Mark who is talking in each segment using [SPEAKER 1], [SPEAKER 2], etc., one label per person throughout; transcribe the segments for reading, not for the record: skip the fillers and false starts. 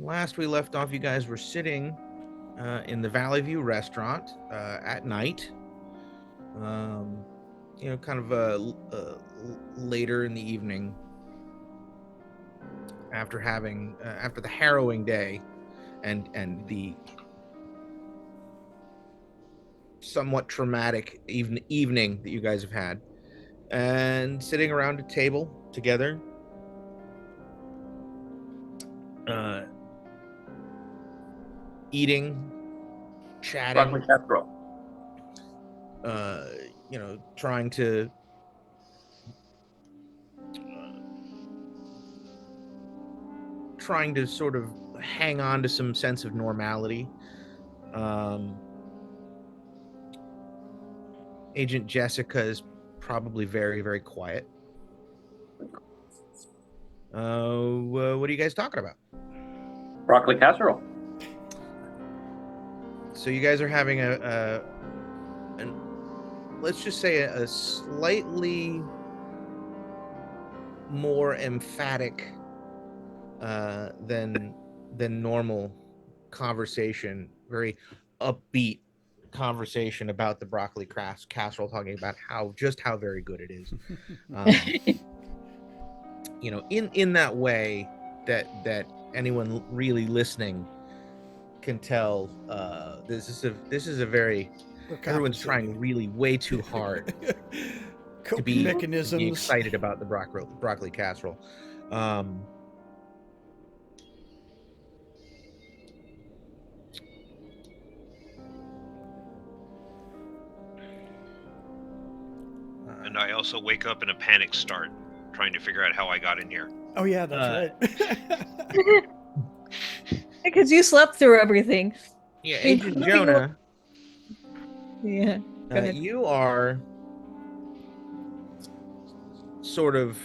[SPEAKER 1] Last we left off, you guys were sitting in the Valley View restaurant at night. Kind of later in the evening after having after the harrowing day and the somewhat traumatic evening that you guys have had, and sitting around a table together. Eating, chatting,
[SPEAKER 2] Broccoli casserole.
[SPEAKER 1] Trying to sort of hang on to some sense of normality. Agent Jessica is probably very, very quiet. What are you guys talking about?
[SPEAKER 2] Broccoli casserole.
[SPEAKER 1] So you guys are having let's just say a slightly more emphatic than normal conversation, very upbeat conversation about the broccoli casserole, talking about how very good it is. In that way that anyone really listening can tell, this is a very, everyone's trying really way too hard to be excited about the broccoli casserole.
[SPEAKER 3] And I also wake up in a panic start, trying to figure out how I got in here.
[SPEAKER 4] Oh yeah, that's right.
[SPEAKER 5] Because you slept through everything.
[SPEAKER 1] Yeah, Agent Jonah.
[SPEAKER 5] Yeah.
[SPEAKER 1] You are sort of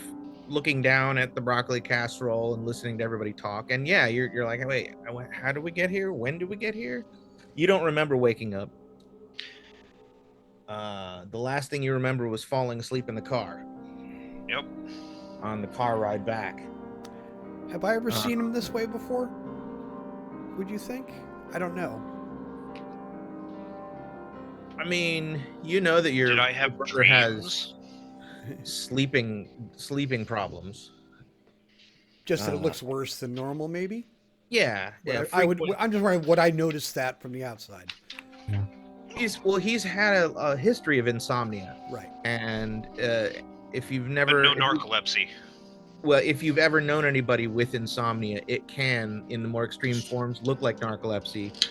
[SPEAKER 1] looking down at the broccoli casserole and listening to everybody talk, and yeah, you're like, wait, how did we get here? When did we get here? You don't remember waking up. The last thing you remember was falling asleep in the car.
[SPEAKER 3] Yep.
[SPEAKER 1] On the car ride back.
[SPEAKER 4] Have I ever seen him this way before? Would you think? I don't know.
[SPEAKER 1] I mean, you know that your
[SPEAKER 3] Did I have
[SPEAKER 1] brother
[SPEAKER 3] dreams?
[SPEAKER 1] has sleeping problems.
[SPEAKER 4] Just that it looks worse than normal, maybe.
[SPEAKER 1] Yeah, yeah.
[SPEAKER 4] I'm just wondering, would I notice that from the outside?
[SPEAKER 1] He's had a history of insomnia,
[SPEAKER 4] right?
[SPEAKER 1] And if you've never,
[SPEAKER 3] but no narcolepsy.
[SPEAKER 1] If you've ever known anybody with insomnia, it can, in the more extreme forms, look like narcolepsy,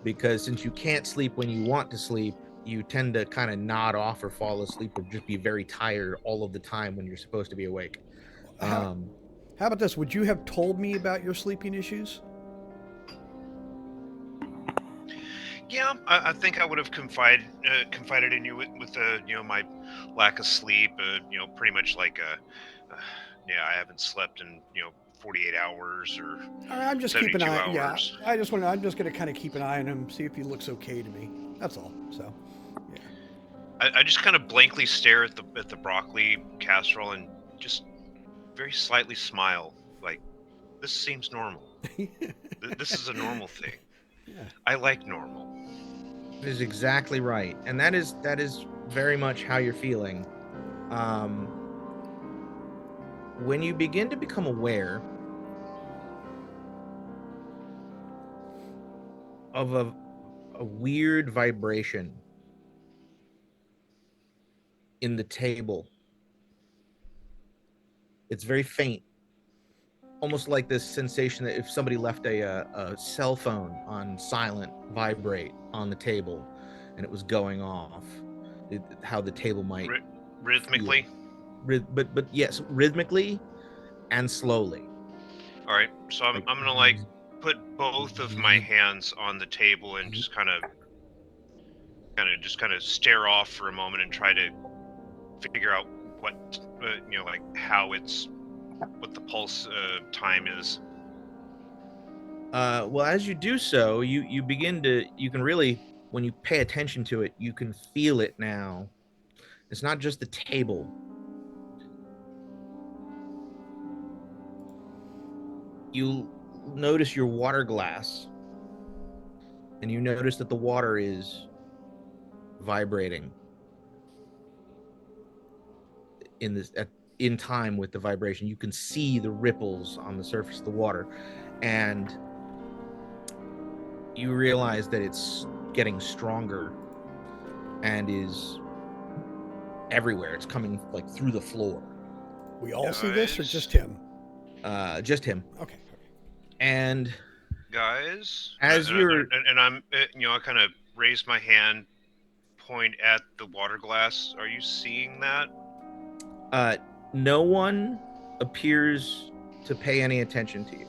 [SPEAKER 1] because since you can't sleep when you want to sleep, you tend to kind of nod off or fall asleep or just be very tired all of the time when you're supposed to be awake.
[SPEAKER 4] How about this? Would you have told me about your sleeping issues?
[SPEAKER 3] Yeah, I think I would have confided in you with my lack of sleep. Pretty much like yeah, I haven't slept in 48 hours or.
[SPEAKER 4] I'm just keeping an eye.
[SPEAKER 3] Hours.
[SPEAKER 4] Yeah, I'm just gonna kind of keep an eye on him, see if he looks okay to me. That's all. So, yeah.
[SPEAKER 3] I just kind of blankly stare at the broccoli casserole and just very slightly smile, like this seems normal. This is a normal thing.
[SPEAKER 4] Yeah.
[SPEAKER 3] I like normal.
[SPEAKER 1] That is exactly right, and that is very much how you're feeling. When you begin to become aware of a weird vibration in the table, it's very faint, almost like this sensation that if somebody left a cell phone on silent vibrate on the table and it was going off, how the table might
[SPEAKER 3] rhythmically
[SPEAKER 1] feel. But yes, rhythmically and slowly.
[SPEAKER 3] All right, so I'm gonna put both of my hands on the table and just kind of stare off for a moment and try to figure out what what the pulse time is.
[SPEAKER 1] Well, as you do so, you can really, when you pay attention to it, you can feel it now. It's not just the table. You notice your water glass, and you notice that the water is vibrating in time with the vibration. You can see the ripples on the surface of the water, and you realize that it's getting stronger and is everywhere. It's coming like through the floor.
[SPEAKER 4] We all see this, or
[SPEAKER 3] Guys?
[SPEAKER 4] just him?
[SPEAKER 1] Just him.
[SPEAKER 4] Okay.
[SPEAKER 1] And
[SPEAKER 3] Guys,
[SPEAKER 1] as you're
[SPEAKER 3] and I'm, I kind of raise my hand, point at the water glass. Are you seeing that?
[SPEAKER 1] no one appears to pay any attention to you.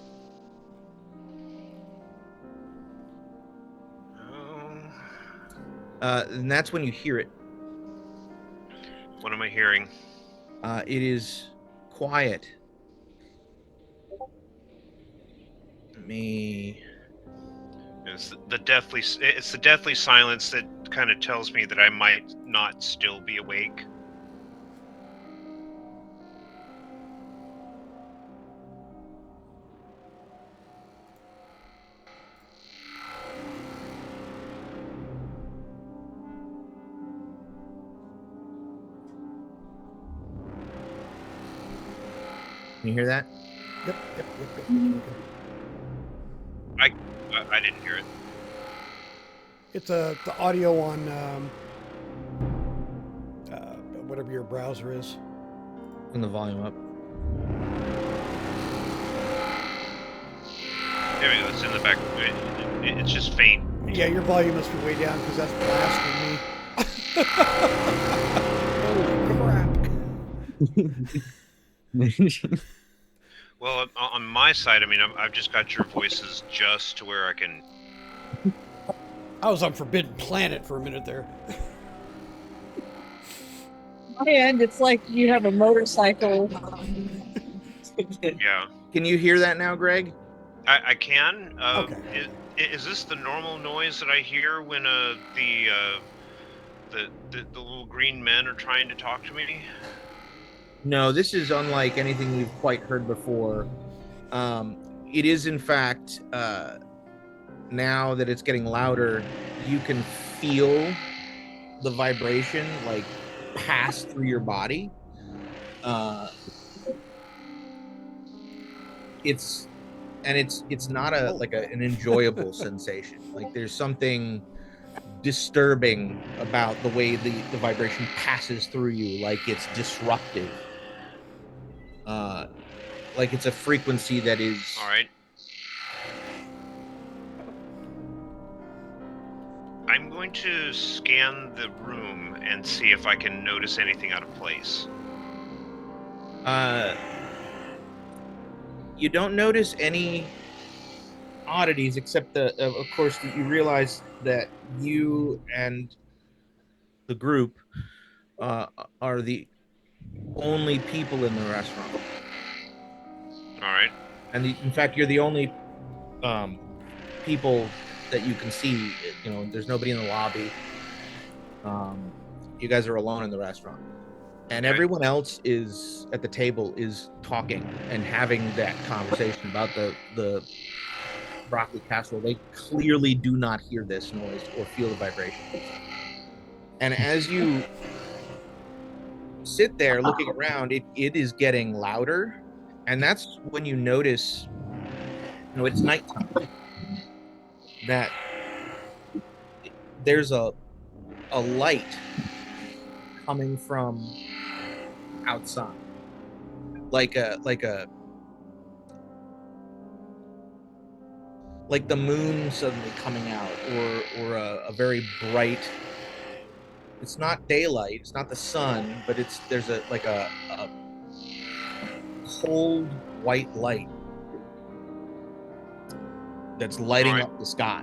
[SPEAKER 1] And that's when you hear it.
[SPEAKER 3] What am I hearing?
[SPEAKER 1] It is quiet.
[SPEAKER 3] It's the deathly silence that kind of tells me that I might not still be awake.
[SPEAKER 1] Can you hear that?
[SPEAKER 4] Yep.
[SPEAKER 3] I didn't hear it.
[SPEAKER 4] It's the audio on whatever your browser is.
[SPEAKER 1] Turn the volume up.
[SPEAKER 3] There we go. It's in the back. It's just faint.
[SPEAKER 4] Yeah, your volume must be way down because that's blasting me. Holy crap.
[SPEAKER 3] Well, on my side, I mean, I've just got your voices just to where I can.
[SPEAKER 4] I was on Forbidden Planet for a minute there.
[SPEAKER 5] And it's like you have a motorcycle.
[SPEAKER 3] Yeah,
[SPEAKER 1] Can you hear that now, Greg?
[SPEAKER 3] I can.
[SPEAKER 4] Okay.
[SPEAKER 3] Is this the normal noise that I hear when the little green men are trying to talk to me?
[SPEAKER 1] No, this is unlike anything we've quite heard before. It is, in fact, now that it's getting louder, you can feel the vibration like pass through your body. It's not an enjoyable sensation. Like there's something disturbing about the way the vibration passes through you, like it's disruptive. Like it's a frequency that is
[SPEAKER 3] All right. I'm going to scan the room and see if I can notice anything out of place.
[SPEAKER 1] You don't notice any oddities except of course that you realize that you and the group are the only people in the restaurant.
[SPEAKER 3] All right.
[SPEAKER 1] And in fact, you're the only people that you can see. There's nobody in the lobby. You guys are alone in the restaurant, and
[SPEAKER 3] Okay.
[SPEAKER 1] everyone else is at the table is talking and having that conversation about the broccoli casserole. They clearly do not hear this noise or feel the vibration. And as you sit there looking around, it is getting louder, and that's when you notice, it's nighttime, that there's a light coming from outside, like the moon suddenly coming out, or a very bright. It's not daylight. It's not the sun, but there's a cold white light that's lighting up the sky.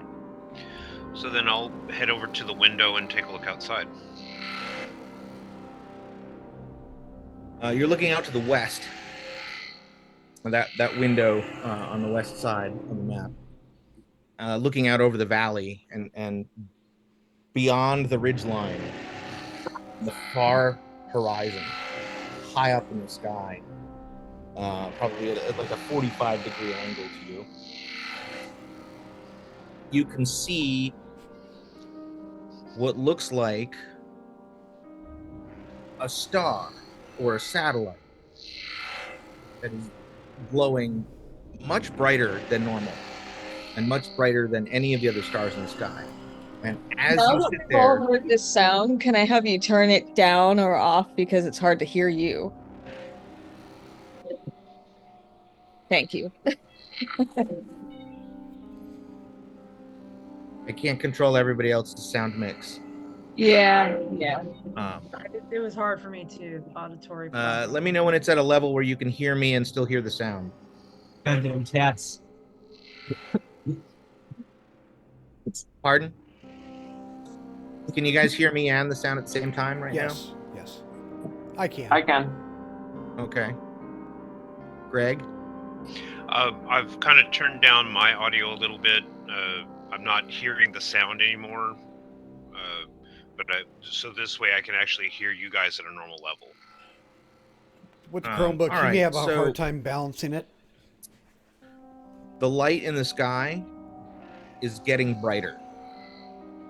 [SPEAKER 3] So then I'll head over to the window and take a look outside.
[SPEAKER 1] You're looking out to the west. That window on the west side on the map, looking out over the valley and beyond the ridgeline, the far horizon, high up in the sky, probably at like a 45-degree angle to you. you can see what looks like a star or a satellite that is glowing much brighter than normal and much brighter than any of the other stars in the sky. And as
[SPEAKER 5] Now
[SPEAKER 1] you
[SPEAKER 5] that
[SPEAKER 1] sit
[SPEAKER 5] we've
[SPEAKER 1] there,
[SPEAKER 5] all heard this sound, can I have you turn it down or off because it's hard to hear you? Thank you.
[SPEAKER 1] I can't control everybody else's sound mix.
[SPEAKER 5] Yeah.
[SPEAKER 6] It was hard for me too. Auditory.
[SPEAKER 1] Let me know when it's at a level where you can hear me and still hear the sound.
[SPEAKER 7] Goddamn cats.
[SPEAKER 1] Pardon? Can you guys hear me and the sound at the same time right
[SPEAKER 4] Yes. Yes. I can.
[SPEAKER 2] I can.
[SPEAKER 1] now? Okay. Greg?
[SPEAKER 3] I've kind of turned down my audio a little bit. I'm not hearing the sound anymore. So this way I can actually hear you guys at a normal level.
[SPEAKER 4] With the Chromebook,
[SPEAKER 1] all
[SPEAKER 4] you may
[SPEAKER 1] right,
[SPEAKER 4] have a
[SPEAKER 1] so-
[SPEAKER 4] hard time balancing it.
[SPEAKER 1] The light in the sky is getting brighter.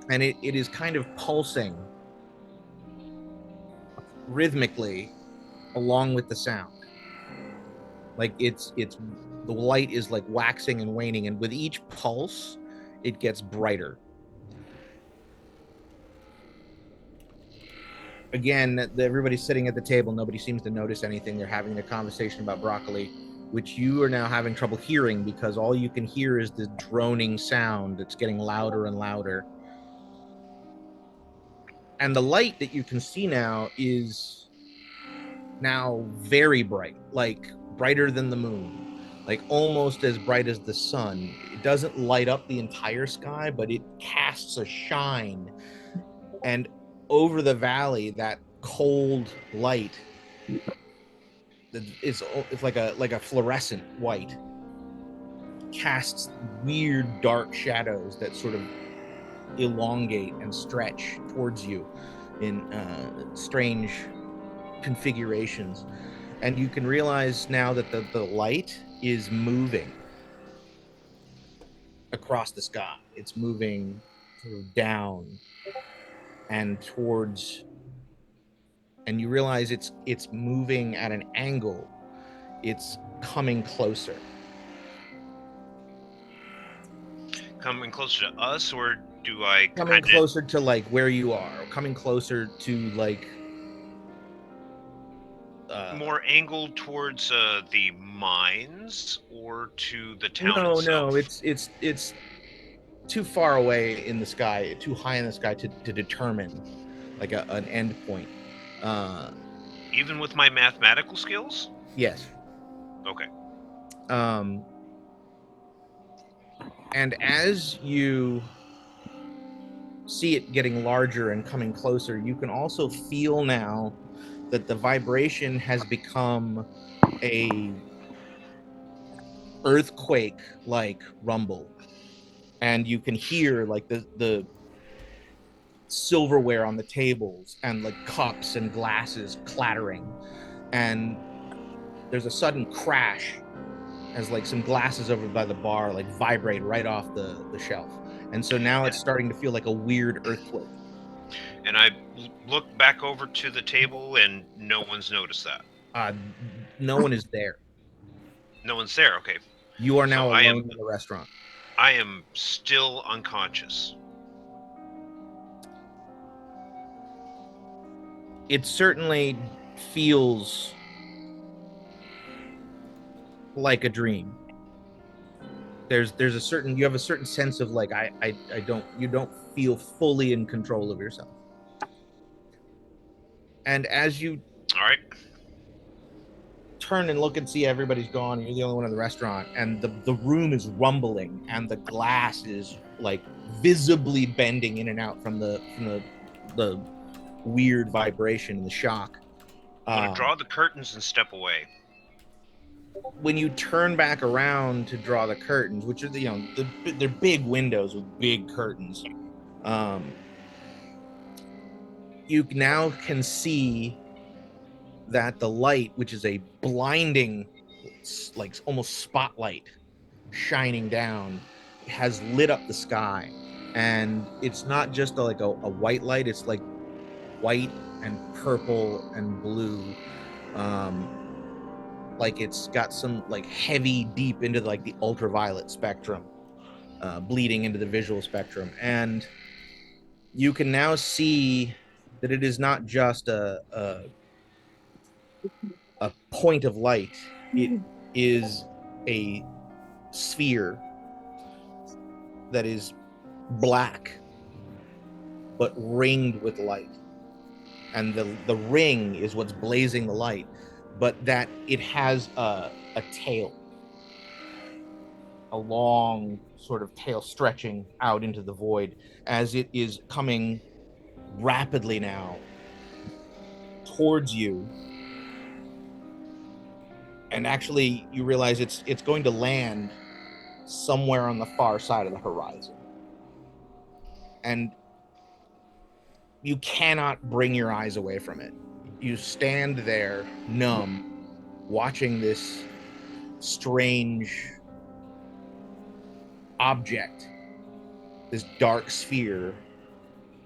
[SPEAKER 1] And it is kind of pulsing rhythmically along with the sound. Like it's the light is like waxing and waning, and with each pulse, it gets brighter. Again, everybody's sitting at the table. Nobody seems to notice anything. They're having a conversation about broccoli, which you are now having trouble hearing because all you can hear is the droning sound that's getting louder and louder. And the light that you can see now is now very bright, like brighter than the moon, like almost as bright as the sun. It doesn't light up the entire sky, but it casts a shine. And over the valley, that cold light, it's like a fluorescent white, casts weird dark shadows that sort of elongate and stretch towards you in strange configurations. And you can realize now that the light is moving across the sky. It's moving sort of down and towards, and you realize it's moving at an angle. It's coming closer.
[SPEAKER 3] Coming closer to us, or do I
[SPEAKER 1] Coming closer to like where you are, or coming closer to like
[SPEAKER 3] more angled towards the mines or to the town
[SPEAKER 1] no,
[SPEAKER 3] itself?
[SPEAKER 1] No, it's too far away in the sky, too high in the sky to determine like an end point.
[SPEAKER 3] Even with my mathematical skills?
[SPEAKER 1] Yes.
[SPEAKER 3] Okay.
[SPEAKER 1] And as you see it getting larger and coming closer, you can also feel now that the vibration has become a earthquake-like rumble. And you can hear like the silverware on the tables and like cups and glasses clattering. And there's a sudden crash as like some glasses over by the bar like vibrate right off the shelf. And so now it's starting to feel like a weird earthquake.
[SPEAKER 3] And I look back over to the table and no one's noticed that.
[SPEAKER 1] No one is there.
[SPEAKER 3] No one's there, okay.
[SPEAKER 1] You are now
[SPEAKER 3] So
[SPEAKER 1] alone in the restaurant.
[SPEAKER 3] I am still unconscious.
[SPEAKER 1] It certainly feels like a dream. There's a certain, you have a certain sense of like you don't feel fully in control of yourself. And as you
[SPEAKER 3] all right
[SPEAKER 1] turn and look and see everybody's gone, and you're the only one in the restaurant, and the room is rumbling and the glass is like visibly bending in and out from the weird vibration and the shock.
[SPEAKER 3] I'm gonna draw the curtains and step away.
[SPEAKER 1] When you turn back around to draw the curtains, which are they're big windows with big curtains, you now can see that the light, which is a blinding, like almost spotlight shining down, has lit up the sky, and it's not just like a white light, it's like white and purple and blue, like it's got some like heavy deep into like the ultraviolet spectrum, bleeding into the visual spectrum. And you can now see that it is not just a point of light, it is a sphere that is black but ringed with light, and the ring is what's blazing the light, but that it has a tail, a long sort of tail stretching out into the void as it is coming rapidly now towards you. And actually you realize it's going to land somewhere on the far side of the horizon, and you cannot bring your eyes away from it. You stand there numb, watching this strange object, this dark sphere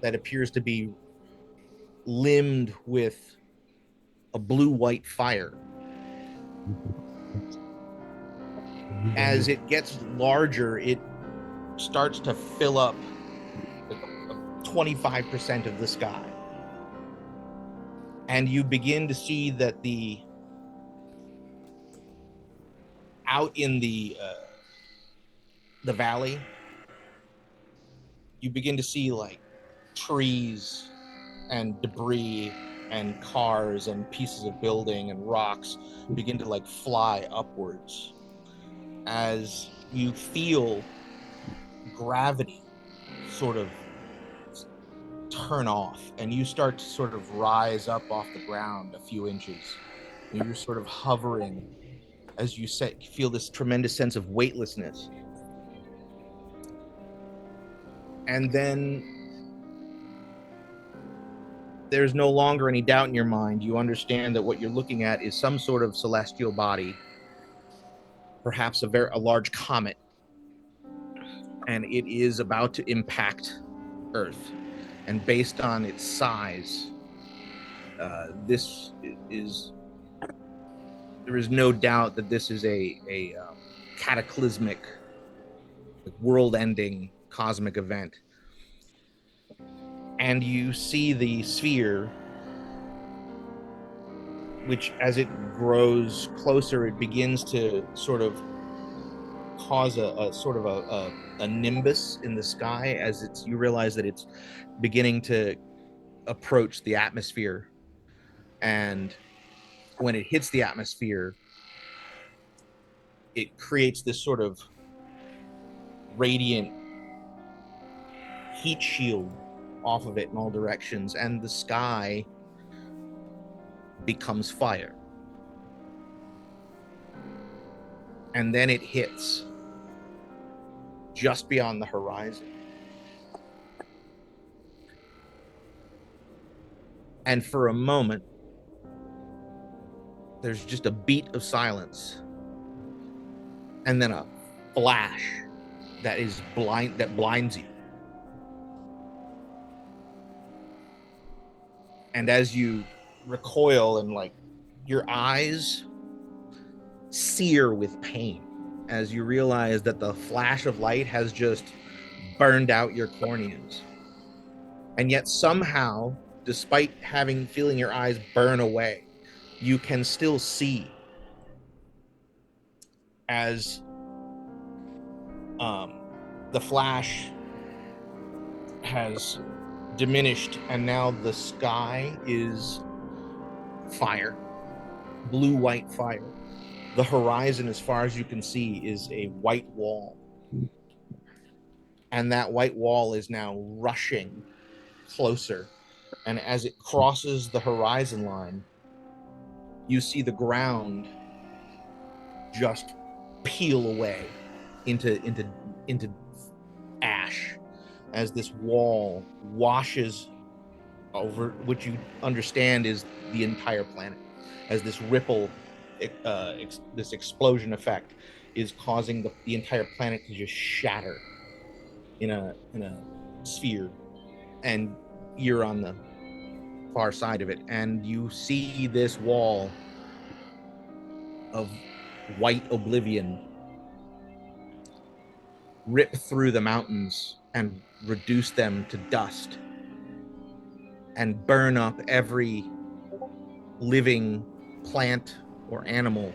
[SPEAKER 1] that appears to be limbed with a blue-white fire. As it gets larger, it starts to fill up 25% of the sky. And you begin to see that out in the valley, you begin to see like trees and debris and cars and pieces of building and rocks begin to like fly upwards as you feel gravity sort of turn off, and you start to sort of rise up off the ground a few inches. And you're sort of hovering as you feel this tremendous sense of weightlessness. And then there's no longer any doubt in your mind. You understand that what you're looking at is some sort of celestial body, perhaps a large comet, and it is about to impact Earth. And based on its size, there is no doubt that this is a cataclysmic, world-ending cosmic event. And you see the sphere, which as it grows closer, it begins to sort of cause a sort of a nimbus in the sky, as you realize that it's beginning to approach the atmosphere. And when it hits the atmosphere, it creates this sort of radiant heat shield off of it in all directions, and the sky becomes fire. And then it hits just beyond the horizon. And for a moment, there's just a beat of silence, and then a flash that blinds you. And as you recoil, and like your eyes sear with pain as you realize that the flash of light has just burned out your corneas. And yet somehow, despite feeling your eyes burn away, you can still see as the flash has diminished, and now the sky is fire, blue-white fire. The horizon, as far as you can see, is a white wall. And that white wall is now rushing closer. And as it crosses the horizon line, you see the ground just peel away into ash as this wall washes over, which you understand is the entire planet, as this ripple, this explosion effect is causing the entire planet to just shatter in a sphere, and you're on the far side of it, and you see this wall of white oblivion rip through the mountains and reduce them to dust and burn up every living plant or animal,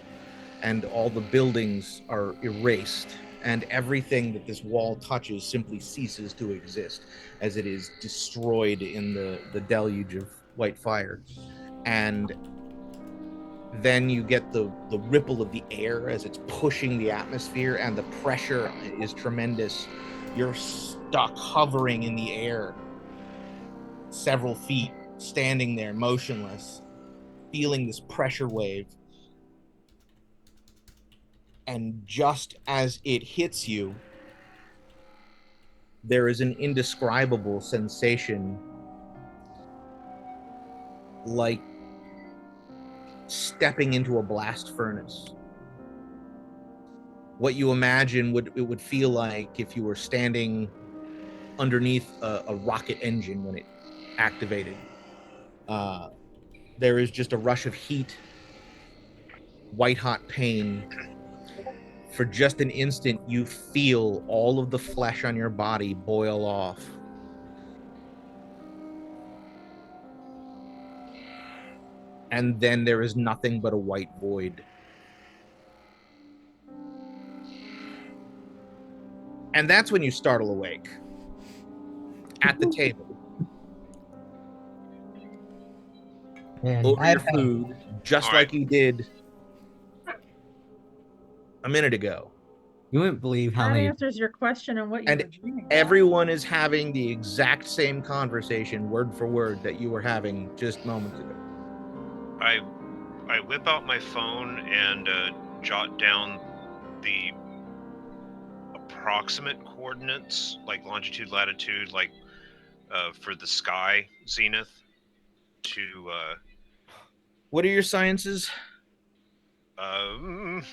[SPEAKER 1] and all the buildings are erased, and everything that this wall touches simply ceases to exist as it is destroyed in the deluge of white fire. And then you get the ripple of the air as it's pushing the atmosphere, and the pressure is tremendous. You're stuck hovering in the air several feet, standing there motionless, feeling this pressure wave. And just as it hits you, there is an indescribable sensation, like stepping into a blast furnace. What you imagine it would feel like if you were standing underneath a rocket engine when it activated. There is just a rush of heat, white hot pain. For just an instant, you feel all of the flesh on your body boil off. And then there is nothing but a white void. And that's when you startle awake at the table
[SPEAKER 7] And
[SPEAKER 1] over
[SPEAKER 7] I
[SPEAKER 1] your food, just
[SPEAKER 3] All
[SPEAKER 1] like
[SPEAKER 3] right.
[SPEAKER 1] you did a minute ago.
[SPEAKER 7] You wouldn't believe how
[SPEAKER 6] That
[SPEAKER 7] many.
[SPEAKER 6] answers your question on what you
[SPEAKER 1] And
[SPEAKER 6] were dreaming about.
[SPEAKER 1] everyone is having the exact same conversation, word for word, that you were having just moments ago.
[SPEAKER 3] I whip out my phone and jot down the approximate coordinates, like longitude, latitude, like for the sky zenith. To
[SPEAKER 1] What are your sciences?
[SPEAKER 3] the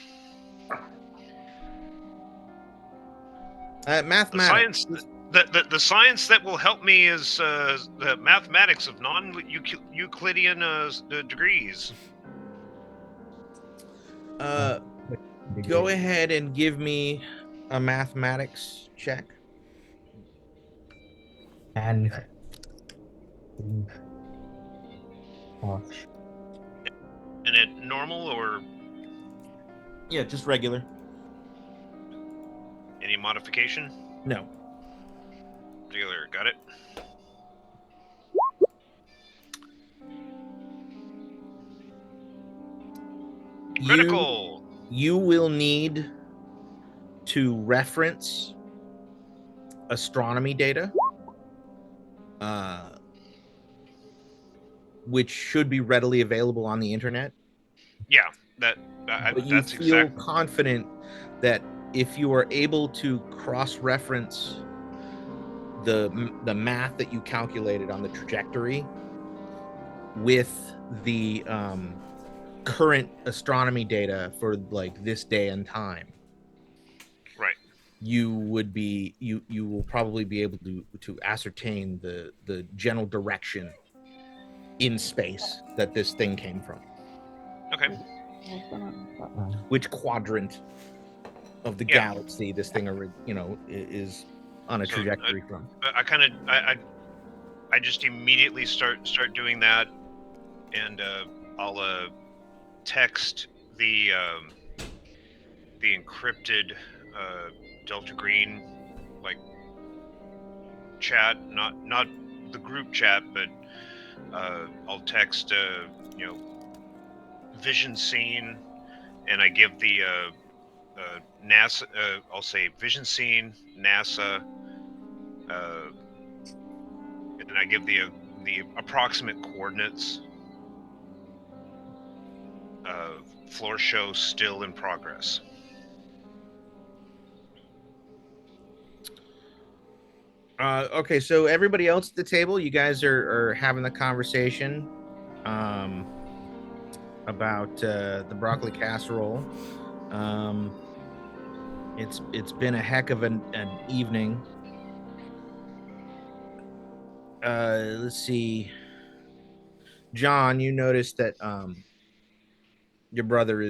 [SPEAKER 1] Mathematics.
[SPEAKER 3] science. The science that will help me is the mathematics of non-Euclidean degrees.
[SPEAKER 1] Go ahead and give me a mathematics check.
[SPEAKER 7] And
[SPEAKER 3] And it normal or
[SPEAKER 1] Yeah, just regular.
[SPEAKER 3] any modification?
[SPEAKER 1] No.
[SPEAKER 3] Regular, got it. Critical.
[SPEAKER 1] You will need to reference astronomy data, which should be readily available on the internet.
[SPEAKER 3] Yeah, but
[SPEAKER 1] you
[SPEAKER 3] that's
[SPEAKER 1] feel
[SPEAKER 3] exactly
[SPEAKER 1] confident that if you are able to cross-reference the math that you calculated on the trajectory with the current astronomy data for like this day and time,
[SPEAKER 3] right.
[SPEAKER 1] you will probably be able to ascertain the general direction in space that this thing came from.
[SPEAKER 3] Okay.
[SPEAKER 1] Which quadrant of the galaxy this thing is on a trajectory from.
[SPEAKER 3] I just immediately start doing that, and I'll text the encrypted Delta Green like chat, not the group chat, but I'll text vision scene, and I give the NASA. I'll say vision scene NASA, and I give the approximate coordinates. Floor show still in progress.
[SPEAKER 1] Okay, so everybody else at the table, you guys are having the conversation about the broccoli casserole. It's been a heck of an evening. let's see. John, you notice that your brother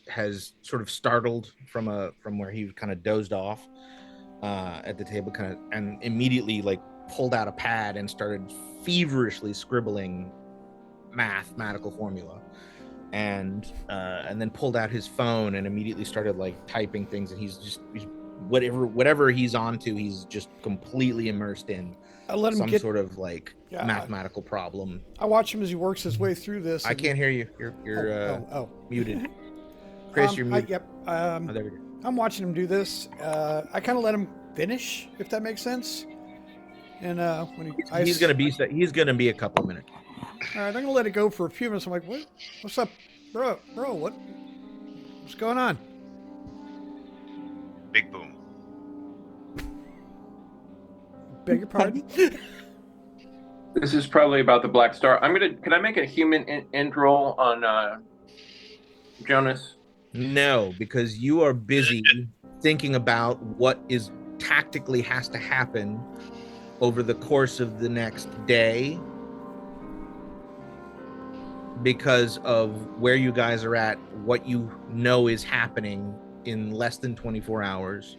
[SPEAKER 1] has sort of startled from where he kind of dozed off at the table, kind of, and immediately like pulled out a pad and started feverishly scribbling mathematical formula, and then pulled out his phone and immediately started like typing things, and he's whatever he's onto, he's just completely immersed in
[SPEAKER 4] I let him
[SPEAKER 1] some
[SPEAKER 4] get.
[SPEAKER 1] sort of like
[SPEAKER 4] Yeah,
[SPEAKER 1] mathematical problem.
[SPEAKER 4] I watch him as he works his way through this.
[SPEAKER 1] I
[SPEAKER 4] and-
[SPEAKER 1] can't hear you. You're
[SPEAKER 4] Oh.
[SPEAKER 1] muted. Chris, you're muted.
[SPEAKER 4] Yep.
[SPEAKER 1] Oh, there we go.
[SPEAKER 4] I'm watching him do this. I kind of let him finish, if that makes sense. And when
[SPEAKER 1] He's gonna be a couple minutes.
[SPEAKER 4] All right, I'm gonna let it go for a few minutes. I'm like, what's up, bro? What's going on?
[SPEAKER 3] Big boom.
[SPEAKER 4] Beg your pardon?
[SPEAKER 2] This is probably about the Black Star. Can I make a human end roll on Jonas?
[SPEAKER 1] No, because you are busy thinking about what is tactically has to happen over the course of the next day, because of where you guys are at, what you know is happening in less than 24 hours.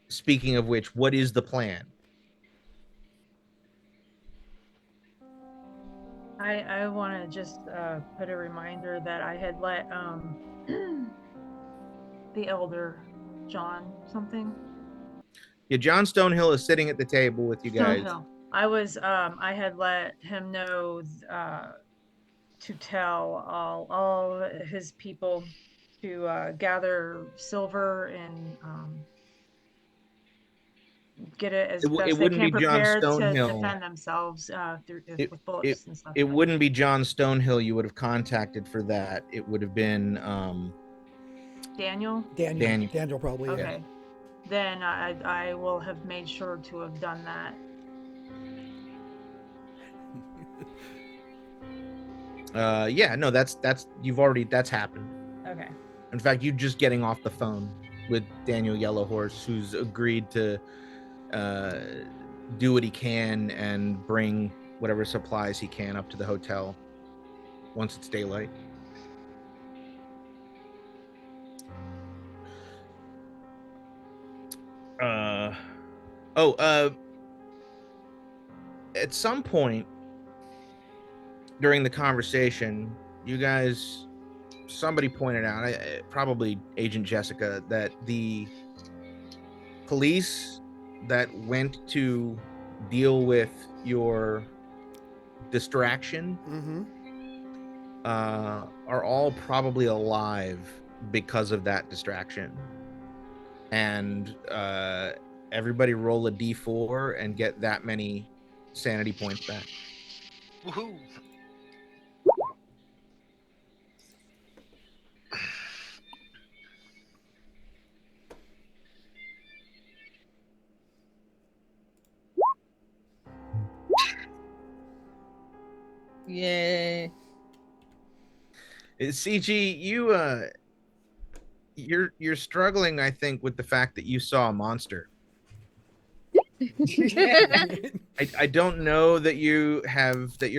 [SPEAKER 1] Speaking of which, what is the plan?
[SPEAKER 6] I want to just put a reminder that I had let the elder John something.
[SPEAKER 1] Yeah, John Stonehill is sitting at the table with you guys.
[SPEAKER 6] Stonehill. I had let him know to tell all his people to gather silver and get it as
[SPEAKER 1] It
[SPEAKER 6] best they
[SPEAKER 1] wouldn't
[SPEAKER 6] can
[SPEAKER 1] be John
[SPEAKER 6] prepared to
[SPEAKER 1] Stonehill.
[SPEAKER 6] defend themselves with bullets and stuff.
[SPEAKER 1] It
[SPEAKER 6] like
[SPEAKER 1] wouldn't be John Stonehill you would have contacted for that. It would have been
[SPEAKER 6] Daniel.
[SPEAKER 4] Daniel probably.
[SPEAKER 6] Okay. Then I will have made sure to have done that.
[SPEAKER 1] Yeah, no, that's happened.
[SPEAKER 6] Okay.
[SPEAKER 1] In fact, you just getting off the phone with Daniel Yellowhorse, who's agreed to do what he can and bring whatever supplies he can up to the hotel once it's daylight. At some point during the conversation, somebody pointed out, probably Agent Jessica, that the police that went to deal with your distraction are all probably alive because of that distraction. And everybody roll a d4 and get that many sanity points back.
[SPEAKER 3] Woohoo!
[SPEAKER 5] Yay.
[SPEAKER 1] CG, you're struggling, I think, with the fact that you saw a monster. I don't know that your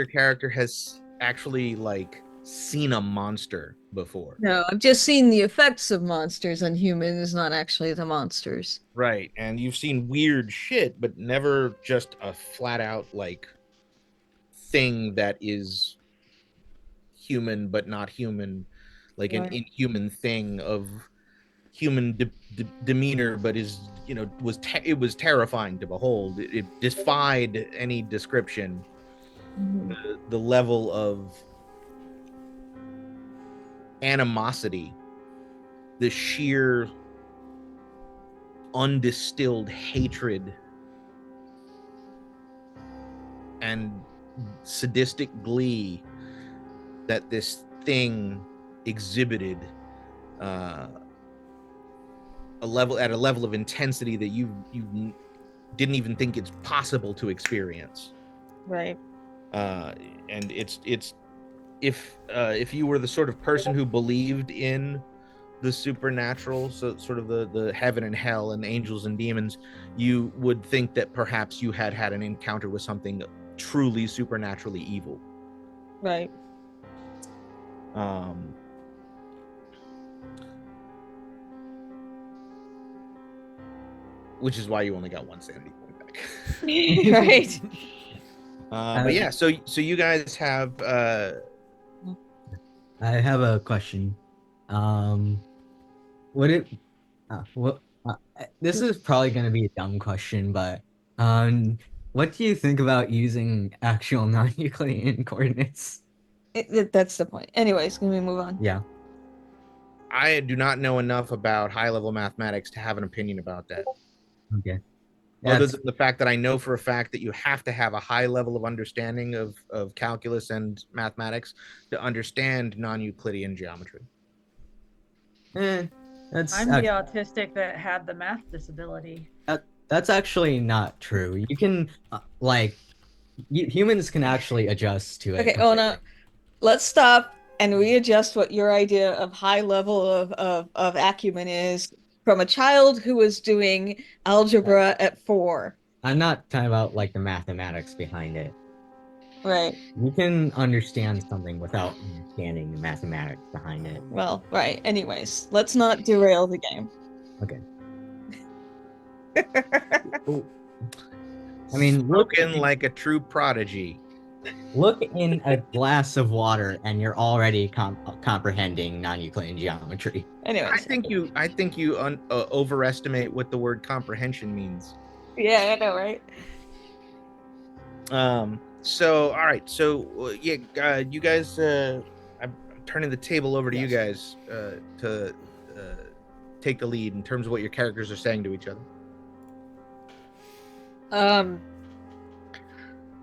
[SPEAKER 1] character has actually like seen a monster before.
[SPEAKER 5] No, I've just seen the effects of monsters on humans, not actually the monsters.
[SPEAKER 1] Right, and you've seen weird shit, but never just a flat out like thing that is human but not human, like an inhuman thing of human demeanor, but it was terrifying to behold. It defied any description. The level of animosity, the sheer undistilled hatred and sadistic glee that this thing exhibited at a level of intensity that you didn't even think it's possible to experience.
[SPEAKER 5] Right.
[SPEAKER 1] And it's if you were the sort of person who believed in the supernatural, so sort of the heaven and hell and angels and demons, you would think that perhaps you had had an encounter with something truly supernaturally evil.
[SPEAKER 5] Right.
[SPEAKER 1] Which is why you only got 1 sanity point back.
[SPEAKER 5] Right.
[SPEAKER 1] But yeah, so you guys have
[SPEAKER 7] I have a question. Would it? What? This is probably going to be a dumb question, but what do you think about using actual non-Euclidean coordinates?
[SPEAKER 5] That's the point. Anyways, can we move on?
[SPEAKER 7] Yeah.
[SPEAKER 1] I do not know enough about high-level mathematics to have an opinion about that.
[SPEAKER 7] Okay.
[SPEAKER 1] Other than the fact that I know for a fact that you have to have a high level of understanding of calculus and mathematics to understand non-Euclidean geometry.
[SPEAKER 7] That's
[SPEAKER 6] I'm the autistic that had the math disability.
[SPEAKER 7] that's actually not true. You can humans can actually adjust to it.
[SPEAKER 5] Okay, oh no. Let's stop and readjust what your idea of high level of acumen is from a child who was doing algebra at 4.
[SPEAKER 7] I'm not talking about like the mathematics behind it.
[SPEAKER 5] Right.
[SPEAKER 7] You can understand something without understanding the mathematics behind it.
[SPEAKER 5] Well, right. Anyways, let's not derail the game.
[SPEAKER 7] Okay. I mean,
[SPEAKER 1] Spoken like a true prodigy.
[SPEAKER 7] Look in a glass of water, and you're already comprehending non-Euclidean geometry.
[SPEAKER 5] Anyways,
[SPEAKER 1] I think you overestimate what the word comprehension means.
[SPEAKER 5] Yeah, I know, right?
[SPEAKER 1] So all right, so yeah, you guys, I'm turning the table over to you guys to take the lead in terms of what your characters are saying to each other.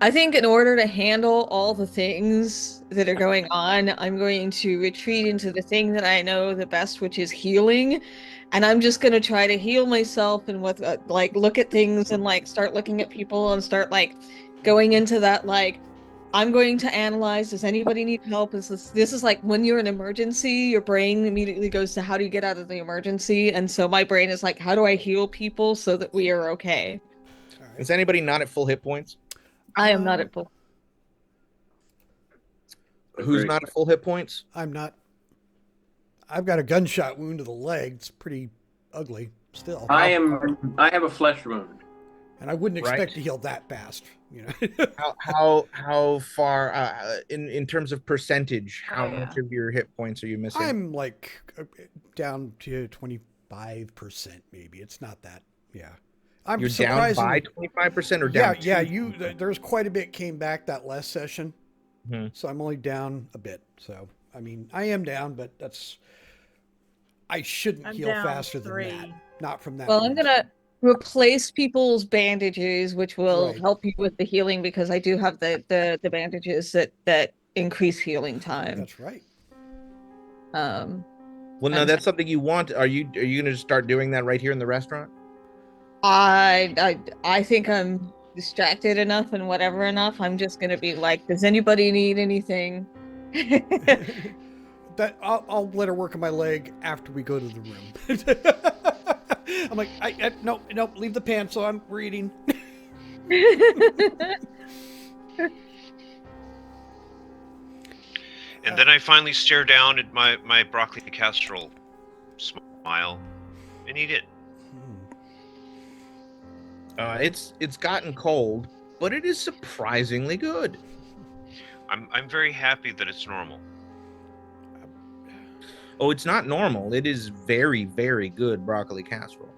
[SPEAKER 5] I think in order to handle all the things that are going on, I'm going to retreat into the thing that I know the best, which is healing. And I'm just going to try to heal myself and with like look at things and like start looking at people and start like going into that like I'm going to analyze, does anybody need help? This is like when you're in an emergency, your brain immediately goes to how do you get out of the emergency? And so my brain is like, how do I heal people so that we are okay?
[SPEAKER 1] Is anybody not at full hit points?
[SPEAKER 5] I am not at full.
[SPEAKER 1] Who's not at full hit points?
[SPEAKER 4] I'm not. I've got a gunshot wound to the leg. It's pretty ugly still.
[SPEAKER 2] I have a flesh wound.
[SPEAKER 4] And I wouldn't expect to heal that fast. You know.
[SPEAKER 1] how far in terms of percentage? How much of your hit points are you missing?
[SPEAKER 4] I'm like down to 25%, maybe. It's not that. Yeah. I'm
[SPEAKER 1] You're down by 25% or down?
[SPEAKER 4] Yeah. There's quite a bit came back that last session, so I'm only down a bit. So I mean, I am down, but I shouldn't heal faster than that. Not from that.
[SPEAKER 5] Well, I'm gonna replace people's bandages, which will help you with the healing because I do have the bandages that increase healing time.
[SPEAKER 4] That's right.
[SPEAKER 1] Well, no, that's something you want. Are you gonna start doing that right here in the restaurant?
[SPEAKER 5] I think I'm distracted enough and whatever enough. I'm just gonna be like, does anybody need anything?
[SPEAKER 4] That I'll let her work on my leg after we go to the room. I'm like, no, leave the pants on. We're eating.
[SPEAKER 3] And then I finally stare down at my broccoli casserole, smile, and eat it.
[SPEAKER 1] It's gotten cold, but it is surprisingly good.
[SPEAKER 3] I'm very happy that it's normal.
[SPEAKER 1] Oh, it's not normal. It is very, very good broccoli casserole.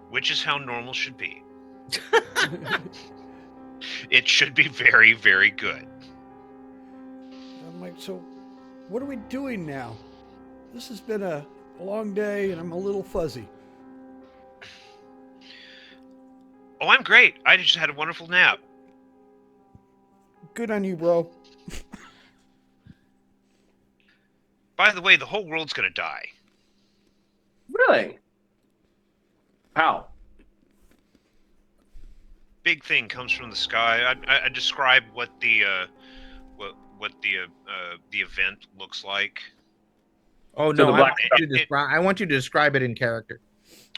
[SPEAKER 3] Which is how normal should be. It should be very, very good.
[SPEAKER 4] I'm like, so what are we doing now? This has been a long day and I'm a little fuzzy.
[SPEAKER 3] Oh, I'm great. I just had a wonderful nap.
[SPEAKER 4] Good on you, bro.
[SPEAKER 3] By the way, the whole world's gonna die.
[SPEAKER 2] Really? How?
[SPEAKER 3] Big thing comes from the sky. I describe what the event looks like.
[SPEAKER 1] Oh
[SPEAKER 2] So
[SPEAKER 1] no,
[SPEAKER 2] the black star.
[SPEAKER 1] I want you to describe it in character.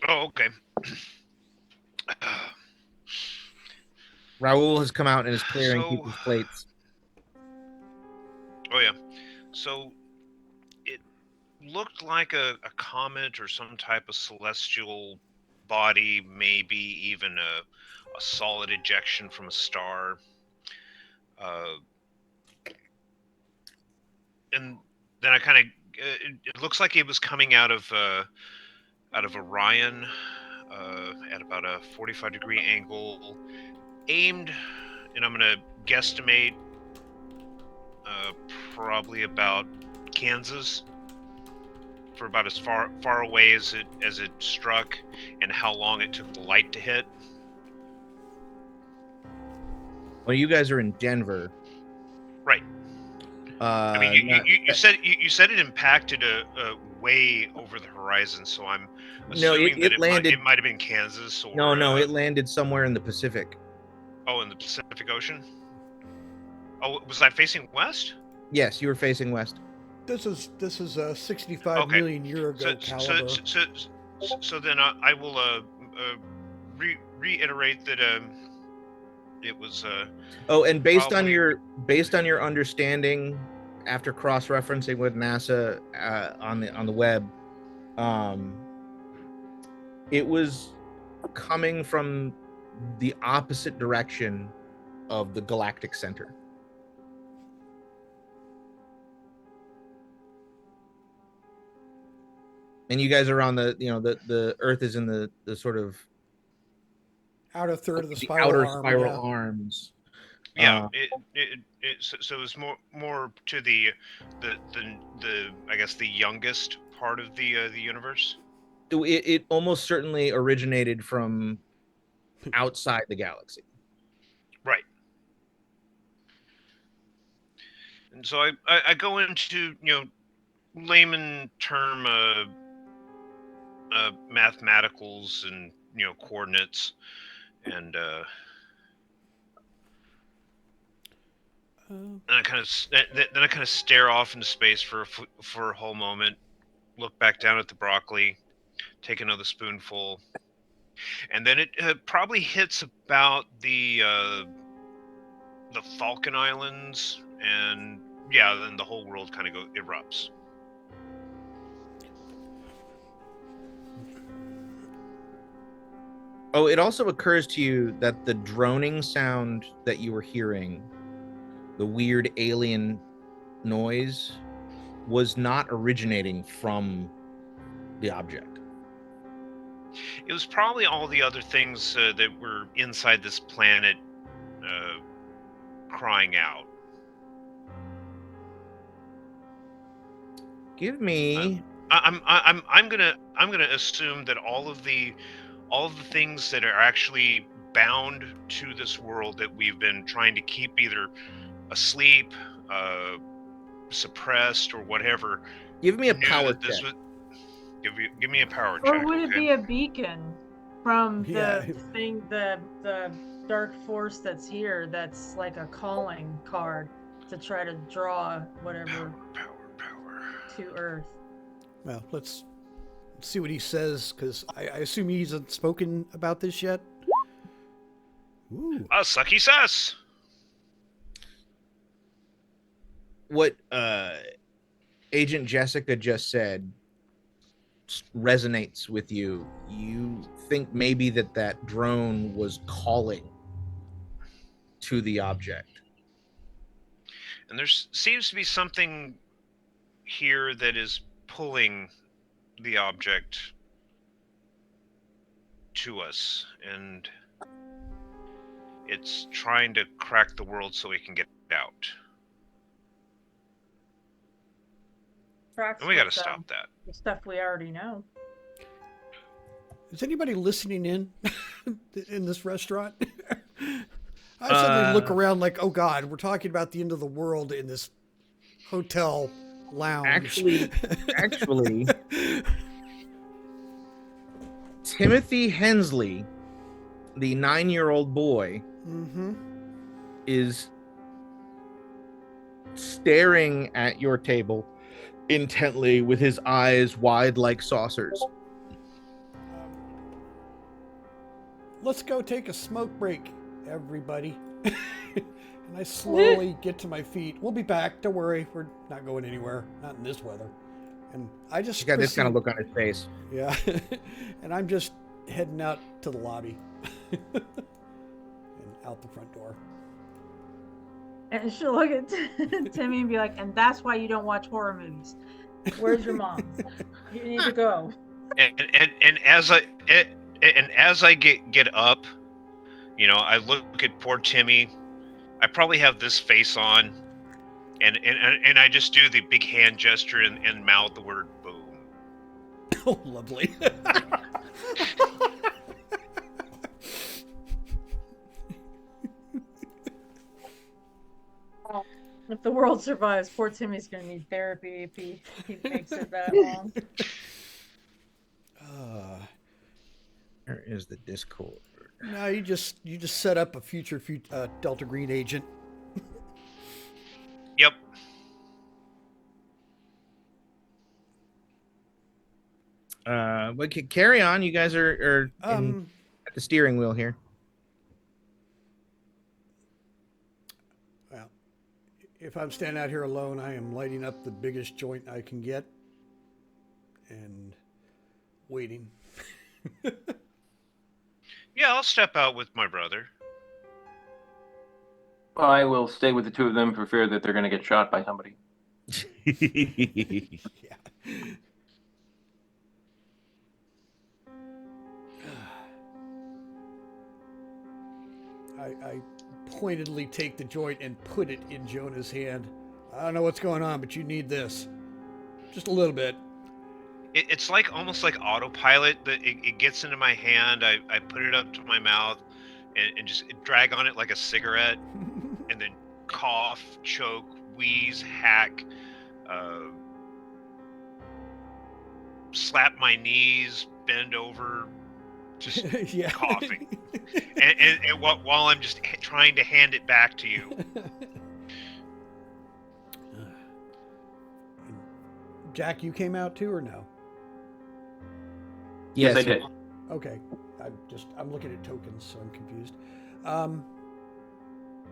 [SPEAKER 3] Oh, okay.
[SPEAKER 1] Raul has come out and is clearing
[SPEAKER 3] So-
[SPEAKER 1] people's plates.
[SPEAKER 3] Oh yeah. So it looked like a comet or some type of celestial body, maybe even a solid ejection from a star. And then I kind of it looks like it was coming out of Orion at about a 45-degree angle, aimed, and I'm gonna guesstimate probably about Kansas, for about as far away as it struck, and how long it took the light to hit.
[SPEAKER 1] Well, you guys are in Denver.
[SPEAKER 3] Right. I mean, you said it impacted a way over the horizon, so I'm assuming that it
[SPEAKER 1] landed.
[SPEAKER 3] might have been Kansas or
[SPEAKER 1] No, it landed somewhere in the Pacific.
[SPEAKER 3] Oh, in the Pacific Ocean. Oh, was I facing west?
[SPEAKER 1] Yes, you were facing west.
[SPEAKER 4] This is a 65 million year ago caliber.
[SPEAKER 3] So then I will reiterate that it was.
[SPEAKER 1] And based on
[SPEAKER 3] probably...
[SPEAKER 1] your understanding, after cross-referencing with NASA on the web, it was coming from the opposite direction of the galactic center. And you guys are on the Earth is in the sort of
[SPEAKER 4] outer third of the
[SPEAKER 1] spiral arms.
[SPEAKER 3] Yeah, so it was more to the I guess the youngest part of the universe.
[SPEAKER 1] It almost certainly originated from outside the galaxy.
[SPEAKER 3] Right. And so I go into layman term mathematicals and coordinates, and I kind of stare off into space for a whole moment, look back down at the broccoli, take another spoonful, and then it probably hits about the Falcon Islands, and then the whole world kind of erupts.
[SPEAKER 1] Oh, it also occurs to you that the droning sound that you were hearing, the weird alien noise, was not originating from the object.
[SPEAKER 3] It was probably all the other things that were inside this planet crying out.
[SPEAKER 1] Give me.
[SPEAKER 3] I'm gonna assume that all of the things that are actually bound to this world that we've been trying to keep either asleep, suppressed, or whatever.
[SPEAKER 1] Give me a power check.
[SPEAKER 3] Give me a power check.
[SPEAKER 6] Or would it be a beacon from
[SPEAKER 4] Yeah.
[SPEAKER 6] the thing, the dark force that's here, that's like a calling card to try to draw whatever
[SPEAKER 3] power
[SPEAKER 6] to Earth?
[SPEAKER 4] Well, let's see what he says, because I assume he hasn't spoken about this yet. Ooh.
[SPEAKER 3] Sucky sus.
[SPEAKER 1] What Agent Jessica just said resonates with you. You think maybe that drone was calling to the object.
[SPEAKER 3] And there seems to be something here that is pulling the object to us, and it's trying to crack the world so we can get out. And we got to stop that.
[SPEAKER 6] The stuff we already know.
[SPEAKER 4] Is anybody listening in this restaurant? I suddenly look around like, oh God, we're talking about the end of the world in this hotel lounge.
[SPEAKER 1] Actually, Timothy Hensley, the 9-year-old boy, is staring at your table intently with his eyes wide like saucers.
[SPEAKER 4] Let's go take a smoke break, everybody. And I slowly get to my feet. We'll be back. Don't worry. We're not going anywhere. Not in this weather. And I just
[SPEAKER 1] He's got this kind of look on his face.
[SPEAKER 4] Yeah. And I'm just heading out to the lobby. And out the front door.
[SPEAKER 6] And she'll look at Timmy and be like, and that's why you don't watch horror movies. Where's your mom? You need to go.
[SPEAKER 3] And as I get up, you know, I look at poor Timmy. I probably have this face on, and I just do the big hand gesture and mouth the word boom.
[SPEAKER 4] Oh, lovely.
[SPEAKER 6] If the world survives, poor Timmy's gonna need therapy if he makes it that long.
[SPEAKER 1] Where is the Discord?
[SPEAKER 4] No, you just set up a future Delta Green agent.
[SPEAKER 3] Yep.
[SPEAKER 1] But carry on. You guys are at the steering wheel here.
[SPEAKER 4] Well, if I'm standing out here alone, I am lighting up the biggest joint I can get and waiting.
[SPEAKER 3] Yeah, I'll step out with my brother.
[SPEAKER 2] I will stay with the two of them for fear that they're going to get shot by somebody.
[SPEAKER 4] Yeah. I pointedly take the joint and put it in Jonah's hand. I don't know what's going on, but you need this. Just a little bit.
[SPEAKER 3] It's like almost like autopilot. That it gets into my hand. I put it up to my mouth and just drag on it like a cigarette, and then cough, choke, wheeze, hack, slap my knees, bend over, just
[SPEAKER 4] Yeah.
[SPEAKER 3] coughing, and while I'm just trying to hand it back to you.
[SPEAKER 4] Jack, you came out too, or no?
[SPEAKER 2] Yes, I did.
[SPEAKER 4] Okay. I'm looking at tokens, so I'm confused.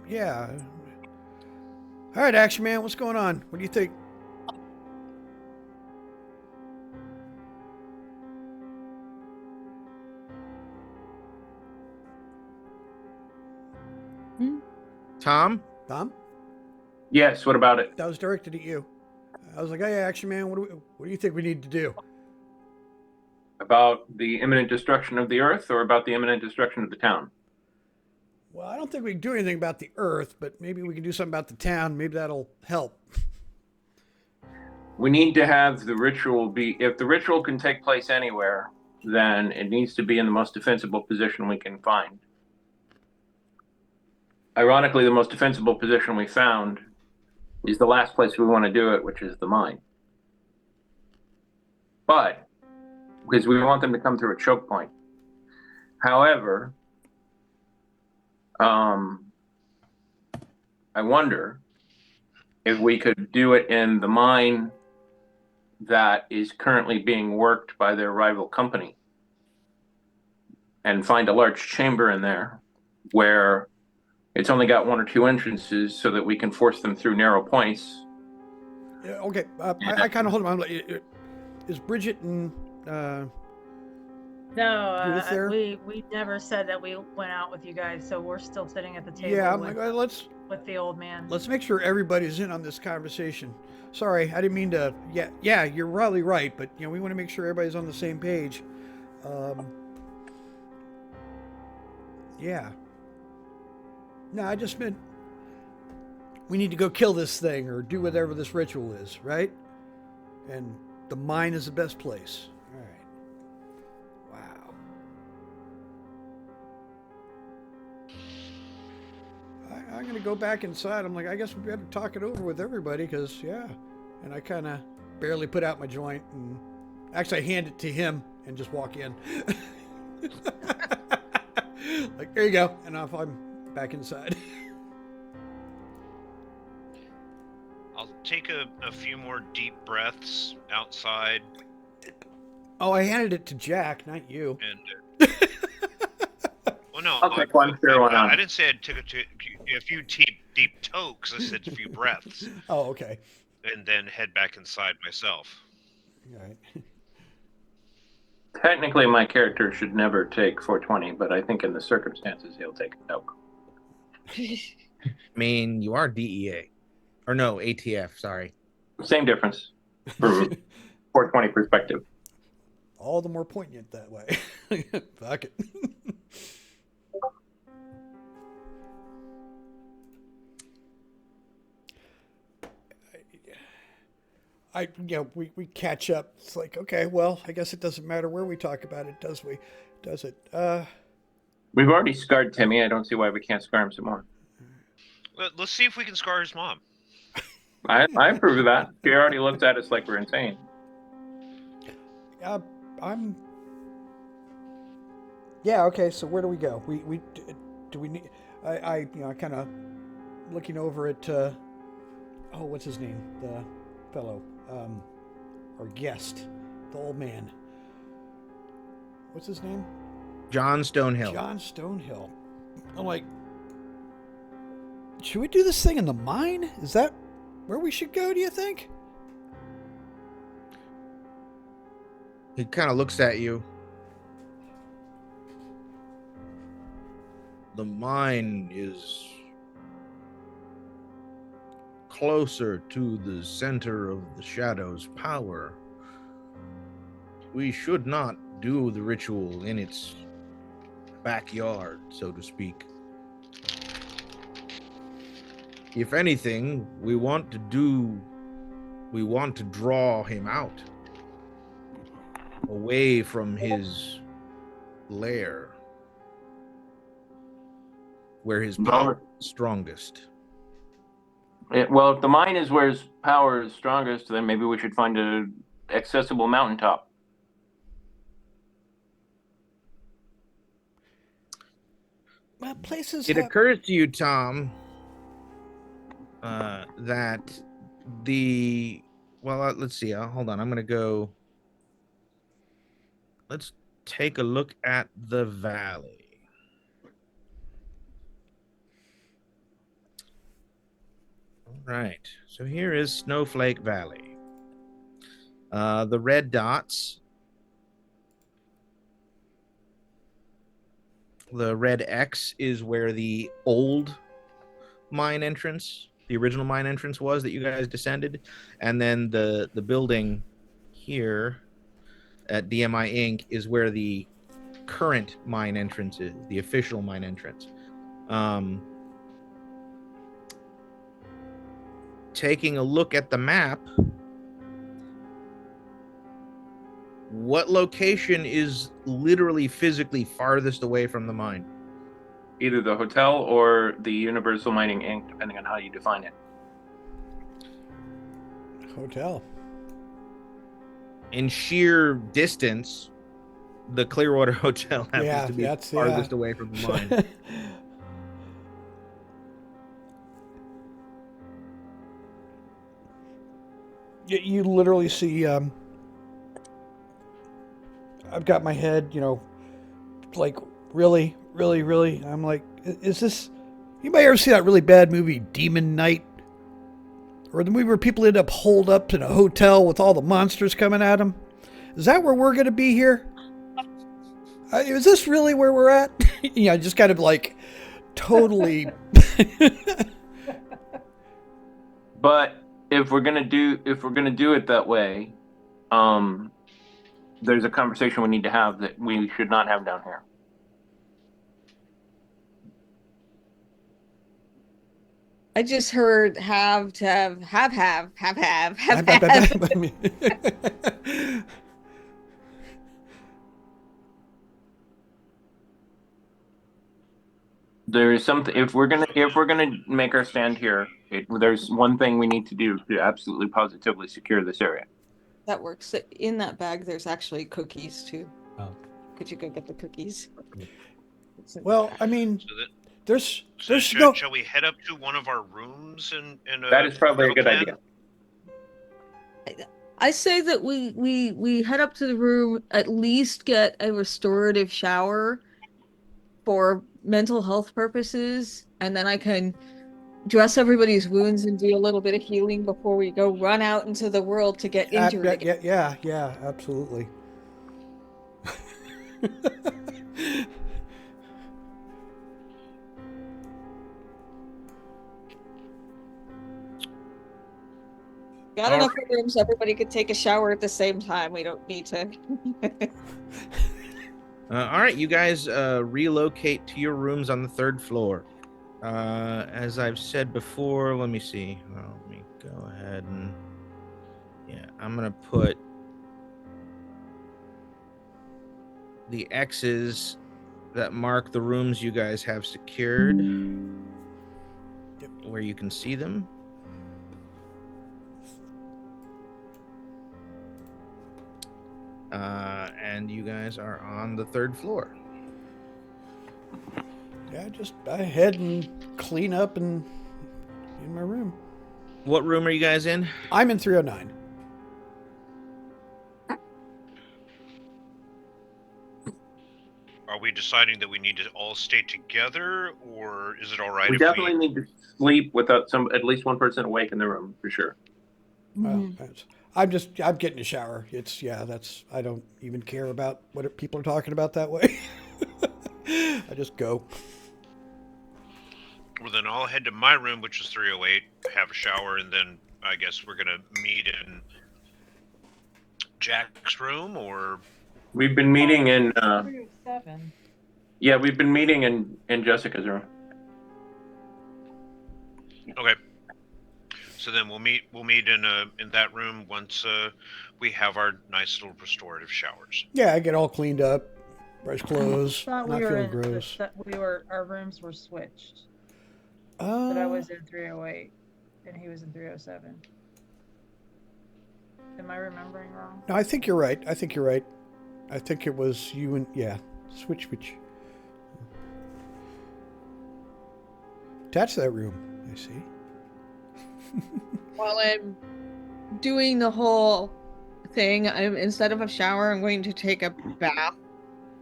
[SPEAKER 4] Yeah. All right, Action Man, what's going on? What do you think?
[SPEAKER 1] Tom?
[SPEAKER 4] Tom?
[SPEAKER 2] Yes, what about it?
[SPEAKER 4] That was directed at you. I was like, hey, Action Man, what do you think we need to do?
[SPEAKER 2] About the imminent destruction of the Earth or about the imminent destruction of the town?
[SPEAKER 4] Well, I don't think we can do anything about the Earth, but maybe we can do something about the town. Maybe that'll help.
[SPEAKER 2] We need to have the ritual be, if the ritual can take place anywhere, then it needs to be in the most defensible position we can find. Ironically, the most defensible position we found is the last place we want to do it, which is the mine. But, because we want them to come through a choke point. However, I wonder if we could do it in the mine that is currently being worked by their rival company and find a large chamber in there where it's only got one or two entrances so that we can force them through narrow points.
[SPEAKER 4] Yeah, okay. I kind of hold on. Is Bridget and
[SPEAKER 6] No, we never said that we went out with you guys, so we're still sitting at the table.
[SPEAKER 4] Yeah,
[SPEAKER 6] with the old man.
[SPEAKER 4] Let's make sure everybody's in on this conversation. Sorry, I didn't mean to. Yeah, you're probably right, but we want to make sure everybody's on the same page. Yeah. No, I just meant we need to go kill this thing or do whatever this ritual is, right? And the mine is the best place. All right. Wow. I'm going to go back inside. I'm like, I guess we better talk it over with everybody because, yeah. And I kind of barely put out my joint. And actually, I hand it to him and just walk in. Like, there you go. And off I'm back inside.
[SPEAKER 3] I'll take a few more deep breaths outside.
[SPEAKER 4] Oh, I handed it to Jack, not you.
[SPEAKER 3] And well, no,
[SPEAKER 2] I'll take one. Sure, why not?
[SPEAKER 3] I didn't say I took a few deep tokes. I said a few breaths.
[SPEAKER 4] Oh, okay.
[SPEAKER 3] And then head back inside myself.
[SPEAKER 4] All right.
[SPEAKER 2] Technically, my character should never take 420, but I think in the circumstances, he'll take a toke.
[SPEAKER 1] I mean, you are DEA. Or no, ATF, sorry.
[SPEAKER 2] Same difference from 420 perspective.
[SPEAKER 4] All the more poignant that way. Fuck it. We catch up. It's like, okay, well, I guess it doesn't matter where we talk about it, does we? Does it?
[SPEAKER 2] We've already scarred Timmy. I don't see why we can't scar him some more.
[SPEAKER 3] Let's see if we can scar his mom.
[SPEAKER 2] I approve of that. She already looks at us like we're insane.
[SPEAKER 4] I'm. Yeah. Okay. So where do we go? Do we need? I kind of looking over at. What's his name? The fellow, our guest, the old man. What's his name?
[SPEAKER 1] John Stonehill.
[SPEAKER 4] John Stonehill. I'm like, should we do this thing in the mine? Is that where we should go, do you think?
[SPEAKER 1] He kind of looks at you. The mine is closer to the center of the Shadow's power. We should not do the ritual in its backyard, so to speak. If anything, we want to draw him out, away from his lair, where his power is strongest.
[SPEAKER 2] Well, if the mine is where his power is strongest, then maybe we should find an accessible mountaintop.
[SPEAKER 4] Well, places.
[SPEAKER 1] It occurs to you, Tom, that let's see. Hold on. I'm going to go. Let's take a look at the valley. All right. So here is Snowflake Valley. The red dots. The red X is where the old mine entrance, the original mine entrance was that you guys descended. And then the building here at DMI Inc. is where the current mine entrance is, the official mine entrance. Taking a look at the map, what location is literally physically farthest away from the mine?
[SPEAKER 2] Either the hotel or the Universal Mining Inc., depending on how you define it.
[SPEAKER 4] Hotel.
[SPEAKER 1] In sheer distance, the Clearwater Hotel happens to be farthest away from the mine.
[SPEAKER 4] You literally see, I've got my head, like, really? I'm like, is this, anybody ever see that really bad movie, Demon Knight? Or the movie where people end up holed up in a hotel with all the monsters coming at them? Is that where we're going to be here? Is this really where we're at? Just kind of like, totally.
[SPEAKER 2] But if we're gonna do it that way, there's a conversation we need to have that we should not have down here.
[SPEAKER 5] I just heard have.
[SPEAKER 2] There is something. If we're gonna make our stand here, there's one thing we need to do to absolutely positively secure this area.
[SPEAKER 5] That works. In that bag, there's actually cookies too.
[SPEAKER 7] Oh.
[SPEAKER 5] Could you go get the cookies?
[SPEAKER 4] Well, I mean,
[SPEAKER 3] shall we head up to one of our rooms and
[SPEAKER 2] that is probably a good idea.
[SPEAKER 5] I say that we head up to the room, at least get a restorative shower for mental health purposes, and then I can dress everybody's wounds and do a little bit of healing before we go run out into the world to get injured again.
[SPEAKER 4] Yeah, absolutely.
[SPEAKER 5] Got enough rooms, everybody could take a shower at the same time. We don't need to.
[SPEAKER 1] All right, you guys relocate to your rooms on the 3rd floor. As I've said before, let me see. Well, let me go ahead and I'm gonna put the X's that mark the rooms you guys have secured where you can see them. And you guys are on the 3rd floor.
[SPEAKER 4] Yeah, just I head and clean up and in my room.
[SPEAKER 1] What room are you guys in?
[SPEAKER 4] I'm in 309.
[SPEAKER 3] Are we deciding that we need to all stay together, or is it all right
[SPEAKER 2] We
[SPEAKER 3] if
[SPEAKER 2] definitely need to sleep without at least one person awake in the room for sure.
[SPEAKER 4] Well, I'm getting a shower. I don't even care about what people are talking about that way. I just go.
[SPEAKER 3] Well, then I'll head to my room, which is 308, have a shower, and then I guess we're gonna meet in Jack's room, or
[SPEAKER 2] we've been meeting in
[SPEAKER 6] 307.
[SPEAKER 2] Yeah, we've been meeting in Jessica's room.
[SPEAKER 3] Okay. So then we'll meet in that room once we have our nice little restorative showers.
[SPEAKER 4] Yeah, I get all cleaned up, brush clothes, not feeling gross.
[SPEAKER 6] Our rooms were switched. But I was in 308 and he was in 307. Am I remembering wrong?
[SPEAKER 4] No, I think you're right. I think it was you and switch. Attach that room. I see.
[SPEAKER 5] While I'm doing the whole thing, instead of a shower, I'm going to take a bath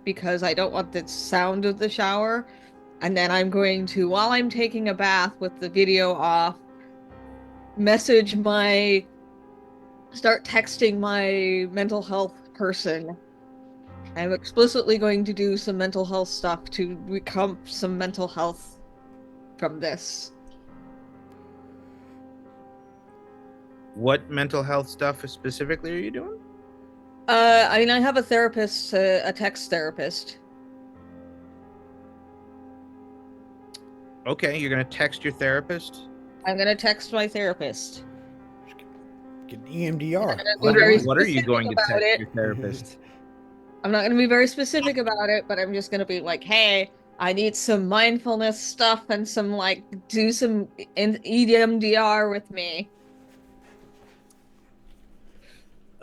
[SPEAKER 5] because I don't want the sound of the shower. And then I'm going to, while I'm taking a bath with the video off, start texting my mental health person. I'm explicitly going to do some mental health stuff to become some mental health from this.
[SPEAKER 1] What mental health stuff specifically are you doing?
[SPEAKER 5] I have a therapist, a text therapist.
[SPEAKER 1] Okay, you're gonna text your therapist?
[SPEAKER 5] I'm gonna text my therapist.
[SPEAKER 4] Get an EMDR.
[SPEAKER 1] What are you going to text your therapist?
[SPEAKER 5] I'm not gonna be very specific about it, but I'm just gonna be like, hey, I need some mindfulness stuff and some do some EMDR with me.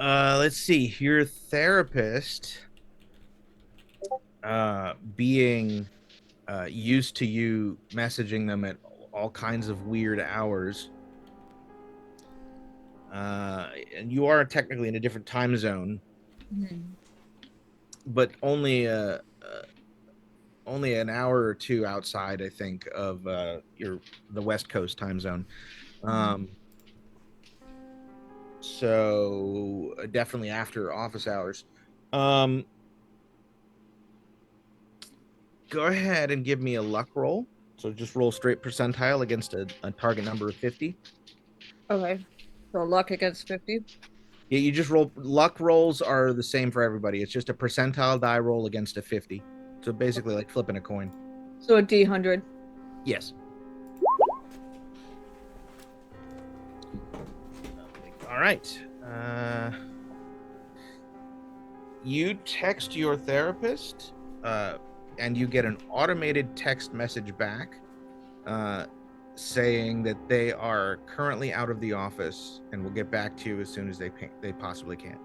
[SPEAKER 1] Let's see. Your therapist, being used to you messaging them at all kinds of weird hours, and you are technically in a different time zone, but only an hour or two outside, I think, of the West Coast time zone. So definitely after office hours. Go ahead and give me a luck roll. So just roll straight percentile against a target number of 50.
[SPEAKER 5] Okay. So luck against 50?
[SPEAKER 1] Yeah, you just roll. Luck rolls are the same for everybody. It's just a percentile die roll against a 50. So basically like flipping a coin.
[SPEAKER 5] So a D100.
[SPEAKER 1] Yes. All right. You text your therapist, and you get an automated text message back saying that they are currently out of the office and will get back to you as soon as they possibly can.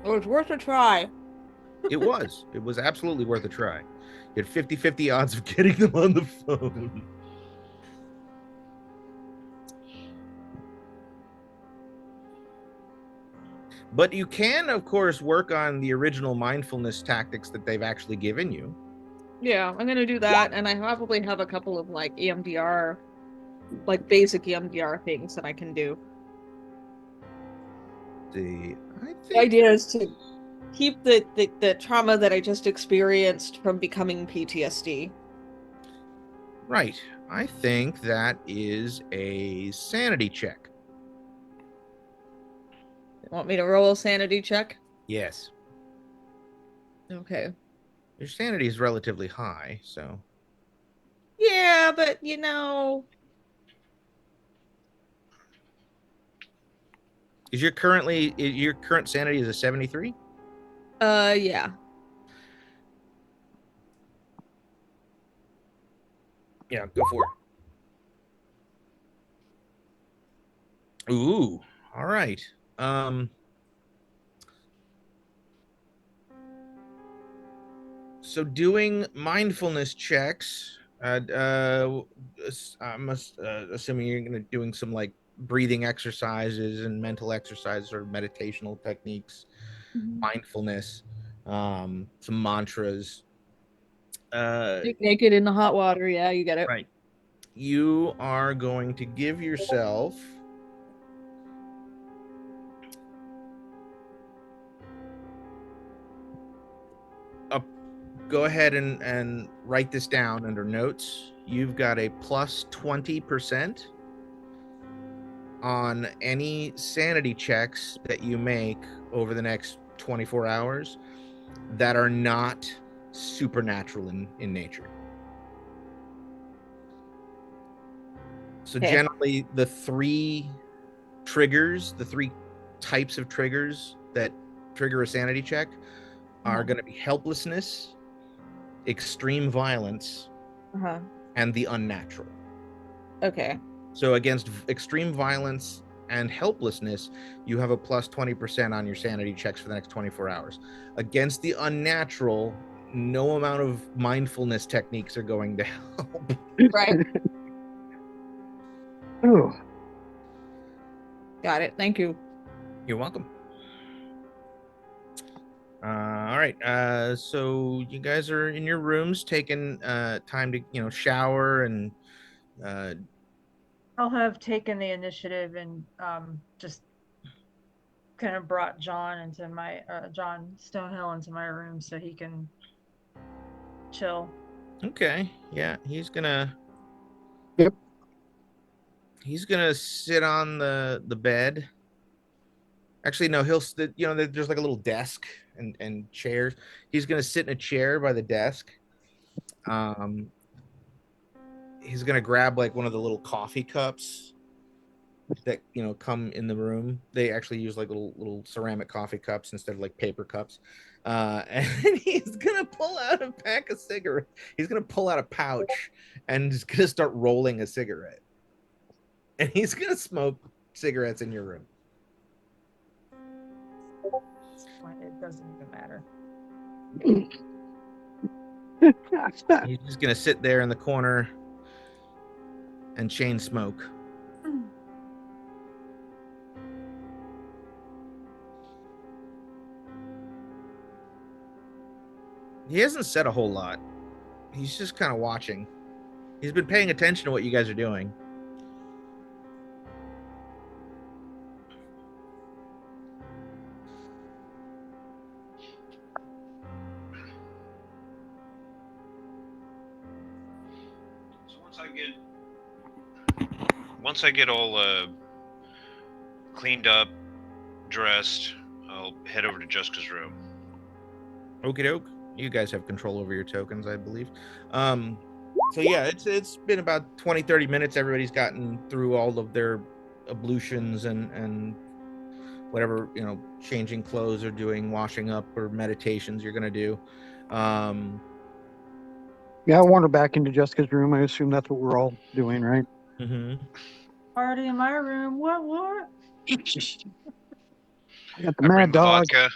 [SPEAKER 5] It was worth a try.
[SPEAKER 1] It was absolutely worth a try. You had 50-50 odds of getting them on the phone. But you can, of course, work on the original mindfulness tactics that they've actually given you.
[SPEAKER 5] Yeah, I'm gonna do that, and I probably have a couple of like EMDR, like basic EMDR things that I can do.
[SPEAKER 1] The
[SPEAKER 5] idea is to keep the trauma that I just experienced from becoming PTSD.
[SPEAKER 1] Right. I think that is a sanity check.
[SPEAKER 5] Want me to roll a sanity check?
[SPEAKER 1] Yes.
[SPEAKER 5] Okay.
[SPEAKER 1] Your sanity is relatively high, so.
[SPEAKER 5] Yeah, but you know.
[SPEAKER 1] Is your current sanity is a 73?
[SPEAKER 5] Yeah.
[SPEAKER 1] Yeah, go for it. Ooh, all right. So doing mindfulness checks, I'm assuming you're gonna doing some like breathing exercises and mental exercises or meditational techniques, mindfulness, some mantras.
[SPEAKER 5] Naked in the hot water. Yeah, you get it.
[SPEAKER 1] Right. You are going to give yourself a go ahead and write this down under notes. You've got a plus 20% on any sanity checks that you make over the next 24 hours that are not supernatural in nature. So generally the three types of triggers that trigger a sanity check are going to be helplessness, extreme violence, and the unnatural.
[SPEAKER 5] Okay.
[SPEAKER 1] So against extreme violence and helplessness, you have a plus 20% on your sanity checks for the next 24 hours. Against the unnatural, no amount of mindfulness techniques are going to help.
[SPEAKER 5] Right.
[SPEAKER 8] Oh.
[SPEAKER 5] Got it. Thank you.
[SPEAKER 1] You're welcome. All right. So you guys are in your rooms taking time to, shower and
[SPEAKER 6] I'll have taken the initiative and just kind of brought John Stonehill into my room so he can chill.
[SPEAKER 1] Okay. Yeah, he's gonna
[SPEAKER 8] Yep.
[SPEAKER 1] He's gonna sit on the bed. Actually, no, there's like a little desk and chairs. He's gonna sit in a chair by the desk. He's gonna grab like one of the little coffee cups that come in the room. They actually use like little ceramic coffee cups instead of like paper cups. And he's gonna pull out a pack of cigarettes. He's gonna pull out a pouch and he's gonna start rolling a cigarette. And he's gonna smoke cigarettes in your room.
[SPEAKER 6] It doesn't even matter.
[SPEAKER 1] He's just gonna sit there in the corner and chain smoke. He hasn't said a whole lot. He's just kind of watching. He's been paying attention to what you guys are doing.
[SPEAKER 3] So once I get all cleaned up, dressed, I'll head over to Jessica's room.
[SPEAKER 1] Okie doke. You guys have control over your tokens, I believe. So yeah, it's been about 20-30 minutes. Everybody's gotten through all of their ablutions and whatever, changing clothes or doing washing up or meditations you're gonna do.
[SPEAKER 8] Yeah, I wander back into Jessica's room. I assume that's what we're all doing, right?
[SPEAKER 1] Mm-hmm.
[SPEAKER 6] Party in my room. What?
[SPEAKER 8] I got the
[SPEAKER 3] I bring
[SPEAKER 8] mad
[SPEAKER 3] the
[SPEAKER 8] dog.
[SPEAKER 3] vodka.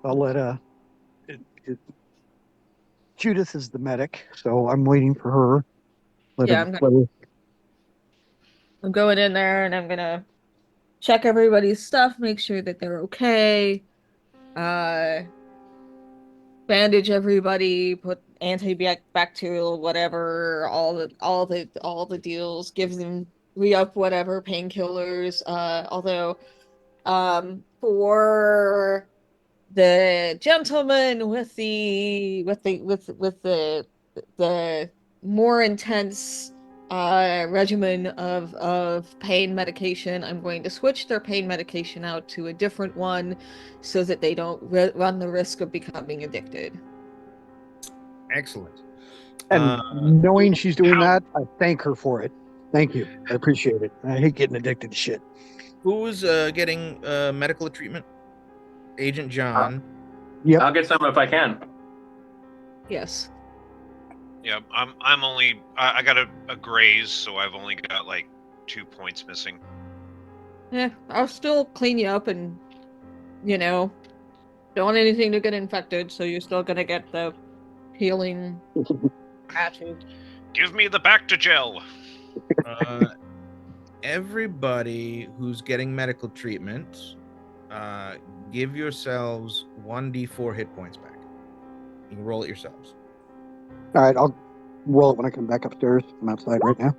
[SPEAKER 8] I'll let Judith is the medic, so I'm waiting for her.
[SPEAKER 5] I'm going in there and I'm gonna check everybody's stuff, make sure that they're okay. Bandage everybody, put antibacterial, whatever, all the deals, give them re-up whatever painkillers. Although for the gentleman with the more intense regimen of pain medication, I'm going to switch their pain medication out to a different one so that they don't run the risk of becoming addicted.
[SPEAKER 1] Excellent.
[SPEAKER 8] And knowing she's doing that, I thank her for it. Thank you. I appreciate it. I hate getting addicted to shit.
[SPEAKER 1] Who's getting medical treatment? Agent John.
[SPEAKER 8] Yep.
[SPEAKER 2] I'll get some if I can.
[SPEAKER 5] Yes.
[SPEAKER 3] Yeah, I'm only I got a graze, so I've only got like 2 points missing.
[SPEAKER 5] Yeah, I'll still clean you up and don't want anything to get infected, so you're still gonna get the healing patches.
[SPEAKER 3] Give me the Bactigel.
[SPEAKER 1] Everybody who's getting medical treatment, give yourselves 1d4 hit points back. You can roll it yourselves.
[SPEAKER 8] All right, I'll roll it when I come back upstairs. I'm outside right now.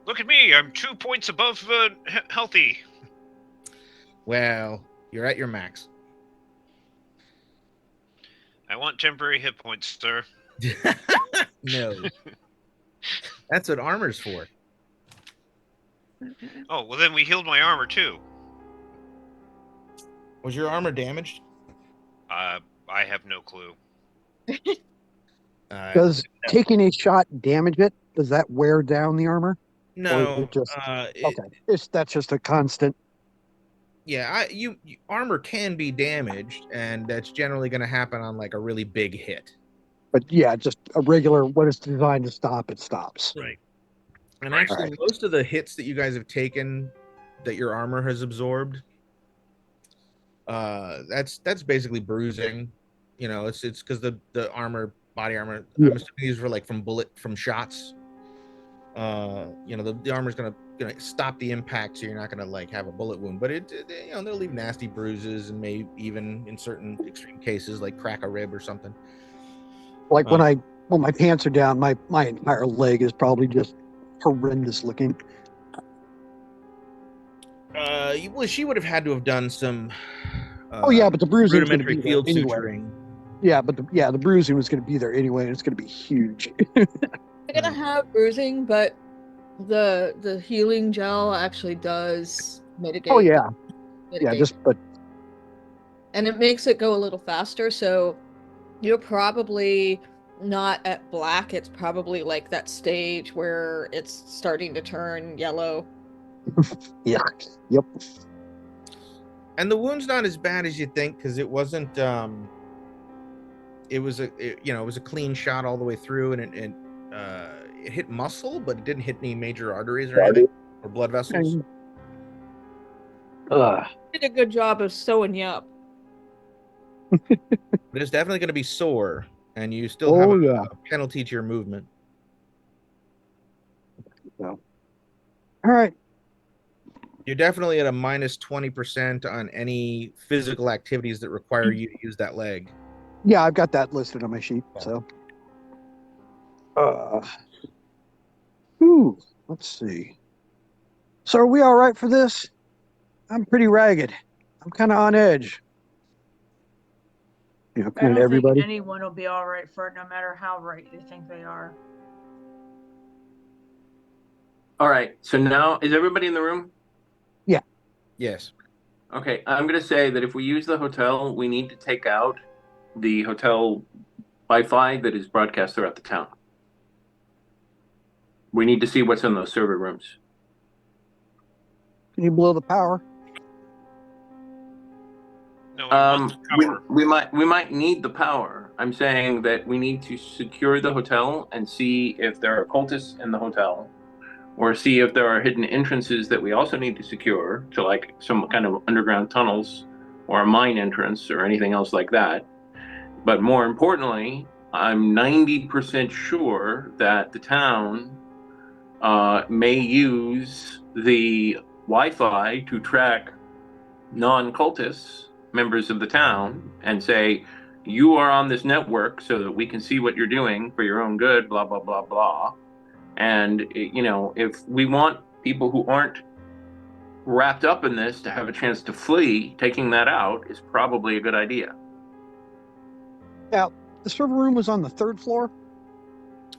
[SPEAKER 3] Look at me, I'm 2 points above healthy.
[SPEAKER 1] Well, you're at your max.
[SPEAKER 3] I want temporary hit points, sir.
[SPEAKER 1] No. That's what armor's for.
[SPEAKER 3] Oh, well then we healed my armor too.
[SPEAKER 1] Was your armor damaged?
[SPEAKER 3] I have no clue.
[SPEAKER 8] Does taking a shot damage it? Does that wear down the armor?
[SPEAKER 1] No.
[SPEAKER 8] That's just a constant.
[SPEAKER 1] Yeah, armor can be damaged, and that's generally going to happen on like a really big hit.
[SPEAKER 8] But yeah, just a regular, what it's designed to stop, it stops.
[SPEAKER 3] Right.
[SPEAKER 1] And actually, most of the hits that you guys have taken, that your armor has absorbed, that's basically bruising. It's because the body armor.
[SPEAKER 8] Yeah.
[SPEAKER 1] I'm assuming these were like from shots. The armor's gonna stop the impact, so you're not gonna like have a bullet wound, but they'll leave nasty bruises and may even in certain extreme cases like crack a rib or something.
[SPEAKER 8] Like when my pants are down, my entire leg is probably just horrendous looking.
[SPEAKER 1] Well, she would have had to have done some.
[SPEAKER 8] But the bruising
[SPEAKER 1] rudimentary field
[SPEAKER 8] anyway.
[SPEAKER 1] suturing.
[SPEAKER 8] Yeah, but the bruising was going to be there anyway, and it's going to be huge.
[SPEAKER 5] They're gonna have bruising, but the healing gel actually does mitigate.
[SPEAKER 8] Oh yeah,
[SPEAKER 5] mitigate.
[SPEAKER 8] And
[SPEAKER 5] it makes it go a little faster. So you're probably not at black. It's probably like that stage where it's starting to turn yellow.
[SPEAKER 8] Yeah. Yep.
[SPEAKER 1] And the wound's not as bad as you think, because it wasn't. It was a clean shot all the way through, and it hit muscle, but it didn't hit any major arteries or anything, or blood vessels.
[SPEAKER 5] Did a good job of sewing you up.
[SPEAKER 1] But it's definitely going to be sore, and you still have a penalty to your movement.
[SPEAKER 8] So. All right.
[SPEAKER 1] You're definitely at a minus 20% on any physical activities that require you to use that leg.
[SPEAKER 8] Yeah, I've got that listed on my sheet. So, let's see. So, are we all right for this? I'm pretty ragged. I'm kind of on edge.
[SPEAKER 6] I don't think anyone will be all right for it, no matter how right they think they are.
[SPEAKER 2] All right. So now, is everybody in the room?
[SPEAKER 8] Yeah.
[SPEAKER 1] Yes.
[SPEAKER 2] Okay. I'm going to say that if we use the hotel, we need to take out the hotel Wi-Fi that is broadcast throughout the town. We need to see what's in those server rooms.
[SPEAKER 8] Can you blow the power?
[SPEAKER 3] No,
[SPEAKER 2] we might need the power. I'm saying that we need to secure the hotel and see if there are cultists in the hotel, or see if there are hidden entrances that we also need to secure to like some kind of underground tunnels or a mine entrance or anything else like that. But more importantly, I'm 90% sure that the town may use the Wi-Fi to track non-cultists, members of the town, and say, you are on this network so that we can see what you're doing for your own good, blah, blah, blah, blah. And, you know, if we want people who aren't wrapped up in this to have a chance to flee, taking that out is probably a good idea.
[SPEAKER 8] Now, the server room was on the 3rd floor?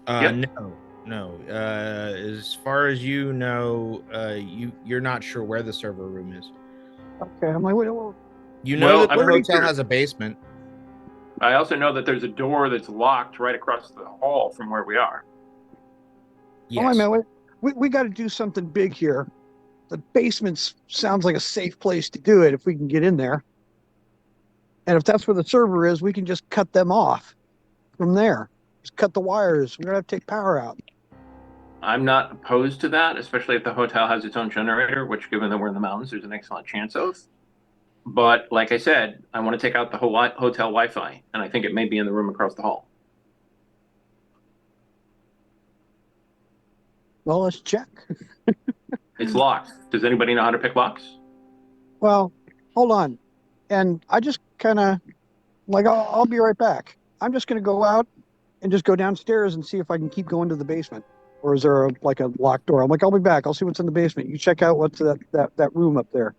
[SPEAKER 2] Yep.
[SPEAKER 1] No. As far as you know, you're not sure where the server room is.
[SPEAKER 8] Okay, I'm like, wait.
[SPEAKER 1] You know
[SPEAKER 2] Well,
[SPEAKER 1] that the
[SPEAKER 2] I'm pretty
[SPEAKER 1] hotel
[SPEAKER 2] sure.
[SPEAKER 1] has a basement.
[SPEAKER 2] I also know that there's a door that's locked right across the hall from where we are.
[SPEAKER 1] Yes.
[SPEAKER 8] Oh, wait a minute. We got to do something big here. The basement sounds like a safe place to do it if we can get in there. And if that's where the server is, we can just cut them off from there. Just cut the wires. We don't have to take power out.
[SPEAKER 2] I'm not opposed to that, especially if the hotel has its own generator, which, given that we're in the mountains, there's an excellent chance of. But like I said, I want to take out the whole hotel Wi-Fi, and I think it may be in the room across the hall.
[SPEAKER 8] Well, let's check.
[SPEAKER 2] It's locked. Does anybody know how to pick locks?
[SPEAKER 8] Well, hold on. And I just kind of, like, I'll be right back. I'm just going to go out and just go downstairs and see if I can keep going to the basement. Or is there a locked door? I'm like, I'll be back. I'll see what's in the basement. You check out what's that room up there.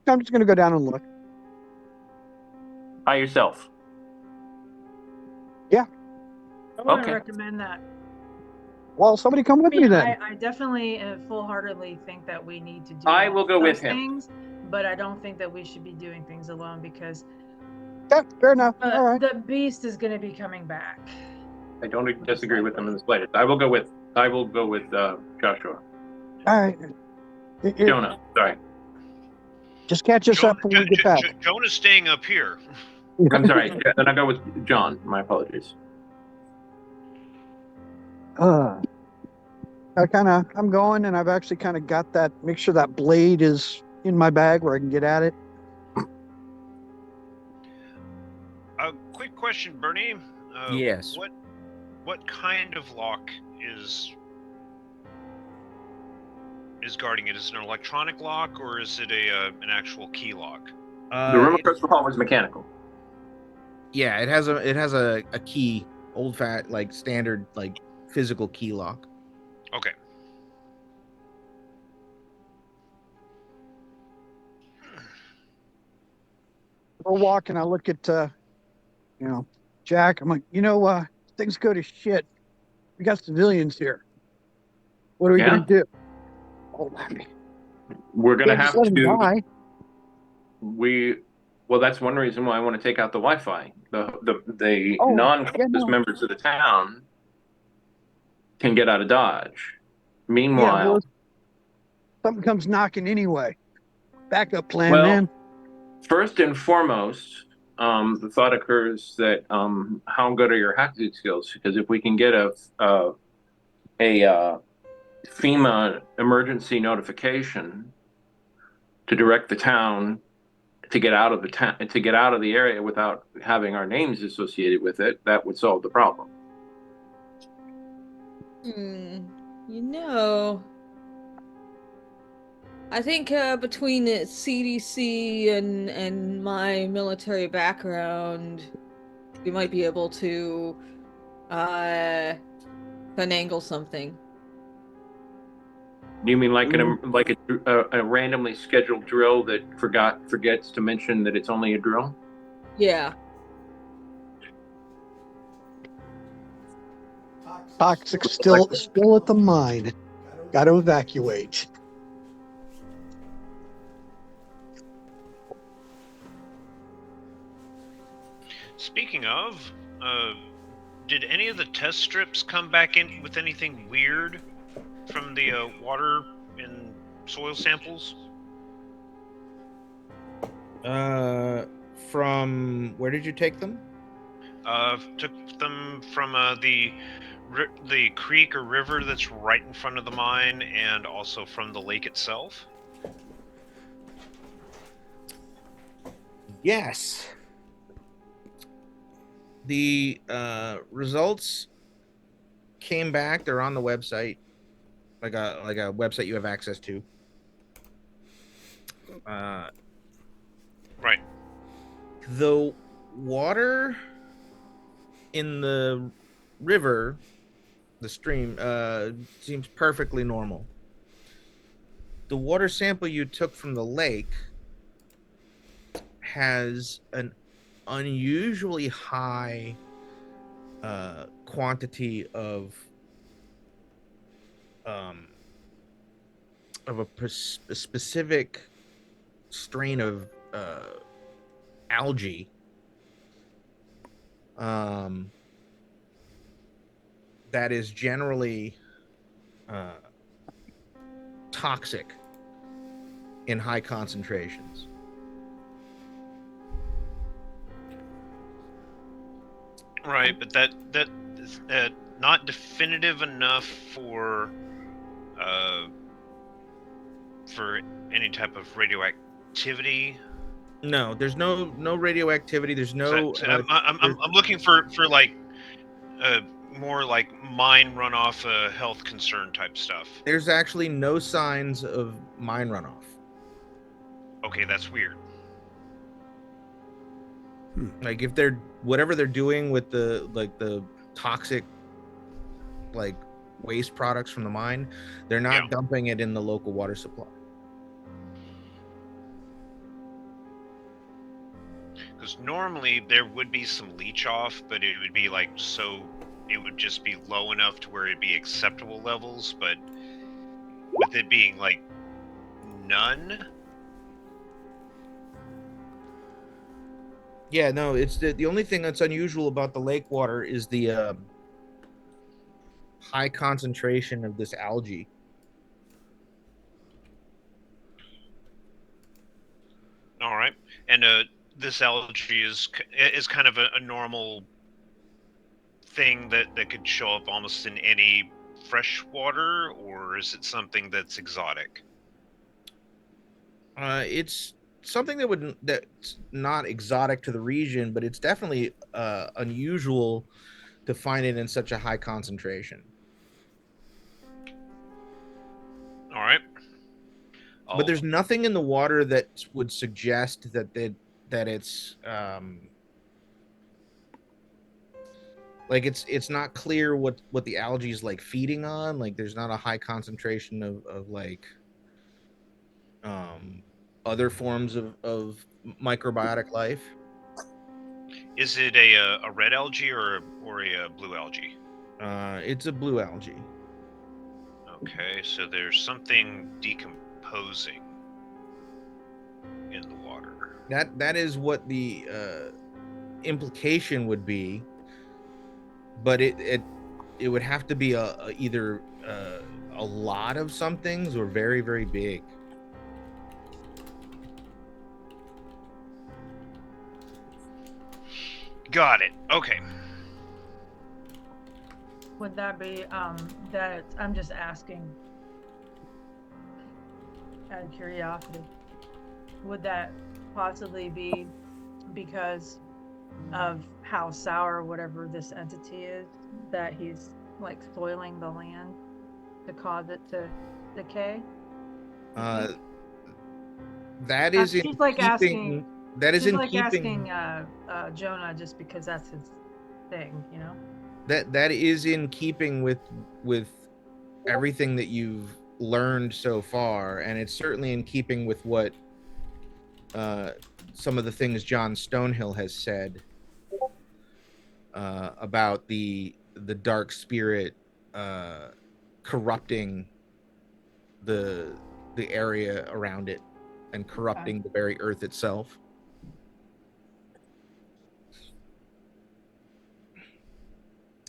[SPEAKER 8] I'm just going to go down and look.
[SPEAKER 2] By yourself?
[SPEAKER 8] Yeah.
[SPEAKER 6] I wouldn't
[SPEAKER 2] Okay.
[SPEAKER 6] recommend that.
[SPEAKER 8] Well, somebody come with me then.
[SPEAKER 6] I definitely full-heartedly think that we need to do
[SPEAKER 2] I will go with him.
[SPEAKER 6] things, but I don't think that we should be doing things alone because
[SPEAKER 8] Yeah, fair enough. All right.
[SPEAKER 6] the beast is going to be coming back.
[SPEAKER 2] I don't disagree with them in the slightest. I will go with Joshua.
[SPEAKER 8] All right.
[SPEAKER 2] Jonah, sorry.
[SPEAKER 8] Just catch us up when we get back.
[SPEAKER 3] Jonah's staying up here.
[SPEAKER 2] I'm sorry. Then I go with John. My apologies.
[SPEAKER 8] I'm going, and I've actually kind of got that. Make sure that blade is in my bag where I can get at it.
[SPEAKER 3] A quick question, Bernie.
[SPEAKER 1] Yes.
[SPEAKER 3] What kind of lock is guarding it? Is it an electronic lock or is it an actual key lock?
[SPEAKER 2] The room across the hall was mechanical.
[SPEAKER 1] Yeah, it has a key, standard physical key lock.
[SPEAKER 3] Okay.
[SPEAKER 8] We're walking. I look at Jack. I'm like, things go to shit. We got civilians here. What are we gonna do? Oh,
[SPEAKER 2] we're gonna have to.
[SPEAKER 8] Die.
[SPEAKER 2] Well, that's one reason why I want to take out the Wi-Fi. The non-cultist members of the town can get out of Dodge. Meanwhile,
[SPEAKER 8] something comes knocking anyway. Backup plan, man.
[SPEAKER 2] First and foremost, the thought occurs that how good are your hacking skills? Because if we can get a FEMA emergency notification to direct the town to get out of the area without having our names associated with it, that would solve the problem.
[SPEAKER 5] I think between the CDC and my military background, we might be able to finagle something.
[SPEAKER 2] You mean like a randomly scheduled drill that forgets to mention that it's only a drill?
[SPEAKER 5] Yeah.
[SPEAKER 8] Toxic still at the mine. Got to evacuate.
[SPEAKER 3] Speaking of, did any of the test strips come back in with anything weird from the water and soil samples?
[SPEAKER 1] From where did you take them?
[SPEAKER 3] Took them from the the creek or river that's right in front of the mine, and also from the lake itself?
[SPEAKER 1] Yes. The results came back. They're on the website, like a website you have access to.
[SPEAKER 3] Right.
[SPEAKER 1] The water in the river, the stream, seems perfectly normal. The water sample you took from the lake has an unusually high quantity of a specific strain of algae that is generally toxic in high concentrations.
[SPEAKER 3] Right, but that is not definitive enough for any type of radioactivity.
[SPEAKER 1] No, there's no radioactivity. There's no.
[SPEAKER 3] I'm looking for like more like mine runoff, health concern type stuff.
[SPEAKER 1] There's actually no signs of mine runoff.
[SPEAKER 3] Okay, that's weird.
[SPEAKER 1] Like if they're whatever they're doing with the toxic waste products from the mine, they're not dumping it in the local water supply.
[SPEAKER 3] Because normally there would be some leach off, but it would be like it would just be low enough to where it'd be acceptable levels, but with it being like none.
[SPEAKER 1] Yeah, no, it's the only thing that's unusual about the lake water is the high concentration of this algae.
[SPEAKER 3] All right, and this algae is kind of a normal thing that could show up almost in any fresh water, or is it something that's exotic?
[SPEAKER 1] It's something that's not exotic to the region, but it's definitely unusual to find it in such a high concentration.
[SPEAKER 3] All right.
[SPEAKER 1] But there's nothing in the water that would suggest that it's like it's not clear what the algae is like feeding on. Like there's not a high concentration of like other forms of microbiotic life.
[SPEAKER 3] Is it a red algae or a blue algae?
[SPEAKER 1] It's a blue algae.
[SPEAKER 3] Okay, so there's something decomposing in the water.
[SPEAKER 1] That is what the implication would be, but it would have to be either a lot of some things or very, very big.
[SPEAKER 3] Got it. Okay.
[SPEAKER 6] Would that be that I'm just asking out of curiosity, would that possibly be because of how sour whatever this entity is, that he's like soiling the land to cause it to decay?
[SPEAKER 1] That is in
[SPEAKER 6] she's like
[SPEAKER 1] keeping,
[SPEAKER 6] asking,
[SPEAKER 1] that is
[SPEAKER 6] she's
[SPEAKER 1] in
[SPEAKER 6] like
[SPEAKER 1] keeping
[SPEAKER 6] asking Jonah just because that's his thing, you know?
[SPEAKER 1] That is in keeping with everything that you've learned so far, and it's certainly in keeping with what some of the things John Stonehill has said about the dark spirit corrupting the area around it and corrupting the very earth itself.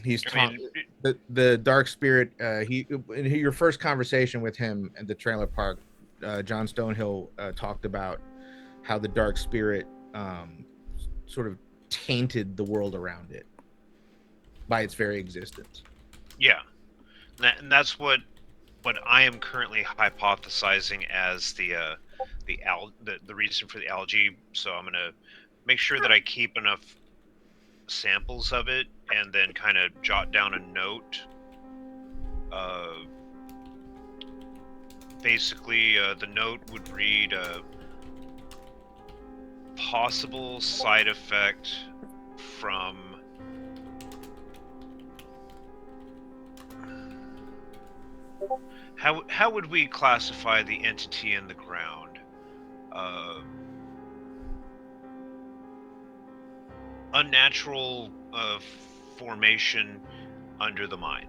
[SPEAKER 1] He's talking the dark spirit. In your first conversation with him at the trailer park, John Stonehill talked about how the dark spirit sort of tainted the world around it by its very existence.
[SPEAKER 3] Yeah, and that's what I am currently hypothesizing as the reason for the algae. So I'm gonna make sure that I keep enough samples of it, and then kind of jot down a note. Basically, the note would read possible side effect from how would we classify the entity in the ground? Unnatural formation under the mine.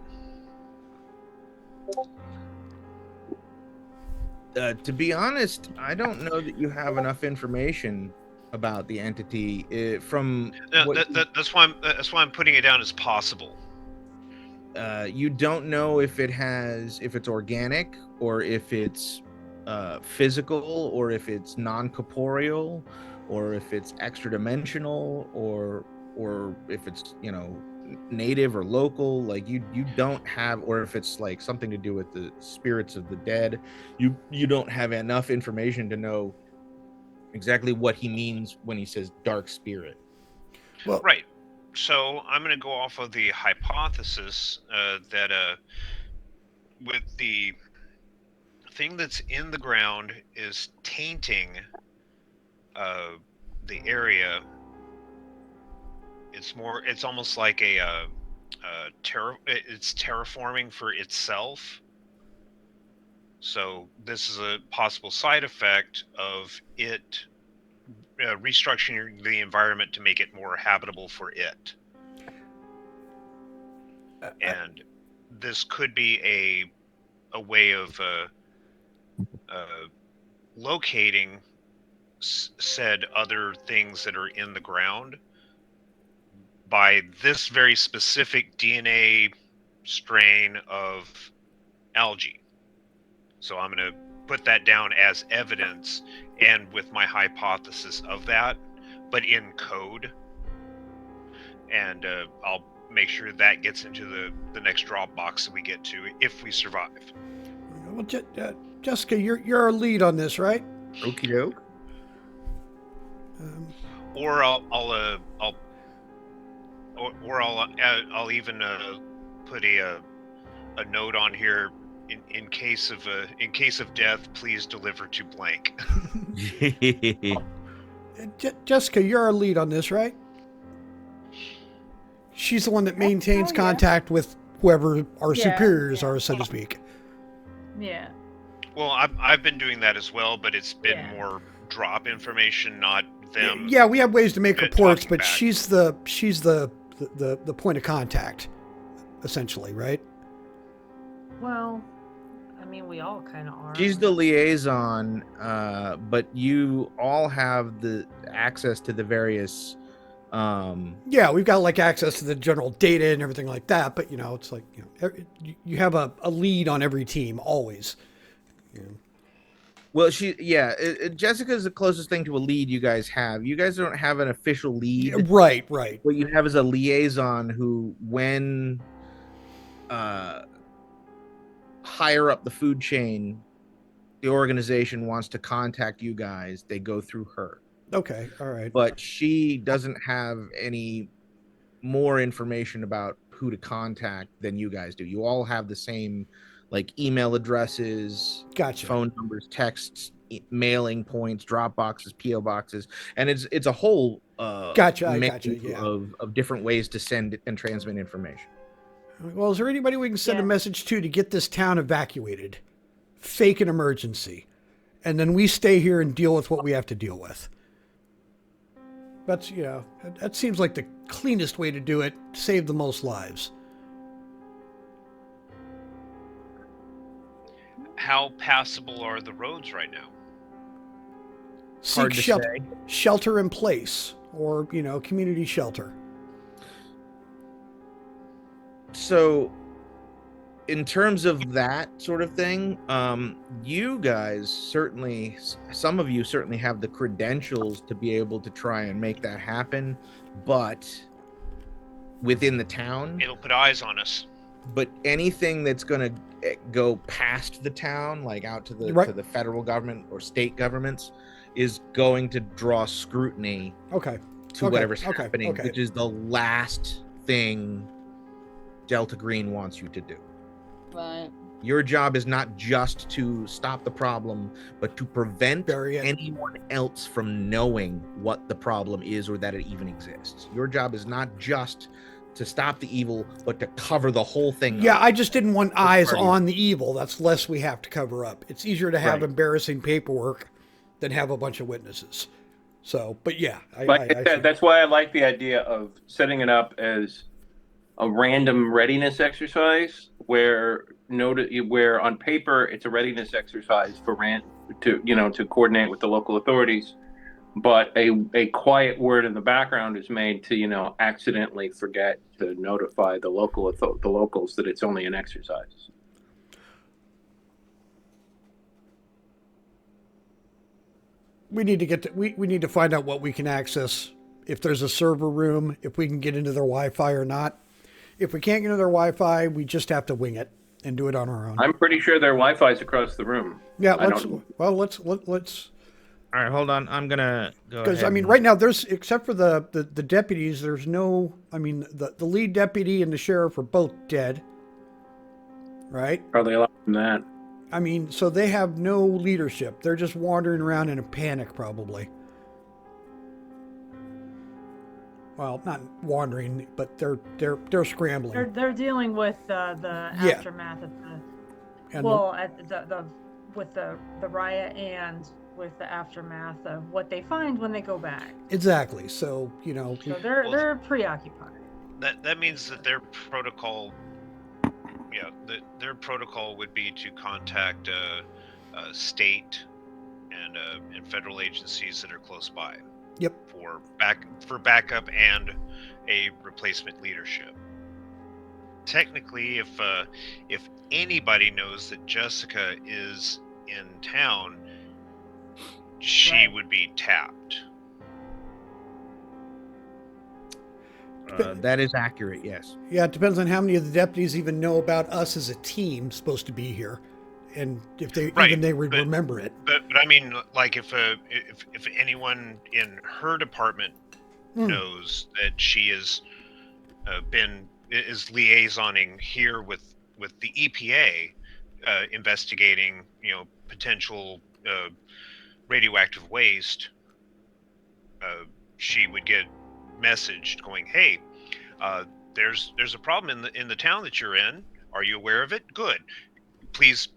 [SPEAKER 1] To be honest, I don't know that you have enough information about the entity from
[SPEAKER 3] that's why I'm putting it down as possible.
[SPEAKER 1] You don't know if it's organic, or if it's physical, or if it's non-corporeal, or if it's extra dimensional, or if it's native or local. Like you don't have, or if it's like something to do with the spirits of the dead. You don't have enough information to know exactly what he means when he says dark spirit.
[SPEAKER 4] Well,
[SPEAKER 3] right. So I'm going to go off of the hypothesis that with the thing that's in the ground is tainting the area. It's almost like it's terraforming for itself. So this is a possible side effect of it restructuring the environment to make it more habitable for it. And this could be a way of locating said other things that are in the ground by this very specific DNA strain of algae. So I'm going to put that down as evidence, and with my hypothesis of that, but in code. And I'll make sure that gets into the next Dropbox that we get to if we survive.
[SPEAKER 4] Well, Jessica, you're our lead on this, right?
[SPEAKER 1] Okie doke.
[SPEAKER 3] Or I'll even put a note on here in case of death, please deliver to blank.
[SPEAKER 4] Jessica, you're our lead on this, right? She's the one that maintains contact with whoever our superiors are, so to speak.
[SPEAKER 6] Yeah.
[SPEAKER 3] Well, I've been doing that as well, but it's been more drop information, not them.
[SPEAKER 4] Yeah, we have ways to make reports, but
[SPEAKER 3] back.
[SPEAKER 4] she's the point of contact, essentially, right?
[SPEAKER 6] Well, I mean, we all kind of are.
[SPEAKER 1] She's the liaison, but you all have the access to the various.
[SPEAKER 4] Yeah, we've got like access to the general data and everything like that, but it's like you have a lead on every team always.
[SPEAKER 1] Well, Jessica's the closest thing to a lead you guys have. You guys don't have an official lead.
[SPEAKER 4] Yeah, right.
[SPEAKER 1] What you have is a liaison who, when higher up the food chain, the organization wants to contact you guys, they go through her.
[SPEAKER 4] Okay, all right.
[SPEAKER 1] But she doesn't have any more information about who to contact than you guys do. You all have the same, like, email addresses,
[SPEAKER 4] gotcha,
[SPEAKER 1] phone numbers, texts, mailing points, drop boxes, PO boxes, and it's a whole
[SPEAKER 4] gotcha,
[SPEAKER 1] of different ways to send and transmit information.
[SPEAKER 4] Well, is there anybody we can send a message to get this town evacuated? Fake an emergency, and then we stay here and deal with what we have to deal with. That's that seems like the cleanest way to do it. Save the most lives.
[SPEAKER 3] How passable are the roads right now?
[SPEAKER 4] Seek shelter in place, or community shelter.
[SPEAKER 1] So, in terms of that sort of thing, you guys certainly, some of you certainly have the credentials to be able to try and make that happen, but within the town,
[SPEAKER 3] it'll put eyes on us.
[SPEAKER 1] but anything that's going to go past the town, like out to the to the federal government or state governments, is going to draw scrutiny. To whatever's happening, which is the last thing Delta Green wants you to do.
[SPEAKER 5] Right.
[SPEAKER 1] Your job is not just to stop the problem, but to prevent anyone else from knowing what the problem is or that it even exists. Your job is not just to stop the evil, but to cover the whole thing up.
[SPEAKER 4] I just didn't want eyes on the evil. That's less we have to cover up. It's easier to have embarrassing paperwork than have a bunch of witnesses. So, but yeah.
[SPEAKER 2] That's why I like the idea of setting it up as a random readiness exercise where on paper it's a readiness exercise to coordinate with the local authorities, but a quiet word in the background is made to accidentally forget to notify the locals that it's only an exercise.
[SPEAKER 4] We need to we need to find out what we can access. If there's a server room, if we can get into their Wi-Fi or not. If we can't get into their Wi-Fi, we just have to wing it and do it on our own.
[SPEAKER 2] I'm pretty sure their Wi-Fi is across the room.
[SPEAKER 4] Yeah, let's.
[SPEAKER 1] All right, hold on. I'm gonna go. Because
[SPEAKER 4] right now there's, except for the deputies, there's no. The lead deputy and the sheriff are both dead. Right?
[SPEAKER 2] Probably a lot from that.
[SPEAKER 4] So they have no leadership. They're just wandering around in a panic, probably. Well, not wandering, but they're scrambling.
[SPEAKER 6] They're dealing with the aftermath of with the riot and with the aftermath of what they find when they go back.
[SPEAKER 4] Exactly. So
[SPEAKER 6] So they're preoccupied.
[SPEAKER 3] That means that their protocol. Yeah, their protocol would be to contact state and federal agencies that are close by.
[SPEAKER 4] Yep.
[SPEAKER 3] For backup and a replacement leadership. Technically, if anybody knows that Jessica is in town, she would be tapped.
[SPEAKER 1] That is accurate, yes.
[SPEAKER 4] Yeah, it depends on how many of the deputies even know about us as a team supposed to be here, and if they would remember it.
[SPEAKER 3] But like if anyone in her department knows that she is liaisoning here with the EPA, investigating potential radioactive waste, she would get messaged going, hey, there's a problem in the town that you're in. Are you aware of it? Good. Please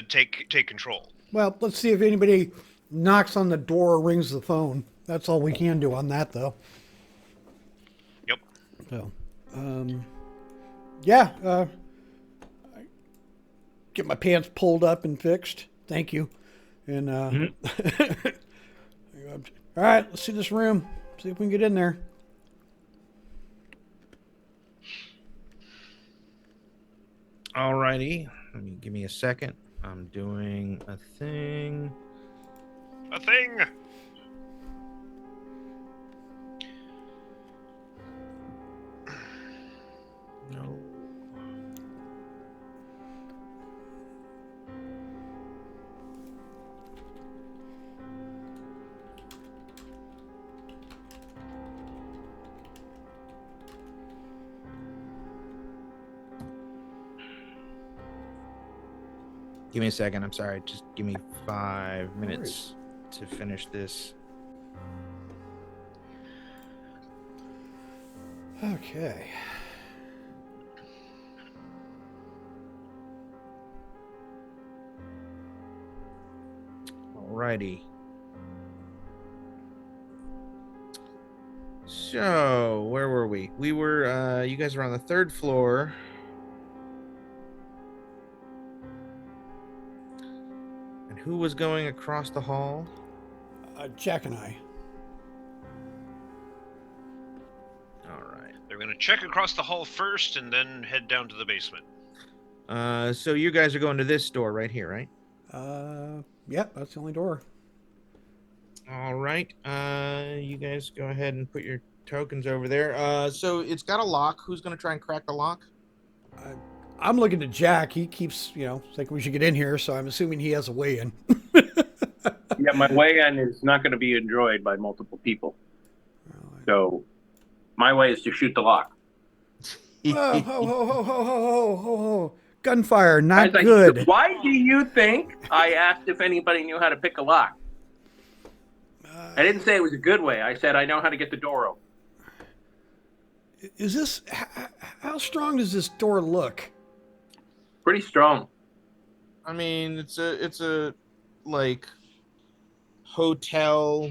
[SPEAKER 3] take control.
[SPEAKER 4] Well, let's see if anybody knocks on the door or rings the phone. That's all we can do on that, though.
[SPEAKER 3] Yep.
[SPEAKER 4] So, get my pants pulled up and fixed. Thank you. And all right, let's see this room. See if we can get in there.
[SPEAKER 1] Alrighty, give me a second. I'm doing a thing. No. Give me a second. I'm sorry. Just give me 5 minutes to finish this.
[SPEAKER 4] Okay.
[SPEAKER 1] Alrighty. So, where were we? We were, you guys were on the 3rd floor. And who was going across the hall?
[SPEAKER 4] Jack and I.
[SPEAKER 1] Alright.
[SPEAKER 3] They're going to check across the hall first and then head down to the basement.
[SPEAKER 1] So you guys are going to this door right here, right?
[SPEAKER 4] Yep, that's the only door.
[SPEAKER 1] All right. You guys go ahead and put your tokens over there. So it's got a lock. Who's going to try and crack the lock?
[SPEAKER 4] I'm looking at Jack. He keeps, thinking we should get in here, so I'm assuming he has a way in.
[SPEAKER 2] Yeah, my way in is not going to be enjoyed by multiple people. So my way is to shoot the lock.
[SPEAKER 4] Whoa, ho, ho, ho, ho, ho, ho, ho, ho. Gunfire, not
[SPEAKER 2] Like,
[SPEAKER 4] good.
[SPEAKER 2] why do you think I asked if anybody knew how to pick a lock? I didn't say it was a good way. I said I know how to get the door open.
[SPEAKER 4] Is this, how strong does this door look?
[SPEAKER 2] Pretty strong.
[SPEAKER 1] I mean, it's a like hotel,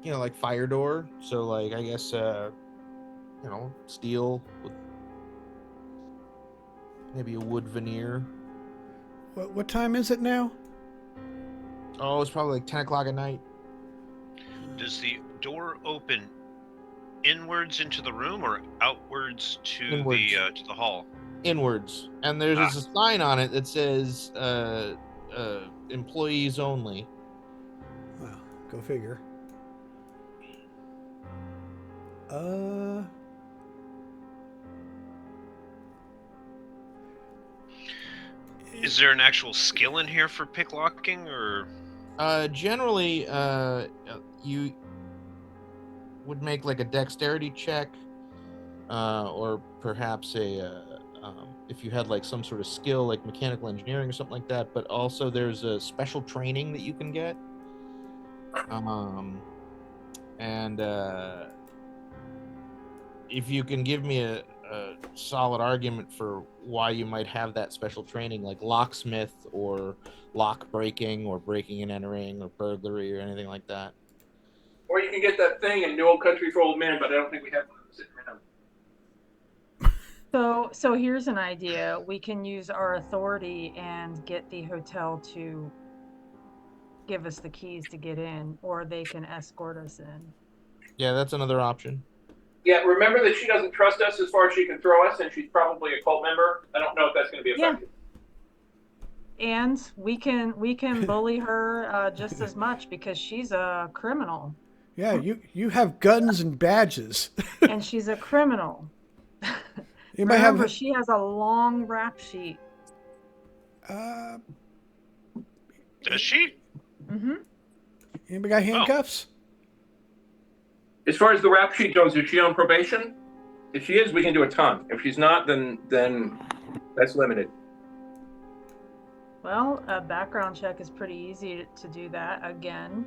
[SPEAKER 1] like fire door. So like, I guess, steel with maybe a wood veneer.
[SPEAKER 4] What time is it now?
[SPEAKER 1] Oh, it's probably like 10 o'clock at night.
[SPEAKER 3] Does the door open inwards into the room or outwards to the hall?
[SPEAKER 1] Inwards, and there's a sign on it that says employees only.
[SPEAKER 4] Well, go figure.
[SPEAKER 3] Is there an actual skill in here for picklocking, or?
[SPEAKER 1] Generally, you would make like a dexterity check, or perhaps if you had like some sort of skill like mechanical engineering or something like that. But also there's a special training that you can get, and if you can give me a solid argument for why you might have that special training, like locksmith or lock breaking or breaking and entering or burglary or anything like that.
[SPEAKER 2] Or you can get that thing in New Old Country for Old Men, but I don't think we have one sitting around.
[SPEAKER 6] So here's an idea. We can use our authority and get the hotel to give us the keys to get in, or they can escort us in.
[SPEAKER 1] Yeah, that's another option.
[SPEAKER 2] Yeah, remember that she doesn't trust us as far as she can throw us, and she's probably a cult member. I don't know if that's going to be effective.
[SPEAKER 6] Yeah. And we can bully her just as much because she's a criminal.
[SPEAKER 4] Yeah, you have guns and badges.
[SPEAKER 6] And she's a criminal. Remember, she has a long rap sheet.
[SPEAKER 3] Does she?
[SPEAKER 6] Mm-hmm.
[SPEAKER 4] Anybody got handcuffs?
[SPEAKER 2] As far as the rap sheet goes, is she on probation? If she is, we can do a ton. If she's not, then that's limited.
[SPEAKER 6] Well, a background check is pretty easy to do that again.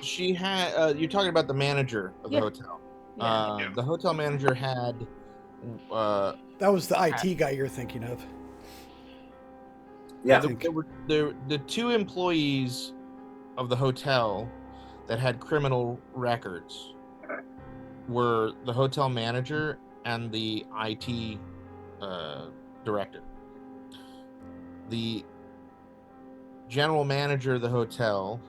[SPEAKER 1] She had. You're talking about the manager of the hotel.
[SPEAKER 6] Yeah.
[SPEAKER 1] The hotel manager had.
[SPEAKER 4] That was the IT guy you're thinking of.
[SPEAKER 2] Yeah,
[SPEAKER 1] the two employees of the hotel that had criminal records were the hotel manager and the IT director. The general manager of the hotel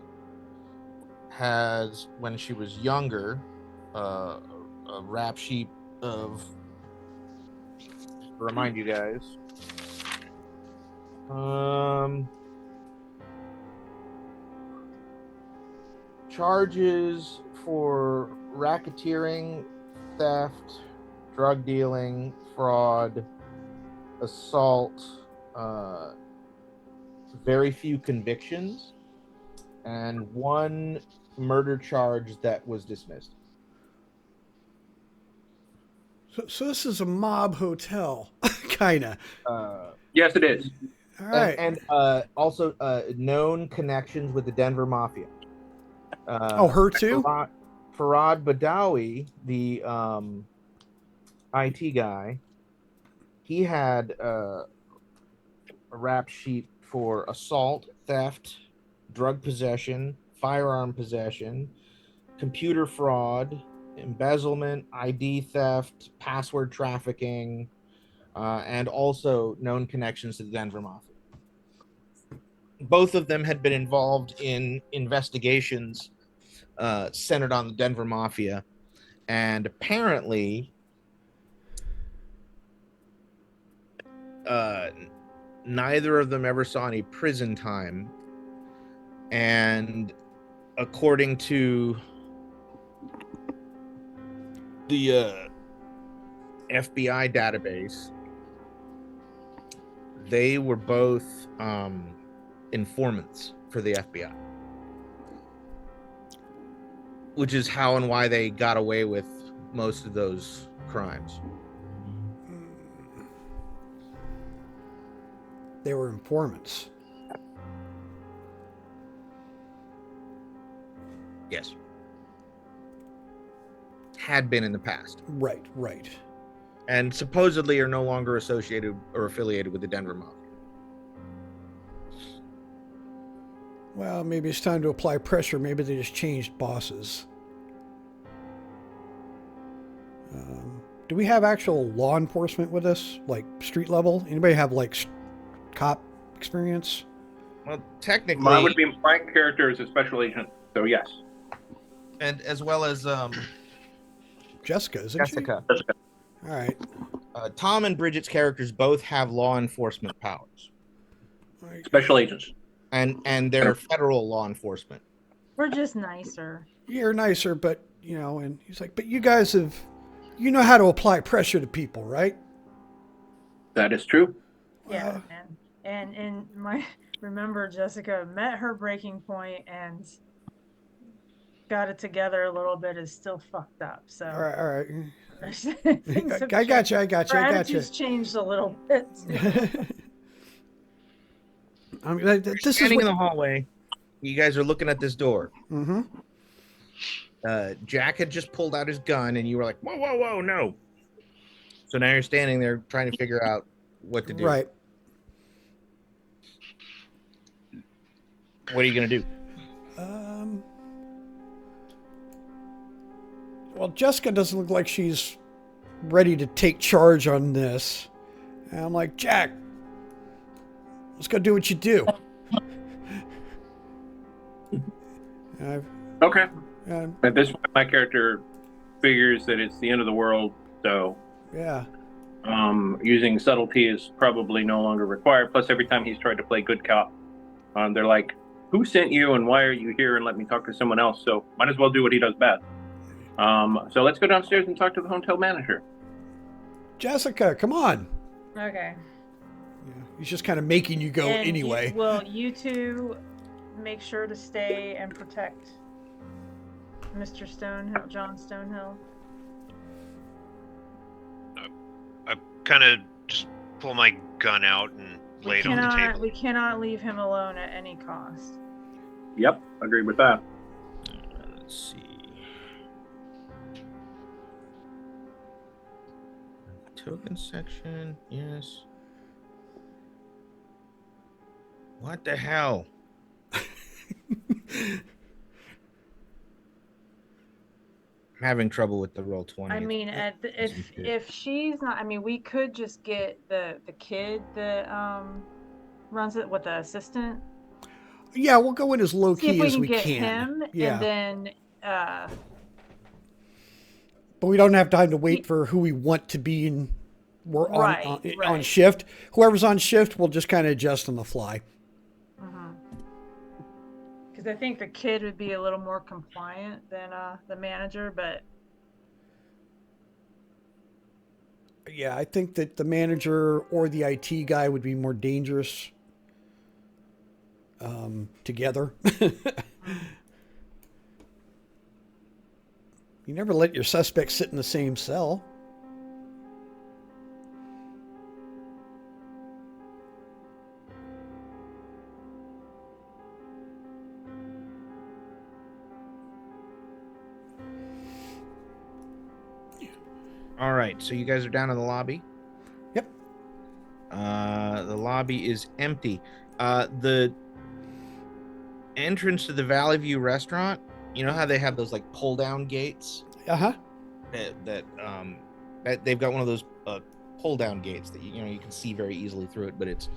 [SPEAKER 1] has, when she was younger, a rap sheet of, to remind you guys, charges for racketeering, theft, drug dealing, fraud, assault, very few convictions, and one murder charge that was dismissed.
[SPEAKER 4] So this is a mob hotel, kind of.
[SPEAKER 2] Yes, it is.
[SPEAKER 4] All right.
[SPEAKER 1] And also known connections with the Denver Mafia.
[SPEAKER 4] Her too?
[SPEAKER 1] Farad Badawi, the IT guy, he had a rap sheet for assault, theft, drug possession, firearm possession, computer fraud, embezzlement, ID theft, password trafficking, and also known connections to the Denver Mafia. Both of them had been involved in investigations centered on the Denver Mafia, and apparently neither of them ever saw any prison time. And according to the FBI database, they were both informants for the FBI, which is how and why they got away with most of those crimes.
[SPEAKER 4] They were informants.
[SPEAKER 1] Yes. Had been in the past.
[SPEAKER 4] Right, right.
[SPEAKER 1] And supposedly are no longer associated or affiliated with the Denver Mafia.
[SPEAKER 4] Well, maybe it's time to apply pressure. Maybe they just changed bosses. Do we have actual law enforcement with us? Like street level? Anybody have like cop experience?
[SPEAKER 1] Well, technically...
[SPEAKER 2] My character is a special agent, so yes.
[SPEAKER 1] And as well as...
[SPEAKER 4] Jessica, isn't
[SPEAKER 1] Jessica.
[SPEAKER 4] she? All right.
[SPEAKER 1] Tom and Bridget's characters both have law enforcement powers.
[SPEAKER 2] Special agents.
[SPEAKER 1] And they're federal law enforcement.
[SPEAKER 6] We're just nicer.
[SPEAKER 4] You're nicer, but, you know, and he's like, but you guys have, you know how to apply pressure to people, right?
[SPEAKER 2] That is true.
[SPEAKER 6] Yeah, and my remember Jessica met her breaking point and got it together a little bit, is still fucked up. So
[SPEAKER 4] all right.
[SPEAKER 6] I
[SPEAKER 4] got you.
[SPEAKER 6] Her attitude's changed a little bit.
[SPEAKER 1] I mean, this standing in the hallway. You guys are looking at this door.
[SPEAKER 4] Mm-hmm.
[SPEAKER 1] Jack had just pulled out his gun, and you were like, "Whoa, whoa, whoa, no!" So now you're standing there trying to figure out what to do.
[SPEAKER 4] Right.
[SPEAKER 1] What are you gonna do?
[SPEAKER 4] Well, Jessica doesn't look like she's ready to take charge on this. And I'm like, Jack, let's go do what you do.
[SPEAKER 2] Okay. At this point, my character figures that it's the end of the world, so
[SPEAKER 4] yeah.
[SPEAKER 2] Using subtlety is probably no longer required. Plus, every time he's tried to play good cop, they're like, "Who sent you, and why are you here? And let me talk to someone else." So might as well do what he does best. So let's go downstairs and talk to the hotel manager.
[SPEAKER 4] Jessica, come on.
[SPEAKER 6] Okay.
[SPEAKER 4] Yeah, he's just kind of making you go
[SPEAKER 6] And
[SPEAKER 4] anyway.
[SPEAKER 6] You two make sure to stay and protect Mr. Stonehill, John Stonehill.
[SPEAKER 3] I kind of just pull my gun out and lay it on the table.
[SPEAKER 6] We cannot leave him alone at any cost.
[SPEAKER 2] Yep, agree with that.
[SPEAKER 1] Let's see. Token section, yes. What the hell? I'm having trouble with the Roll20.
[SPEAKER 6] I mean, if she's not, I mean, we could just get the kid that runs it with the assistant.
[SPEAKER 4] Yeah, we'll go in as low key as we
[SPEAKER 6] get
[SPEAKER 4] can.
[SPEAKER 6] Him,
[SPEAKER 4] yeah.
[SPEAKER 6] And then.
[SPEAKER 4] But we don't have time to wait for who we want to be in. We're on shift. Whoever's on shift, we'll just kind of adjust on the fly.
[SPEAKER 6] Because I think the kid would be a little more compliant than the manager, but.
[SPEAKER 4] Yeah, I think that the manager or the IT guy would be more dangerous together. You never let your suspects sit in the same cell.
[SPEAKER 1] All right, so you guys are down in the lobby.
[SPEAKER 4] Yep.
[SPEAKER 1] The lobby is empty. The entrance to the Valley View restaurant, you know how they have those like pull down gates?
[SPEAKER 4] Uh-huh.
[SPEAKER 1] That they've got one of those pull down gates that you can see very easily through it, but it's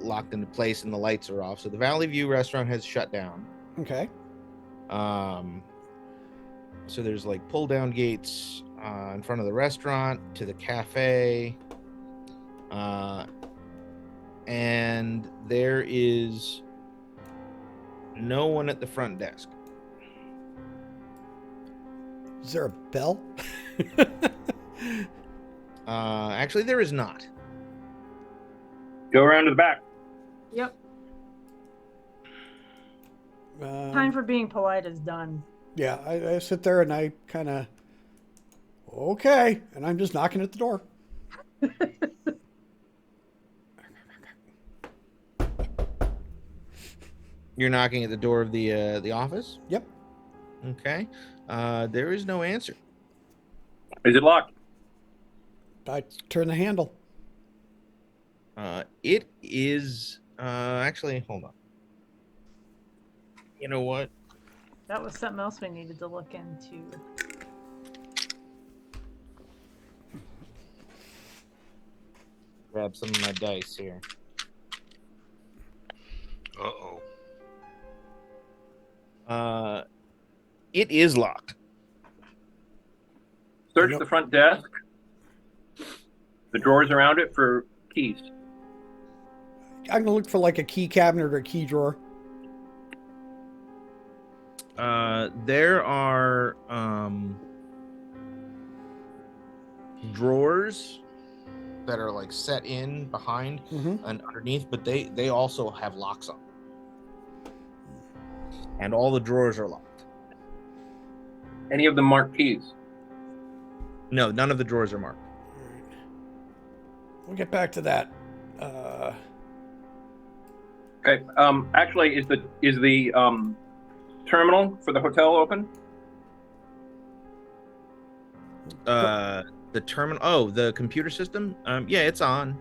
[SPEAKER 1] locked into place and the lights are off. So the Valley View restaurant has shut down.
[SPEAKER 4] Okay.
[SPEAKER 1] So there's like pull down gates in front of the restaurant to the cafe. And there is no one at the front desk.
[SPEAKER 4] Is there a bell?
[SPEAKER 1] Actually, there is not.
[SPEAKER 2] Go around to the back.
[SPEAKER 6] Yep. Time for being polite is done.
[SPEAKER 4] Yeah, I sit there and I kind of, okay, and I'm just knocking at the door.
[SPEAKER 1] You're knocking at the door of the office?
[SPEAKER 4] Yep.
[SPEAKER 1] Okay. There is no answer.
[SPEAKER 2] Is it locked?
[SPEAKER 4] I turn the handle.
[SPEAKER 1] It is actually, hold on. You know what?
[SPEAKER 6] That was something else we needed to look into.
[SPEAKER 1] Grab some of my dice here.
[SPEAKER 3] Uh-oh.
[SPEAKER 1] It is locked.
[SPEAKER 2] Search
[SPEAKER 4] Nope.
[SPEAKER 2] the front desk, the drawers around it for keys.
[SPEAKER 4] I'm gonna look for like a key cabinet or a key drawer.
[SPEAKER 1] There are drawers that are like set in behind and underneath, but they also have locks on, and all the drawers are locked.
[SPEAKER 2] Any of them marked keys?
[SPEAKER 1] No, none of the drawers are marked.
[SPEAKER 4] We'll get back to that.
[SPEAKER 2] Okay. Actually, is the terminal for the hotel open?
[SPEAKER 1] The terminal. Oh, the computer system. Yeah, it's on.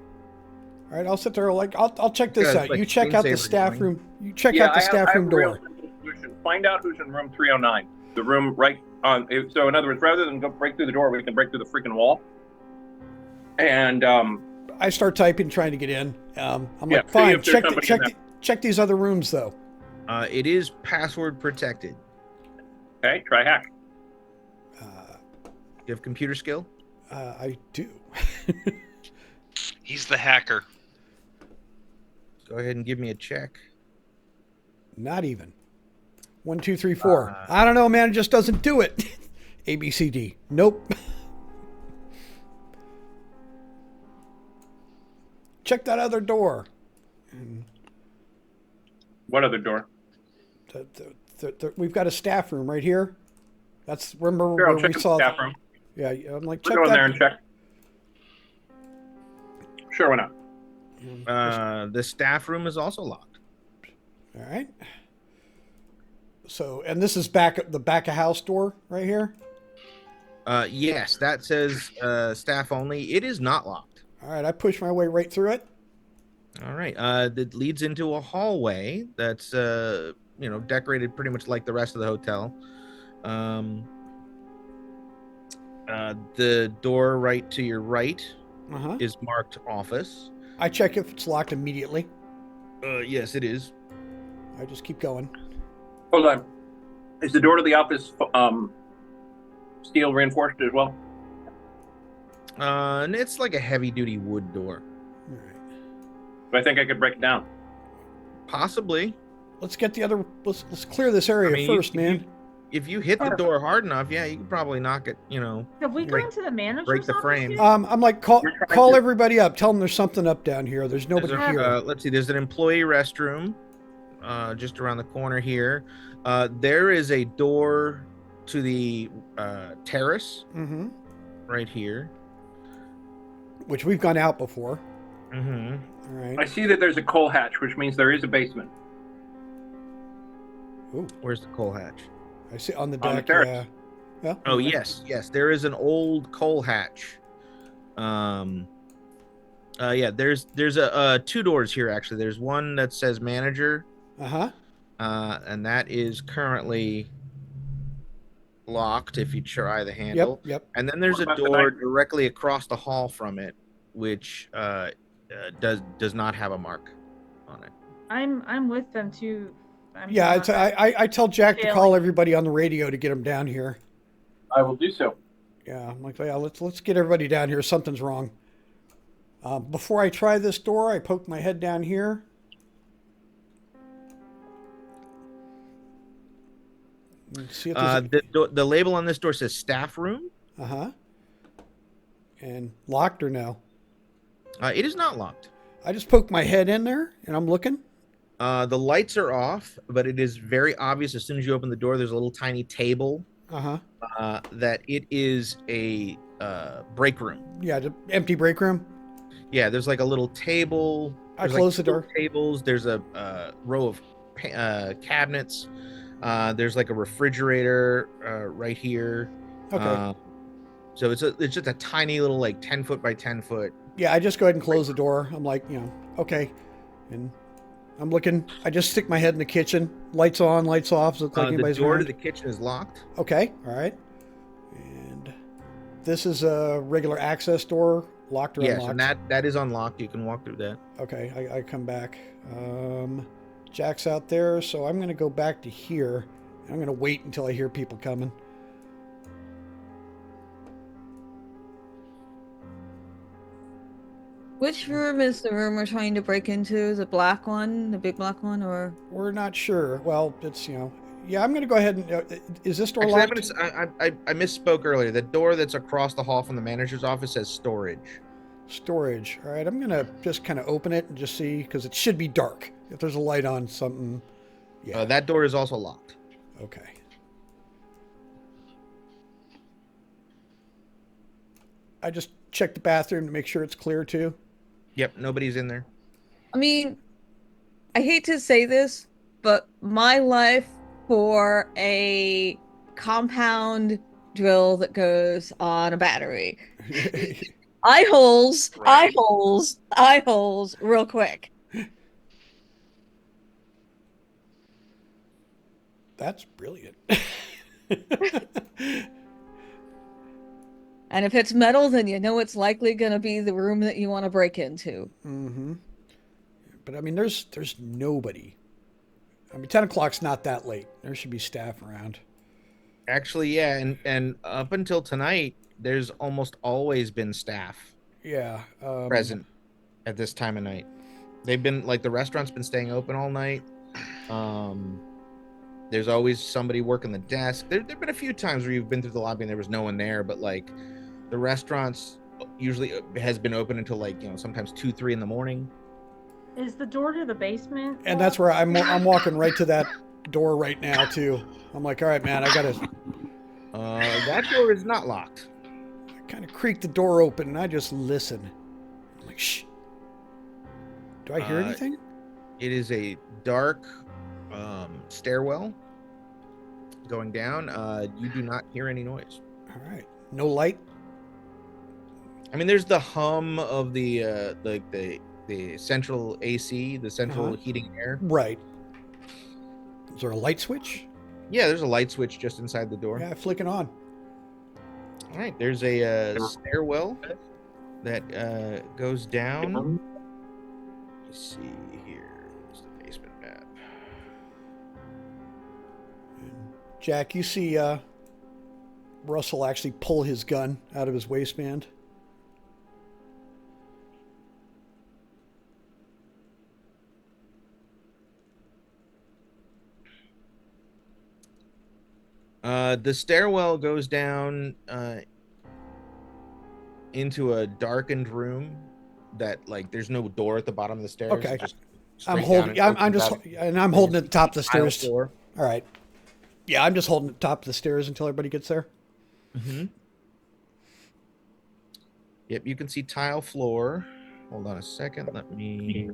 [SPEAKER 4] All right, I'll sit there. Like, I'll check this
[SPEAKER 1] Yeah,
[SPEAKER 4] out.
[SPEAKER 1] like
[SPEAKER 4] you check out the
[SPEAKER 1] screensaver
[SPEAKER 4] staff
[SPEAKER 1] going.
[SPEAKER 4] room. You check out the staff room
[SPEAKER 2] I have a real
[SPEAKER 4] door.
[SPEAKER 2] simple solution. Find out who's in room 309. The room right on. So in other words, rather than go break through the door, we can break through the freaking wall. And
[SPEAKER 4] I start typing, trying to get in. I'm
[SPEAKER 2] Yeah,
[SPEAKER 4] like,
[SPEAKER 2] see
[SPEAKER 4] fine.
[SPEAKER 2] if there's somebody in
[SPEAKER 4] Check these other rooms though.
[SPEAKER 1] It is password protected.
[SPEAKER 2] okay, try hack.
[SPEAKER 1] You have computer skill?
[SPEAKER 4] I do.
[SPEAKER 3] He's the hacker.
[SPEAKER 1] Go ahead and give me a check.
[SPEAKER 4] Not even. 1, 2, 3, 4. I don't know, man. It just doesn't do it. A, B, C, D. Nope. Check that other door.
[SPEAKER 2] What other door?
[SPEAKER 4] We've got a staff room right here. That's remember
[SPEAKER 2] Sure, I'll
[SPEAKER 4] where
[SPEAKER 2] check
[SPEAKER 4] we
[SPEAKER 2] the
[SPEAKER 4] saw.
[SPEAKER 2] staff room.
[SPEAKER 4] Yeah, I'm like,
[SPEAKER 2] We'll
[SPEAKER 4] check
[SPEAKER 2] go in
[SPEAKER 4] that.
[SPEAKER 2] there and check. Sure, why not?
[SPEAKER 1] The staff room is also locked.
[SPEAKER 4] All right. So, and this is the back of house door right here.
[SPEAKER 1] Yes, that says staff only. It is not locked.
[SPEAKER 4] All right, I push my way right through it.
[SPEAKER 1] All right. That leads into a hallway that's decorated pretty much like the rest of the hotel. The door right to your right is marked office.
[SPEAKER 4] I check if it's locked immediately.
[SPEAKER 1] Yes, it is.
[SPEAKER 4] I just keep going.
[SPEAKER 2] Hold on. Is the door to the office steel reinforced as well?
[SPEAKER 1] And it's like a heavy-duty wood door.
[SPEAKER 4] All right.
[SPEAKER 2] But I think I could break it down.
[SPEAKER 1] Possibly.
[SPEAKER 4] Let's get the other. Let's clear this area first, man.
[SPEAKER 1] If you hit the door hard enough, yeah, you could probably knock it.
[SPEAKER 6] Have we
[SPEAKER 1] break-
[SPEAKER 6] gone to the manager's
[SPEAKER 1] break the
[SPEAKER 6] office
[SPEAKER 1] frame.
[SPEAKER 6] yet?
[SPEAKER 4] I'm like, call everybody up. Tell them there's something up down here. There's nobody here.
[SPEAKER 1] Let's see. There's an employee restroom, just around the corner here. There is a door to the terrace, right here.
[SPEAKER 4] Which we've gone out before.
[SPEAKER 1] All right.
[SPEAKER 2] I see that there's a coal hatch, which means there is a basement.
[SPEAKER 4] Ooh.
[SPEAKER 1] Where's the coal hatch?
[SPEAKER 4] I see on the
[SPEAKER 2] On the
[SPEAKER 4] deck.
[SPEAKER 2] terrace.
[SPEAKER 4] Yeah.
[SPEAKER 1] Oh yes, there is an old coal hatch. Yeah, there's a two doors here actually. There's one that says manager. And that is currently locked if you try the handle.
[SPEAKER 4] Yep.
[SPEAKER 1] And then there's a door directly across the hall from it, which does not have a mark on it.
[SPEAKER 6] I'm with them too.
[SPEAKER 4] I tell Jack to call everybody on the radio to get them down here.
[SPEAKER 2] I will do so.
[SPEAKER 4] Yeah, I'm like, yeah, let's get everybody down here. Something's wrong. Before I try this door, I poke my head down here. Let's see if
[SPEAKER 1] the label on this door says staff room.
[SPEAKER 4] And locked or no?
[SPEAKER 1] It is not locked.
[SPEAKER 4] I just poked my head in there and I'm looking.
[SPEAKER 1] The lights are off, but it is very obvious as soon as you open the door, there's a little tiny table. That it is a break room.
[SPEAKER 4] Yeah, the empty break room.
[SPEAKER 1] Yeah, there's like a little table.
[SPEAKER 4] I close the door.
[SPEAKER 1] Tables. There's a row of cabinets. There's like a refrigerator right here.
[SPEAKER 4] Okay.
[SPEAKER 1] So it's just a tiny little like 10-foot by 10-foot.
[SPEAKER 4] Yeah, I just go ahead and close the door. I'm like, okay, and I'm looking. I just stick my head in the kitchen. Lights on, lights off. Looks like anybody's
[SPEAKER 1] The door
[SPEAKER 4] around.
[SPEAKER 1] to the kitchen is locked.
[SPEAKER 4] Okay, all right. And this is a regular access door, locked or unlocked?
[SPEAKER 1] Yes, and that is unlocked. You can walk through that.
[SPEAKER 4] Okay, I come back. Jack's out there, so I'm going to go back to here. I'm going to wait until I hear people coming.
[SPEAKER 5] Which room is the room we're trying to break into? The black one? The big black one? Or?
[SPEAKER 4] We're not sure. Well, it's, yeah, I'm going to go ahead and... is this door
[SPEAKER 1] Actually,
[SPEAKER 4] locked?
[SPEAKER 1] I misspoke earlier. The door that's across the hall from the manager's office says storage.
[SPEAKER 4] Storage. All right, I'm going to just kind of open it and just see, because it should be dark. If there's a light on something, yeah.
[SPEAKER 1] That door is also locked.
[SPEAKER 4] Okay. I just check the bathroom to make sure it's clear, too.
[SPEAKER 1] Yep, nobody's in there.
[SPEAKER 5] I mean, I hate to say this, but my life for a compound drill that goes on a battery. Eye holes, right. eye holes, real quick.
[SPEAKER 4] That's brilliant.
[SPEAKER 5] And if it's metal, then you know it's likely going to be the room that you want to break into.
[SPEAKER 4] Mm-hmm. But I mean, there's nobody. I mean, 10 o'clock's not that late. There should be staff around.
[SPEAKER 1] Actually, yeah, and up until tonight, there's almost always been staff.
[SPEAKER 4] Yeah.
[SPEAKER 1] Present at this time of night. They've been like the restaurant's been staying open all night. There's always somebody working the desk. There've been a few times where you've been through the lobby and there was no one there, but like the restaurants usually has been open until like, sometimes 2, 3 in the morning.
[SPEAKER 6] Is the door to the basement?
[SPEAKER 4] And that's where I'm walking right to that door right now too. I'm like, all right, man, I gotta.
[SPEAKER 1] That door is not locked.
[SPEAKER 4] I kind of creak the door open and I just listen. I'm like, shh. Do I hear anything?
[SPEAKER 1] It is a dark stairwell going down. You do not hear any noise.
[SPEAKER 4] All right. No light?
[SPEAKER 1] I mean, there's the hum of the central AC, the central heating and air.
[SPEAKER 4] Right. Is there a light switch?
[SPEAKER 1] Yeah, there's a light switch just inside the door.
[SPEAKER 4] Yeah, flick it on.
[SPEAKER 1] All right, there's a stairwell that goes down. Let's see here. It's the basement map.
[SPEAKER 4] Jack, you see Russell actually pull his gun out of his waistband.
[SPEAKER 1] The stairwell goes down into a darkened room that like there's no door at the bottom of the stairs.
[SPEAKER 4] Okay.
[SPEAKER 1] Just
[SPEAKER 4] I'm holding I'm holding at the top of the stairs. All right. Yeah, I'm just holding at the top of the stairs until everybody gets there.
[SPEAKER 1] Mm-hmm. Yep, you can see tile floor. Hold on a second. Let me.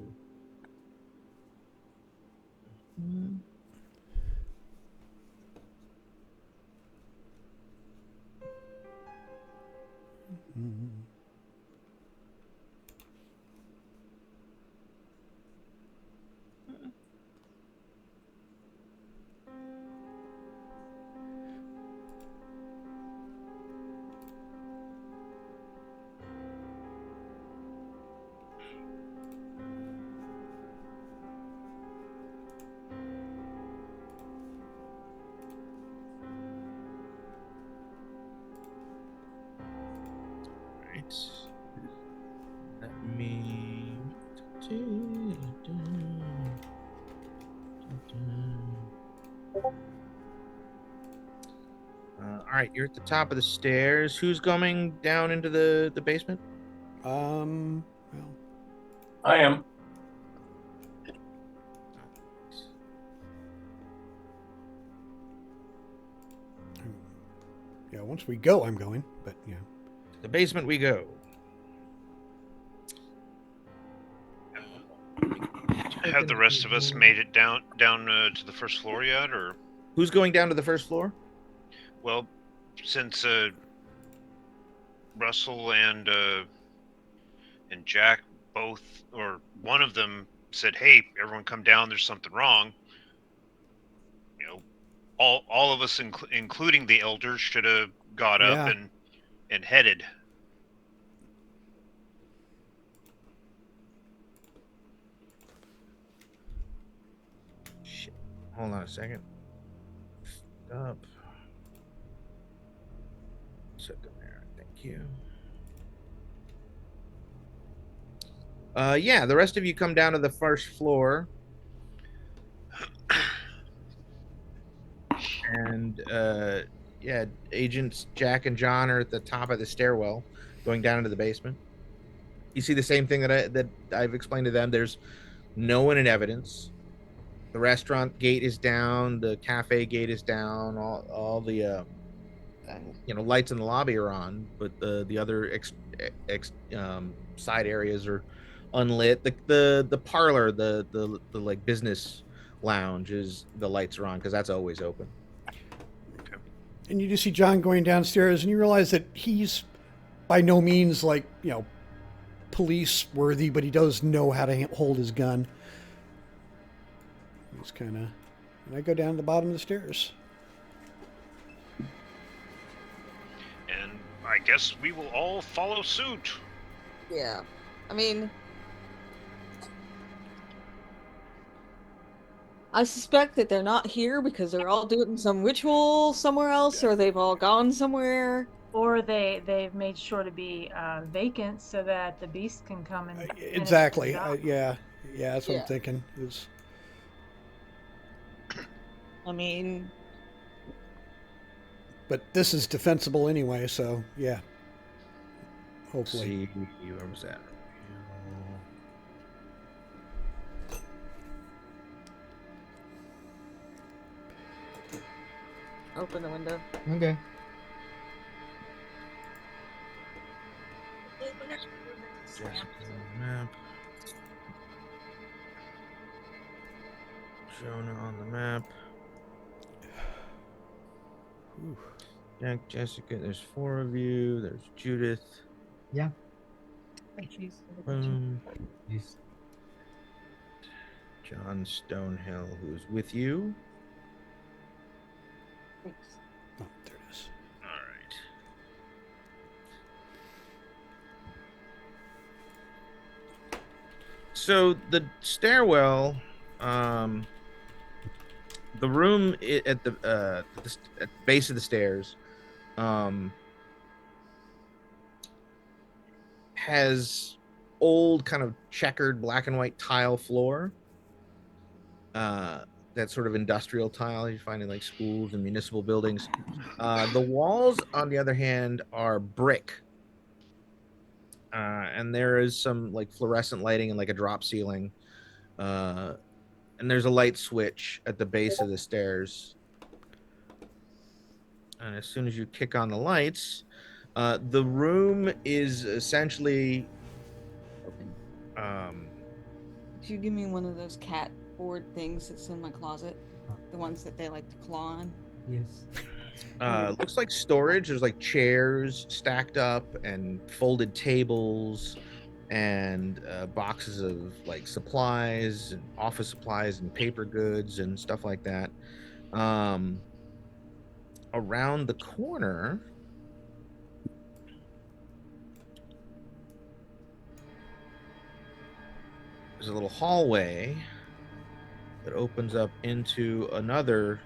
[SPEAKER 1] Let me. All right, you're at the top of the stairs. Who's going down into the basement?
[SPEAKER 4] Well,
[SPEAKER 2] I am.
[SPEAKER 4] yeah, once we go, I'm going, but yeah.
[SPEAKER 1] The basement we go.
[SPEAKER 3] Have the rest of us made it down to the first floor yet, or?
[SPEAKER 1] Who's going down to the first floor?
[SPEAKER 3] Well, since Russell and Jack both, or one of them said, "Hey, everyone, come down. There's something wrong." You know, all of us, including the elders, should have got up and headed.
[SPEAKER 1] Shit. Hold on a second. Up. Set them there. Thank you. Yeah, the rest of you come down to the first floor. And yeah, agents Jack and John are at the top of the stairwell going down into the basement. You see the same thing that I've explained to them. There's no one in evidence. The restaurant gate is down, the cafe gate is down, all the lights in the lobby are on, but the other side areas are unlit. The parlor, the like business lounge, is the lights are on because that's always open.
[SPEAKER 4] And you just see John going downstairs, and you realize that he's by no means like, police worthy, but he does know how to hold his gun. He's kind of, and I go down to the bottom of the stairs.
[SPEAKER 3] And I guess we will all follow suit.
[SPEAKER 5] Yeah. I mean, I suspect that they're not here because they're all doing some ritual somewhere else, or they've all gone somewhere.
[SPEAKER 6] Or they've made sure to be vacant so that the beast can come and
[SPEAKER 4] exactly. Yeah, that's what I'm thinking.
[SPEAKER 5] I mean,
[SPEAKER 4] but this is defensible anyway, so yeah. Hopefully.
[SPEAKER 1] See, where was that?
[SPEAKER 5] Open the window.
[SPEAKER 7] Okay.
[SPEAKER 1] Map. Jonah on the map.
[SPEAKER 4] Whew.
[SPEAKER 1] Jack, Jessica, there's 4 of you. There's Judith.
[SPEAKER 7] Yeah.
[SPEAKER 1] John Stonehill, who's with you.
[SPEAKER 5] Thanks.
[SPEAKER 4] Oh, there it is.
[SPEAKER 1] All right. So the stairwell, the room at the base of the stairs, has old kind of checkered black and white tile floor. That sort of industrial tile you find in like schools and municipal buildings. The walls, on the other hand, are brick. And there is some like fluorescent lighting and like a drop ceiling. And there's a light switch at the base of the stairs. And as soon as you kick on the lights, the room is essentially...
[SPEAKER 5] Could you give me one of those cat board things that's in my closet? The ones that they like to claw on?
[SPEAKER 7] Yes.
[SPEAKER 1] Looks like storage. There's like chairs stacked up and folded tables and boxes of like supplies and office supplies and paper goods and stuff like that. Around the corner, there's a little hallway that opens up into another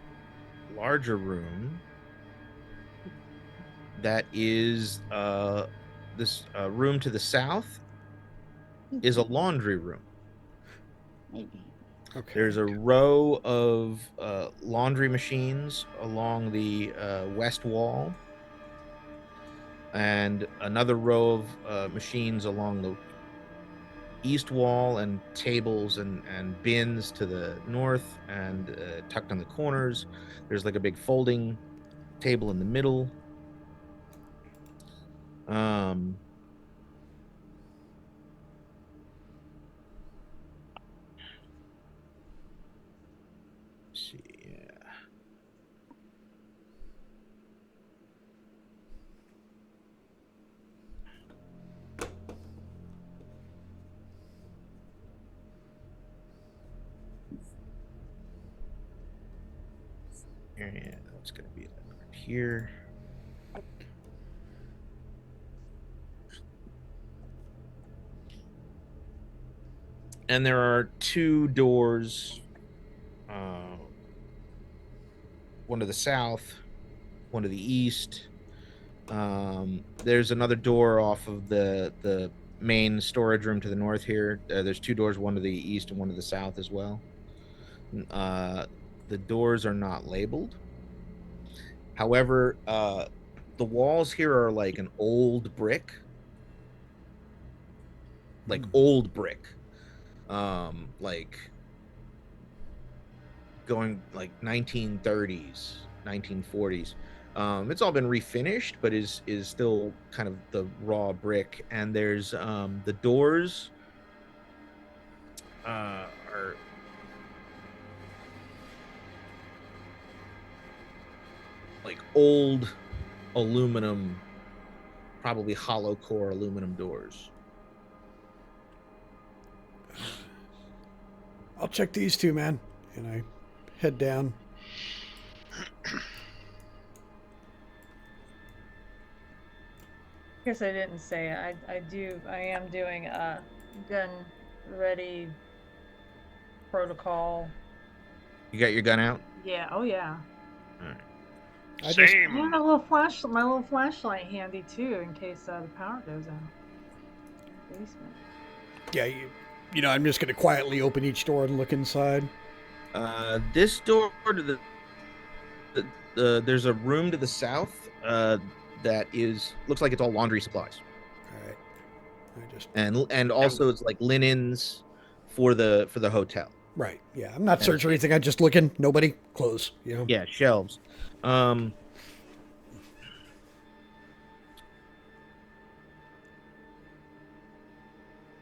[SPEAKER 1] larger room that is this room to the south is a laundry room.
[SPEAKER 4] Okay.
[SPEAKER 1] There's a row of laundry machines along the west wall, and another row of machines along the east wall, and tables and bins to the north, and tucked on the corners. There's like a big folding table in the middle. Let's see, yeah. Yeah, that's gonna be right here. And there are two doors, one to the south, one to the east. There's another door off of the main storage room to the north here. There's two doors, one to the east and one to the south as well. The doors are not labeled. However, the walls here are like an old brick, old brick, like going like 1930s, 1940s. It's all been refinished, but is still kind of the raw brick. And there's the doors are like old aluminum, probably hollow core aluminum doors.
[SPEAKER 4] I'll check these two, man. And I head down.
[SPEAKER 6] I guess I didn't say it. I am doing a gun ready protocol.
[SPEAKER 1] You got your gun out?
[SPEAKER 6] Yeah. Oh yeah.
[SPEAKER 1] All right.
[SPEAKER 4] I
[SPEAKER 3] Same.
[SPEAKER 6] I have a little my little flashlight handy too, in case the power goes out. Basement.
[SPEAKER 4] Yeah, you know, I'm just going to quietly open each door and look inside.
[SPEAKER 1] This door to there's a room to the south that looks like it's all laundry supplies.
[SPEAKER 4] All right.
[SPEAKER 1] And also it's like linens for the hotel.
[SPEAKER 4] Right. Yeah. I'm not searching anything. I'm just looking. Nobody. Close. You know.
[SPEAKER 1] Yeah. Shelves.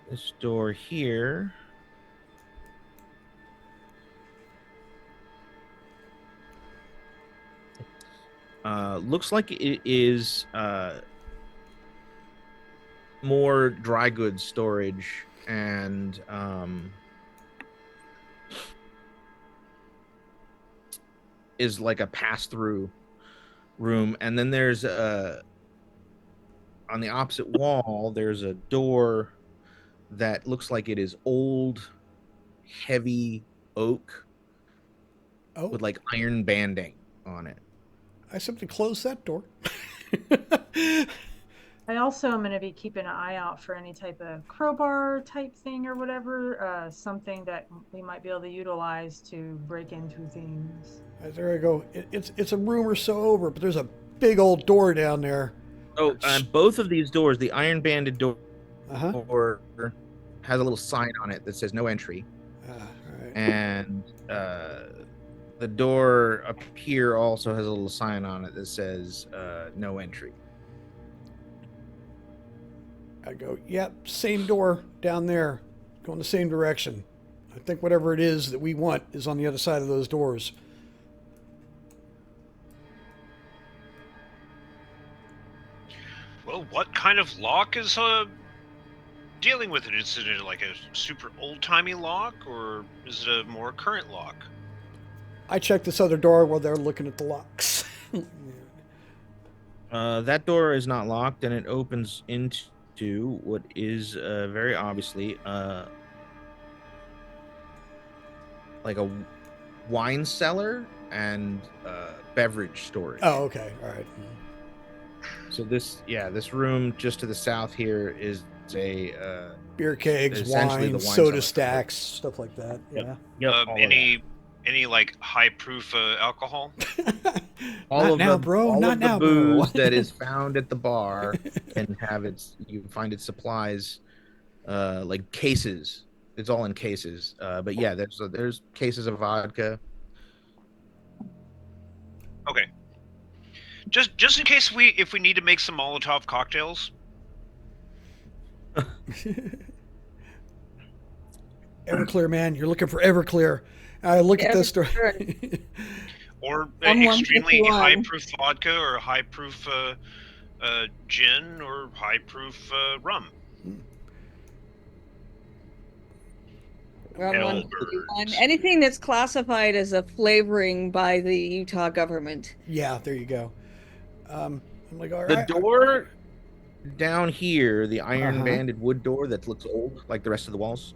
[SPEAKER 1] This door here. Looks like it is more dry goods storage, and is like a pass-through room. And then there's on the opposite wall, there's a door that looks like it is old, heavy oak with like iron banding on it.
[SPEAKER 4] I simply close that door.
[SPEAKER 6] I also am going to be keeping an eye out for any type of crowbar type thing or whatever, something that we might be able to utilize to break into things.
[SPEAKER 4] There I go. It's a room or so over, but there's a big old door down there.
[SPEAKER 1] Oh, both of these doors, the iron banded door has a little sign on it that says no entry.
[SPEAKER 4] Right.
[SPEAKER 1] And the door up here also has a little sign on it that says no entry.
[SPEAKER 4] I go, yep, same door down there, going the same direction. I think whatever it is that we want is on the other side of those doors.
[SPEAKER 3] Well, what kind of lock is dealing with it? Is it like a super old-timey lock, or is it a more current lock?
[SPEAKER 4] I checked this other door while they're looking at the locks.
[SPEAKER 1] That door is not locked, and it opens into what is very obviously like a wine cellar and beverage storage.
[SPEAKER 4] Oh, okay. All right.
[SPEAKER 1] So this room just to the south here is a
[SPEAKER 4] beer kegs, wine, soda stacks, stuff like that. Yeah.
[SPEAKER 3] Any Any like high proof alcohol?
[SPEAKER 4] Not now, bro.
[SPEAKER 1] All
[SPEAKER 4] Not
[SPEAKER 1] of the
[SPEAKER 4] now, bro.
[SPEAKER 1] booze that is found at the bar can have its. You can find its supplies, like cases. It's all in cases. But yeah, there's cases of vodka.
[SPEAKER 3] Okay. Just in case if we need to make some Molotov cocktails.
[SPEAKER 4] Everclear, man. You're looking for Everclear. I look at this story.
[SPEAKER 3] Or extremely high proof vodka, or high proof gin, or high proof rum.
[SPEAKER 5] Anything that's classified as a flavoring by the Utah government.
[SPEAKER 4] Yeah, there you go. I'm like, all
[SPEAKER 1] the
[SPEAKER 4] right.
[SPEAKER 1] door down here, the iron banded wood door that looks old, like the rest of the walls.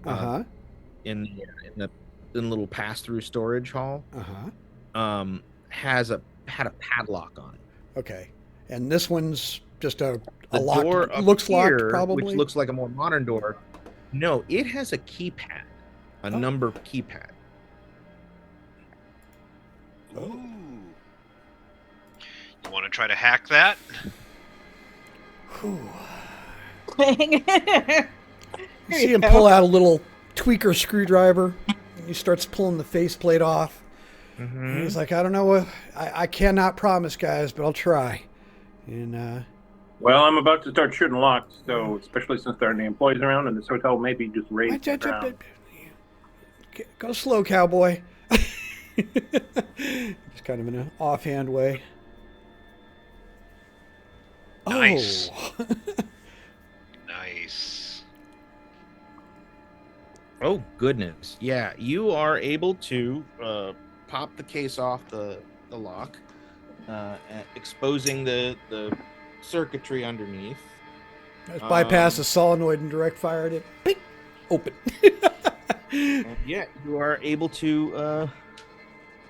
[SPEAKER 1] In the little pass through storage hall. Had a padlock on it.
[SPEAKER 4] Okay, and this one's just a
[SPEAKER 1] locked. Door
[SPEAKER 4] looks
[SPEAKER 1] here,
[SPEAKER 4] locked, probably,
[SPEAKER 1] which looks like a more modern door. No, it has a keypad, a number keypad.
[SPEAKER 3] Ooh. You want to try to hack that?
[SPEAKER 4] You see him pull out a little tweaker screwdriver. He starts pulling the faceplate off. And he's like, I don't know what I cannot promise, guys, but I'll try. And
[SPEAKER 2] well, I'm about to start shooting locks, so especially since there aren't any employees around, and this hotel may be just raised around.
[SPEAKER 4] Go slow, cowboy. Just kind of in an offhand way.
[SPEAKER 3] Nice.
[SPEAKER 4] Oh.
[SPEAKER 3] Nice.
[SPEAKER 1] Oh goodness! Yeah, you are able to pop the case off the lock, exposing the circuitry underneath.
[SPEAKER 4] Let's bypass the solenoid and direct fired it. Bing! Open.
[SPEAKER 1] Yeah, you are able to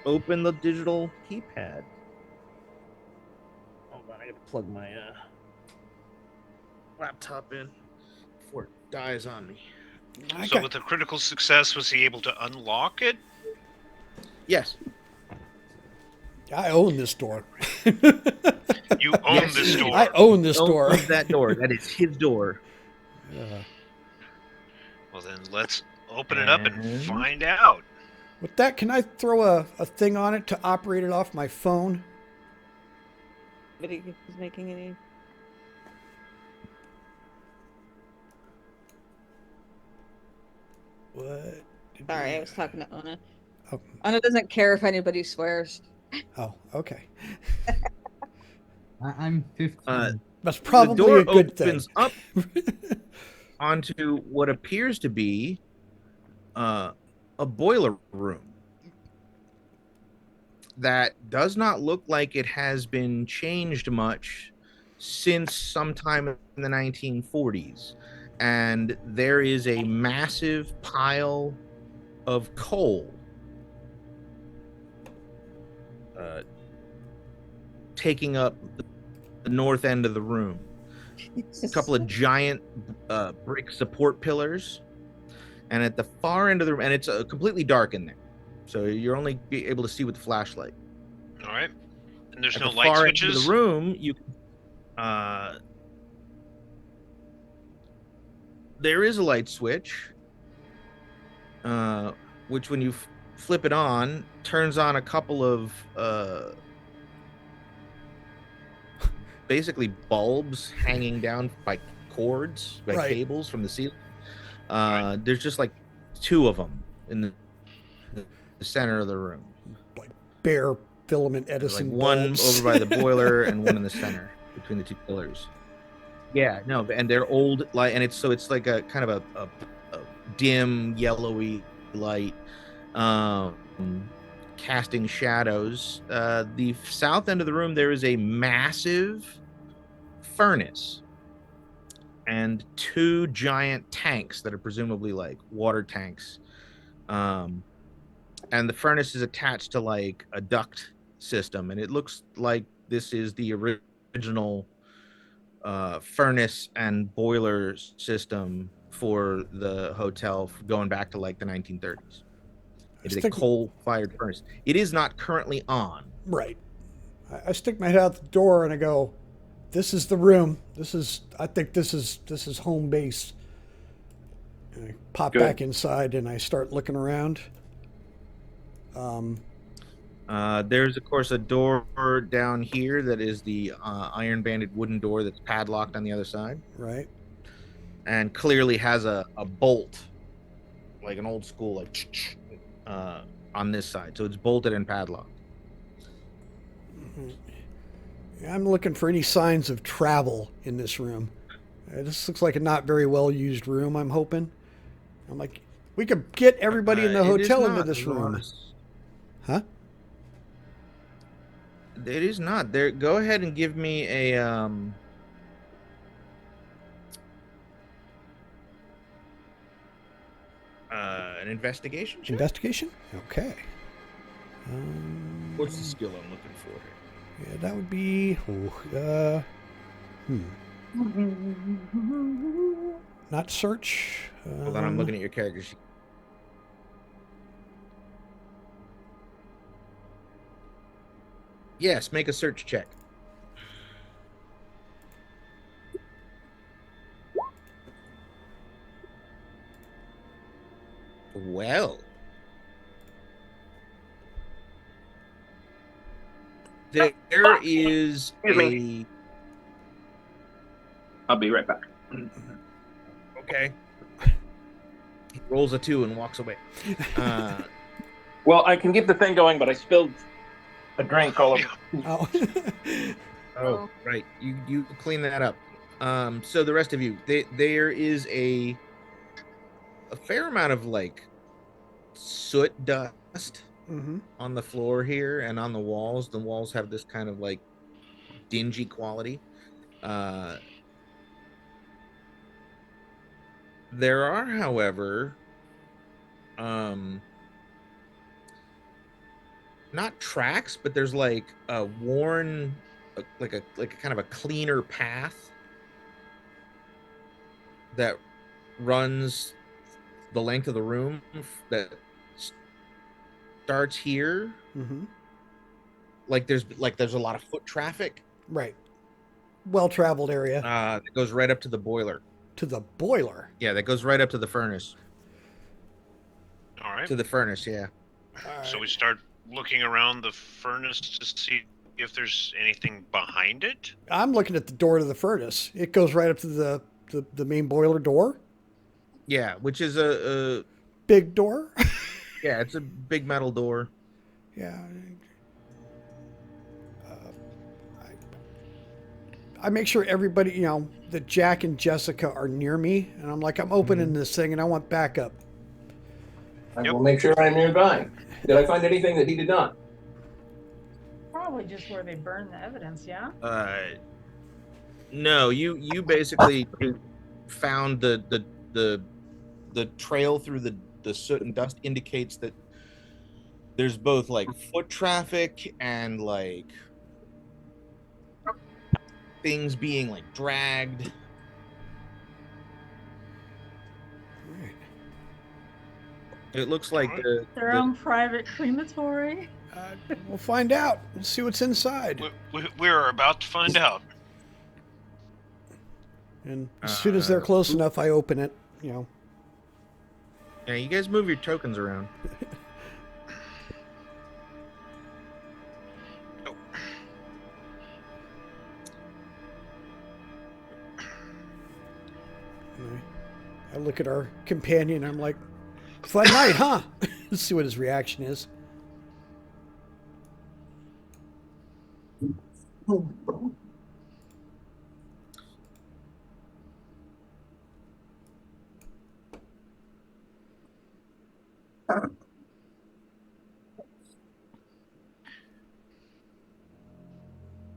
[SPEAKER 1] open the digital keypad. Hold on, I gotta plug my laptop in before it dies on me.
[SPEAKER 3] So with a critical success, was he able to unlock it?
[SPEAKER 1] Yes.
[SPEAKER 4] I own this door.
[SPEAKER 3] You own this door.
[SPEAKER 4] I own this door.
[SPEAKER 1] Own that door. That is his door.
[SPEAKER 3] Well, then let's open it up and find out.
[SPEAKER 4] With that, can I throw a thing on it to operate it off my phone?
[SPEAKER 5] Nobody is making any.
[SPEAKER 4] What?
[SPEAKER 5] Sorry, I was talking to Anna.
[SPEAKER 4] Oh.
[SPEAKER 5] Anna doesn't care if anybody swears.
[SPEAKER 4] Oh, okay.
[SPEAKER 7] I'm 15.
[SPEAKER 4] That's probably a good thing.
[SPEAKER 1] The door opens up onto what appears to be a boiler room that does not look like it has been changed much since sometime in the 1940s. And there is a massive pile of coal taking up the north end of the room. A couple of giant brick support pillars, and at the far end of the room, and it's completely dark in there, so you're only be able to see with the flashlight.
[SPEAKER 3] All right, and there's
[SPEAKER 1] at
[SPEAKER 3] no
[SPEAKER 1] the
[SPEAKER 3] light
[SPEAKER 1] far
[SPEAKER 3] switches.
[SPEAKER 1] End of the room, you there is a light switch, which when you flip it on, turns on a couple of basically bulbs hanging down by cords, by cables from the ceiling. There's just like two of them in the center of the room.
[SPEAKER 4] Like bare filament Edison
[SPEAKER 1] like one
[SPEAKER 4] bulbs.
[SPEAKER 1] over by the boiler and one in the center between the two pillars. Yeah, no, and they're old light, and it's like a kind of a dim yellowy light, casting shadows. The south end of the room, there is a massive furnace and two giant tanks that are presumably like water tanks. And the furnace is attached to like a duct system, and it looks like this is the original furnace and boiler system for the hotel going back to like the 1930s. It is a coal-fired furnace. It is not currently on.
[SPEAKER 4] Right. I stick my head out the door and I go, "This is the room. I think this is home base." And I pop back inside and I start looking around.
[SPEAKER 1] There's of course a door down here that is the iron-banded wooden door that's padlocked on the other side.
[SPEAKER 4] Right.
[SPEAKER 1] And clearly has a bolt, like an old school, like on this side. So it's bolted and padlocked.
[SPEAKER 4] I'm looking for any signs of travel in this room. This looks like a not very well used room, I'm hoping. I'm like, we could get everybody in the hotel into this room. Huh?
[SPEAKER 1] It is not. There. Go ahead and give me a an investigation check.
[SPEAKER 4] Investigation? Okay.
[SPEAKER 1] What's the skill I'm looking for here?
[SPEAKER 4] Yeah, that would be. Not search.
[SPEAKER 1] Hold on, I'm looking at your character sheet. Yes, make a search check. Well, there is a.
[SPEAKER 2] I'll be right back.
[SPEAKER 1] Okay. He rolls a 2 and walks away.
[SPEAKER 2] Well, I can keep the thing going, but I spilled a drink all over.
[SPEAKER 4] Oh.
[SPEAKER 1] Oh, right. You clean that up. So the rest of you, there is a fair amount of like soot dust on the floor here and on the walls. The walls have this kind of like dingy quality. There are, however, not tracks, but there's like a worn, like a kind of a cleaner path that runs the length of the room that starts here. Like there's a lot of foot traffic.
[SPEAKER 4] Right. Well-traveled area.
[SPEAKER 1] That goes right up to the boiler.
[SPEAKER 4] To the boiler?
[SPEAKER 1] Yeah, that goes right up to the furnace.
[SPEAKER 3] All right.
[SPEAKER 1] To the furnace, yeah.
[SPEAKER 3] So we start looking around the furnace to see if there's anything behind it.
[SPEAKER 4] I'm looking at the door to the furnace. It goes right up to the main boiler door.
[SPEAKER 1] Yeah, which is a
[SPEAKER 4] big door.
[SPEAKER 1] Yeah, it's a big metal door.
[SPEAKER 4] Yeah. I make sure everybody, that Jack and Jessica are near me, and I'm like, I'm opening this thing, and I want backup.
[SPEAKER 2] I will make sure I'm nearby. Did I find anything that he did not?
[SPEAKER 6] Probably just where they burned the evidence, yeah?
[SPEAKER 1] No, you basically found the trail through the soot and dust indicates that there's both like foot traffic and like things being like dragged.
[SPEAKER 4] Right.
[SPEAKER 1] It looks like
[SPEAKER 6] their own private crematory.
[SPEAKER 4] We'll find out. We'll see what's inside.
[SPEAKER 3] We're about to find out.
[SPEAKER 4] And as soon as they're close enough, I open it.
[SPEAKER 1] Yeah, you guys move your tokens around.
[SPEAKER 4] I look at our companion. I'm like, fun night, huh? Let's see what his reaction is.
[SPEAKER 6] You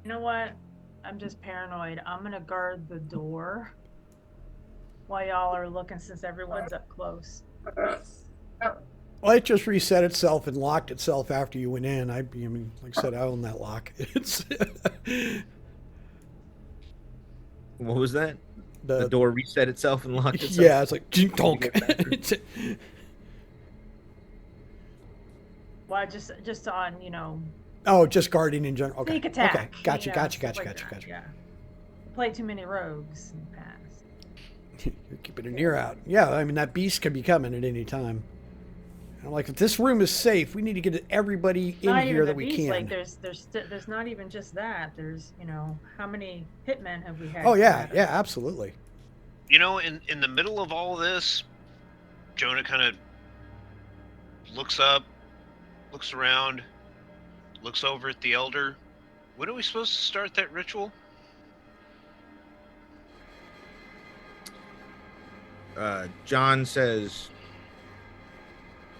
[SPEAKER 6] know what? I'm just paranoid. I'm gonna guard the door while y'all are looking, since everyone's up close.
[SPEAKER 4] Well, it just reset itself and locked itself after you went in. I mean, like I said, I own that lock. It's
[SPEAKER 1] What was that? The door reset itself and locked itself?
[SPEAKER 4] Yeah, it's like donk.
[SPEAKER 6] Well, just on, you know.
[SPEAKER 4] Oh, just guarding in general. Okay.
[SPEAKER 6] Sneak attack.
[SPEAKER 4] Okay. Gotcha.
[SPEAKER 6] You know,
[SPEAKER 4] Gotcha.
[SPEAKER 6] stuff
[SPEAKER 4] Gotcha.
[SPEAKER 6] like
[SPEAKER 4] Gotcha.
[SPEAKER 6] that,
[SPEAKER 4] Gotcha.
[SPEAKER 6] Yeah. Played too many rogues in the past.
[SPEAKER 4] You're keeping an ear out. Yeah, I mean that beast could be coming at any time. I'm like, if this room is safe, we need to get everybody in
[SPEAKER 6] Not
[SPEAKER 4] here
[SPEAKER 6] even
[SPEAKER 4] that
[SPEAKER 6] the
[SPEAKER 4] we
[SPEAKER 6] beast.
[SPEAKER 4] can.
[SPEAKER 6] Like there's not even just that. There's, you know, how many hitmen have we had?
[SPEAKER 4] Oh yeah, yeah, absolutely.
[SPEAKER 3] You know, in the middle of all this, Jonah kind of looks up, looks around, looks over at the elder. When are we supposed to start that ritual?
[SPEAKER 1] John says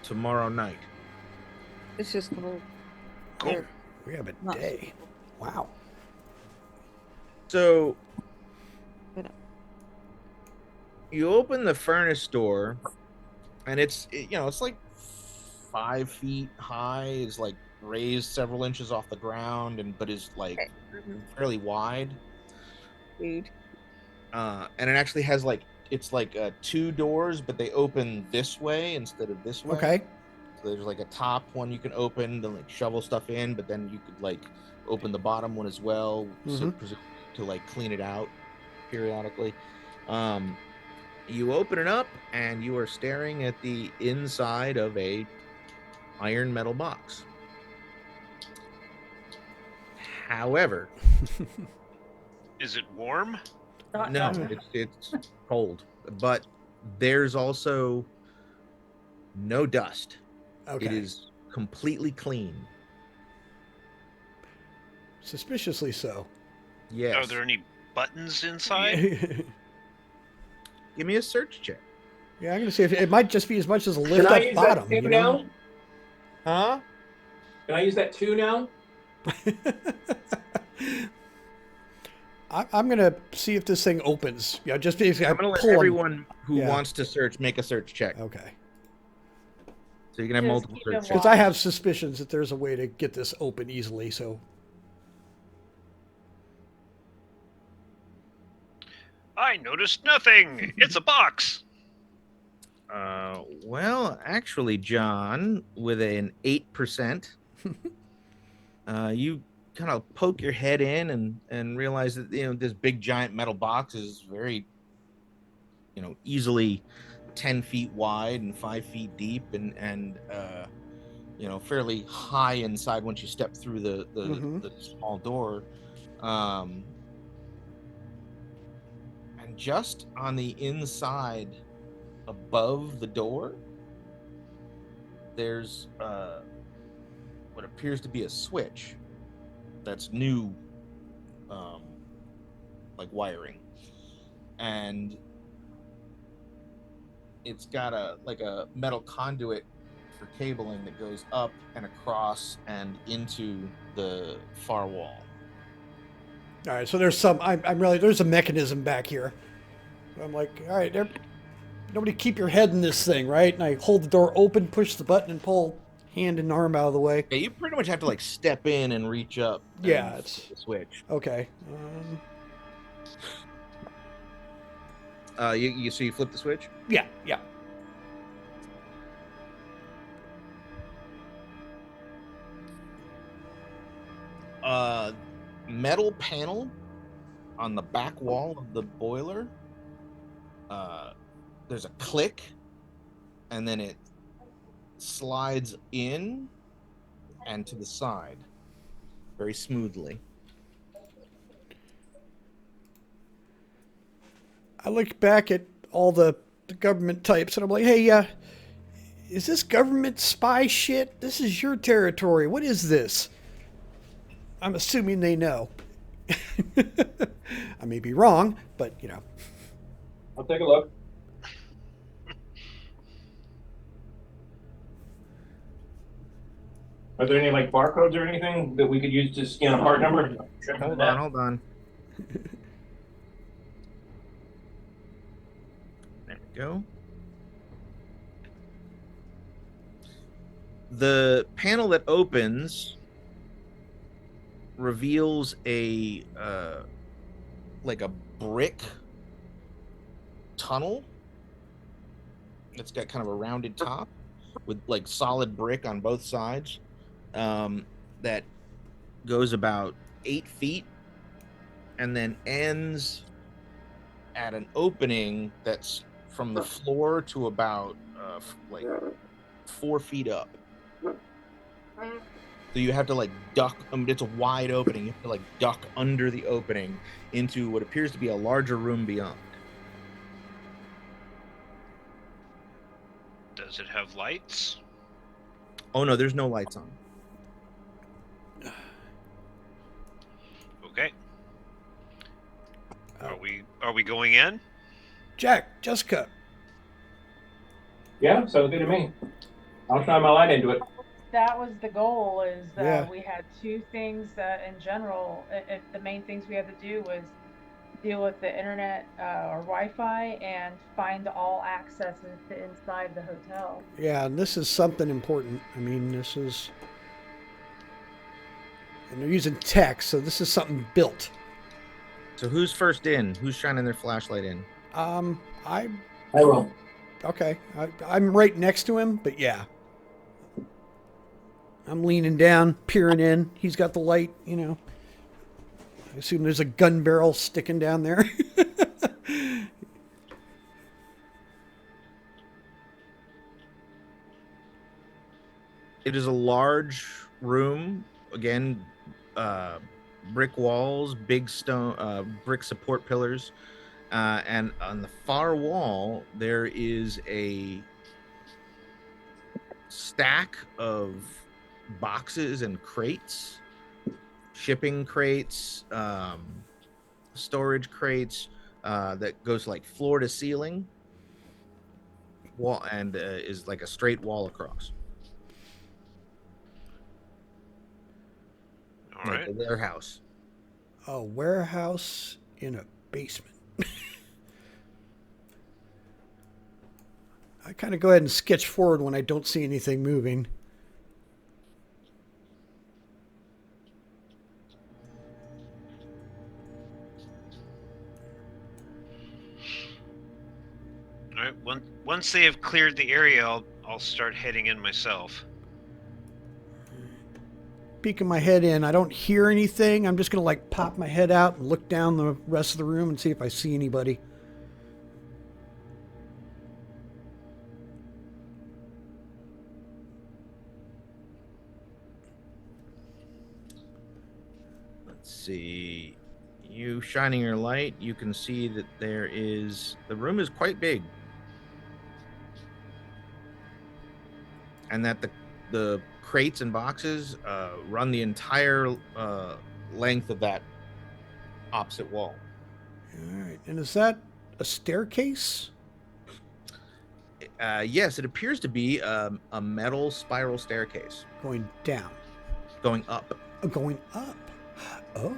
[SPEAKER 1] tomorrow night.
[SPEAKER 5] It's just cool.
[SPEAKER 3] Cool.
[SPEAKER 4] We have a day. Wow.
[SPEAKER 1] So you open the furnace door, and it's like 5 feet high. It's like raised several inches off the ground, but is like fairly wide.
[SPEAKER 5] Dude.
[SPEAKER 1] And it actually has it's like 2 doors, but they open this way instead of this way.
[SPEAKER 4] Okay.
[SPEAKER 1] So there's like a top one you can open to like shovel stuff in, but then you could like open the bottom one as well, so to like clean it out periodically. You open it up, and you are staring at the inside of a iron metal box. However,
[SPEAKER 3] is it warm?
[SPEAKER 1] No, it's cold, but there's also no dust.
[SPEAKER 4] Okay.
[SPEAKER 1] It is completely clean.
[SPEAKER 4] Suspiciously so.
[SPEAKER 1] Yes.
[SPEAKER 3] Are there any buttons inside?
[SPEAKER 1] Give me a search check.
[SPEAKER 4] Yeah, I'm gonna say it might just be as much as a lift up bottom.
[SPEAKER 2] That
[SPEAKER 4] you know?
[SPEAKER 1] Huh?
[SPEAKER 2] Can I use that 2 now?
[SPEAKER 4] I'm gonna see if this thing opens. Yeah, just basically.
[SPEAKER 1] I'm gonna let everyone who wants to search make a search check.
[SPEAKER 4] Okay.
[SPEAKER 1] So you can have multiple search checks.
[SPEAKER 4] Because I have suspicions that there's a way to get this open easily. So.
[SPEAKER 3] I noticed nothing. It's a box.
[SPEAKER 1] Well, actually, John, with an 8%, you kind of poke your head in and realize that this big giant metal box is very easily 10 feet wide and 5 feet deep and fairly high inside once you step through the small door, and just on the inside above the door there's what appears to be a switch that's new, like wiring, and it's got a metal conduit for cabling that goes up and across and into the far wall.
[SPEAKER 4] All right, so there's there's a mechanism back here. I'm like, all right, nobody keep your head in this thing, right? And I hold the door open, push the button, and pull hand and arm out of the way.
[SPEAKER 1] Yeah, you pretty much have to step in and reach up.
[SPEAKER 4] Yeah, it's
[SPEAKER 1] the switch.
[SPEAKER 4] Okay.
[SPEAKER 1] So you flip the switch?
[SPEAKER 4] Yeah.
[SPEAKER 1] Metal panel on the back wall of the boiler. There's a click, and then it slides in and to the side very smoothly.
[SPEAKER 4] I look back at all the government types, and I'm like, hey, is this government spy shit? This is your territory. What is this? I'm assuming they know. I may be wrong, but
[SPEAKER 2] I'll take a look. Are there any barcodes or anything that we could use to scan a part number?
[SPEAKER 1] Hold on. There we go. The panel that opens reveals a brick tunnel. It's got kind of a rounded top, with like solid brick on both sides, that goes about 8 feet and then ends at an opening that's from the floor to about like 4 feet up. So you have to like duck. It's a wide opening. You have to like duck under the opening into what appears to be a larger room beyond.
[SPEAKER 3] Does it have lights?
[SPEAKER 1] Oh no, there's no lights on.
[SPEAKER 3] Okay. Are we going in?
[SPEAKER 4] Jack, Jessica.
[SPEAKER 2] Yeah, sounds good to me. I'll shine my light into it.
[SPEAKER 6] That was the goal, is that
[SPEAKER 4] Yeah.
[SPEAKER 6] we had two things that in general, the main things we had to do was deal with the internet or Wi-Fi and find all accesses to inside the hotel.
[SPEAKER 4] Yeah, and this is something important. I mean, this is... And they're using tech, so this is something built.
[SPEAKER 1] So who's first in? Who's shining their flashlight in?
[SPEAKER 4] I
[SPEAKER 2] will.
[SPEAKER 4] Okay. I'm right next to him, but yeah. I'm leaning down, peering in. He's got the light, you know. I assume there's a gun barrel sticking down there.
[SPEAKER 1] It is a large room. Again, brick walls, big stone, brick support pillars. And on the far wall, there is a stack of boxes and crates, shipping crates, storage crates, that goes like floor to ceiling wall, and is like a straight wall across.
[SPEAKER 3] All
[SPEAKER 1] like
[SPEAKER 3] right.
[SPEAKER 1] a warehouse.
[SPEAKER 4] A warehouse in a basement. I kind of go ahead and sketch forward when I don't see anything moving.
[SPEAKER 3] All right. Once they have cleared the area, I'll start heading in myself.
[SPEAKER 4] Peeking my head in, I don't hear anything. I'm just gonna like pop my head out and look down the rest of the room and see if I see anybody.
[SPEAKER 1] Let's see. You shining your light, you can see that the room is quite big. And that the crates and boxes run the entire length of that opposite wall.
[SPEAKER 4] All right, and is that a staircase?
[SPEAKER 1] Yes, it appears to be a metal spiral staircase.
[SPEAKER 4] Going down.
[SPEAKER 1] Going up.
[SPEAKER 4] Going up. Oh.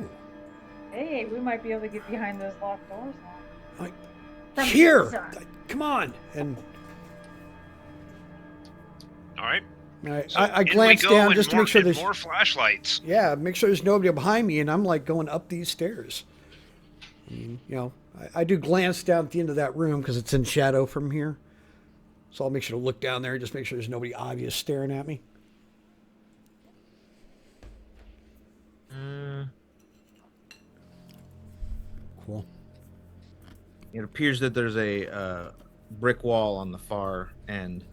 [SPEAKER 6] Hey, we might be able to get behind those locked doors now.
[SPEAKER 4] Like, here! Come on! And
[SPEAKER 3] all right.
[SPEAKER 4] I glance down just to make sure there's
[SPEAKER 3] more flashlights.
[SPEAKER 4] Yeah, make sure there's nobody behind me, and I'm like going up these stairs. I mean, you know, I do glance down at the end of that room because it's in shadow from here. So I'll make sure to look down there and just make sure there's nobody obvious staring at me. Cool.
[SPEAKER 1] It appears that there's a brick wall on the far end.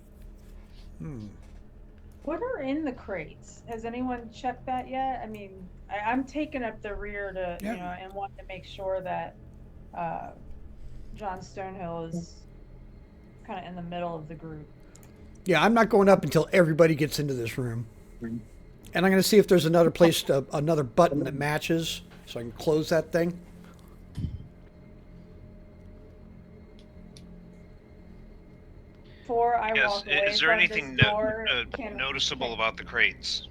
[SPEAKER 6] What are in the crates? Has anyone checked that yet? I mean, I'm taking up the rear to, you know, and want to make sure that John Stonehill is kind of in the middle of the group.
[SPEAKER 4] Yeah, I'm not going up until everybody gets into this room. And I'm going to see if there's another place, another button that matches, so I can close that thing.
[SPEAKER 6] Before I walk away
[SPEAKER 3] is there
[SPEAKER 6] from
[SPEAKER 3] anything
[SPEAKER 6] this door,
[SPEAKER 3] noticeable about the crates?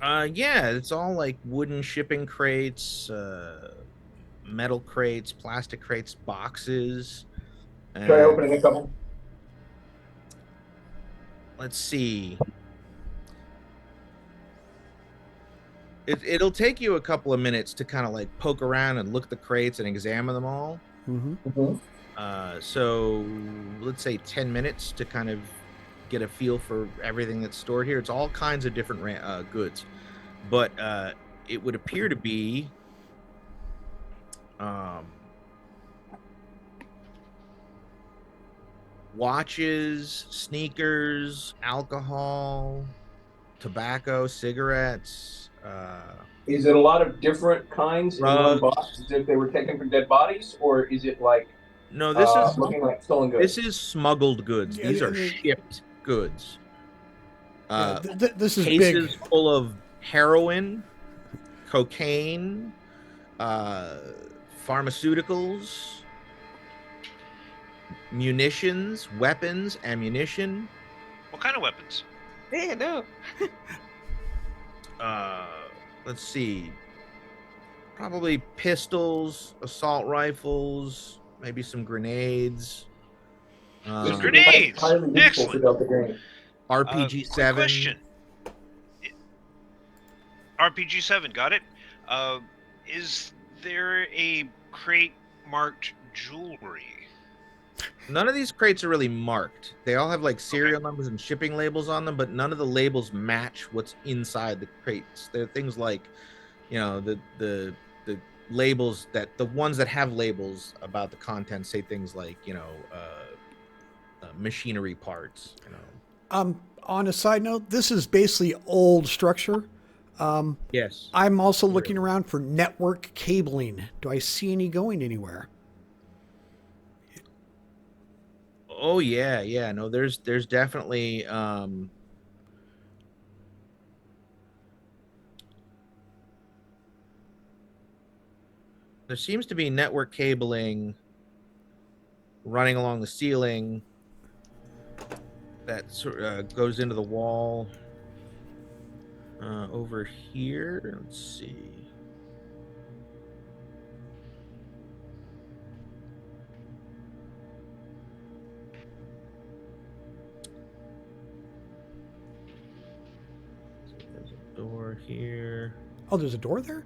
[SPEAKER 1] Yeah, it's all like wooden shipping crates, metal crates, plastic crates, boxes.
[SPEAKER 2] Try opening a couple.
[SPEAKER 1] Let's see. It'll take you a couple of minutes to kind of like poke around and look at the crates and examine them all.
[SPEAKER 4] Mm-hmm.
[SPEAKER 1] So let's say 10 minutes to kind of get a feel for everything that's stored here. It's all kinds of different goods, but it would appear to be watches, sneakers, alcohol, tobacco, cigarettes.
[SPEAKER 2] Is it a lot of different kinds in one
[SPEAKER 1] Drugs.
[SPEAKER 2] box, as if they were taken from dead bodies, or is it like
[SPEAKER 1] No, this is
[SPEAKER 2] looking like stolen goods?
[SPEAKER 1] This is smuggled goods.
[SPEAKER 4] Yeah,
[SPEAKER 1] These are shipped goods.
[SPEAKER 4] This is
[SPEAKER 1] cases
[SPEAKER 4] big.
[SPEAKER 1] full of heroin, cocaine, pharmaceuticals, munitions, weapons, ammunition.
[SPEAKER 3] What kind of weapons?
[SPEAKER 5] Yeah, no.
[SPEAKER 1] Let's see. Probably pistols, assault rifles, maybe some grenades.
[SPEAKER 3] Grenades!
[SPEAKER 2] Highly useful for Delta Green.
[SPEAKER 1] RPG-7.
[SPEAKER 3] Quick question. RPG-7, got it. Is there a crate marked jewelry?
[SPEAKER 1] None of these crates are really marked. They all have like serial numbers and shipping labels on them, but none of the labels match what's inside the crates. They're things like, you know, the labels that the ones that have labels about the content say things like, you know, machinery parts. You know.
[SPEAKER 4] On a side note, this is basically old structure.
[SPEAKER 1] Yes.
[SPEAKER 4] I'm also looking around for network cabling. Do I see any going anywhere?
[SPEAKER 1] Oh yeah. No, there's definitely there seems to be network cabling running along the ceiling that sort of goes into the wall over here. Let's see. There's a door here.
[SPEAKER 4] Oh, there's a door there?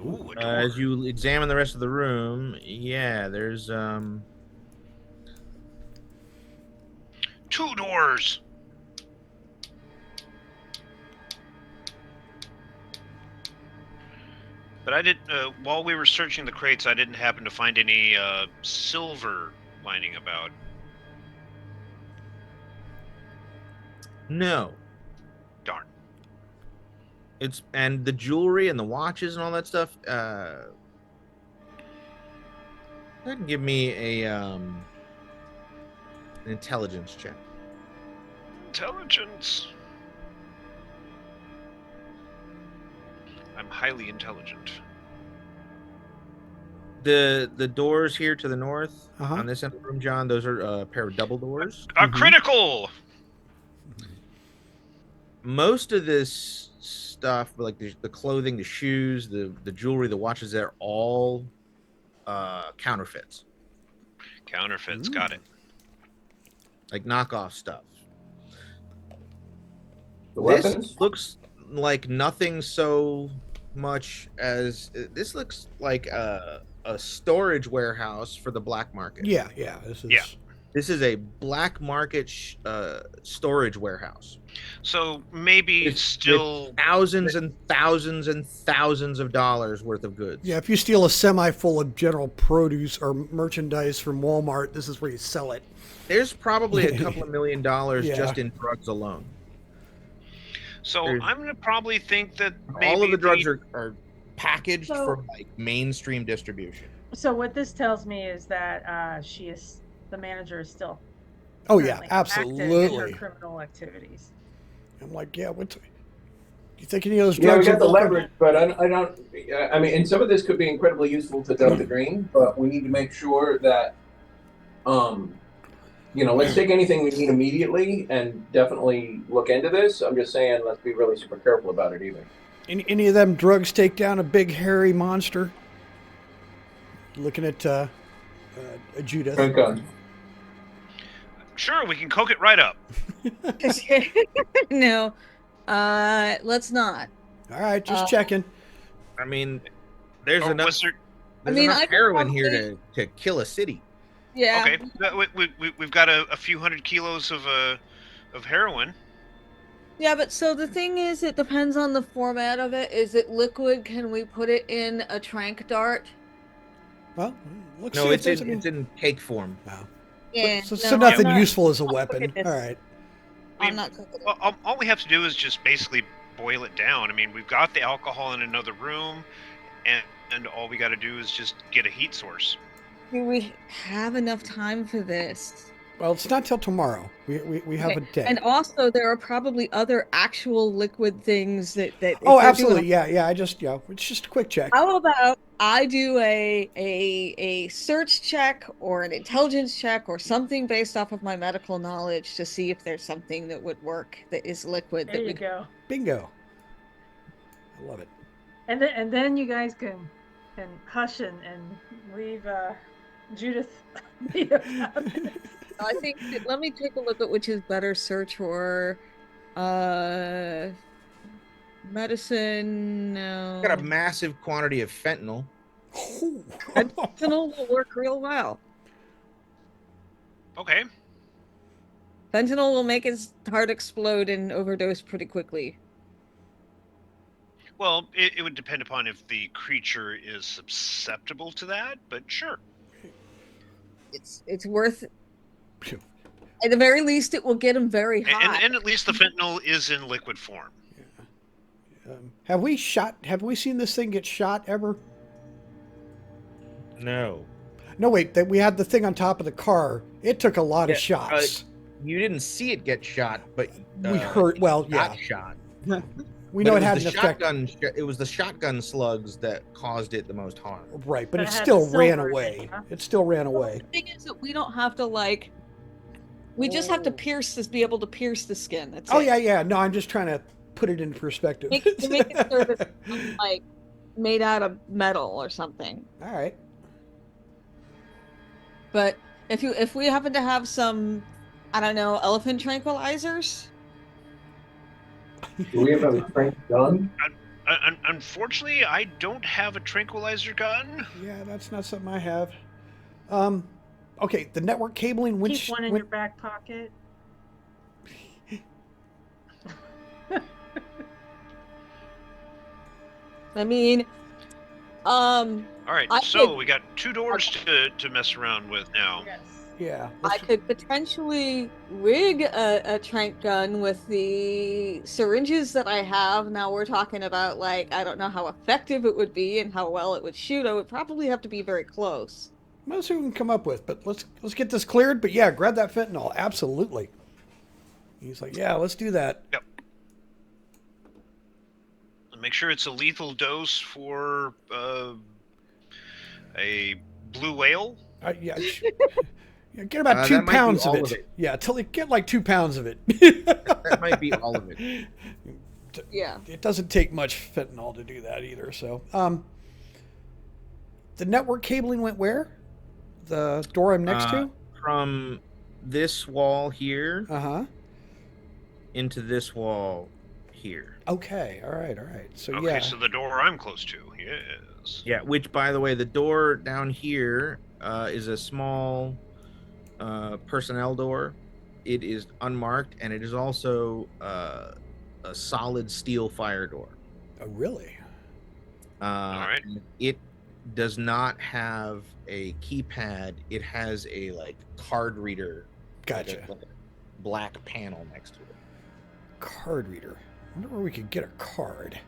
[SPEAKER 3] Ooh, a door.
[SPEAKER 1] As you examine the rest of the room, yeah, there's
[SPEAKER 3] 2 doors. But I did. While we were searching the crates, I didn't happen to find any silver lining about.
[SPEAKER 1] no.
[SPEAKER 3] Darn.
[SPEAKER 1] It's and the jewelry and the watches and all that stuff. Go ahead and give me a an intelligence check.
[SPEAKER 3] Intelligence. I'm highly intelligent.
[SPEAKER 1] The doors here to the north
[SPEAKER 4] Uh-huh.
[SPEAKER 1] on this end of the room, John, those are a pair of double doors.
[SPEAKER 3] A critical.
[SPEAKER 1] Most of this stuff, like the clothing, the shoes, the jewelry, the watches, they're all counterfeits,
[SPEAKER 3] Counterfeits. Got it.
[SPEAKER 1] like knockoff stuff.
[SPEAKER 2] The
[SPEAKER 1] This
[SPEAKER 2] weapons?
[SPEAKER 1] looks like nothing so much as this looks like a storage warehouse for the black market.
[SPEAKER 4] Yeah. This is.
[SPEAKER 3] Yeah.
[SPEAKER 1] This is a black market storage warehouse.
[SPEAKER 3] So maybe
[SPEAKER 1] With
[SPEAKER 3] still.
[SPEAKER 1] thousands and thousands and thousands of dollars worth of goods.
[SPEAKER 4] Yeah, if you steal a semi full of general produce or merchandise from Walmart, this is where you sell it.
[SPEAKER 1] There's probably a couple of $1 million
[SPEAKER 4] Yeah.
[SPEAKER 1] just in drugs alone.
[SPEAKER 3] So
[SPEAKER 1] There's-
[SPEAKER 3] I'm gonna probably think that maybe
[SPEAKER 1] All of the drugs are packaged for like mainstream distribution.
[SPEAKER 6] So what this tells me is that the manager is still
[SPEAKER 4] Oh yeah,
[SPEAKER 6] currently active in her
[SPEAKER 4] absolutely.
[SPEAKER 6] criminal activities.
[SPEAKER 4] I'm like, yeah, what? Do you think any of those
[SPEAKER 2] Yeah, we
[SPEAKER 4] drugs
[SPEAKER 2] got
[SPEAKER 4] are
[SPEAKER 2] the
[SPEAKER 4] local?
[SPEAKER 2] leverage, but I don't. I mean, and some of this could be incredibly useful to Delta Green, but we need to make sure that, let's take anything we need immediately and definitely look into this. I'm just saying, let's be really super careful about it, either.
[SPEAKER 4] Any of them drugs take down a big hairy monster? Looking at Judith.
[SPEAKER 2] Drink on.
[SPEAKER 3] Sure, we can coke it right up.
[SPEAKER 5] No, let's not.
[SPEAKER 4] All right, just checking.
[SPEAKER 1] I mean, there's
[SPEAKER 3] Or
[SPEAKER 1] enough.
[SPEAKER 3] was there?
[SPEAKER 1] There's
[SPEAKER 5] I mean,
[SPEAKER 1] enough
[SPEAKER 5] I could
[SPEAKER 1] heroin here
[SPEAKER 5] probably-
[SPEAKER 1] to kill a city.
[SPEAKER 5] Yeah.
[SPEAKER 3] Okay, we've got a few hundred kilos of of heroin.
[SPEAKER 5] Yeah, but so the thing is, it depends on the format of it. Is it liquid? Can we put it in a trank dart?
[SPEAKER 4] Well, let's
[SPEAKER 1] No,
[SPEAKER 4] see if
[SPEAKER 1] it's
[SPEAKER 4] there's
[SPEAKER 1] in
[SPEAKER 4] any.
[SPEAKER 1] it's in cake form.
[SPEAKER 4] Wow.
[SPEAKER 5] Yeah,
[SPEAKER 4] So
[SPEAKER 5] no, I'm
[SPEAKER 4] nothing
[SPEAKER 5] not.
[SPEAKER 4] useful as a
[SPEAKER 5] I'm not
[SPEAKER 4] weapon.
[SPEAKER 5] cooking
[SPEAKER 4] All
[SPEAKER 5] this.
[SPEAKER 4] right.
[SPEAKER 5] I'm not cooking it.
[SPEAKER 3] Well, all we have to do is just basically boil it down. I mean, we've got the alcohol in another room, and all we got to do is just get a heat source.
[SPEAKER 5] Do we have enough time for this?
[SPEAKER 4] Well, it's not till tomorrow. We have
[SPEAKER 5] Okay.
[SPEAKER 4] a day.
[SPEAKER 5] And also, there are probably other actual liquid things that if
[SPEAKER 4] Oh,
[SPEAKER 5] they're
[SPEAKER 4] absolutely.
[SPEAKER 5] doing.
[SPEAKER 4] Yeah. It's just a quick check.
[SPEAKER 5] How about I do a search check or an intelligence check or something based off of my medical knowledge to see if there's something that would work that is liquid
[SPEAKER 6] There
[SPEAKER 5] that
[SPEAKER 6] you
[SPEAKER 5] we
[SPEAKER 6] go.
[SPEAKER 4] Bingo. I love it.
[SPEAKER 6] And then you guys can hush and leave Judith be about it.
[SPEAKER 5] I think let me take a look at which is better search or medicine. No.
[SPEAKER 1] Got a massive quantity of fentanyl.
[SPEAKER 5] Fentanyl will work real well.
[SPEAKER 3] Okay.
[SPEAKER 5] Fentanyl will make his heart explode and overdose pretty quickly.
[SPEAKER 3] Well, it would depend upon if the creature is susceptible to that, but sure.
[SPEAKER 5] It's worth. At the very least, it will get him very hot.
[SPEAKER 3] And at least the fentanyl is in liquid form.
[SPEAKER 4] Yeah. Have we seen this thing get shot ever?
[SPEAKER 1] No.
[SPEAKER 4] No, wait. We had the thing on top of the car. It took a lot of shots.
[SPEAKER 1] You didn't see it get shot, but
[SPEAKER 4] we heard. Well, yeah.
[SPEAKER 1] Got shot.
[SPEAKER 4] We know it had an effect.
[SPEAKER 1] It was the shotgun slugs that caused it the most harm.
[SPEAKER 4] Right, but
[SPEAKER 6] But
[SPEAKER 4] it
[SPEAKER 6] it had
[SPEAKER 4] still
[SPEAKER 6] the
[SPEAKER 4] ran
[SPEAKER 6] silver in
[SPEAKER 4] away.
[SPEAKER 6] it, huh?
[SPEAKER 4] It still ran away.
[SPEAKER 5] The thing is that we don't have to we just have to be able to pierce the skin. That's
[SPEAKER 4] Oh
[SPEAKER 5] it.
[SPEAKER 4] yeah. No, I'm just trying to put it in perspective.
[SPEAKER 5] Make it sort of like made out of metal or something.
[SPEAKER 4] All right.
[SPEAKER 5] But if we happen to have some, I don't know, elephant tranquilizers.
[SPEAKER 9] Do we have a trank gun?
[SPEAKER 3] Unfortunately, I don't have a tranquilizer gun.
[SPEAKER 4] Yeah, that's not something I have. Okay, the network cabling.
[SPEAKER 6] Keep one in your back pocket.
[SPEAKER 5] I mean,
[SPEAKER 3] All right,
[SPEAKER 5] so
[SPEAKER 3] we got 2 doors to mess around with now.
[SPEAKER 6] Yes.
[SPEAKER 4] Yeah.
[SPEAKER 5] I could potentially rig a trank gun with the syringes that I have. Now we're talking about I don't know how effective it would be and how well it would shoot. I would probably have to be very close.
[SPEAKER 4] Let's see what we can come up with, but let's get this cleared. But yeah, grab that fentanyl. Absolutely. He's like, yeah, let's do that.
[SPEAKER 3] Yep. Make sure it's a lethal dose for a blue whale.
[SPEAKER 4] Yeah, get about 2 pounds of it. Yeah, get like 2 pounds of it.
[SPEAKER 1] That might be all of it.
[SPEAKER 5] Yeah.
[SPEAKER 4] It doesn't take much fentanyl to do that either. So, the network cabling went where? The door I'm next to?
[SPEAKER 1] From this wall here.
[SPEAKER 4] Into
[SPEAKER 1] this wall here.
[SPEAKER 4] Okay. All right. So
[SPEAKER 3] okay,
[SPEAKER 4] yeah.
[SPEAKER 3] so the door I'm close to, yes.
[SPEAKER 1] Yeah, which by the way, the door down here is a small personnel door. It is unmarked, and it is also a solid steel fire door.
[SPEAKER 4] Oh, really?
[SPEAKER 3] All right.
[SPEAKER 1] It does not have a keypad. It has a card reader.
[SPEAKER 4] Gotcha.
[SPEAKER 1] Like a black panel next to it.
[SPEAKER 4] Card reader. I wonder where we could get a card.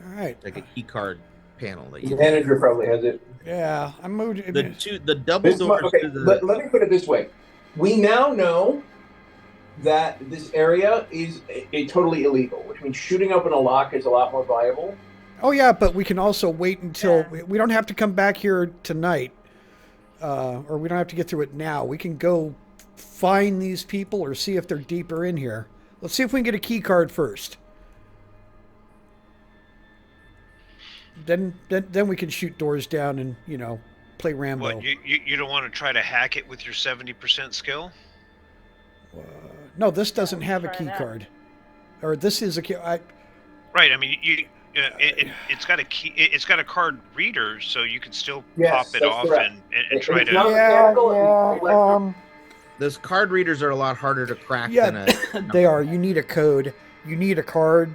[SPEAKER 4] All right.
[SPEAKER 1] Like a key card panel.
[SPEAKER 9] The manager probably has it.
[SPEAKER 4] Yeah, I moved
[SPEAKER 1] the double doors.
[SPEAKER 9] Okay, let me put it this way. We now know that this area is a totally illegal, which means shooting open a lock is a lot more viable.
[SPEAKER 4] Oh yeah, but we can also wait until we don't have to come back here tonight, or we don't have to get through it now. We can go find these people or see if they're deeper in here. Let's see if we can get a key card first. Then we can shoot doors down and play Rambo.
[SPEAKER 3] What, you don't want to try to hack it with your 70% skill?
[SPEAKER 4] No, this doesn't have a key card, or this is a key.
[SPEAKER 3] Right. I mean, it's got a key. It's got a card reader, so you can still pop it off
[SPEAKER 9] correct.
[SPEAKER 3] and try to.
[SPEAKER 1] those card readers are a lot harder to crack
[SPEAKER 4] Yeah,
[SPEAKER 1] than a.
[SPEAKER 4] they are. You need a code. You need a card.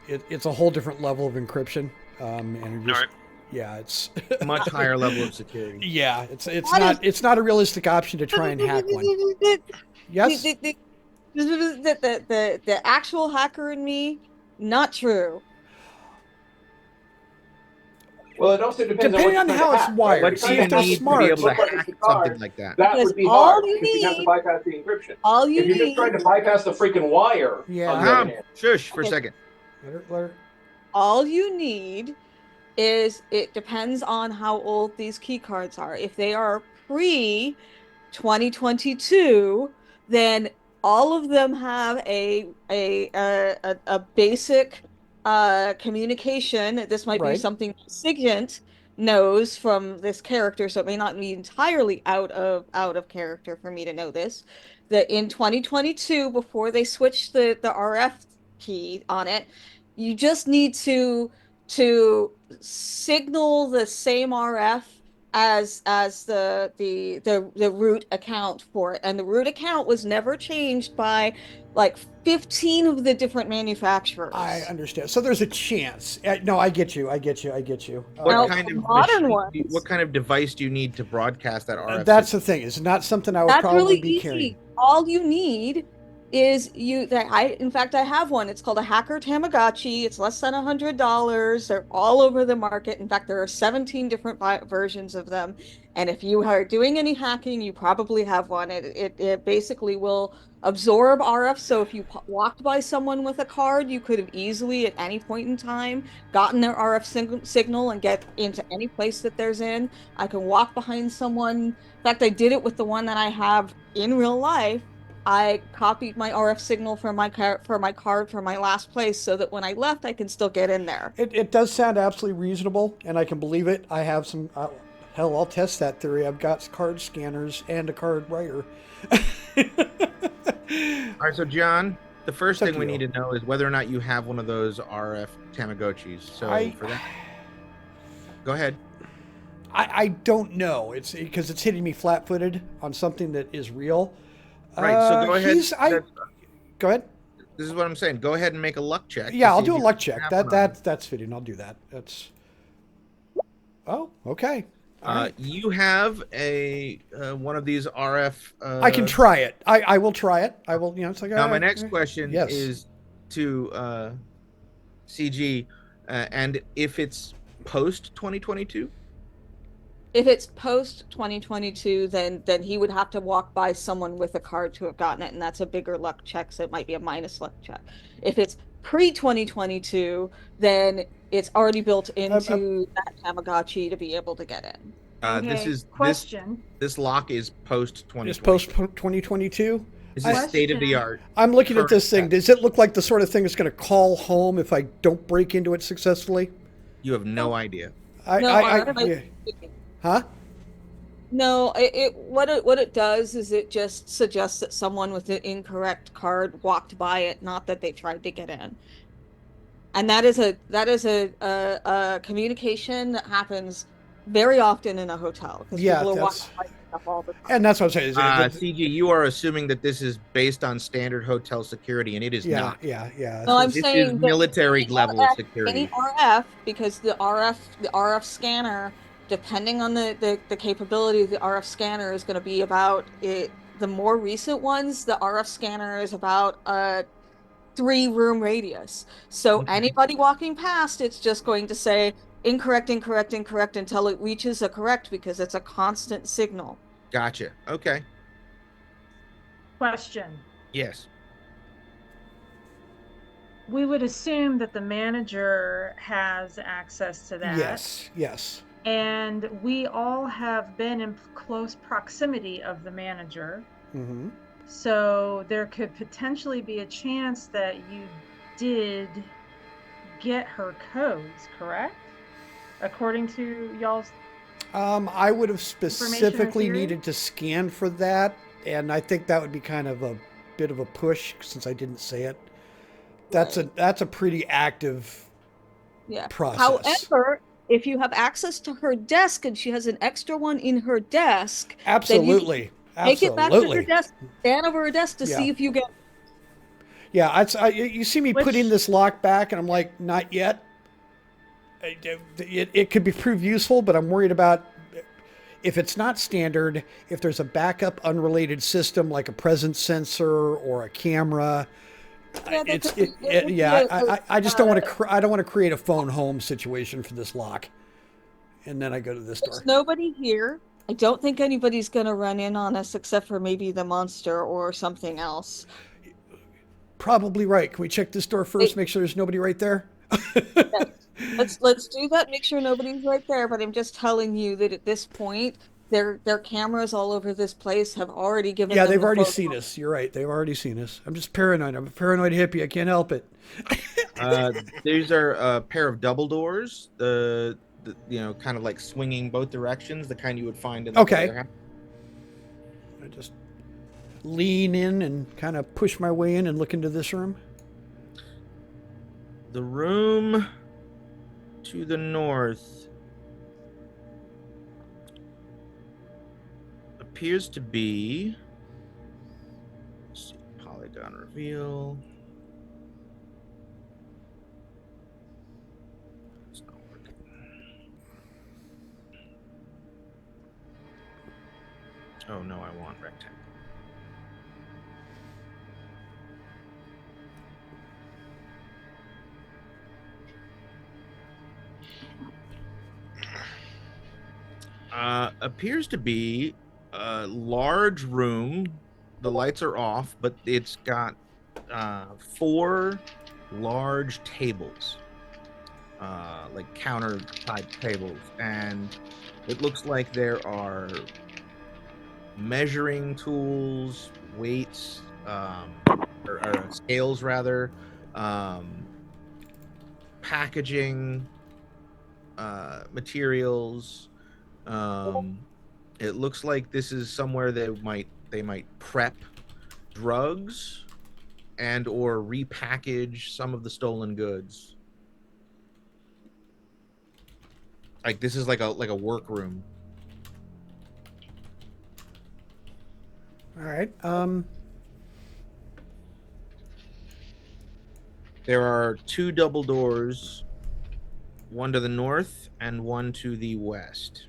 [SPEAKER 4] It's a whole different level of encryption, and just,
[SPEAKER 3] Alright.
[SPEAKER 4] yeah, it's
[SPEAKER 1] much higher level of security.
[SPEAKER 4] Yeah, it's not a realistic option to try and hack one. Yes.
[SPEAKER 5] The actual hacker in me, not true.
[SPEAKER 9] Well, it also depends
[SPEAKER 4] Depending on
[SPEAKER 9] on
[SPEAKER 4] how it's wired.
[SPEAKER 1] What do
[SPEAKER 4] See,
[SPEAKER 1] you
[SPEAKER 4] if they're
[SPEAKER 1] need to
[SPEAKER 4] smart,
[SPEAKER 1] be able to
[SPEAKER 9] Look like
[SPEAKER 1] hack
[SPEAKER 9] it's a card.
[SPEAKER 1] something like that?
[SPEAKER 9] That
[SPEAKER 5] Because
[SPEAKER 9] would be
[SPEAKER 5] all
[SPEAKER 9] hard
[SPEAKER 5] you
[SPEAKER 9] because you have to
[SPEAKER 5] need-
[SPEAKER 9] bypass the encryption.
[SPEAKER 5] All you
[SPEAKER 9] If you're just
[SPEAKER 5] need,
[SPEAKER 9] trying to bypass the freaking wire,
[SPEAKER 4] Yeah.
[SPEAKER 9] on the other
[SPEAKER 1] Tom,
[SPEAKER 9] hand,
[SPEAKER 1] shush for a
[SPEAKER 5] Okay.
[SPEAKER 1] second.
[SPEAKER 4] let her-
[SPEAKER 5] all you need is, it depends on how old these key cards are. If they are pre 2022, then all of them have a basic communication. This might be
[SPEAKER 4] Right.
[SPEAKER 5] something Sigint knows from this character, so it may not be entirely out of character for me to know this. That in 2022, before they switched the RF key on it, you just need to signal the same RF as the root account for it, and the root account was never changed by like 15 of the different manufacturers.
[SPEAKER 4] I understand. So there's a chance. No, I get you.
[SPEAKER 1] What
[SPEAKER 5] Now,
[SPEAKER 1] kind of
[SPEAKER 5] modern
[SPEAKER 1] machine,
[SPEAKER 5] ones-
[SPEAKER 1] what kind of device do you need to broadcast that RF?
[SPEAKER 4] That's the thing. It's not something I would
[SPEAKER 5] That's
[SPEAKER 4] probably
[SPEAKER 5] really
[SPEAKER 4] be
[SPEAKER 5] easy.
[SPEAKER 4] carrying.
[SPEAKER 5] All you need is in fact I have one. It's called a Hacker Tamagotchi. It's less than $100. They're all over the market. In fact, there are 17 different versions of them. And if you are doing any hacking, you probably have one. It basically will absorb RF. So if you walked by someone with a card, you could have easily at any point in time gotten their RF signal and get into any place that there's in. I can walk behind someone. In fact, I did it with the one that I have in real life. I copied my RF signal from my card for my last place so that when I left, I can still get in there.
[SPEAKER 4] It does sound absolutely reasonable, and I can believe it. I have some. Hell, I'll test that theory. I've got card scanners and a card writer.
[SPEAKER 1] All right, so John, the first
[SPEAKER 4] It's up
[SPEAKER 1] thing
[SPEAKER 4] to
[SPEAKER 1] we
[SPEAKER 4] you.
[SPEAKER 1] need to know is whether or not you have one of those RF Tamagotchis. So for that, go ahead.
[SPEAKER 4] I don't know. It's because it's hitting me flat-footed on something that is real.
[SPEAKER 1] Right. So go ahead.
[SPEAKER 4] Go ahead.
[SPEAKER 1] This is what I'm saying. Go ahead and make a luck check.
[SPEAKER 4] Yeah,
[SPEAKER 1] to
[SPEAKER 4] I'll
[SPEAKER 1] see
[SPEAKER 4] do
[SPEAKER 1] if
[SPEAKER 4] a
[SPEAKER 1] you
[SPEAKER 4] luck
[SPEAKER 1] can
[SPEAKER 4] check.
[SPEAKER 1] have one on you.
[SPEAKER 4] That's fitting. I'll do that. That's. Oh, okay. All right.
[SPEAKER 1] You have a one of these RF.
[SPEAKER 4] I can try it. I will try it. I will. It's like.
[SPEAKER 1] Now, my next question
[SPEAKER 4] Yes.
[SPEAKER 1] is to CG, and if it's post 2022.
[SPEAKER 5] If it's post 2022, then he would have to walk by someone with a card to have gotten it, and that's a bigger luck check, so it might be a minus luck check. If it's pre 2022, then it's already built into that Tamagotchi to be able to get in.
[SPEAKER 6] Okay, question.
[SPEAKER 1] This lock is post 2022.
[SPEAKER 4] It's post 2022.
[SPEAKER 1] This is state of the art.
[SPEAKER 4] I'm looking at this thing. Does it look like the sort of thing that's going to call home if I don't break into it successfully?
[SPEAKER 1] You have no idea.
[SPEAKER 4] Huh?
[SPEAKER 5] No, what it does is it just suggests that someone with an incorrect card walked by it, not that they tried to get in. And that is a communication that happens very often in a hotel because people are walking by stuff all the time.
[SPEAKER 4] And that's what I'm saying.
[SPEAKER 1] CG, you are assuming that this is based on standard hotel security, and it is not.
[SPEAKER 4] Yeah.
[SPEAKER 5] No, I'm
[SPEAKER 1] this
[SPEAKER 5] saying
[SPEAKER 1] is military level of security.
[SPEAKER 5] Any RF, because the RF scanner, depending on the capability of the RF scanner, is going to be about it. The more recent ones, the RF scanner is about a 3-room radius. So anybody walking past, it's just going to say incorrect until it reaches a correct, because it's a constant signal.
[SPEAKER 1] Gotcha. Okay.
[SPEAKER 6] Question.
[SPEAKER 1] Yes.
[SPEAKER 6] We would assume that the manager has access to that.
[SPEAKER 4] Yes.
[SPEAKER 6] And we all have been in close proximity of the manager.
[SPEAKER 4] Mm-hmm.
[SPEAKER 6] So there could potentially be a chance that you did get her codes, correct? According to y'all's
[SPEAKER 4] I would have specifically needed to scan for that, and I think that would be kind of a bit of a push since I didn't say it. That's a pretty active process.
[SPEAKER 5] if you have access to her desk and she has an extra one in her desk,
[SPEAKER 4] absolutely,
[SPEAKER 5] then you take it back to her desk, stand over her desk to see if you get.
[SPEAKER 4] Yeah, you see me putting this lock back, and I'm like, not yet. It could be proved useful, but I'm worried about if it's not standard, if there's a backup unrelated system like a presence sensor or a camera. I just don't want to. I don't want to create a phone home situation for this lock. And then I go to this door.
[SPEAKER 5] There's nobody here. I don't think anybody's going to run in on us except for maybe the monster or something else.
[SPEAKER 4] Probably right. Can we check this door first? Make sure there's nobody right there.
[SPEAKER 5] Yes. Let's do that. Make sure nobody's right there. But I'm just telling you that at this point, their cameras all over this place have already given.
[SPEAKER 4] Yeah, they've already seen us. You're right. They've already seen us. I'm just paranoid. I'm a paranoid hippie. I can't help it.
[SPEAKER 1] These are a pair of double doors. The kind of like swinging both directions. The kind you would find in the other house.
[SPEAKER 4] I just lean in and kind of push my way in and look into this room.
[SPEAKER 1] The room to the north appears to be, let's see, polygon reveal. It's not working. Oh no, I want rectangle. Appears to be a large room. The lights are off, but it's got 4 large tables, like counter type tables, and it looks like there are measuring tools, weights, or scales rather, packaging materials. It looks like this is somewhere they might prep drugs and or repackage some of the stolen goods. Like this is like a workroom.
[SPEAKER 4] All right.
[SPEAKER 1] There are 2 double doors, one to the north and one to the west.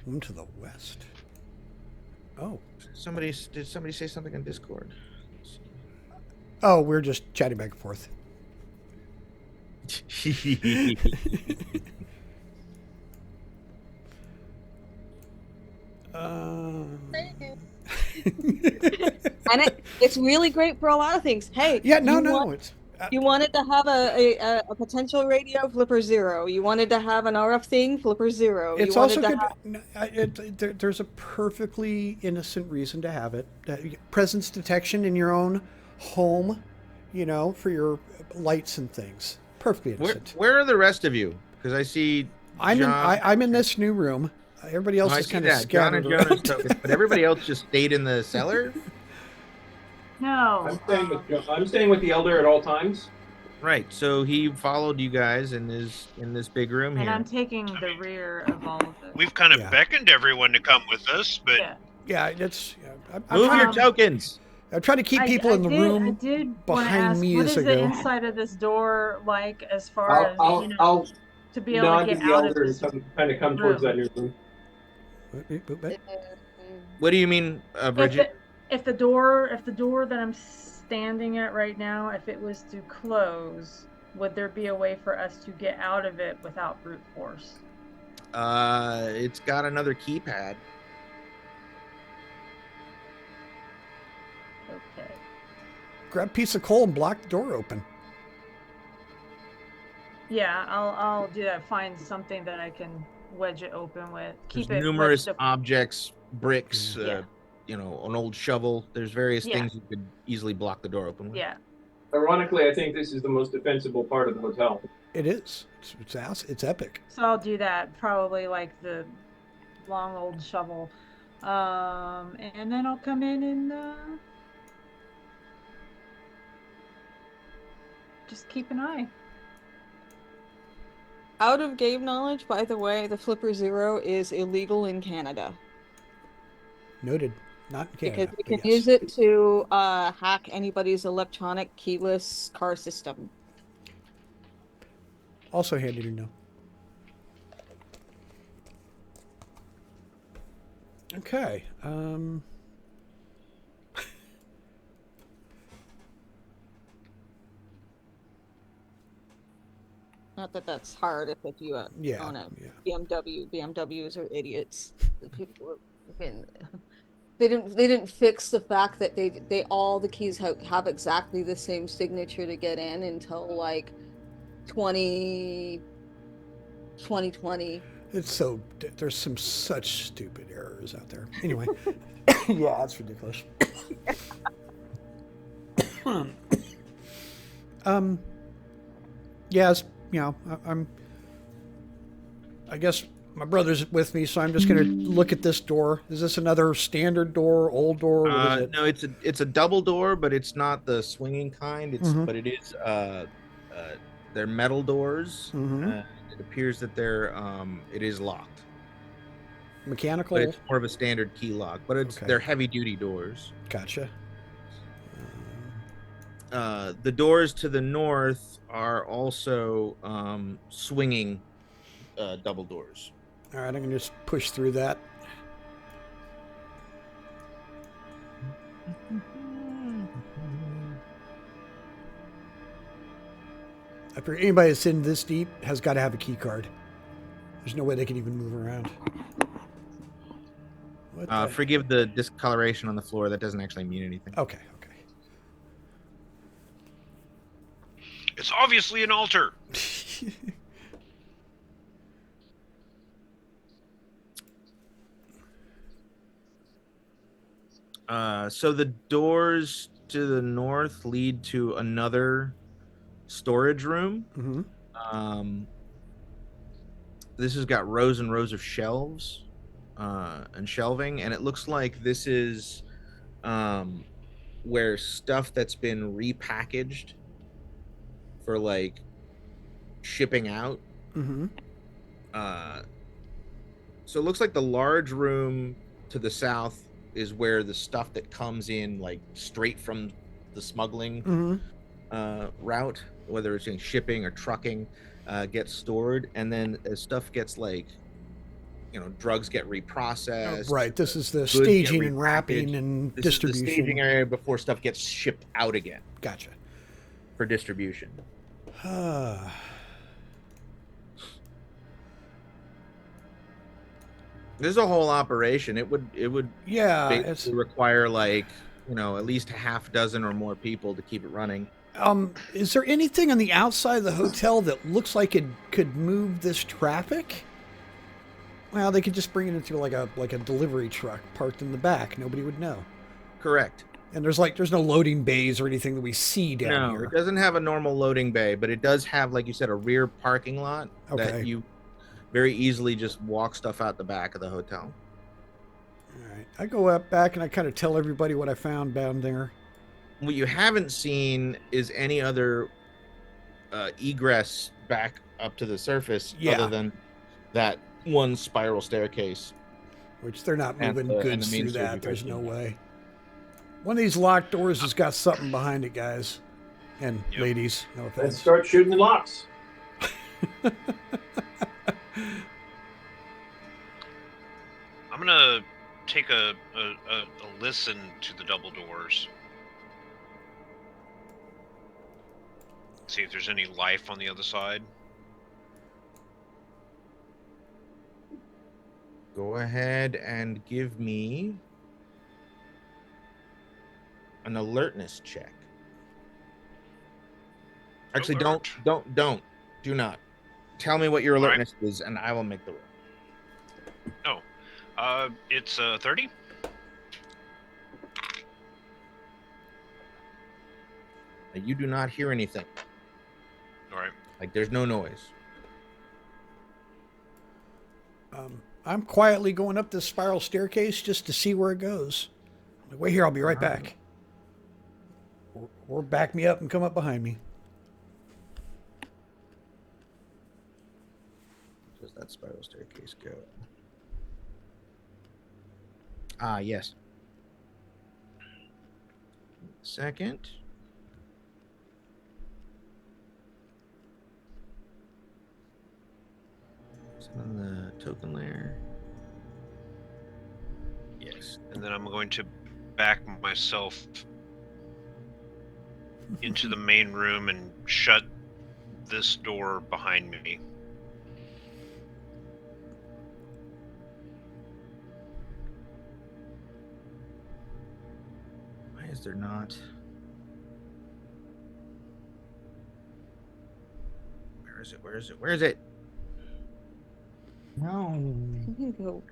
[SPEAKER 4] One to the west. Oh.
[SPEAKER 1] Did somebody say something on Discord?
[SPEAKER 4] Oh, we're just chatting back and forth.
[SPEAKER 5] And it's really great for a lot of things. Hey,
[SPEAKER 4] yeah, no,
[SPEAKER 5] you wanted to have a potential radio, flipper 0. You wanted to have an RF thing, flipper 0.
[SPEAKER 4] It's also good. There's a perfectly innocent reason to have it. Presence detection in your own home, for your lights and things. Perfectly innocent.
[SPEAKER 1] Where are the rest of you? Because I see
[SPEAKER 4] I'm in this new room. Everybody else is kind of scattered.
[SPEAKER 1] John and Jonas focused, but everybody else just stayed in the cellar.
[SPEAKER 6] No.
[SPEAKER 9] I'm staying with the elder at all times.
[SPEAKER 1] Right. So he followed you guys in this big room here.
[SPEAKER 6] And I'm taking the rear of all of this.
[SPEAKER 3] We've kind of beckoned everyone to come with us, but
[SPEAKER 1] move your tokens.
[SPEAKER 4] I'm trying to keep people in the room behind me as I go.
[SPEAKER 6] What is the inside of this door like, as far as
[SPEAKER 9] I'll
[SPEAKER 6] to be able to get out of this
[SPEAKER 9] kind of come towards that new room.
[SPEAKER 1] What do you mean, Bridget?
[SPEAKER 6] If the door that I'm standing at right now, if it was to close, would there be a way for us to get out of it without brute force?
[SPEAKER 1] It's got another keypad.
[SPEAKER 6] Okay.
[SPEAKER 4] Grab a piece of coal and block the door open.
[SPEAKER 6] Yeah, I'll do that. Find something that I can wedge it open with.
[SPEAKER 1] There's numerous objects, bricks, an old shovel. There's various things you could easily block the door open with.
[SPEAKER 6] Yeah.
[SPEAKER 9] Ironically, I think this is the most defensible part of the hotel.
[SPEAKER 4] It is. It's epic.
[SPEAKER 6] So I'll do that, probably like the long old shovel. And then I'll come in and just keep an eye.
[SPEAKER 5] out of game knowledge, by the way, the Flipper Zero is illegal in Canada.
[SPEAKER 4] Noted. Not in Canada,
[SPEAKER 5] Because you
[SPEAKER 4] but
[SPEAKER 5] can
[SPEAKER 4] yes.
[SPEAKER 5] use it to hack anybody's electronic keyless car system.
[SPEAKER 4] Also handy to know. Okay.
[SPEAKER 5] Not that that's hard if you own a BMW. BMWs are idiots. The people they didn't fix the fact that they all the keys have exactly the same signature to get in until like 2020.
[SPEAKER 4] It's so there's some such stupid errors out there. Anyway, yeah, that's ridiculous. Yes, you know, I guess my brother's with me, so I'm just going to look at this door. Is this another standard door, old door? What is it?
[SPEAKER 1] No, it's a double door, but it's not the swinging kind. But it is they're metal doors. It appears that it is locked.
[SPEAKER 4] Mechanical.
[SPEAKER 1] But it's more of a standard key lock, but they're heavy duty doors.
[SPEAKER 4] Gotcha.
[SPEAKER 1] The doors to the north are also swinging double doors.
[SPEAKER 4] All right, I'm going to just push through that. Anybody that's in this deep has got to have a key card. There's no way they can even move around.
[SPEAKER 1] Forgive the discoloration on the floor. That doesn't actually mean anything.
[SPEAKER 4] Okay.
[SPEAKER 3] It's obviously an altar.
[SPEAKER 1] So the doors to the north lead to another storage room. This has got rows and rows of shelves and shelving, and it looks like this is where stuff that's been repackaged for like shipping out. So it looks like the large room to the south is where the stuff that comes in like straight from the smuggling route, whether it's in shipping or trucking, gets stored, and then as stuff gets like, you know, drugs get reprocessed.
[SPEAKER 4] Right. This is the staging and wrapping and distribution.
[SPEAKER 1] This is the staging area before stuff gets shipped out again.
[SPEAKER 4] Gotcha.
[SPEAKER 1] For distribution. This is a whole operation. It would basically require like, you know, at least a half dozen or more people to keep it running.
[SPEAKER 4] Is there anything on the outside of the hotel that looks like it could move this traffic? Well, they could just bring it into like a delivery truck parked in the back. Nobody would know.
[SPEAKER 1] Correct.
[SPEAKER 4] And there's no loading bays or anything that we see down here.
[SPEAKER 1] No, it doesn't have a normal loading bay, but it does have, like you said, a rear parking lot that you very easily just walk stuff out the back of the hotel.
[SPEAKER 4] All right. I go up back and I kind of tell everybody what I found down there.
[SPEAKER 1] What you haven't seen is any other egress back up to the surface other than that one spiral staircase.
[SPEAKER 4] Which they're not moving goods through that. There's no way. One of these locked doors has got something behind it, guys. And ladies, no offense.
[SPEAKER 9] Let's start shooting the locks.
[SPEAKER 3] I'm gonna take a listen to the double doors. See if there's any life on the other side.
[SPEAKER 1] Go ahead and give me an alertness check. Actually, do not. Tell me what your alertness is, and I will make the roll.
[SPEAKER 3] It's 30.
[SPEAKER 1] You do not hear anything.
[SPEAKER 3] All right.
[SPEAKER 1] Like there's no noise.
[SPEAKER 4] I'm quietly going up this spiral staircase just to see where it goes. Wait here, I'll be right back. Or back me up and come up behind me.
[SPEAKER 1] that spiral staircase go? Ah, yes. Second. It's on the token layer. Yes.
[SPEAKER 3] And then I'm going to back myself into the main room and shut this door behind me.
[SPEAKER 1] Why is there not? Where is it? Where is it? Where is it?
[SPEAKER 7] No.
[SPEAKER 5] I'm gonna go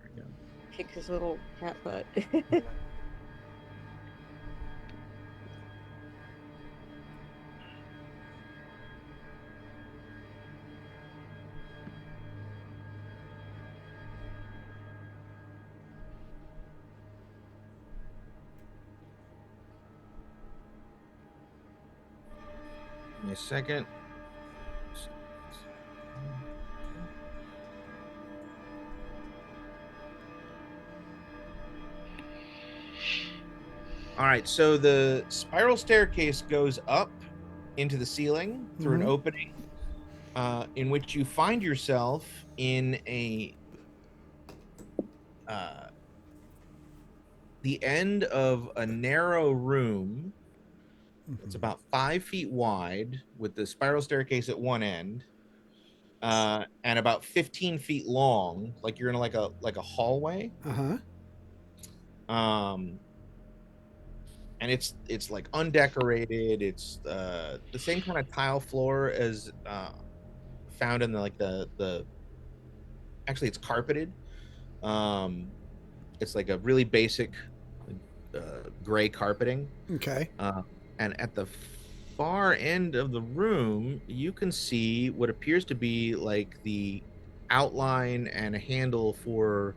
[SPEAKER 5] kick his little cat butt.
[SPEAKER 1] Give me a second. All right, so the spiral staircase goes up into the ceiling through an opening, in which you find yourself in the end of a narrow room. It's about 5 feet wide, with the spiral staircase at one end, and about 15 feet long, like you're in like a hallway. And it's like undecorated. It's the same kind of tile floor as found in the actually it's carpeted. It's like a really basic gray carpeting.
[SPEAKER 4] Okay.
[SPEAKER 1] And at the far end of the room, you can see what appears to be like the outline and a handle for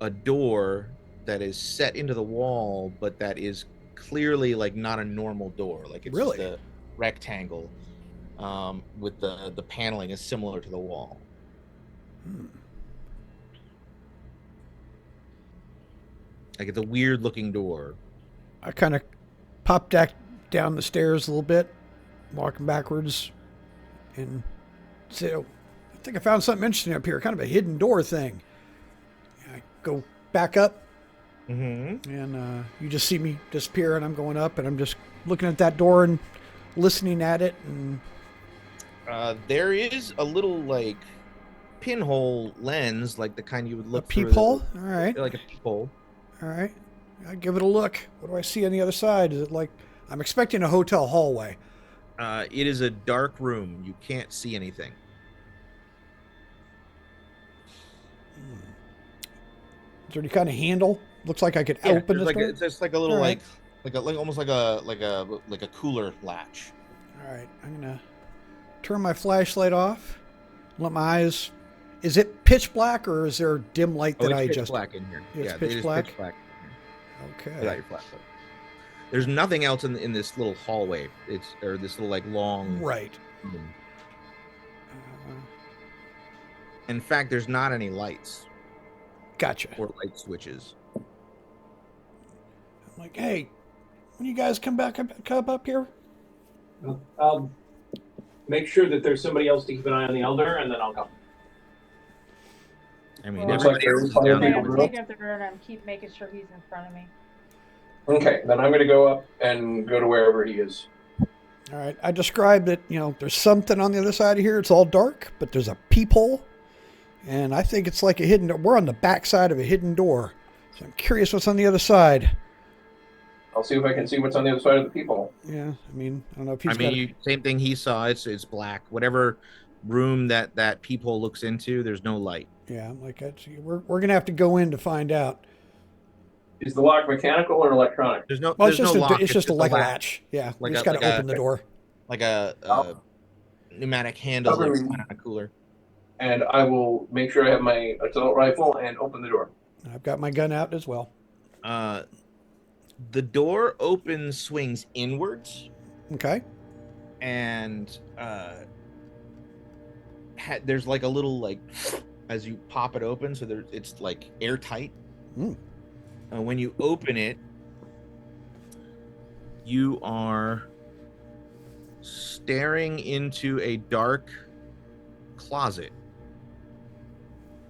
[SPEAKER 1] a door that is set into the wall, but that is clearly like not a normal door. Like it's just a rectangle, with the paneling is similar to the wall. Like it's a weird looking door.
[SPEAKER 4] I kind of popped down the stairs a little bit, walking backwards, and said, "Oh, I think I found something interesting up here, kind of a hidden door thing." I go back up, and you just see me disappear, and I'm going up, and I'm just looking at that door and listening at it. And
[SPEAKER 1] there is a little like pinhole lens, like the kind you would look
[SPEAKER 4] a peephole.
[SPEAKER 1] through.
[SPEAKER 4] All right,
[SPEAKER 1] like a peephole.
[SPEAKER 4] All right, I give it a look. What do I see on the other side? Is it like I'm expecting a hotel hallway?
[SPEAKER 1] It is a dark room. You can't see anything.
[SPEAKER 4] Is there any kind of handle? Looks like I could open this door.
[SPEAKER 1] It's just like a little like almost like a cooler latch.
[SPEAKER 4] All right, I'm gonna turn my flashlight off. Let my eyes. Is it pitch black or is there dim light that I
[SPEAKER 1] pitch black in here?
[SPEAKER 4] It's pitch black. Pitch black in here. Okay.
[SPEAKER 1] Without your flashlight. There's nothing else in this little hallway. Or this little like long.
[SPEAKER 4] Right.
[SPEAKER 1] In fact, there's not any lights.
[SPEAKER 4] Gotcha.
[SPEAKER 1] Or light switches.
[SPEAKER 4] I'm like, hey, when you guys come up here?
[SPEAKER 9] I'll make sure that there's somebody else to keep an eye on the elder, and then I'll come.
[SPEAKER 1] I mean,
[SPEAKER 9] everybody else is down there.
[SPEAKER 6] I'm taking up the road and keep making sure he's in front of me.
[SPEAKER 9] Okay, then I'm going to go up and go to wherever he is.
[SPEAKER 4] All right. I described that, there's something on the other side of here. It's all dark, but there's a peephole. And I think it's like a hidden door. We're on the back side of a hidden door. So I'm curious what's on the other side.
[SPEAKER 9] I'll see if I can see what's on the other side of the peephole.
[SPEAKER 4] Yeah, I don't know if he's
[SPEAKER 1] same thing he saw. It's black. Whatever room that peephole looks into, there's no light.
[SPEAKER 4] Yeah, we're going to have to go in to find out.
[SPEAKER 9] Is the lock mechanical or electronic?
[SPEAKER 1] There's no.
[SPEAKER 4] Well,
[SPEAKER 1] there's no lock.
[SPEAKER 4] It's just a latch. Yeah, we just got to open the door.
[SPEAKER 1] Like a pneumatic handle that's kind of cooler.
[SPEAKER 9] And I will make sure I have my assault rifle and open the door.
[SPEAKER 4] I've got my gun out as well.
[SPEAKER 1] The door swings inwards.
[SPEAKER 4] Okay.
[SPEAKER 1] And there's like a little like as you pop it open, so it's like airtight.
[SPEAKER 4] Mm.
[SPEAKER 1] When you open it, you are staring into a dark closet.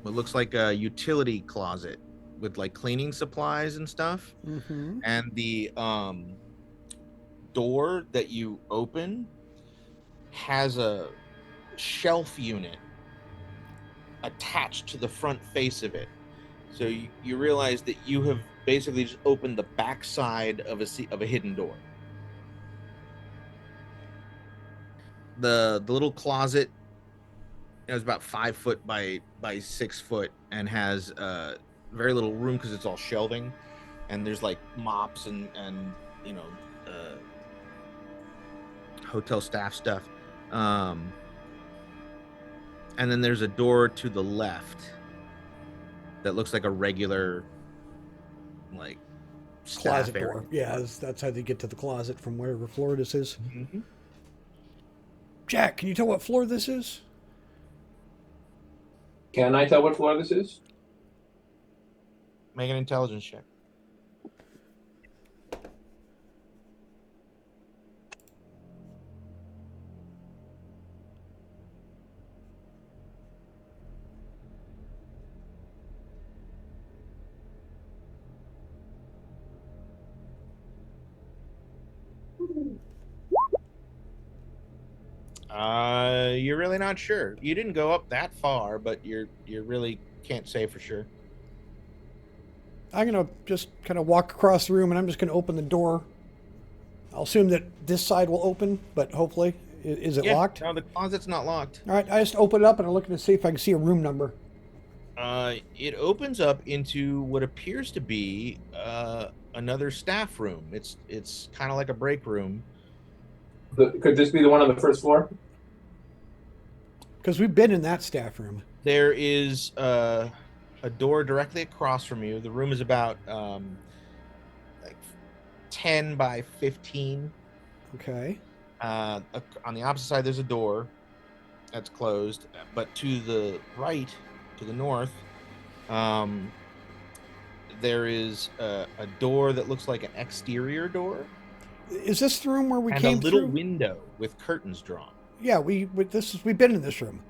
[SPEAKER 1] What looks like a utility closet with like cleaning supplies and stuff.
[SPEAKER 4] Mm-hmm.
[SPEAKER 1] And the door that you open has a shelf unit attached to the front face of it. So you realize that you have basically just opened the backside of a hidden door. The little closet is about 5 foot by 6 foot and has very little room because it's all shelving, and there's like mops and you know hotel staff stuff. And then there's a door to the left that looks like a regular like
[SPEAKER 4] Closet
[SPEAKER 1] area.
[SPEAKER 4] door. Yeah, that's how they get to the closet from wherever floor this is.
[SPEAKER 1] Mm-hmm.
[SPEAKER 4] Jack, can you tell what floor this is?
[SPEAKER 9] Can I tell what floor this is?
[SPEAKER 1] Make an intelligence check. You're really not sure. You didn't go up that far, but you really can't say for sure.
[SPEAKER 4] I'm gonna just kind of walk across the room, and I'm just gonna open the door. I'll assume that this side will open, but hopefully, is it locked?
[SPEAKER 1] No, the closet's not locked.
[SPEAKER 4] All right, I just open it up and I'm looking to see if I can see a room number.
[SPEAKER 1] It opens up into what appears to be another staff room. It's kind of like a break room.
[SPEAKER 9] Could this be the one on the first floor?
[SPEAKER 4] Because we've been in that staff room.
[SPEAKER 1] There is a door directly across from you. The room is about like 10 by 15.
[SPEAKER 4] Okay.
[SPEAKER 1] On the opposite side, there's a door that's closed, but to the right, to the north, there is a door that looks like an exterior door.
[SPEAKER 4] Is this the room where we
[SPEAKER 1] and
[SPEAKER 4] came
[SPEAKER 1] a little
[SPEAKER 4] through?
[SPEAKER 1] window with curtains drawn.
[SPEAKER 4] Yeah, we've been in this room.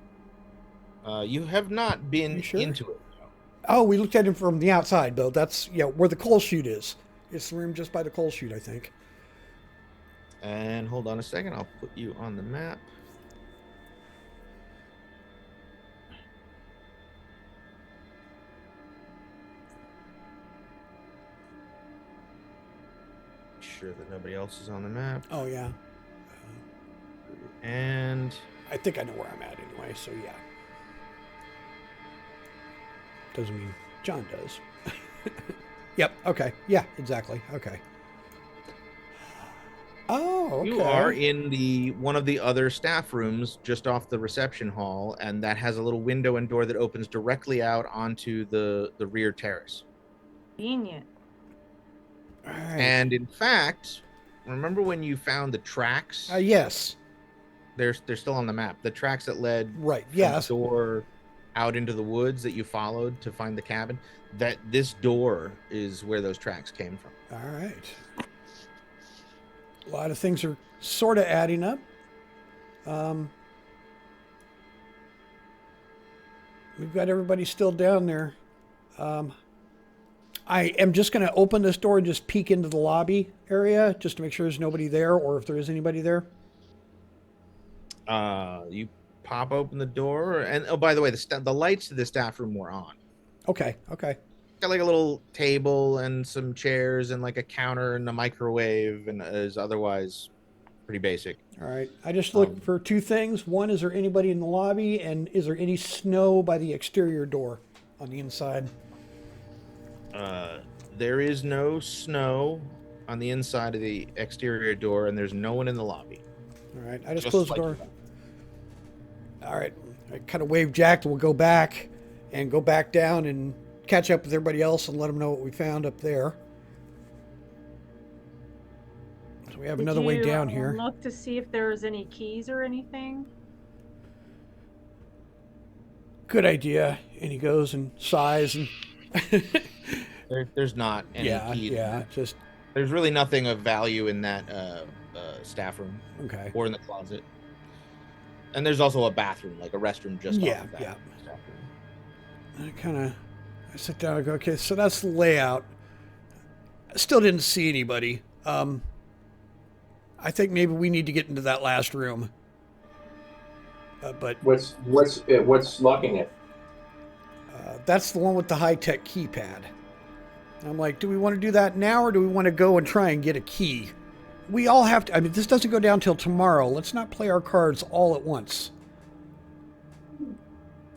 [SPEAKER 1] You have not been into it. No.
[SPEAKER 4] Oh, we looked at it from the outside, though. That's where the coal chute is. It's the room just by the coal chute, I think.
[SPEAKER 1] And hold on a second, I'll put you on the map. Sure that nobody else is on the map.
[SPEAKER 4] Oh yeah.
[SPEAKER 1] And
[SPEAKER 4] I think I know where I'm at anyway, so yeah. Doesn't mean John does. Yep, okay. Yeah, exactly. Okay. Oh, okay.
[SPEAKER 1] You are in one of the other staff rooms just off the reception hall, and that has a little window and door that opens directly out onto the rear terrace.
[SPEAKER 6] Convenient.
[SPEAKER 4] All right.
[SPEAKER 1] And in fact, remember when you found the tracks?
[SPEAKER 4] Yes.
[SPEAKER 1] They're still on the map. The tracks that led from the door out into the woods that you followed to find the cabin. This door is where those tracks came from.
[SPEAKER 4] All right. A lot of things are sort of adding up. We've got everybody still down there. I am just going to open this door and just peek into the lobby area just to make sure there's nobody there, or if there is anybody there.
[SPEAKER 1] You pop open the door, and oh, by the way, the lights to the staff room were on.
[SPEAKER 4] Okay.
[SPEAKER 1] Got like a little table and some chairs and like a counter and a microwave, and is otherwise pretty basic.
[SPEAKER 4] All right. I just looked for two things. One, is there anybody in the lobby, and is there any snow by the exterior door on the inside?
[SPEAKER 1] There is no snow on the inside of the exterior door, and there's no one in the lobby.
[SPEAKER 4] All right. I just closed the door. All right. I kind of wave Jack, and we'll go back down and catch up with everybody else and let them know what we found up there. So we have another way down here.
[SPEAKER 6] Look to see if there's any keys or anything.
[SPEAKER 4] good idea. And he goes and sighs and
[SPEAKER 1] There's not any key.
[SPEAKER 4] Just
[SPEAKER 1] there's really nothing of value in that staff room.
[SPEAKER 4] Okay.
[SPEAKER 1] Or in the closet. And there's also a bathroom, like a restroom just off of that staff room.
[SPEAKER 4] I sit down and go, okay, so that's the layout. I still didn't see anybody. I think maybe we need to get into that last room. But
[SPEAKER 9] what's locking it?
[SPEAKER 4] That's the one with the high-tech keypad. I'm like, do we want to do that now, or do we want to go and try and get a key? We all have to. I mean, this doesn't go down till tomorrow. Let's not play our cards all at once.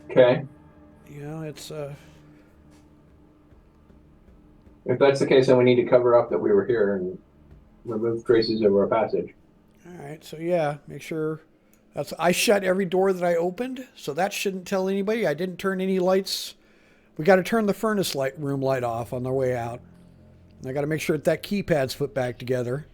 [SPEAKER 9] Okay.
[SPEAKER 4] You know, it's
[SPEAKER 9] If that's the case, then we need to cover up that we were here and remove traces of our passage.
[SPEAKER 4] All right. So yeah, make sure. I shut every door that I opened, so that shouldn't tell anybody. I didn't turn any lights. We got to turn the furnace room light off on the way out. I got to make sure that keypad's put back together.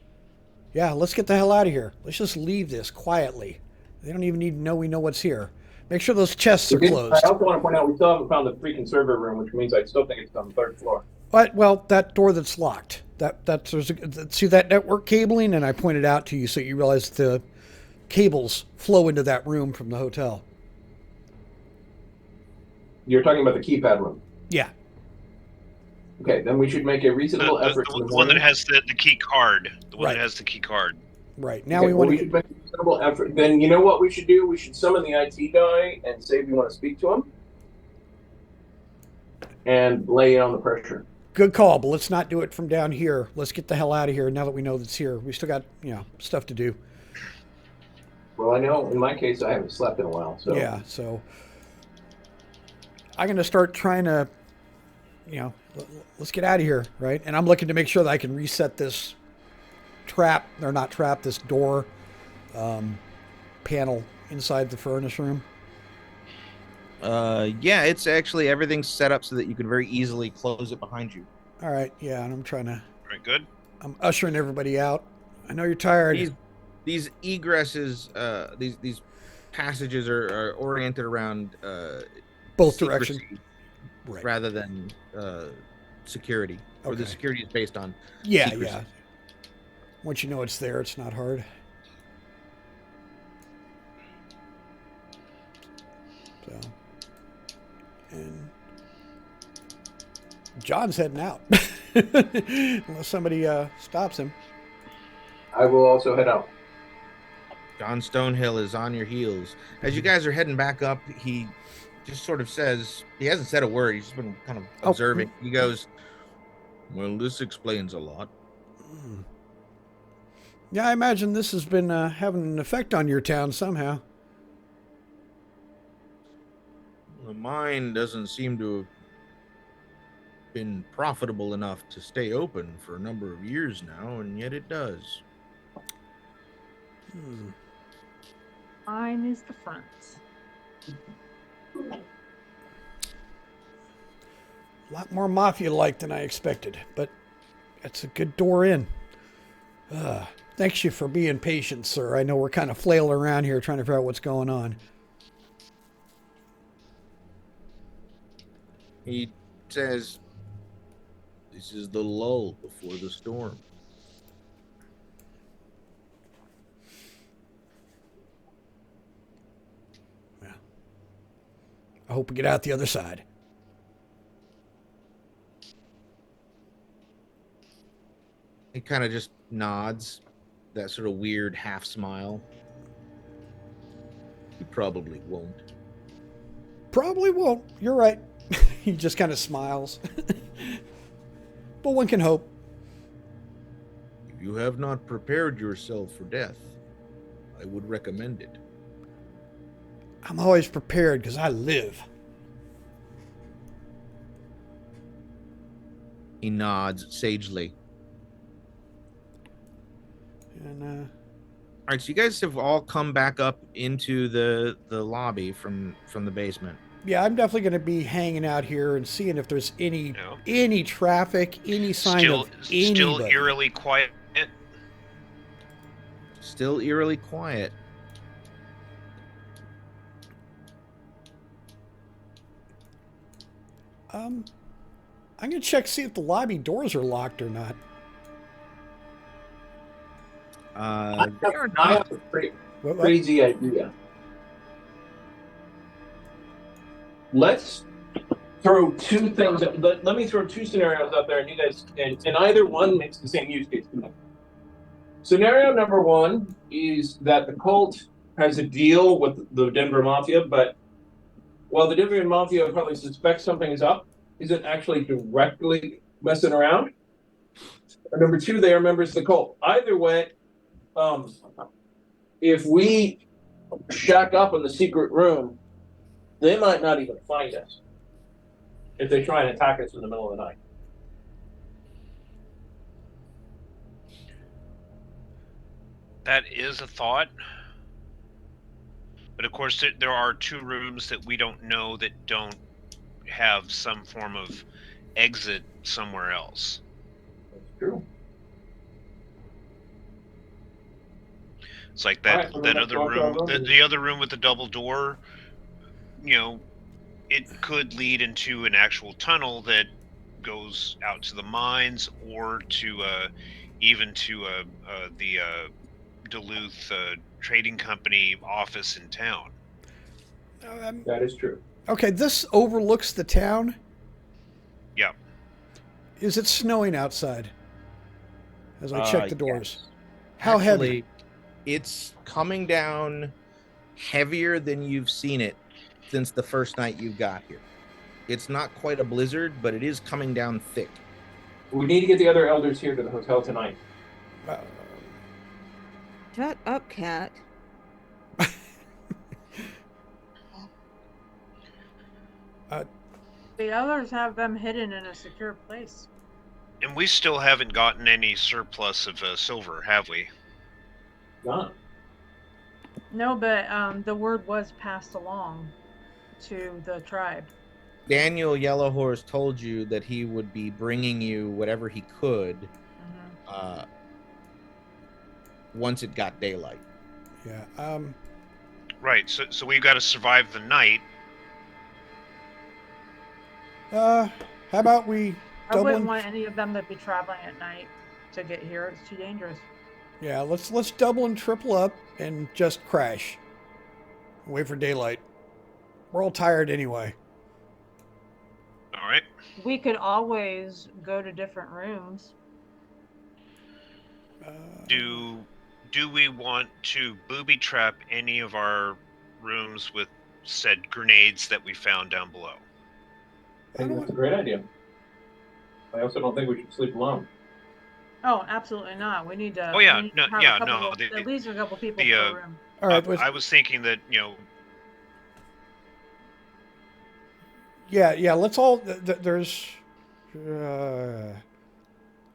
[SPEAKER 4] Yeah, let's get the hell out of here. Let's just leave this quietly. They don't even need to know we know what's here. Make sure those chests are closed.
[SPEAKER 9] I also want to point out we still haven't found the freaking server room, which means I still think it's on the 3rd floor.
[SPEAKER 4] But, well, that door that's locked. See that network cabling? And I pointed out to you so you realize the cables flow into that room from the hotel.
[SPEAKER 9] You're talking about the keypad room?
[SPEAKER 4] Yeah.
[SPEAKER 9] Okay, then we should make a reasonable effort.
[SPEAKER 3] The one that has the key card. The one that has the key card.
[SPEAKER 4] Right. Now we
[SPEAKER 9] should make a reasonable effort. Then you know what we should do? We should summon the IT guy and say we want to speak to him. And lay on the pressure.
[SPEAKER 4] Good call, but let's not do it from down here. Let's get the hell out of here now that we know that's here. We still got, stuff to do.
[SPEAKER 9] Well, I know in my case I haven't slept in a while, so.
[SPEAKER 4] Yeah, so I'm going to start trying to, let's get out of here, right? And I'm looking to make sure that I can reset this this door panel inside the furnace room.
[SPEAKER 1] Yeah, it's actually everything's set up so that you can very easily close it behind you.
[SPEAKER 4] All right, yeah, and I'm trying to.
[SPEAKER 3] All right, good.
[SPEAKER 4] I'm ushering everybody out. I know you're tired.
[SPEAKER 1] These egresses, these passages are oriented around
[SPEAKER 4] both directions,
[SPEAKER 1] right, rather than security. Okay. Or the security is based on secrecy.
[SPEAKER 4] Yeah. Once you know it's there, it's not hard. So, and John's heading out unless somebody stops him.
[SPEAKER 9] I will also head out.
[SPEAKER 1] John Stonehill is on your heels. As you guys are heading back up, he just sort of says, he hasn't said a word, he's just been kind of observing. He goes, well, this explains a lot.
[SPEAKER 4] Yeah, I imagine this has been having an effect on your town somehow.
[SPEAKER 1] The mine doesn't seem to have been profitable enough to stay open for a number of years now, and yet it does.
[SPEAKER 6] Mine is the front.
[SPEAKER 4] A lot more mafia-like than I expected, but that's a good door in. Thanks you for being patient, sir. I know we're kind of flailing around here trying to figure out what's going on.
[SPEAKER 1] He says, this is the lull before the storm.
[SPEAKER 4] Yeah. I hope we get out the other side.
[SPEAKER 1] He kind of just nods, that sort of weird half smile. You probably won't.
[SPEAKER 4] Probably won't. You're right. He just kind of smiles. But one can hope.
[SPEAKER 1] If you have not prepared yourself for death, I would recommend it.
[SPEAKER 4] I'm always prepared because I live.
[SPEAKER 1] He nods sagely.
[SPEAKER 4] And
[SPEAKER 1] all right, so you guys have all come back up into the lobby from the basement.
[SPEAKER 4] Yeah, I'm definitely going to be hanging out here and seeing if there's any traffic, any sign of anybody.
[SPEAKER 3] Still eerily quiet.
[SPEAKER 1] Still eerily quiet.
[SPEAKER 4] I'm gonna check see if the lobby doors are locked or not.
[SPEAKER 1] They are
[SPEAKER 9] I
[SPEAKER 1] not.
[SPEAKER 9] have a
[SPEAKER 4] What?
[SPEAKER 9] crazy idea. Let's throw two things. Let me throw two scenarios out there, and you guys, and either one makes the same use case. Scenario number one is that the cult has a deal with the Denver Mafia, but while the Denver Mafia probably suspects something is up, isn't actually directly messing around. Or number two, they are members of the cult. Either way, if we shack up in the secret room, they might not even find us if they try and attack us in the middle of the night.
[SPEAKER 3] That is a thought. But of course, there are two rooms that we don't know that don't have some form of exit somewhere else.
[SPEAKER 9] That's true.
[SPEAKER 3] It's like that other room, the other room with the double door, you know, it could lead into an actual tunnel that goes out to the mines or to even to the Duluth Trading Company office in town.
[SPEAKER 9] That is true.
[SPEAKER 4] Okay, this overlooks the town.
[SPEAKER 3] Yeah.
[SPEAKER 4] Is it snowing outside? As I check the doors.
[SPEAKER 1] Yes.
[SPEAKER 4] How
[SPEAKER 1] Actually,
[SPEAKER 4] heavy?
[SPEAKER 1] It's coming down heavier than you've seen it since the first night you got here. It's not quite a blizzard, but it is coming down thick.
[SPEAKER 9] We need to get the other elders here to the hotel tonight.
[SPEAKER 5] Shut up, cat.
[SPEAKER 6] The others have them hidden in a secure place.
[SPEAKER 3] And we still haven't gotten any surplus of silver, have we?
[SPEAKER 9] None.
[SPEAKER 6] No, but the word was passed along to the tribe.
[SPEAKER 1] Daniel Yellowhorse told you that he would be bringing you whatever he could once it got daylight.
[SPEAKER 4] Yeah.
[SPEAKER 3] Right. So we've got to survive the night.
[SPEAKER 4] How about we
[SPEAKER 6] I wouldn't want any of them to be traveling at night to get here. It's too dangerous.
[SPEAKER 4] Yeah, let's double and triple up and just crash. Wait for daylight. We're all tired anyway.
[SPEAKER 3] All right.
[SPEAKER 6] We could always go to different rooms.
[SPEAKER 3] Do we want to booby trap any of our rooms with said grenades that we found down below?
[SPEAKER 9] I think that's a great idea. I also don't think we should sleep alone.
[SPEAKER 6] Oh, absolutely not. We need to.
[SPEAKER 3] Oh yeah,
[SPEAKER 6] at least a couple people per room.
[SPEAKER 4] All right.
[SPEAKER 3] I was thinking that
[SPEAKER 4] Yeah. Let's all. There's.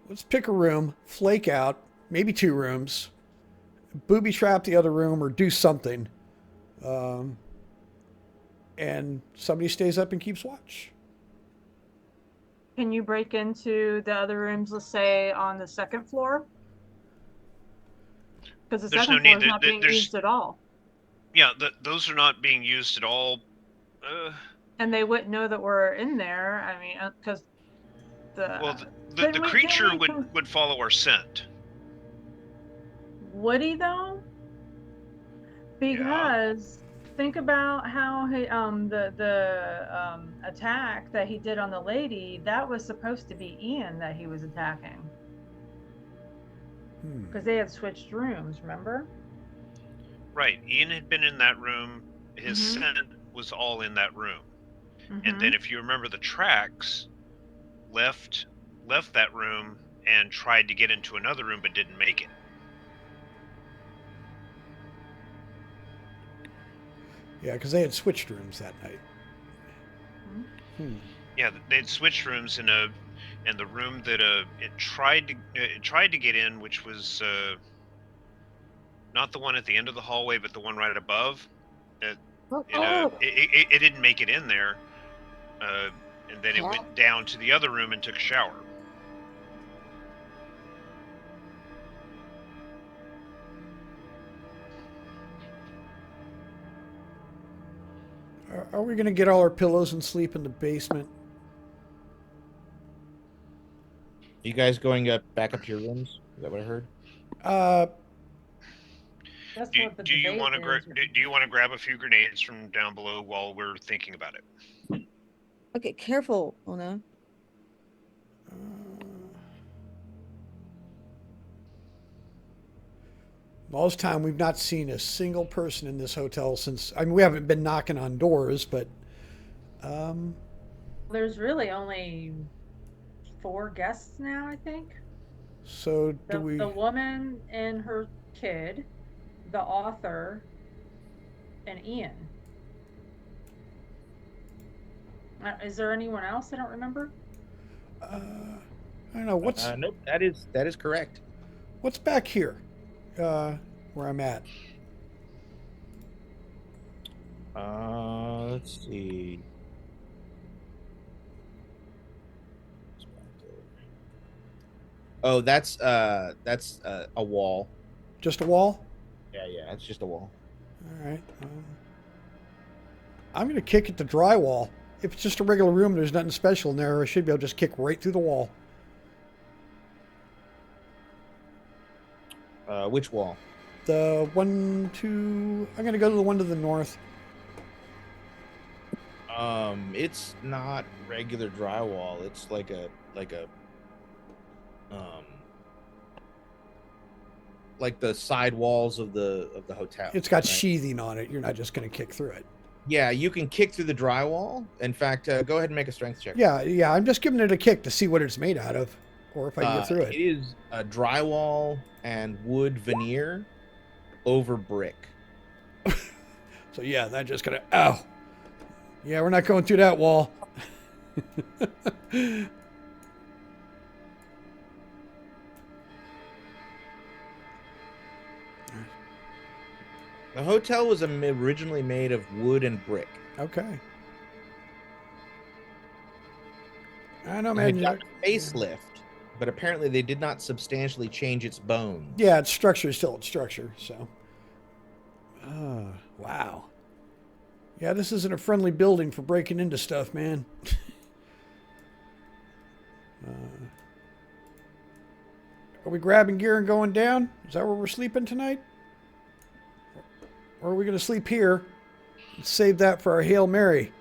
[SPEAKER 4] Let's pick a room, flake out, maybe two rooms, booby trap the other room, or do something. And somebody stays up and keeps watch.
[SPEAKER 6] Can you break into the other rooms, let's say on the second floor? Because the second floor is not being used at all.
[SPEAKER 3] Yeah, those are not being used at all.
[SPEAKER 6] And they wouldn't know that we're in there. I mean, because
[SPEAKER 3] the creature would follow our scent.
[SPEAKER 6] Would he though? Because think about how he, the attack that he did on the lady, that was supposed to be Ian that he was attacking. Because they had switched rooms, remember?
[SPEAKER 3] Right. Ian had been in that room. His scent was all in that room. And then if you remember, the tracks left that room and tried to get into another room but didn't make it.
[SPEAKER 4] Yeah, because they had switched rooms that night.
[SPEAKER 3] Yeah, they'd switched rooms in the room that it tried to get in, which was not the one at the end of the hallway, but the one right above. It didn't make it in there, and then it went down to the other room and took a shower.
[SPEAKER 4] Are we going to get all our pillows and sleep in the basement?
[SPEAKER 1] You guys going back up to your rooms? Is that what I heard?
[SPEAKER 6] That's
[SPEAKER 3] Do,
[SPEAKER 6] what the
[SPEAKER 3] do you
[SPEAKER 6] debate
[SPEAKER 3] want to
[SPEAKER 6] is.
[SPEAKER 3] do you want to grab a few grenades from down below while we're thinking about it?
[SPEAKER 5] Okay, careful, Ona.
[SPEAKER 4] All this time, we've not seen a single person in this hotel since. I mean, we haven't been knocking on doors, but
[SPEAKER 6] There's really only 4 guests now, I think.
[SPEAKER 4] so do we?
[SPEAKER 6] The woman and her kid, the author, and Ian. Is there anyone else? I don't remember.
[SPEAKER 4] I don't know what's.
[SPEAKER 1] Nope, that is correct.
[SPEAKER 4] What's back here, where I'm at?
[SPEAKER 1] Let's see. Oh, that's a wall.
[SPEAKER 4] Just a wall?
[SPEAKER 1] Yeah, it's just a wall.
[SPEAKER 4] All right. I'm gonna kick at the drywall. If it's just a regular room, there's nothing special in there. I should be able to just kick right through the wall.
[SPEAKER 1] Which wall?
[SPEAKER 4] The one to. I'm gonna go to the one to the north.
[SPEAKER 1] It's not regular drywall. It's like the side walls of the hotel.
[SPEAKER 4] It's got sheathing on it. You're not just gonna kick through it.
[SPEAKER 1] Yeah, you can kick through the drywall. In fact, go ahead and make a strength check.
[SPEAKER 4] Yeah. I'm just giving it a kick to see what it's made out of, or if I can get through it.
[SPEAKER 1] It is a drywall and wood veneer over brick.
[SPEAKER 4] So yeah, that's just gonna. Ow. Yeah, we're not going through that wall.
[SPEAKER 1] The hotel was originally made of wood and brick.
[SPEAKER 4] Okay. I know,
[SPEAKER 1] It
[SPEAKER 4] man.
[SPEAKER 1] got a facelift, but apparently they did not substantially change its bones.
[SPEAKER 4] Yeah, its structure is still its structure. So. Wow. Yeah, this isn't a friendly building for breaking into stuff, man. Are we grabbing gear and going down? Is that where we're sleeping tonight? Or are we going to sleep here and save that for our Hail Mary?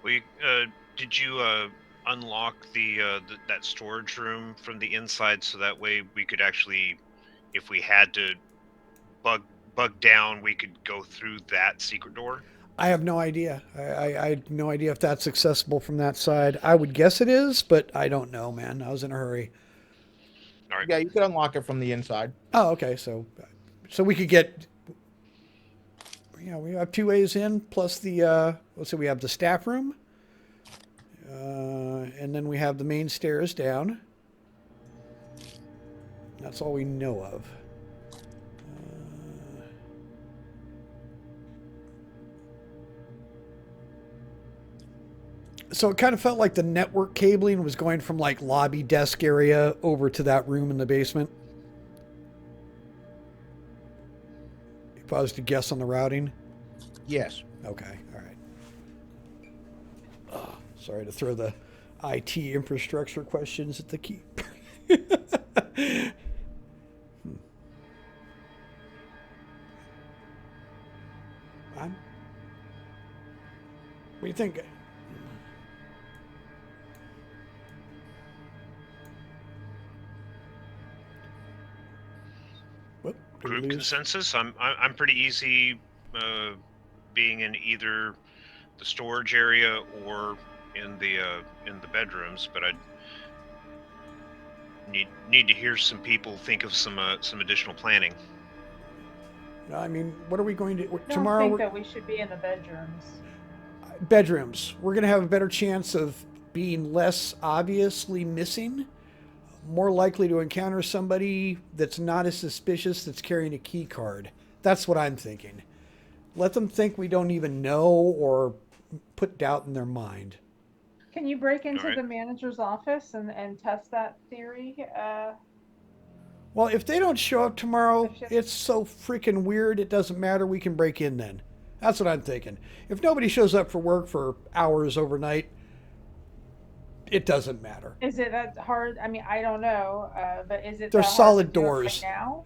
[SPEAKER 3] Did you unlock that storage room from the inside so that way we could actually, if we had to bug down, we could go through that secret door?
[SPEAKER 4] I have no idea. I had no idea if that's accessible from that side. I would guess it is, but I don't know, man. I was in a hurry.
[SPEAKER 3] All right.
[SPEAKER 1] Yeah, you could unlock it from the inside.
[SPEAKER 4] Oh, okay. So we could get. Yeah, we have 2 ways in plus the. Let's see, we have the staff room, and then we have the main stairs down. That's all we know of. So it kind of felt like the network cabling was going from like lobby desk area over to that room in the basement. If I was to guess on the routing.
[SPEAKER 1] Yes.
[SPEAKER 4] Okay. All right. Sorry to throw the IT infrastructure questions at the key. What do you think?
[SPEAKER 3] Group consensus. I'm pretty easy being in either the storage area or in the bedrooms, but I need to hear some people think of some additional planning.
[SPEAKER 4] I mean, what are we going to
[SPEAKER 6] tomorrow? I think that we should be in the bedrooms.
[SPEAKER 4] Bedrooms. We're going to have a better chance of being less obviously missing. More likely to encounter somebody that's not as suspicious that's carrying a key card. That's what I'm thinking. Let them think we don't even know or put doubt in their mind.
[SPEAKER 6] Can you break into the manager's office and test that theory?
[SPEAKER 4] Well, if they don't show up tomorrow, it's so freaking weird. It doesn't matter. We can break in then. That's what I'm thinking. If nobody shows up for work for hours overnight, it doesn't matter.
[SPEAKER 6] Is it that hard? I mean, I don't know, but is it
[SPEAKER 4] They're
[SPEAKER 6] that hard
[SPEAKER 4] solid
[SPEAKER 6] to do it
[SPEAKER 4] doors.
[SPEAKER 6] right now?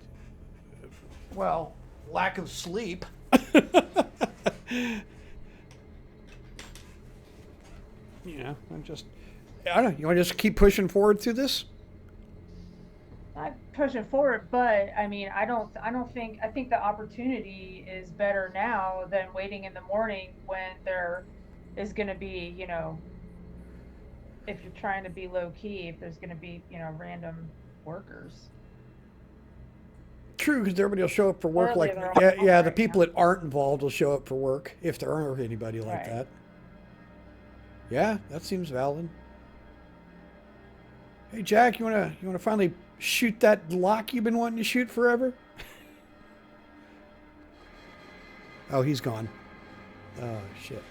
[SPEAKER 4] Well, lack of sleep. Yeah, I don't know. You want to just keep pushing forward through this?
[SPEAKER 6] Not pushing forward, but I mean, I think the opportunity is better now than waiting in the morning when there is going to be, if you're trying to be low key, if there's going to be, random workers.
[SPEAKER 4] True, because everybody will show up for work.
[SPEAKER 6] Clearly,
[SPEAKER 4] Like,
[SPEAKER 6] they're all
[SPEAKER 4] yeah, the
[SPEAKER 6] right
[SPEAKER 4] people
[SPEAKER 6] now.
[SPEAKER 4] that aren't involved will show up for work if there aren't anybody like
[SPEAKER 6] Right.
[SPEAKER 4] that. Yeah, that seems valid. Hey, Jack, you wanna finally shoot that lock you've been wanting to shoot forever? Oh, he's gone. Oh shit.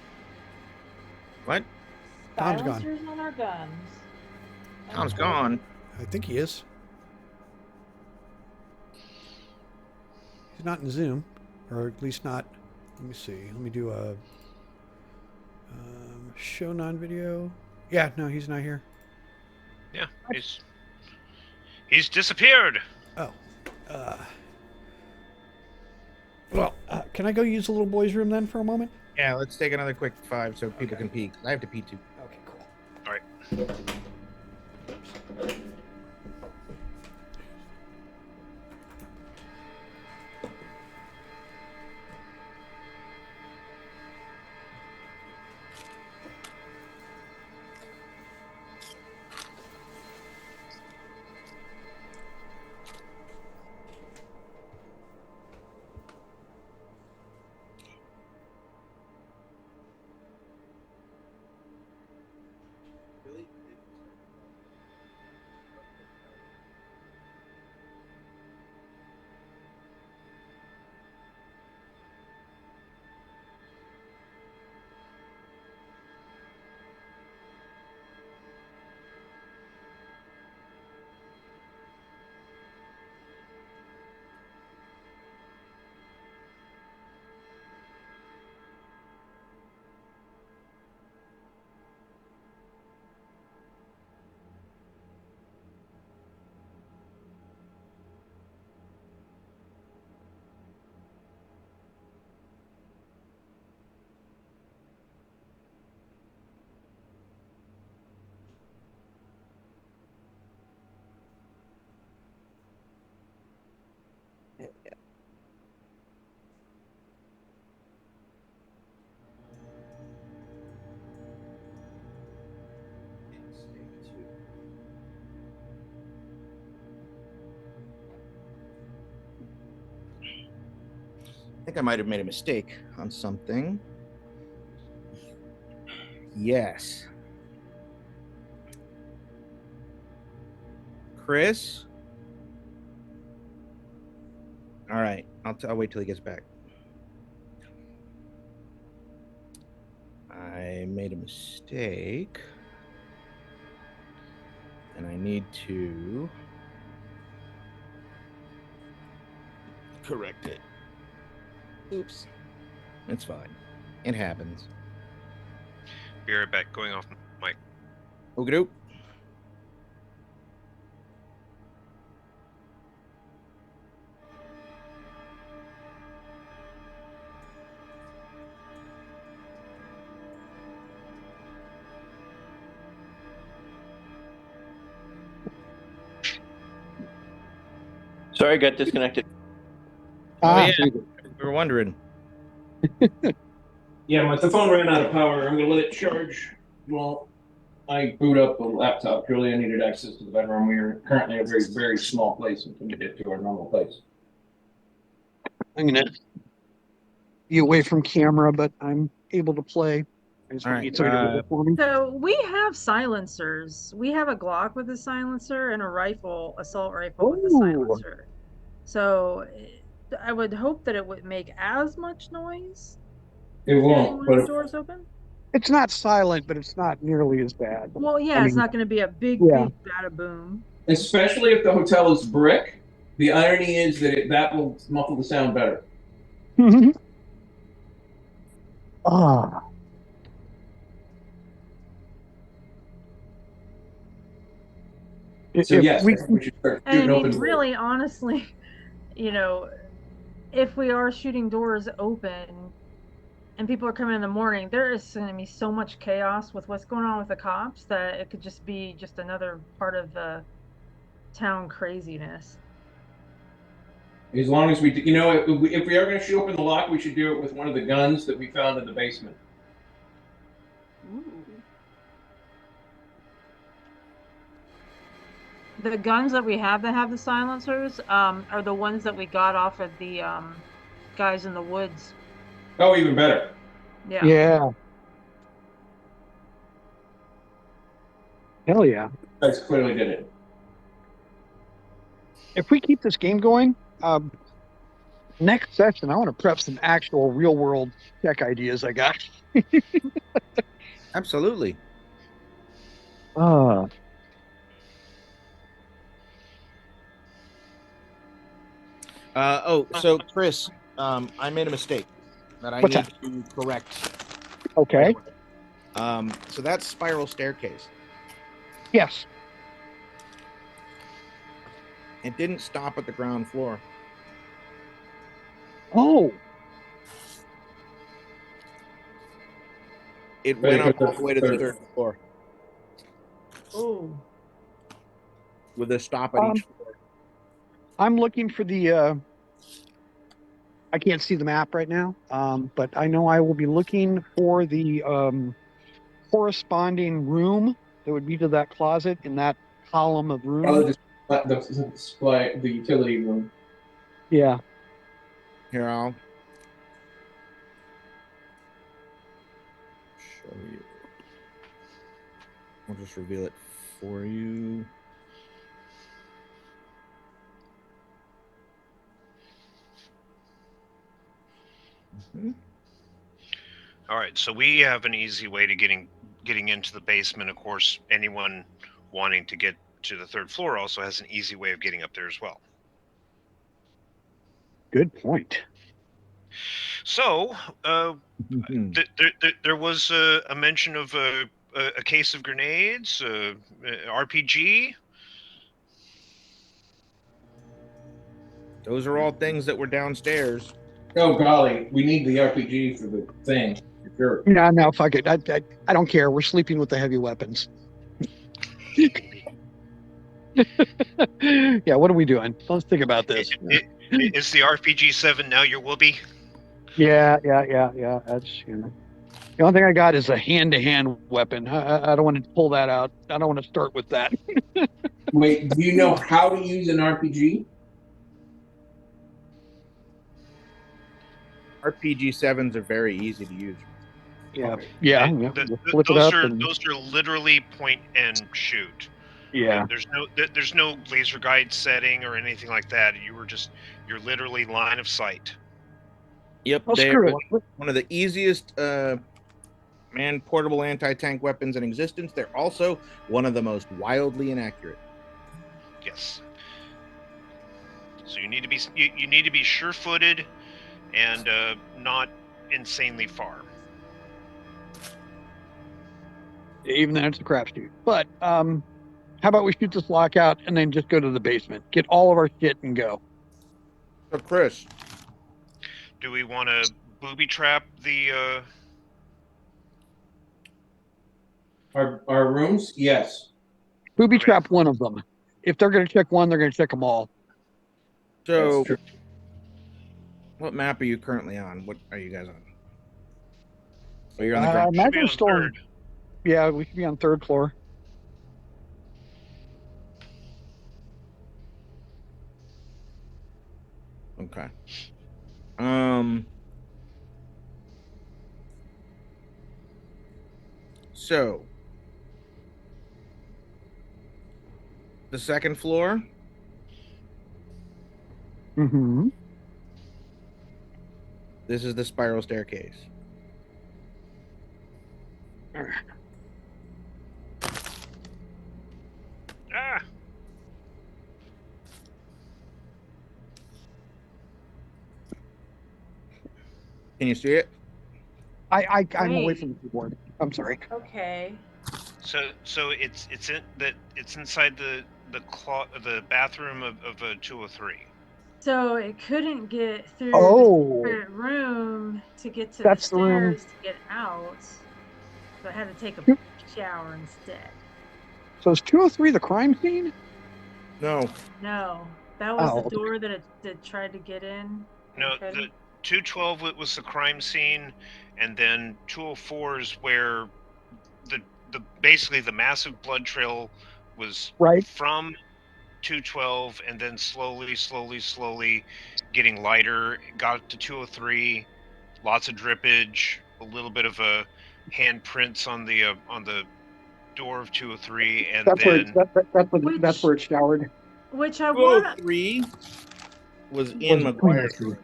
[SPEAKER 1] What?
[SPEAKER 4] Tom's gone.
[SPEAKER 6] Silencers on our guns.
[SPEAKER 1] Tom's gone.
[SPEAKER 4] I think he is. He's not in Zoom, or at least not. Let me see. Let me do a show non-video. Yeah, no, he's not here.
[SPEAKER 3] Yeah, he's disappeared.
[SPEAKER 4] Oh. Well, can I go use the little boy's room then for a moment?
[SPEAKER 1] Yeah, let's take another quick 5 so people can pee. I have to pee too.
[SPEAKER 4] Okay, cool.
[SPEAKER 3] All right.
[SPEAKER 1] I think I might have made a mistake on something. Yes. Chris? All right. I'll wait till he gets back. I made a mistake. And I need to correct it. Oops. It's fine. It happens.
[SPEAKER 3] Be right back. Going off mic.
[SPEAKER 1] Okie doke.
[SPEAKER 2] Sorry, I got disconnected.
[SPEAKER 1] Oh, yeah. We were wondering.
[SPEAKER 9] Yeah, the phone ran out of power. I'm going to let it charge. Well, I boot up a laptop. Julia needed access to the bedroom. We are currently a very, very small place until we get to our normal place.
[SPEAKER 8] I'm going to be away from camera, but I'm able to play. I just
[SPEAKER 1] All
[SPEAKER 8] want
[SPEAKER 1] right,
[SPEAKER 8] to get somebody to hold it for me.
[SPEAKER 6] So we have silencers. We have a Glock with a silencer and a rifle, assault rifle with a silencer. So I would hope that it would make as much noise.
[SPEAKER 9] It won't.
[SPEAKER 6] When the
[SPEAKER 9] But
[SPEAKER 6] doors open.
[SPEAKER 8] It's not silent, but it's not nearly as bad.
[SPEAKER 6] Well, yeah,
[SPEAKER 8] I mean,
[SPEAKER 6] it's not going to be a big,
[SPEAKER 8] yeah.
[SPEAKER 6] big bada boom.
[SPEAKER 9] especially if the hotel is brick, the irony is that that will muffle the sound better.
[SPEAKER 8] Ah.
[SPEAKER 9] So
[SPEAKER 8] If
[SPEAKER 9] yes,
[SPEAKER 8] we
[SPEAKER 9] we should start
[SPEAKER 6] And I
[SPEAKER 9] shooting
[SPEAKER 6] mean,
[SPEAKER 9] open doors.
[SPEAKER 6] really, honestly, you know, if we are shooting doors open and people are coming in the morning, there is going to be so much chaos with what's going on with the cops that it could just be just another part of the town craziness.
[SPEAKER 9] As long as we, if we are going to shoot open the lock, we should do it with one of the guns that we found in the basement.
[SPEAKER 6] Ooh. The guns that we have that have the silencers are the ones that we got off of the guys in the woods.
[SPEAKER 9] Oh, even better.
[SPEAKER 6] Yeah.
[SPEAKER 8] Yeah. Hell yeah.
[SPEAKER 9] Guys clearly did it.
[SPEAKER 8] If we keep this game going, next session, I want to prep some actual real world tech ideas I got.
[SPEAKER 1] Absolutely.
[SPEAKER 8] Uh,
[SPEAKER 1] So Chris, I made a mistake that I
[SPEAKER 8] What's
[SPEAKER 1] need
[SPEAKER 8] that?
[SPEAKER 1] to correct right
[SPEAKER 8] Okay.
[SPEAKER 1] away. So that's spiral staircase.
[SPEAKER 8] Yes.
[SPEAKER 1] It didn't stop at the ground floor.
[SPEAKER 8] Oh,
[SPEAKER 1] It
[SPEAKER 9] But
[SPEAKER 1] went
[SPEAKER 9] it
[SPEAKER 1] up
[SPEAKER 9] goes
[SPEAKER 1] all
[SPEAKER 9] up
[SPEAKER 1] the way to the third floor
[SPEAKER 6] Oh.
[SPEAKER 1] with a stop at each floor.
[SPEAKER 8] I'm looking for the I can't see the map right now. But I know I will be looking for the corresponding room that would be to that closet in that column of room.
[SPEAKER 9] the display, the utility room.
[SPEAKER 8] Yeah.
[SPEAKER 1] Here, I'll show you. I'll just reveal it for you. Mm-hmm.
[SPEAKER 3] All right, so we have an easy way to getting into the basement. Of course, anyone wanting to get to the third floor also has an easy way of getting up there as well.
[SPEAKER 8] Good point.
[SPEAKER 3] So, there was a mention of a case of grenades, RPG.
[SPEAKER 1] Those are all things that were downstairs.
[SPEAKER 9] Oh golly, we need the RPG for the thing for sure.
[SPEAKER 8] No, fuck it. I don't care. We're sleeping with the heavy weapons. Yeah, what are we doing? Let's think about this.
[SPEAKER 3] Is the RPG-7 now your whoopee?
[SPEAKER 8] Yeah. That's the only thing I got is a hand-to-hand weapon. I don't want to pull that out. I don't want to start with that.
[SPEAKER 9] Wait, do you know how to use an RPG?
[SPEAKER 1] RPG-7s are very easy to use.
[SPEAKER 8] Yeah,
[SPEAKER 9] Okay.
[SPEAKER 8] yeah. Just flip it up and
[SPEAKER 3] Those are literally point and shoot.
[SPEAKER 8] yeah.
[SPEAKER 3] There's no laser guide setting or anything like that. You're literally line of sight.
[SPEAKER 1] Yep,
[SPEAKER 8] Oh,
[SPEAKER 1] they're
[SPEAKER 8] screw it.
[SPEAKER 1] one of the easiest portable anti-tank weapons in existence. They're also one of the most wildly inaccurate.
[SPEAKER 3] Yes. So you need to be sure-footed and not insanely far.
[SPEAKER 8] Even then, it's a crapshoot. But how about we shoot this lockout and then just go to the basement, get all of our shit, and go.
[SPEAKER 1] So, Chris,
[SPEAKER 3] Do we want to booby trap the?
[SPEAKER 9] Our rooms? Yes.
[SPEAKER 8] Booby
[SPEAKER 3] Okay.
[SPEAKER 8] trap one of them. If they're going to check one, they're going to check them all.
[SPEAKER 1] so
[SPEAKER 9] That's true.
[SPEAKER 1] what map are you currently on? What are you guys on? Oh, you're on the
[SPEAKER 8] I
[SPEAKER 1] ground.
[SPEAKER 3] Should be
[SPEAKER 8] imagine
[SPEAKER 3] on
[SPEAKER 8] we're still on,
[SPEAKER 3] third.
[SPEAKER 8] yeah, we should be on third floor.
[SPEAKER 1] Okay. So the second floor.
[SPEAKER 8] Mm-hmm.
[SPEAKER 1] This is the spiral staircase.
[SPEAKER 3] Ah.
[SPEAKER 1] Can you see it?
[SPEAKER 8] I'm away
[SPEAKER 6] Wait.
[SPEAKER 8] from the keyboard. I'm sorry.
[SPEAKER 6] Okay.
[SPEAKER 3] So it's inside the bathroom of 203.
[SPEAKER 6] So it couldn't get through
[SPEAKER 8] Oh,
[SPEAKER 6] the secret room to get to the
[SPEAKER 8] that's the room.
[SPEAKER 6] stairs to get out. So I had to take a
[SPEAKER 8] Two-
[SPEAKER 6] shower instead.
[SPEAKER 8] So is 203 the crime scene?
[SPEAKER 1] No.
[SPEAKER 6] No, that was the
[SPEAKER 8] Oh,
[SPEAKER 6] door that it tried to get in.
[SPEAKER 3] No, the 212 was the crime scene, and then 204 is where the basically the massive blood trail was
[SPEAKER 8] right.
[SPEAKER 3] from 212, and then slowly getting lighter. Got to 203, lots of drippage, a little bit of a handprints on the door of 203, and
[SPEAKER 8] That's where
[SPEAKER 3] then
[SPEAKER 8] that's where it's showered.
[SPEAKER 6] Which I want
[SPEAKER 1] 203 was in McGuire's room.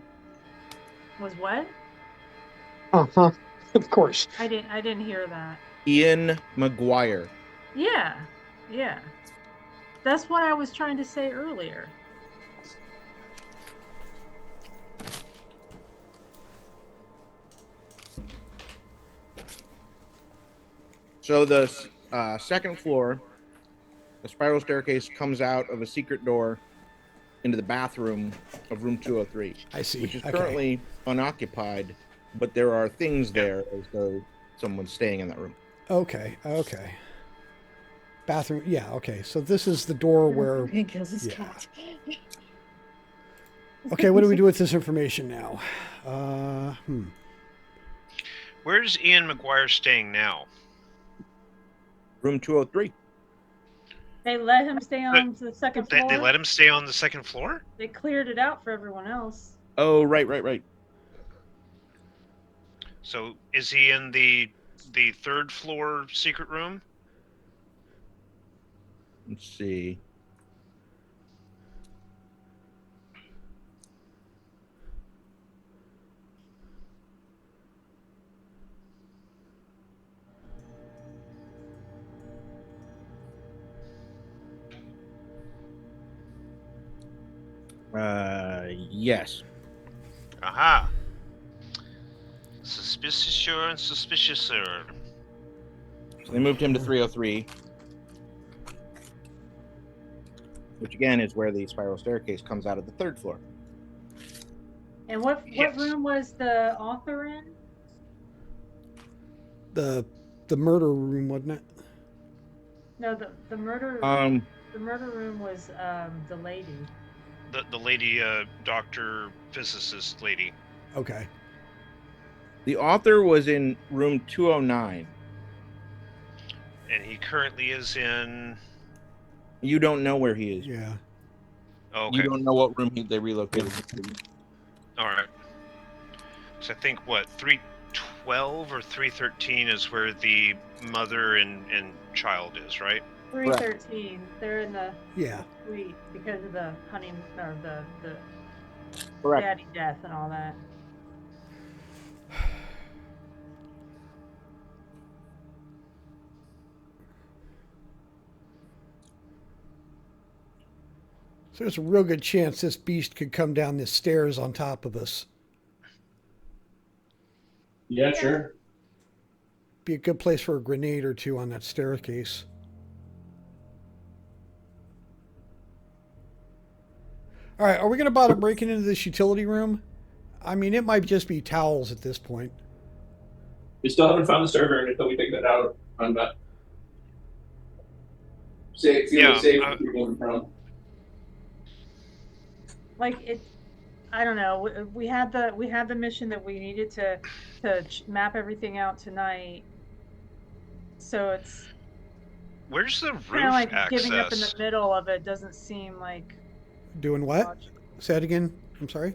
[SPEAKER 6] was what?
[SPEAKER 8] Uh-huh. Of course.
[SPEAKER 6] I didn't hear that.
[SPEAKER 1] Ian McGuire.
[SPEAKER 6] Yeah. That's what I was trying to say earlier.
[SPEAKER 1] So the second floor, the spiral staircase comes out of a secret door into the bathroom of room 203.
[SPEAKER 4] I see.
[SPEAKER 1] Which is
[SPEAKER 4] Okay.
[SPEAKER 1] currently unoccupied, but there are things there as though someone's staying in that room.
[SPEAKER 4] Okay. Bathroom. Yeah. Okay. So this is the door where. Yeah. Okay. What do we do with this information now?
[SPEAKER 3] Where's Ian McGuire staying now?
[SPEAKER 1] Room 203.
[SPEAKER 6] They let him stay on the second floor.
[SPEAKER 3] They let him stay on the second floor?
[SPEAKER 6] They cleared it out for everyone else.
[SPEAKER 1] Oh, right.
[SPEAKER 3] So is he in the third floor secret room?
[SPEAKER 1] Let's see. Yes.
[SPEAKER 3] Aha. Suspicious and suspicious, sir.
[SPEAKER 1] So they moved him to 303, which again is where the spiral staircase comes out of the third floor.
[SPEAKER 6] And what room was the author in?
[SPEAKER 4] The murder room, wasn't it?
[SPEAKER 6] No, the murder. The murder room was the lady.
[SPEAKER 3] The lady, doctor, physicist lady.
[SPEAKER 4] Okay.
[SPEAKER 1] The author was in room 209.
[SPEAKER 3] And he currently is in.
[SPEAKER 1] You don't know where he is.
[SPEAKER 4] Yeah.
[SPEAKER 3] Okay.
[SPEAKER 1] You don't know what room they relocated him to.
[SPEAKER 3] All right. So I think 312 or 313 is where the mother and child is, right?
[SPEAKER 6] 313. They're in the
[SPEAKER 4] Yeah.
[SPEAKER 6] suite because of the honeymoon or the
[SPEAKER 1] Correct.
[SPEAKER 6] daddy death and all that.
[SPEAKER 4] So there's a real good chance this beast could come down the stairs on top of us.
[SPEAKER 9] Yeah, sure.
[SPEAKER 4] Be a good place for a grenade or two on that staircase. All right, are we going to bother breaking into this utility room? I mean, it might just be towels at this point.
[SPEAKER 9] We still haven't found the server until we take that out on that. Safe for people in front.
[SPEAKER 6] Like it, I don't know. We had the mission that we needed to map everything out tonight. So it's
[SPEAKER 3] Where's the roof
[SPEAKER 6] kind of like
[SPEAKER 3] access?
[SPEAKER 6] giving up in the middle of it doesn't seem like.
[SPEAKER 4] Doing what? Say it again. I'm sorry.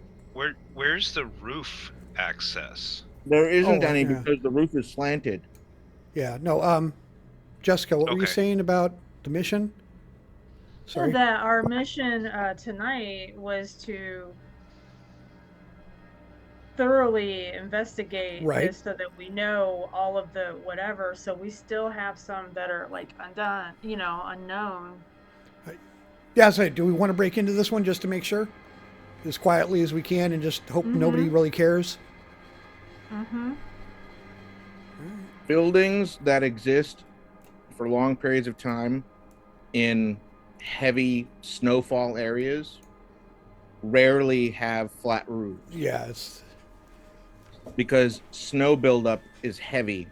[SPEAKER 3] Where's the roof access?
[SPEAKER 1] There isn't any because the roof is slanted.
[SPEAKER 4] Yeah. No. Jessica, what were you saying about the mission? Sorry.
[SPEAKER 6] That our mission tonight was to thoroughly investigate this so that we know all of the whatever. So we still have some that are like undone, unknown.
[SPEAKER 4] Yeah, so do we want to break into this one just to make sure? As quietly as we can and just hope nobody really cares?
[SPEAKER 6] Mm-hmm.
[SPEAKER 1] buildings that exist for long periods of time in heavy snowfall areas rarely have flat roofs.
[SPEAKER 4] Yes.
[SPEAKER 1] Because snow buildup is heavy.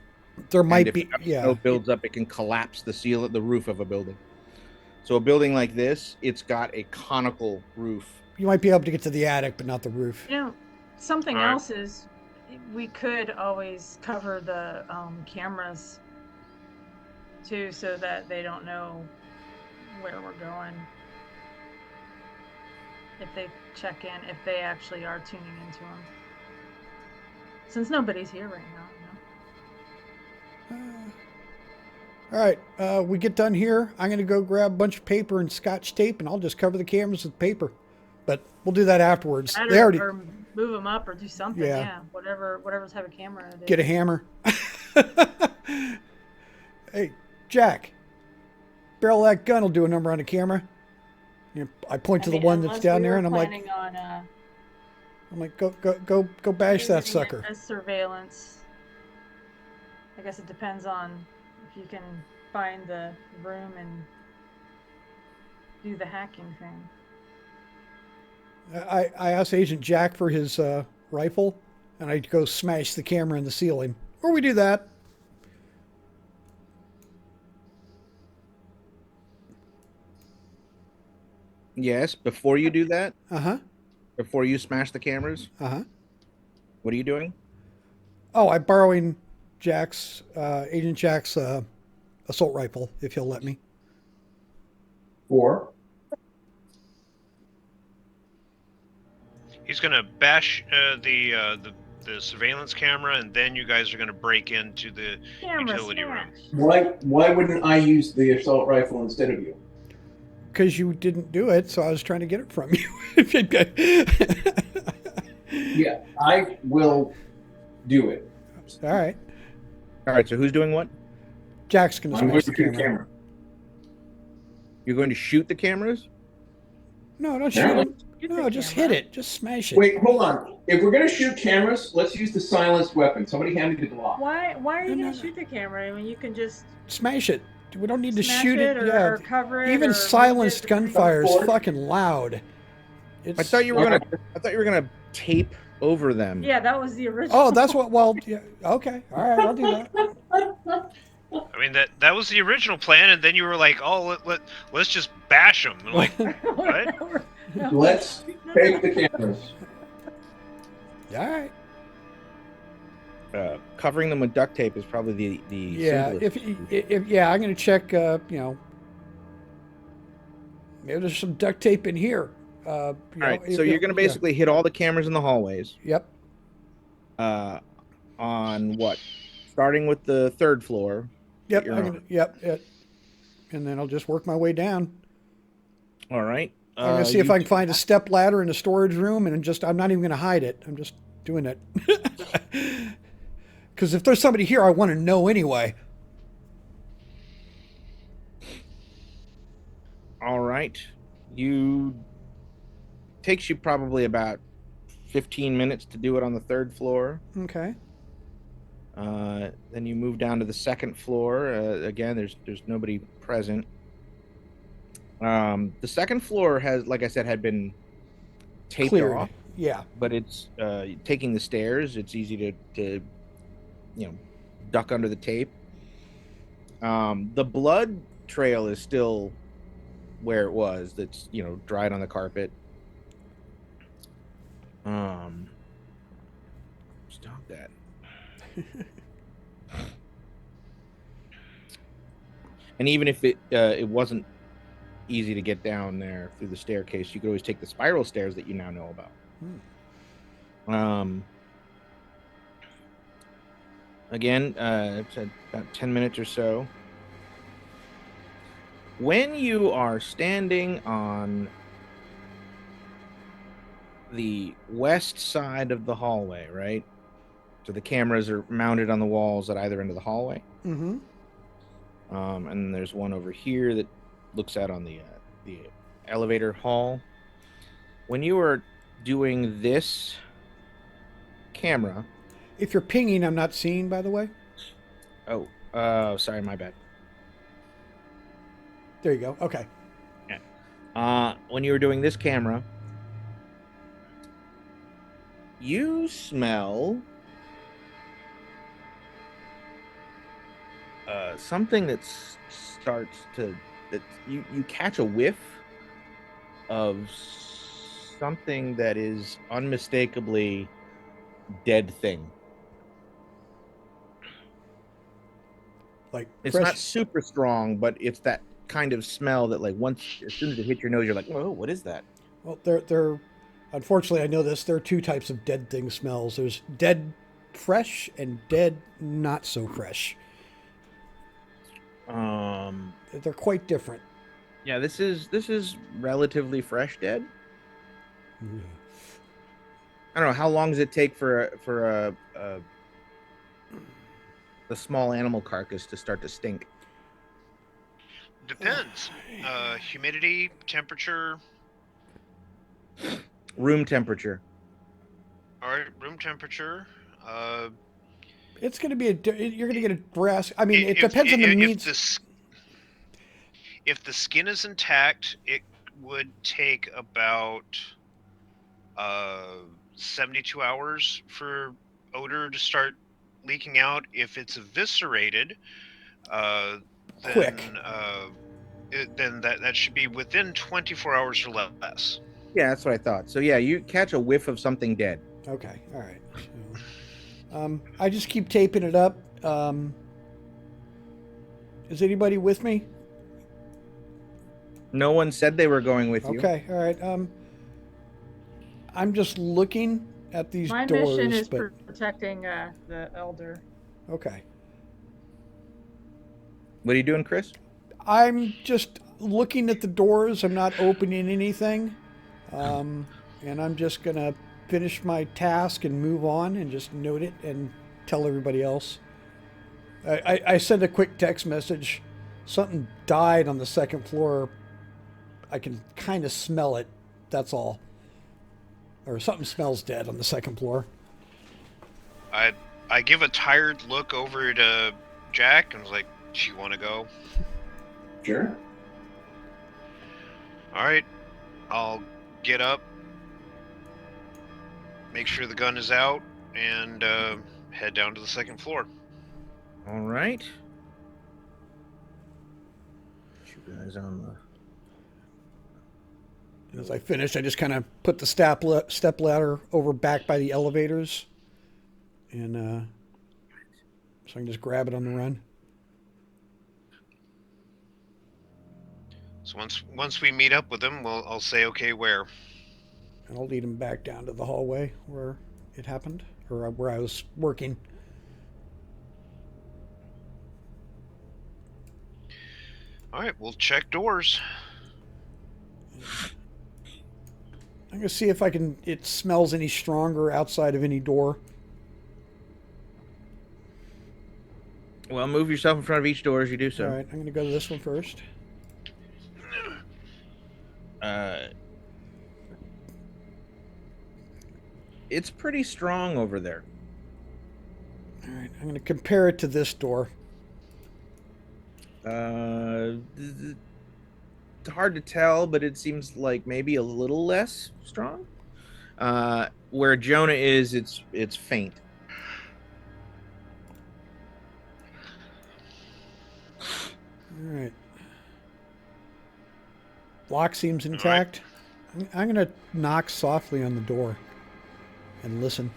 [SPEAKER 4] There might be,
[SPEAKER 1] snow builds up, it can collapse the roof of a building. So a building like this, it's got a conical roof.
[SPEAKER 4] You might be able to get to the attic, but not the roof.
[SPEAKER 6] Something else is we could always cover the cameras too, so that they don't know where we're going. If they check in, if they actually are tuning into them, since nobody's here right now.
[SPEAKER 4] All right, we get done here. I'm going to go grab a bunch of paper and scotch tape, and I'll just cover the cameras with paper. But we'll do that afterwards.
[SPEAKER 6] Or move them up, or do something. Yeah, whatever type of camera it is.
[SPEAKER 4] Get a hammer. Hey, Jack. Barrel that gun will do a number on the camera. I point to the one that's down there, and I'm like, go bash that sucker.
[SPEAKER 6] As surveillance. I guess it depends on if you can find the room and do the hacking thing.
[SPEAKER 4] I asked Agent Jack for his rifle, and I go smash the camera in the ceiling. Or we do that.
[SPEAKER 1] Yes, before you do that.
[SPEAKER 4] Uh-huh.
[SPEAKER 1] Before you smash the cameras.
[SPEAKER 4] Uh-huh.
[SPEAKER 1] What are you doing?
[SPEAKER 4] Oh, I'm borrowing Agent Jack's assault rifle, if he'll let me.
[SPEAKER 9] For?
[SPEAKER 3] He's gonna bash the surveillance camera, and then you guys are gonna break into the utility room.
[SPEAKER 9] Why wouldn't I use the assault rifle instead of you?
[SPEAKER 4] Because you didn't do it, so I was trying to get it from you.
[SPEAKER 9] Yeah, I will do it.
[SPEAKER 4] All right.
[SPEAKER 1] All right, so who's doing what?
[SPEAKER 4] Jack's going to smash the camera.
[SPEAKER 1] You're going to shoot the cameras?
[SPEAKER 4] No, don't shoot it. No, just hit it. Just smash it.
[SPEAKER 9] Wait, hold on. If we're going to shoot cameras, let's use the silenced weapon. Somebody hand me the Glock.
[SPEAKER 6] Why are you going to shoot the camera? I mean, you can just
[SPEAKER 4] smash it. We don't need to shoot
[SPEAKER 6] it.
[SPEAKER 4] Or
[SPEAKER 6] cover it.
[SPEAKER 4] Even silenced gunfire is fucking loud.
[SPEAKER 1] I thought you were gonna tape over them.
[SPEAKER 6] Yeah, that was the original.
[SPEAKER 4] Oh, that's what. Well, yeah. Okay. All right, I'll do that.
[SPEAKER 3] I mean, that was the original plan, and then you were like, "Oh, let's just bash them." I'm like, what?
[SPEAKER 9] Let's take the cameras.
[SPEAKER 4] All right.
[SPEAKER 1] Covering them with duct tape is probably the
[SPEAKER 4] yeah.
[SPEAKER 1] simplest.
[SPEAKER 4] If I'm gonna check. Maybe there's some duct tape in here.
[SPEAKER 1] All right. So you're gonna basically hit all the cameras in the hallways.
[SPEAKER 4] Yep.
[SPEAKER 1] On what? Starting with the third floor.
[SPEAKER 4] Yep. Yep. And then I'll just work my way down.
[SPEAKER 1] All right.
[SPEAKER 4] I'm gonna see if I can find a step ladder in a storage room, and I'm not even gonna hide it. I'm just doing it. Because if there's somebody here, I want to know anyway.
[SPEAKER 1] All right. Takes you probably about 15 minutes to do it on the third floor.
[SPEAKER 4] Okay.
[SPEAKER 1] Then you move down to the second floor. Again, there's nobody present. The second floor has, like I said, had been taped
[SPEAKER 4] cleared
[SPEAKER 1] off.
[SPEAKER 4] Yeah.
[SPEAKER 1] But it's taking the stairs. It's easy to duck under the tape. The blood trail is still where it was. That's dried on the carpet. Stop that. And even if it wasn't easy to get down there through the staircase, you could always take the spiral stairs that you now know about. Again, it's about 10 minutes or so. When you are standing on the west side of the hallway, right? So the cameras are mounted on the walls at either end of the hallway.
[SPEAKER 4] Mm-hmm.
[SPEAKER 1] And there's one over here that looks out on the elevator hall. When you are doing this camera,
[SPEAKER 4] if you're pinging, I'm not seeing, by the way.
[SPEAKER 1] Oh, sorry, my bad.
[SPEAKER 4] There you go. Okay.
[SPEAKER 1] Yeah. When you were doing this camera, you smell something that starts to that you catch a whiff of something that is unmistakably dead thing.
[SPEAKER 4] Like
[SPEAKER 1] It's
[SPEAKER 4] fresh.
[SPEAKER 1] not super strong, but it's that kind of smell that, like, once as soon as it hits your nose, you're like, "Oh, what is that?"
[SPEAKER 4] Well, they're unfortunately I know this. There are two types of dead thing smells. There's dead fresh and dead not so fresh. They're quite different.
[SPEAKER 1] Yeah, this is relatively fresh dead.
[SPEAKER 4] Yeah.
[SPEAKER 1] I don't know how long does it take for a small animal carcass to start to stink.
[SPEAKER 3] Depends. Humidity, temperature.
[SPEAKER 1] Room temperature.
[SPEAKER 3] All right, room temperature.
[SPEAKER 4] It's going to be you're going to get a brass. I mean, it depends on the meat.
[SPEAKER 3] If the skin is intact, it would take about 72 hours for odor to start leaking out. If it's eviscerated,
[SPEAKER 4] Quick.
[SPEAKER 3] then that should be within 24 hours or less.
[SPEAKER 1] Yeah, that's what I thought. So yeah, you catch a whiff of something dead.
[SPEAKER 4] Okay, all right. So, I just keep taping it up. Is anybody with me?
[SPEAKER 1] No one said they were going with you.
[SPEAKER 4] Okay, all right. I'm just looking at these
[SPEAKER 6] My
[SPEAKER 4] doors.
[SPEAKER 6] mission is protecting the elder.
[SPEAKER 4] Okay.
[SPEAKER 1] What are you doing, Chris?
[SPEAKER 4] I'm just looking at the doors. I'm not opening anything. And I'm just going to finish my task and move on and just note it and tell everybody else. I sent a quick text message. Something died on the second floor. I can kind of smell it. That's all. Or something smells dead on the second floor.
[SPEAKER 3] I give a tired look over to Jack and was like, "Do you want to go?"
[SPEAKER 9] Sure.
[SPEAKER 3] All right, I'll get up, make sure the gun is out, and head down to the second floor.
[SPEAKER 1] All right. You guys on the.
[SPEAKER 4] As I finish, I just kind of put the step ladder over back by the elevators, and so I can just grab it on the run.
[SPEAKER 3] So once we meet up with them, I'll say, okay, where?
[SPEAKER 4] And I'll lead him back down to the hallway where it happened, or where I was working.
[SPEAKER 3] All right, we'll check doors.
[SPEAKER 4] I'm gonna see if it smells any stronger outside of any door.
[SPEAKER 1] Well, move yourself in front of each door as you do so.
[SPEAKER 4] All right, I'm gonna go to this one first.
[SPEAKER 1] It's pretty strong over there.
[SPEAKER 4] All right, I'm gonna compare it to this door.
[SPEAKER 1] It's hard to tell, but it seems like maybe a little less strong. Where Jonah is, it's faint.
[SPEAKER 4] All right. Lock seems intact. Right. I'm going to knock softly on the door and listen.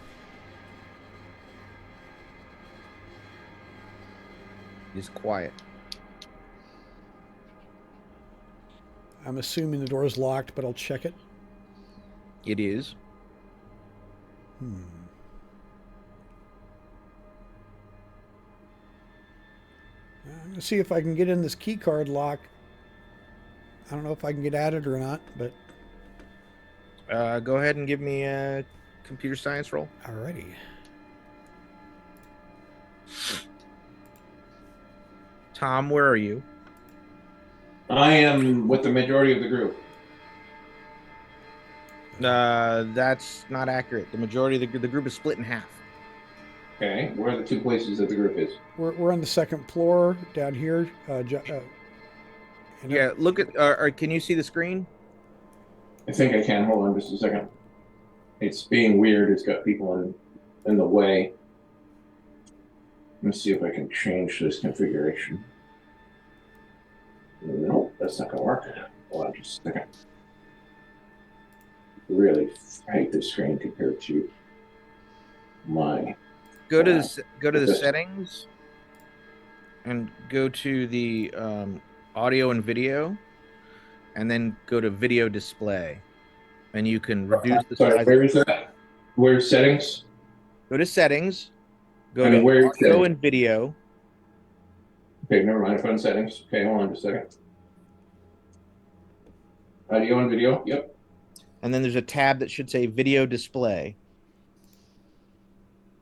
[SPEAKER 1] It's quiet.
[SPEAKER 4] I'm assuming the door is locked, but I'll check it.
[SPEAKER 1] It is.
[SPEAKER 4] I'm going to see if I can get in this key card lock. I don't know if I can get at it or not, but...
[SPEAKER 1] Go ahead and give me a computer science roll.
[SPEAKER 4] Alrighty.
[SPEAKER 1] Tom, where are you?
[SPEAKER 9] I am with the majority of the group.
[SPEAKER 1] That's not accurate. The majority of the group is split in half.
[SPEAKER 9] Okay, where are the two places that the group is?
[SPEAKER 4] We're on the second floor down here.
[SPEAKER 1] Yeah, look at. Can you see the screen?
[SPEAKER 9] I think I can. Hold on just a second. It's being weird. It's got people in the way. Let me see if I can change this configuration. Nope, that's not gonna work. Hold on just a second. Really hate this screen compared to my.
[SPEAKER 1] Go to the settings, and go to the audio and video, and then go to video display, and you can reduce the
[SPEAKER 9] Sorry,
[SPEAKER 1] size.
[SPEAKER 9] where is that? Where's settings?
[SPEAKER 1] Go to settings. Go
[SPEAKER 9] And
[SPEAKER 1] to
[SPEAKER 9] where's
[SPEAKER 1] audio
[SPEAKER 9] settings?
[SPEAKER 1] and video.
[SPEAKER 9] Okay, never mind. Phone settings. Okay, hold on just a second. Audio and video. Yep.
[SPEAKER 1] And then there's a tab that should say video display.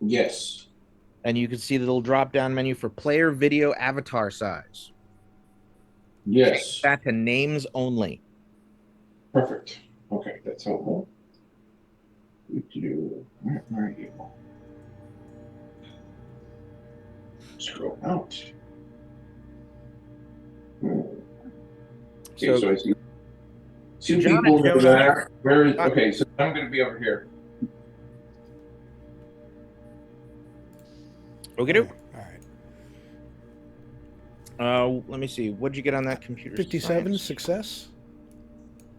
[SPEAKER 9] Yes.
[SPEAKER 1] And you can see the little drop down menu for player video avatar size.
[SPEAKER 9] Yes.
[SPEAKER 1] Change that to names only.
[SPEAKER 9] Perfect. Okay, that's helpful. Where are you? Scroll out. Okay, so I see two people that are there. Where is, okay, so I'm going to be over here.
[SPEAKER 1] Okay,
[SPEAKER 4] all right.
[SPEAKER 1] Let me see. What'd you get on that computer?
[SPEAKER 4] 57
[SPEAKER 1] science?
[SPEAKER 4] success.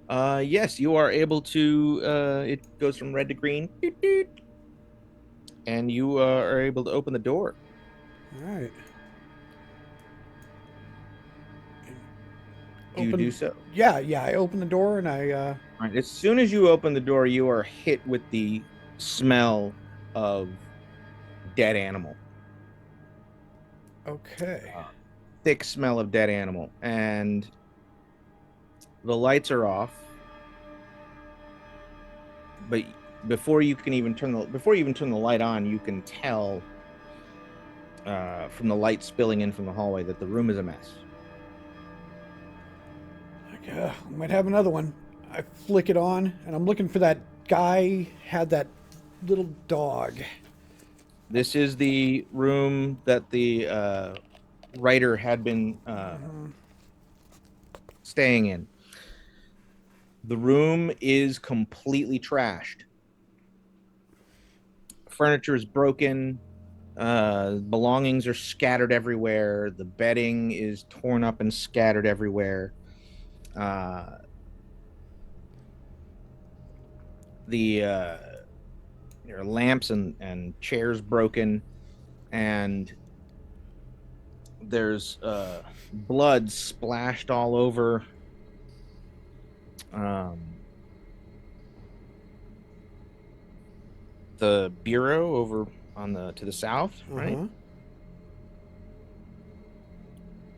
[SPEAKER 1] Yes, you are able to. It goes from red to green, and you are able to open the door.
[SPEAKER 4] All right.
[SPEAKER 1] Do you do so?
[SPEAKER 4] Yeah. I open the door and I.
[SPEAKER 1] All right. As soon as you open the door, you are hit with the smell of dead animal.
[SPEAKER 4] Okay.
[SPEAKER 1] Thick smell of dead animal, and the lights are off. But before you even turn the light on, you can tell from the light spilling in from the hallway that the room is a mess.
[SPEAKER 4] I might have another one. I flick it on, and I'm looking for that guy. Had that little dog.
[SPEAKER 1] This is the room that the writer had been staying in. The room is completely trashed. Furniture is broken. Belongings are scattered everywhere. The bedding is torn up and scattered everywhere. There are lamps and chairs broken, and there's blood splashed all over the bureau over to the south, right?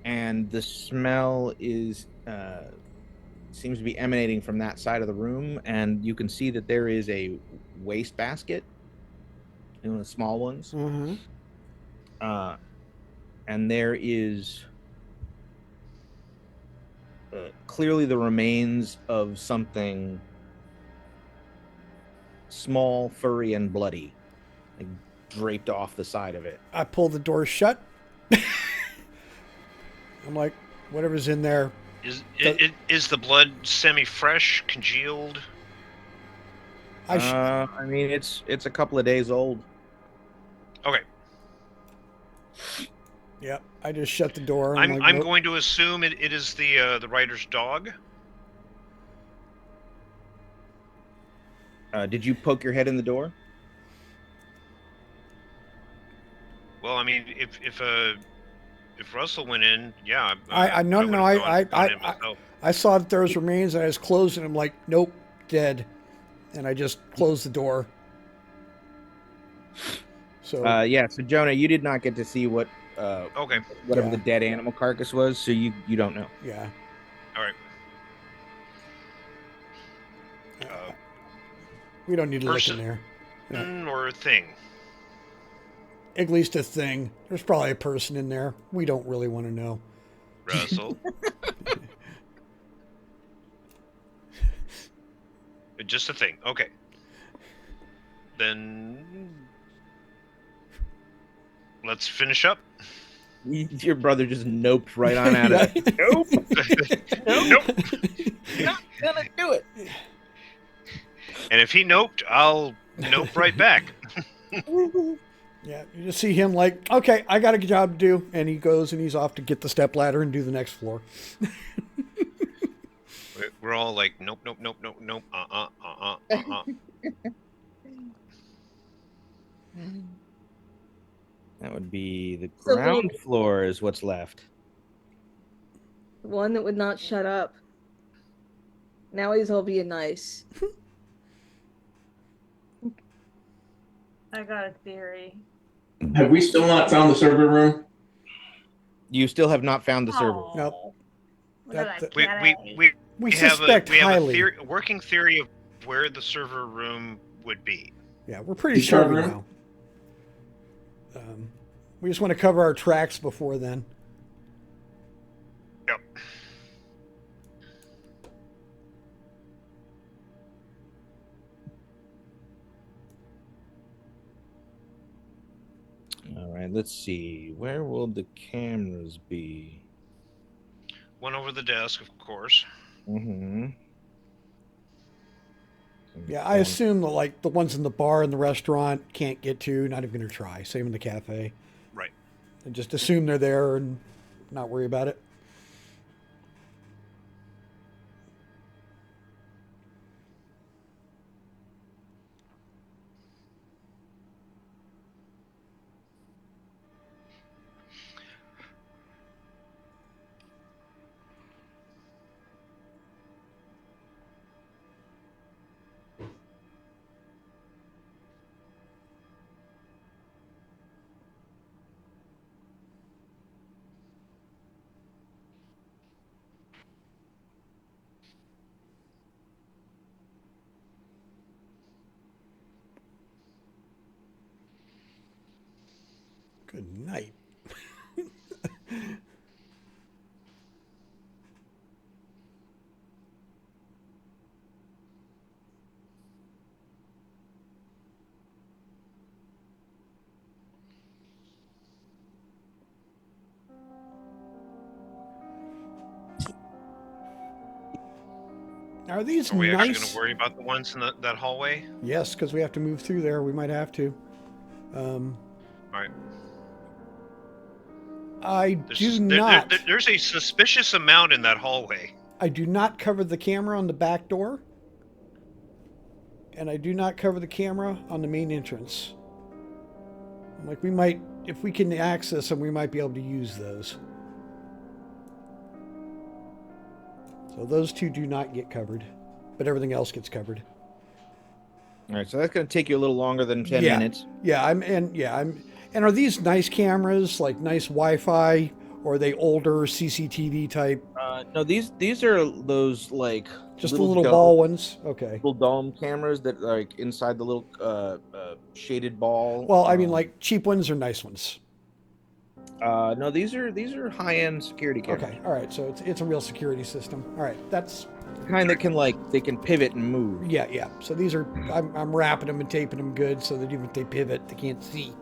[SPEAKER 1] And the smell is seems to be emanating from that side of the room, and you can see that there is a waste basket, the small ones. And there is clearly the remains of something small, furry, and bloody, like draped off the side of it.
[SPEAKER 4] I pull the door shut. I'm like, whatever's in there.
[SPEAKER 3] Is the blood semi-fresh, congealed?
[SPEAKER 1] I mean, it's a couple of days old.
[SPEAKER 3] Okay.
[SPEAKER 4] Yep. I just shut the door.
[SPEAKER 3] I'm
[SPEAKER 4] like, nope.
[SPEAKER 3] going to assume it is the writer's dog.
[SPEAKER 1] Did you poke your head in the door?
[SPEAKER 3] Well, I mean, if Russell went in, yeah.
[SPEAKER 4] I saw that there was remains, and I was closing. I'm like, nope, dead, and I just closed the door. So
[SPEAKER 1] yeah. So Jonah, you did not get to see what whatever the dead animal carcass was, so you don't know.
[SPEAKER 4] Yeah.
[SPEAKER 3] All right.
[SPEAKER 4] We don't need to look in there.
[SPEAKER 3] Or a thing.
[SPEAKER 4] At least a thing. There's probably a person in there. We don't really want to know.
[SPEAKER 3] Russell. Just a thing. Okay. Then let's finish up.
[SPEAKER 1] Your brother just noped right on out of it. Nope. Not gonna do it.
[SPEAKER 3] And if he noped, I'll nope right back.
[SPEAKER 4] Yeah, you just see him like, okay, I got a job to do, and he goes and he's off to get the step ladder and do the next floor.
[SPEAKER 3] We're all like, nope.
[SPEAKER 1] That would be the ground floor is what's left.
[SPEAKER 5] One that would not shut up. Now he's all being nice.
[SPEAKER 6] I got a theory.
[SPEAKER 9] Have we still not found the server room?
[SPEAKER 1] You still have not found the server.
[SPEAKER 4] Nope.
[SPEAKER 3] We
[SPEAKER 4] suspect
[SPEAKER 3] have
[SPEAKER 4] highly.
[SPEAKER 3] a working theory of where the server room would be.
[SPEAKER 4] Yeah, we're pretty sure we know. We just want to cover our tracks before then.
[SPEAKER 3] Yep.
[SPEAKER 1] All right, let's see. Where will the cameras be?
[SPEAKER 3] One over the desk, of course.
[SPEAKER 1] Mm-hmm.
[SPEAKER 4] Yeah, I assume that like the ones in the bar and the restaurant can't get to, not even gonna try. Same in the cafe.
[SPEAKER 3] Right.
[SPEAKER 4] And just assume they're there and not worry about it. Good night. Are these
[SPEAKER 3] Are we
[SPEAKER 4] nice?
[SPEAKER 3] actually going to worry about the ones in that hallway?
[SPEAKER 4] Yes, because we have to move through there. We might have to.
[SPEAKER 3] All right.
[SPEAKER 4] There's
[SPEAKER 3] a suspicious amount in that hallway.
[SPEAKER 4] I do not cover the camera on the back door. And I do not cover the camera on the main entrance. Like we might, if we can access them, we might be able to use those. So those two do not get covered, but everything else gets covered.
[SPEAKER 1] All right, so that's going to take you a little longer than 10 minutes.
[SPEAKER 4] Yeah, and are these nice cameras, like nice Wi-Fi, or are they older CCTV type?
[SPEAKER 1] No, these are those like
[SPEAKER 4] just the little ball ones. Okay.
[SPEAKER 1] Little dome cameras that are like inside the little shaded ball.
[SPEAKER 4] Well, I mean, like cheap ones or nice ones.
[SPEAKER 1] No, these are high-end security cameras.
[SPEAKER 4] Okay, all right. So it's a real security system. All right, that's
[SPEAKER 1] the kind that can pivot and move.
[SPEAKER 4] Yeah. So these are I'm wrapping them and taping them good so that even if they pivot, they can't see.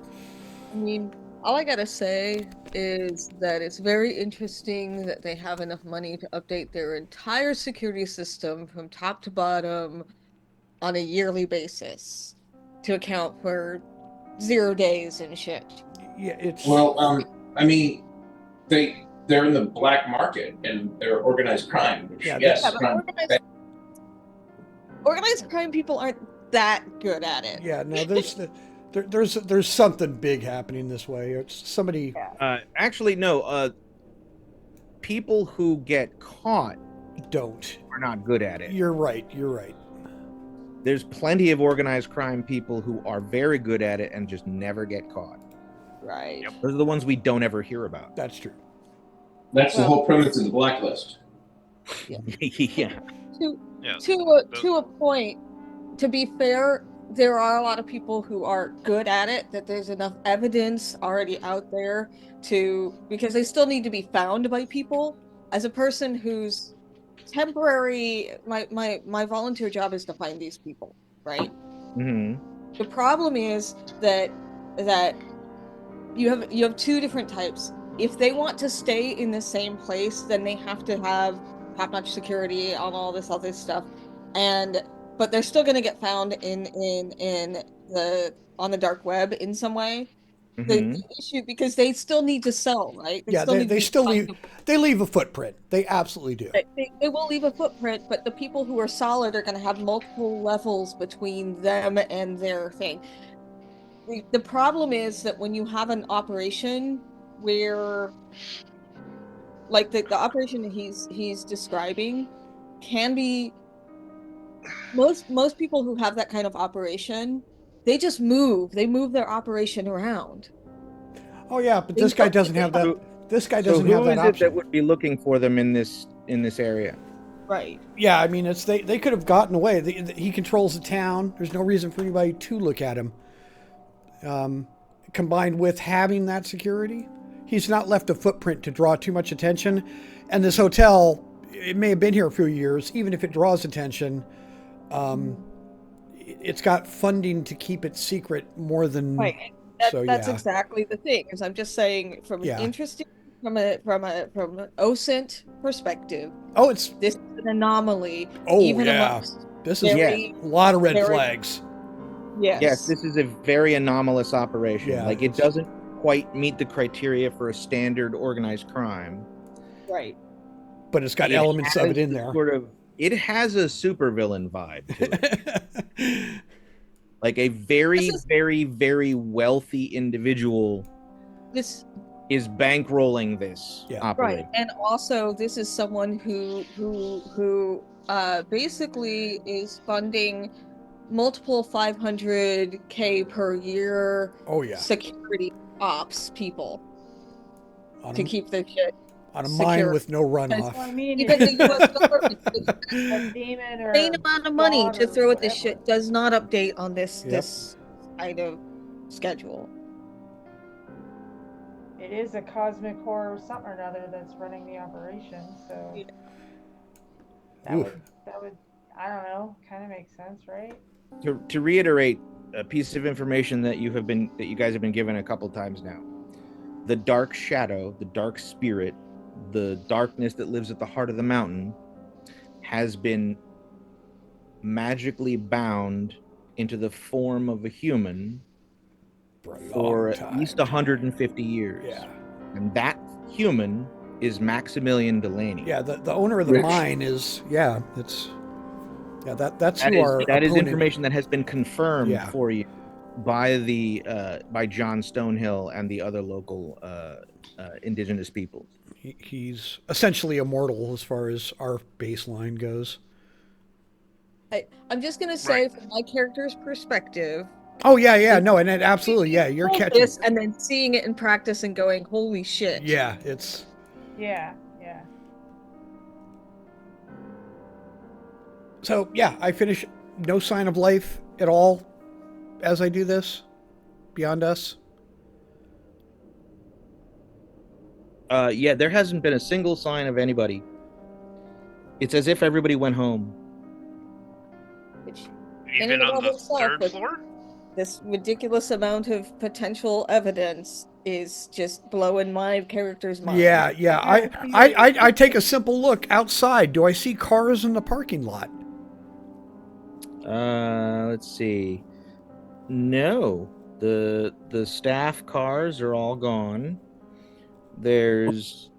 [SPEAKER 5] I mean, all I gotta say is that it's very interesting that they have enough money to update their entire security system from top to bottom on a yearly basis to account for 0 days and shit.
[SPEAKER 4] Yeah, it's
[SPEAKER 9] I mean, they're in the black market and they're organized crime. Which,
[SPEAKER 5] organized crime people aren't that good at it.
[SPEAKER 4] Yeah, no, there's something big happening this way. It's somebody.
[SPEAKER 1] Actually, no. People who get caught
[SPEAKER 4] are
[SPEAKER 1] not good at it.
[SPEAKER 4] You're right.
[SPEAKER 1] There's plenty of organized crime people who are very good at it and just never get caught.
[SPEAKER 5] Right.
[SPEAKER 1] Yep. Those are the ones we don't ever hear about.
[SPEAKER 4] That's true.
[SPEAKER 9] That's the whole premise of the blacklist.
[SPEAKER 5] Yeah.
[SPEAKER 1] Yeah.
[SPEAKER 5] To a point. To be fair, there are a lot of people who are good at it. That there's enough evidence already out there because they still need to be found by people. As a person who's temporary, my volunteer job is to find these people, right?
[SPEAKER 1] Mm-hmm.
[SPEAKER 5] The problem is that you have two different types. If they want to stay in the same place, then they have to have top-notch security on all this other stuff, but they're still going to get found in the on the dark web in some way. The issue, because they still need to sell, right? They
[SPEAKER 4] Yeah,
[SPEAKER 5] still need to
[SPEAKER 4] they
[SPEAKER 5] be
[SPEAKER 4] still leave.
[SPEAKER 5] findable.
[SPEAKER 4] They leave a footprint. They absolutely do.
[SPEAKER 5] They will leave a footprint, but the people who are solid are going to have multiple levels between them and their thing. The problem is that when you have an operation where, like the operation that he's describing, can be most people who have that kind of operation, they just move. They move their operation around.
[SPEAKER 4] Oh yeah, but
[SPEAKER 5] They
[SPEAKER 4] this guy
[SPEAKER 5] don't-
[SPEAKER 4] doesn't
[SPEAKER 5] they
[SPEAKER 4] have
[SPEAKER 5] have-
[SPEAKER 4] that. This guy
[SPEAKER 1] So
[SPEAKER 4] doesn't have
[SPEAKER 1] who
[SPEAKER 4] that
[SPEAKER 1] is it
[SPEAKER 4] option.
[SPEAKER 1] that would be looking for them in this area?
[SPEAKER 5] Right.
[SPEAKER 4] Yeah, I mean, it's they could have gotten away. He controls the town. There's no reason for anybody to look at him. Combined with having that security, he's not left a footprint to draw too much attention. And this hotel, it may have been here a few years. Even if it draws attention, it's got funding to keep it secret more than.
[SPEAKER 5] Right. That's exactly the thing. Is I'm just saying from an interesting from an OSINT perspective.
[SPEAKER 4] Oh,
[SPEAKER 5] this is an anomaly.
[SPEAKER 4] Oh
[SPEAKER 5] even
[SPEAKER 4] yeah, this is a lot of red flags.
[SPEAKER 1] Yes, this is a very anomalous operation.
[SPEAKER 4] Yeah,
[SPEAKER 1] like it doesn't quite meet the criteria for a standard organized crime.
[SPEAKER 5] Right.
[SPEAKER 4] But it's got elements of it in there.
[SPEAKER 1] It has a supervillain vibe to it. Like a very, very, very wealthy individual is bankrolling this operation.
[SPEAKER 5] Right. And also this is someone who basically is funding multiple 500K per year security ops people to keep the shit
[SPEAKER 4] on a mine with no runoff.
[SPEAKER 6] I mean,
[SPEAKER 5] because the US government
[SPEAKER 6] a demon or
[SPEAKER 5] same amount of money to throw at this
[SPEAKER 6] whatever.
[SPEAKER 5] shit does not update on this kind of schedule.
[SPEAKER 6] It is a cosmic horror something or another that's running the operation, so that would I don't know, kind of makes sense, right?
[SPEAKER 1] To reiterate a piece of information that you guys have been given a couple times now. The dark shadow, the dark spirit, the darkness that lives at the heart of the mountain has been magically bound into the form of a human for at least 150 years.
[SPEAKER 4] Yeah.
[SPEAKER 1] And that human is Maximilian Delaney.
[SPEAKER 4] Yeah, the owner of the mine is that's
[SPEAKER 1] that is information that has been confirmed for you by by John Stonehill and the other local indigenous peoples.
[SPEAKER 4] He's essentially immortal as far as our baseline goes.
[SPEAKER 5] I'm just gonna say from my character's perspective.
[SPEAKER 4] Oh yeah, no, and absolutely, you're catching
[SPEAKER 5] this and then seeing it in practice and going, holy shit.
[SPEAKER 4] Yeah, it's.
[SPEAKER 6] Yeah.
[SPEAKER 4] So I finish no sign of life at all as I do this beyond us.
[SPEAKER 1] There hasn't been a single sign of anybody. It's as if everybody went home.
[SPEAKER 3] Even on the third floor?
[SPEAKER 5] This ridiculous amount of potential evidence is just blowing my character's mind.
[SPEAKER 4] Yeah. I take a simple look outside. Do I see cars in the parking lot?
[SPEAKER 1] Let's see. No, the staff cars are all gone. There's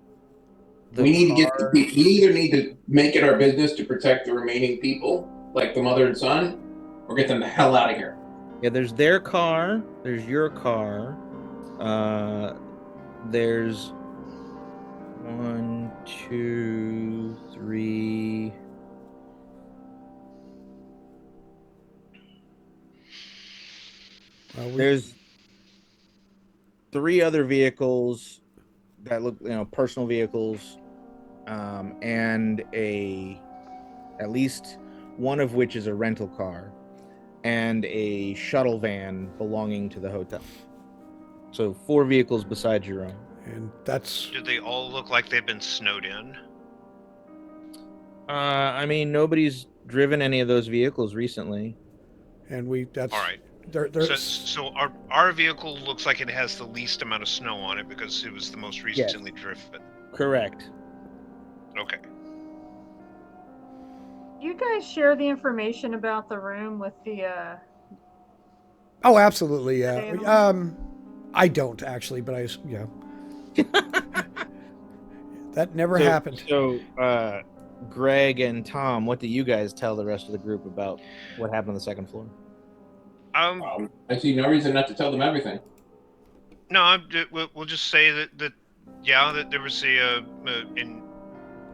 [SPEAKER 9] we either need to make it our business to protect the remaining people, like the mother and son, or get them the hell out of here.
[SPEAKER 1] Yeah, there's their car. There's your car. There's 1, 2, 3. There's 3 other vehicles that look, personal vehicles, and at least one of which is a rental car, and a shuttle van belonging to the hotel. So 4 vehicles besides your own.
[SPEAKER 4] And that's.
[SPEAKER 3] Do they all look like they've been snowed in?
[SPEAKER 1] I mean, nobody's driven any of those vehicles recently.
[SPEAKER 4] And that's.
[SPEAKER 3] All right. So our vehicle looks like it has the least amount of snow on it because it was the most recently driven.
[SPEAKER 1] Correct.
[SPEAKER 3] Okay.
[SPEAKER 6] You guys share the information about the room with the
[SPEAKER 4] Oh, absolutely. Yeah. I don't actually, but that never happened.
[SPEAKER 1] So, Greg and Tom, what do you guys tell the rest of the group about what happened on the second floor?
[SPEAKER 9] I see no reason not to tell them everything.
[SPEAKER 3] No, we'll just say that there was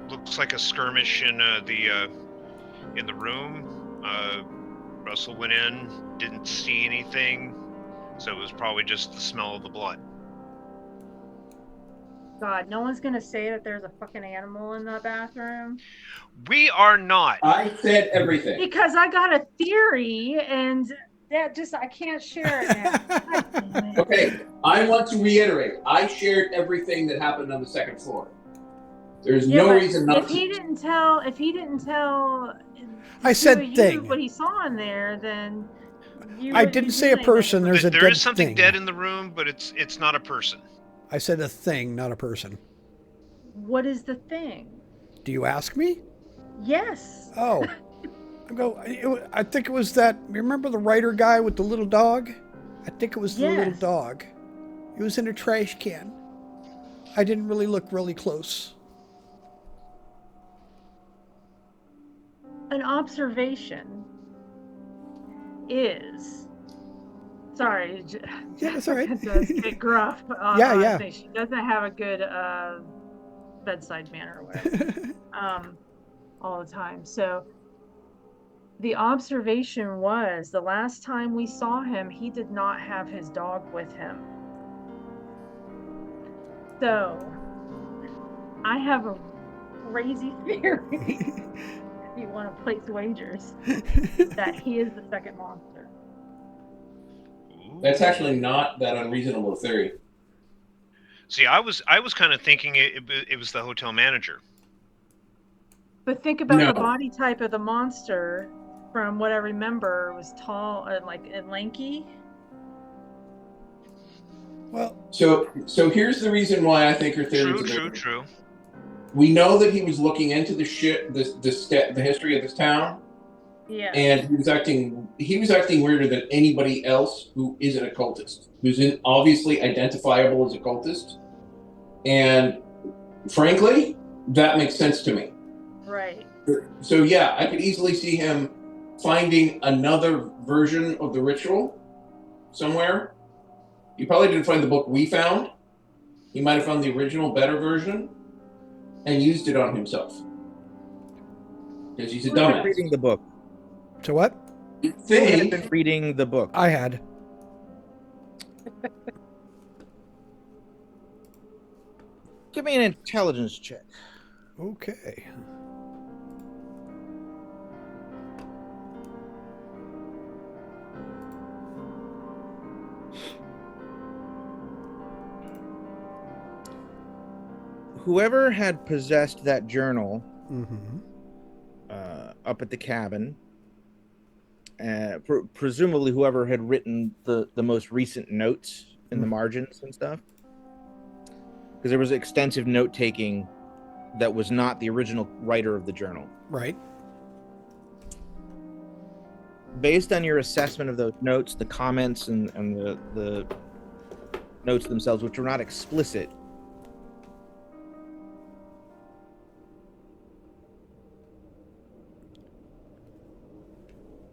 [SPEAKER 3] looks like a skirmish in the room. Russell went in, didn't see anything, so it was probably just the smell of the blood.
[SPEAKER 6] God, no one's gonna say that there's a fucking animal in the bathroom.
[SPEAKER 3] We are not.
[SPEAKER 9] I said everything.
[SPEAKER 6] Because I got a theory, and that I can't share it now.
[SPEAKER 9] Okay, I want to reiterate. I shared everything that happened on the second floor. There's no reason not to.
[SPEAKER 6] If he didn't tell,
[SPEAKER 4] I said thing.
[SPEAKER 6] What he saw in there, then
[SPEAKER 4] I didn't say a person. There
[SPEAKER 3] is something dead in the room, but it's not a person.
[SPEAKER 4] I said a thing, not a person.
[SPEAKER 6] What is the thing?
[SPEAKER 4] Do you ask me?
[SPEAKER 6] Yes.
[SPEAKER 4] Oh. I think it was that. Remember the writer guy with the little dog? I think it was the little dog. He was in a trash can. I didn't really look really close.
[SPEAKER 6] An observation is. Sorry.
[SPEAKER 4] Yeah, that's all right.
[SPEAKER 6] It does get gruff.
[SPEAKER 4] Yeah.
[SPEAKER 6] She doesn't have a good bedside manner or whatever. All the time. So the observation was the last time we saw him, he did not have his dog with him. So I have a crazy theory, if you want to place wagers, that he is the second monster.
[SPEAKER 9] That's actually not that unreasonable a theory.
[SPEAKER 3] See, I was kind of thinking it was the hotel manager.
[SPEAKER 6] But think about the body type of the monster. From what I remember, was tall and lanky.
[SPEAKER 4] Well,
[SPEAKER 9] so here's the reason why I think her theory is
[SPEAKER 3] true.
[SPEAKER 9] We know that he was looking into the history of this town.
[SPEAKER 6] Yeah.
[SPEAKER 9] And he was acting weirder than anybody else who is an occultist, who's obviously identifiable as a cultist. And frankly, that makes sense to me.
[SPEAKER 6] Right.
[SPEAKER 9] So yeah, I could easily see him finding another version of the ritual somewhere. He probably didn't find the book we found. He might have found the original, better version and used it on himself. Because he's a dumbass.
[SPEAKER 1] Reading the book.
[SPEAKER 4] To what?
[SPEAKER 1] Who had been reading the book?
[SPEAKER 4] I had.
[SPEAKER 1] Give me an intelligence check.
[SPEAKER 4] Okay.
[SPEAKER 1] Whoever had possessed that journal up at the cabin, presumably whoever had written the most recent notes in the margins and stuff, because there was extensive note-taking that was not the original writer of the journal.
[SPEAKER 4] Right.
[SPEAKER 1] Based on your assessment of those notes, the comments and the notes themselves, which were not explicit,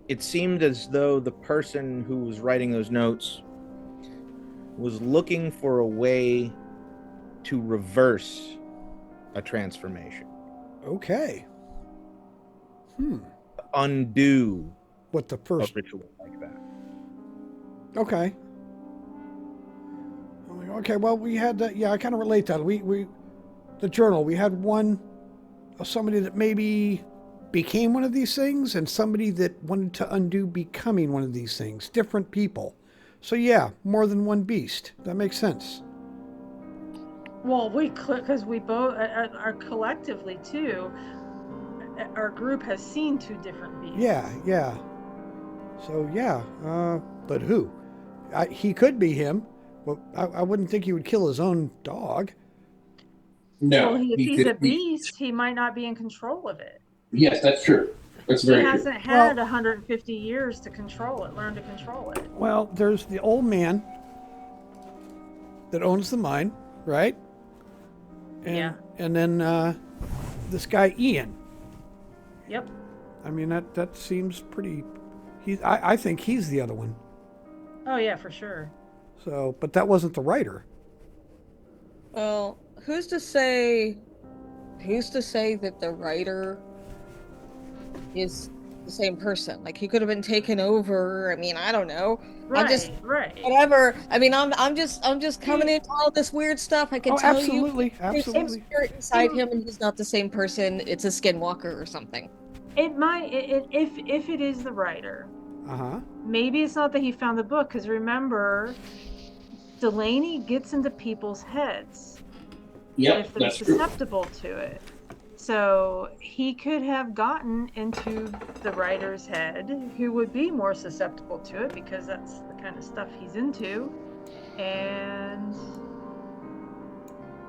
[SPEAKER 1] it seemed as though the person who was writing those notes was looking for a way to reverse a transformation.
[SPEAKER 4] Okay.
[SPEAKER 1] Undo
[SPEAKER 4] what the first
[SPEAKER 1] ritual like that.
[SPEAKER 4] Okay. Okay, well, we had that. Yeah, I kind of relate that. The journal, we had one of somebody that maybe became one of these things and somebody that wanted to undo becoming one of these things. Different people. So yeah, more than one beast. That makes sense.
[SPEAKER 6] Well, because we both are collectively too. Our group has seen two different beasts.
[SPEAKER 4] Yeah. So yeah, But who? He could be him. Well, I wouldn't think he would kill his own dog.
[SPEAKER 9] No,
[SPEAKER 6] Well, if
[SPEAKER 9] he
[SPEAKER 6] he's a
[SPEAKER 9] could be.
[SPEAKER 6] beast, he might not be in control of it.
[SPEAKER 9] Yes, that's true. That's very
[SPEAKER 6] He
[SPEAKER 9] true.
[SPEAKER 6] hasn't had 150 years to control it, learn to control it.
[SPEAKER 4] Well, there's the old man that owns the mine, right? And,
[SPEAKER 6] Yeah.
[SPEAKER 4] And then this guy Ian.
[SPEAKER 6] Yep.
[SPEAKER 4] I mean that seems pretty. I think he's the other one.
[SPEAKER 6] Oh yeah, for sure.
[SPEAKER 4] So, but that wasn't the writer.
[SPEAKER 5] Well, who's to say that the writer is the same person? Like, he could have been taken over. I mean, I don't know.
[SPEAKER 6] Right.
[SPEAKER 5] Whatever. I mean, I'm just coming into all this weird stuff. I can tell
[SPEAKER 4] absolutely,
[SPEAKER 5] you there's some spirit inside him, and he's not the same person. It's a skinwalker or something.
[SPEAKER 6] It might, if it is the writer. Maybe it's not that he found the book, because remember, Delaney gets into people's heads.
[SPEAKER 9] Yep,
[SPEAKER 6] if they're susceptible to it. So he could have gotten into the writer's head, who would be more susceptible to it because that's the kind of stuff he's into, and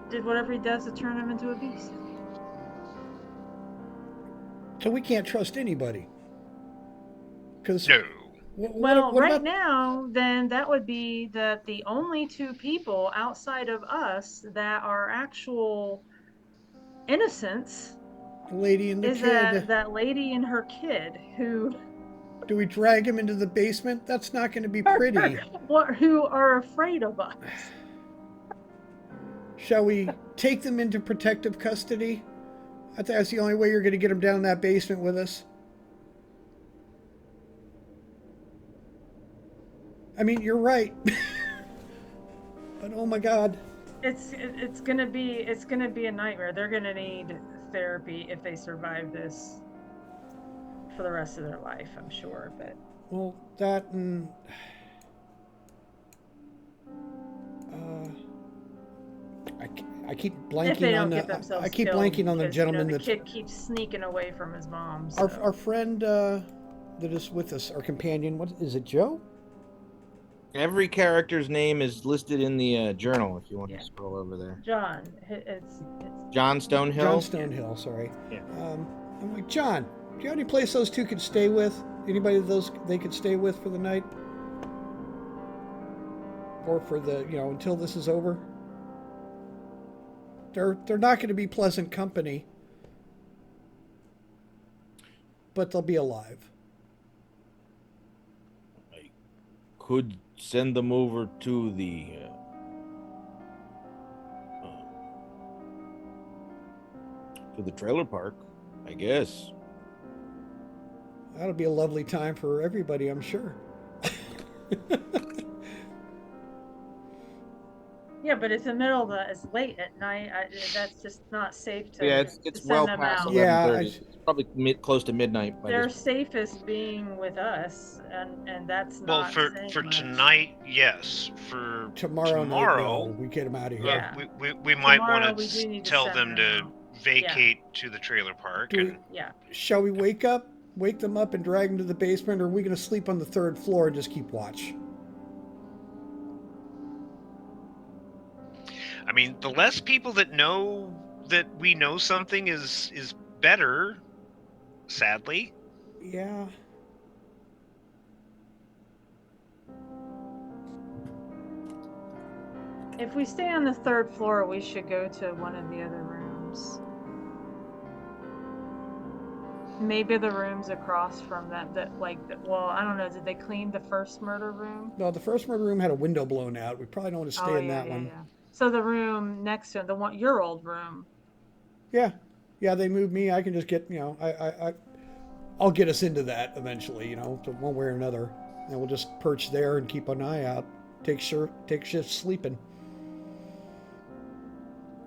[SPEAKER 6] did whatever he does to turn him into a beast.
[SPEAKER 4] So we can't trust anybody. Because
[SPEAKER 3] no.
[SPEAKER 6] Well, right now, then that would be that the only two people outside of us that are actual innocents,
[SPEAKER 4] the lady and the kid.
[SPEAKER 6] That lady and her kid who.
[SPEAKER 4] Do we drag him into the basement? That's not going to be pretty.
[SPEAKER 6] Who are afraid of us.
[SPEAKER 4] Shall we take them into protective custody? I think that's the only way you're going to get them down in that basement with us. I mean, you're right. But oh my God.
[SPEAKER 6] It's gonna be a nightmare. They're gonna need therapy if they survive this for the rest of their life, I'm sure. But
[SPEAKER 4] well, that and I keep blanking on the. I keep blanking on the gentleman
[SPEAKER 6] the kid keeps sneaking away from his mom. So.
[SPEAKER 4] Our friend that is with us, our companion. What is it, Joe?
[SPEAKER 1] Every character's name is listed in the journal if you want to scroll over there.
[SPEAKER 6] John. It's
[SPEAKER 1] John Stonehill?
[SPEAKER 4] John Stonehill, sorry.
[SPEAKER 1] Yeah.
[SPEAKER 4] I'm like, John, do you have any place those two could stay with? Anybody they could stay with for the night? Or for the, until this is over? They're not going to be pleasant company. But they'll be alive.
[SPEAKER 1] I could send them over to the trailer park, I guess.
[SPEAKER 4] That'll be a lovely time for everybody, I'm sure.
[SPEAKER 6] Yeah, but it's it's late at night. That's just not safe to.
[SPEAKER 1] Yeah, it's well past 11:30.
[SPEAKER 4] Yeah,
[SPEAKER 1] it's probably close to midnight.
[SPEAKER 6] They're safest being with us, and that's not.
[SPEAKER 3] Well, for tonight, yes. For tomorrow,
[SPEAKER 4] no, we get them out of here.
[SPEAKER 3] Yeah. We might want to tell them to vacate to the trailer park.
[SPEAKER 4] Shall we wake them up and drag them to the basement, or are we going to sleep on the third floor and just keep watch?
[SPEAKER 3] I mean, the less people that know that we know something is better, sadly.
[SPEAKER 4] Yeah.
[SPEAKER 6] If we stay on the third floor, we should go to one of the other rooms. Maybe the rooms across from that well, I don't know, did they clean the first murder room?
[SPEAKER 4] No, the first murder room had a window blown out. We probably don't want to stay in that one.
[SPEAKER 6] Yeah. So the room next to it, your old room.
[SPEAKER 4] Yeah, they moved me. I can just get, I'll get us into that eventually, to one way or another, and we'll just perch there and keep an eye out. Take shifts sleeping.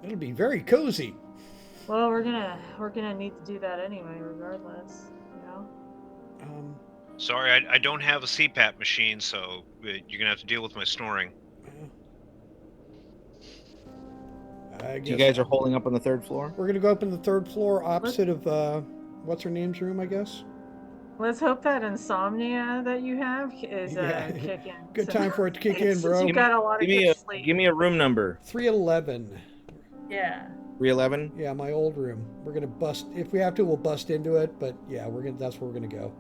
[SPEAKER 4] It'll be very cozy.
[SPEAKER 6] Well, we're gonna need to do that anyway, regardless.
[SPEAKER 3] Sorry, I don't have a CPAP machine, so you're gonna have to deal with my snoring.
[SPEAKER 1] You guys are holding up on the third floor?
[SPEAKER 4] We're going to go up on the third floor opposite of, what's her name's room, I guess?
[SPEAKER 6] Let's hope that insomnia that you have is kicking.
[SPEAKER 4] Good time for it to kick in,
[SPEAKER 6] Since
[SPEAKER 4] bro.
[SPEAKER 6] you got a lot of good sleep.
[SPEAKER 1] Give me a room number.
[SPEAKER 4] 311.
[SPEAKER 6] Yeah.
[SPEAKER 1] 311.
[SPEAKER 4] Yeah, my old room. We're gonna bust if we have to. We'll bust into it, but yeah, that's where we're gonna go.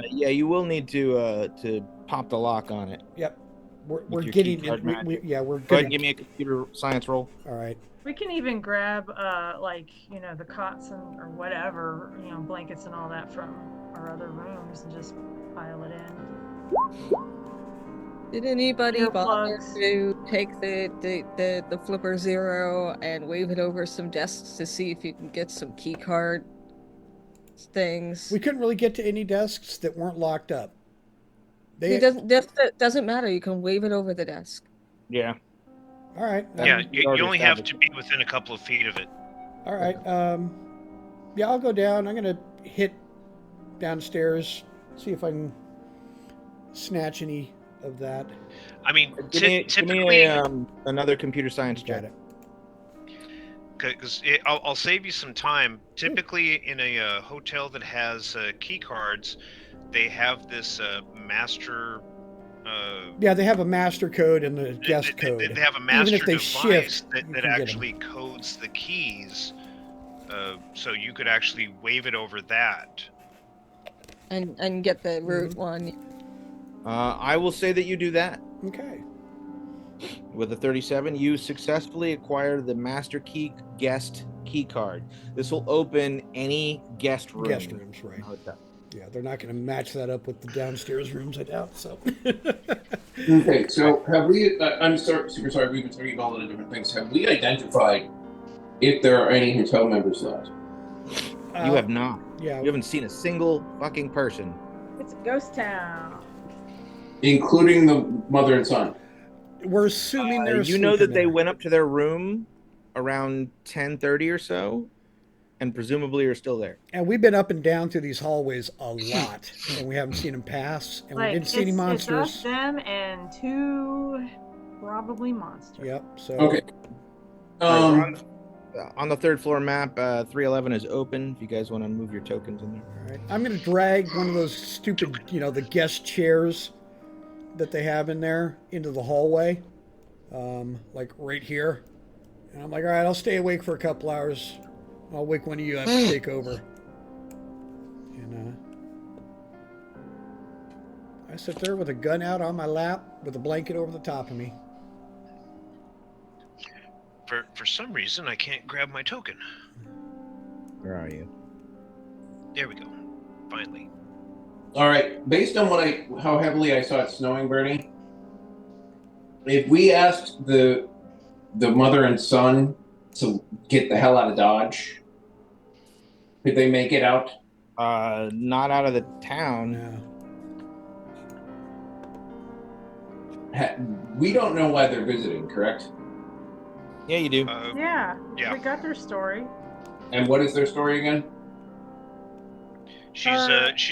[SPEAKER 1] Yeah, you will need to pop the lock on it.
[SPEAKER 4] Yep. We're getting it. We're
[SPEAKER 1] Go
[SPEAKER 4] gonna
[SPEAKER 1] ahead and give me a computer science roll.
[SPEAKER 4] All right.
[SPEAKER 6] We can even grab like, you know, the cots or whatever, you know, blankets and all that from our other rooms and just pile it in.
[SPEAKER 5] Did anybody bother to take the flipper zero and wave it over some desks to see if you can get some key card things?
[SPEAKER 4] We couldn't really get to any desks that weren't locked up.
[SPEAKER 5] It doesn't matter. You can wave it over the desk.
[SPEAKER 1] Yeah.
[SPEAKER 4] All right.
[SPEAKER 3] Yeah, you only have to be within a couple of feet of it.
[SPEAKER 4] All right. Yeah, I'll go down. I'm gonna hit downstairs, see if I can snatch any of that.
[SPEAKER 3] I mean,
[SPEAKER 1] give me another computer science check.
[SPEAKER 3] Because I'll save you some time. Typically, in a hotel that has key cards, they have this master.
[SPEAKER 4] Yeah, they have a master code and the guest code.
[SPEAKER 3] They have a master
[SPEAKER 4] Even if they
[SPEAKER 3] device
[SPEAKER 4] shift,
[SPEAKER 3] that actually codes the keys, so you could actually wave it over that.
[SPEAKER 5] And get the root one.
[SPEAKER 1] I will say that you do that.
[SPEAKER 4] Okay.
[SPEAKER 1] With a 37, you successfully acquire the master key guest key card. This will open any guest room.
[SPEAKER 4] Guest rooms, right? Yeah, they're not going to match that up with the downstairs rooms, I doubt. So.
[SPEAKER 9] Okay, so have we? I'm super sorry. We've been talking about a lot of different things. Have we identified if there are any hotel members left?
[SPEAKER 1] You have not.
[SPEAKER 4] Yeah.
[SPEAKER 1] You haven't seen a single fucking person.
[SPEAKER 6] It's a ghost town.
[SPEAKER 9] Including the mother and son.
[SPEAKER 4] We're assuming they're.
[SPEAKER 1] You know that they went up to their room around 10:30 or so, and presumably are still there.
[SPEAKER 4] And we've been up and down through these hallways a lot, and we haven't seen them pass, and we didn't see any monsters.
[SPEAKER 6] It's us, them, and two probably monsters.
[SPEAKER 4] Yep. So.
[SPEAKER 9] Okay.
[SPEAKER 1] On the third floor map, 311 is open. If you guys want to move your tokens in there.
[SPEAKER 4] All right. I'm going to drag one of those stupid, the guest chairs that they have in there into the hallway, like right here. And I'm like, all right, I'll stay awake for a couple hours. I'll wake one of you up to take over. And I sit there with a gun out on my lap with a blanket over the top of me.
[SPEAKER 3] For some reason, I can't grab my token.
[SPEAKER 1] Where are you?
[SPEAKER 3] There we go. Finally.
[SPEAKER 9] All right. Based on how heavily I saw it snowing, Bernie, if we asked the mother and son to get the hell out of Dodge, could they make it out?
[SPEAKER 1] Not out of the town.
[SPEAKER 4] No.
[SPEAKER 9] We don't know why they're visiting, correct?
[SPEAKER 1] Yeah, you do.
[SPEAKER 6] Yeah. We got their story.
[SPEAKER 9] And what is their story again?
[SPEAKER 3] She's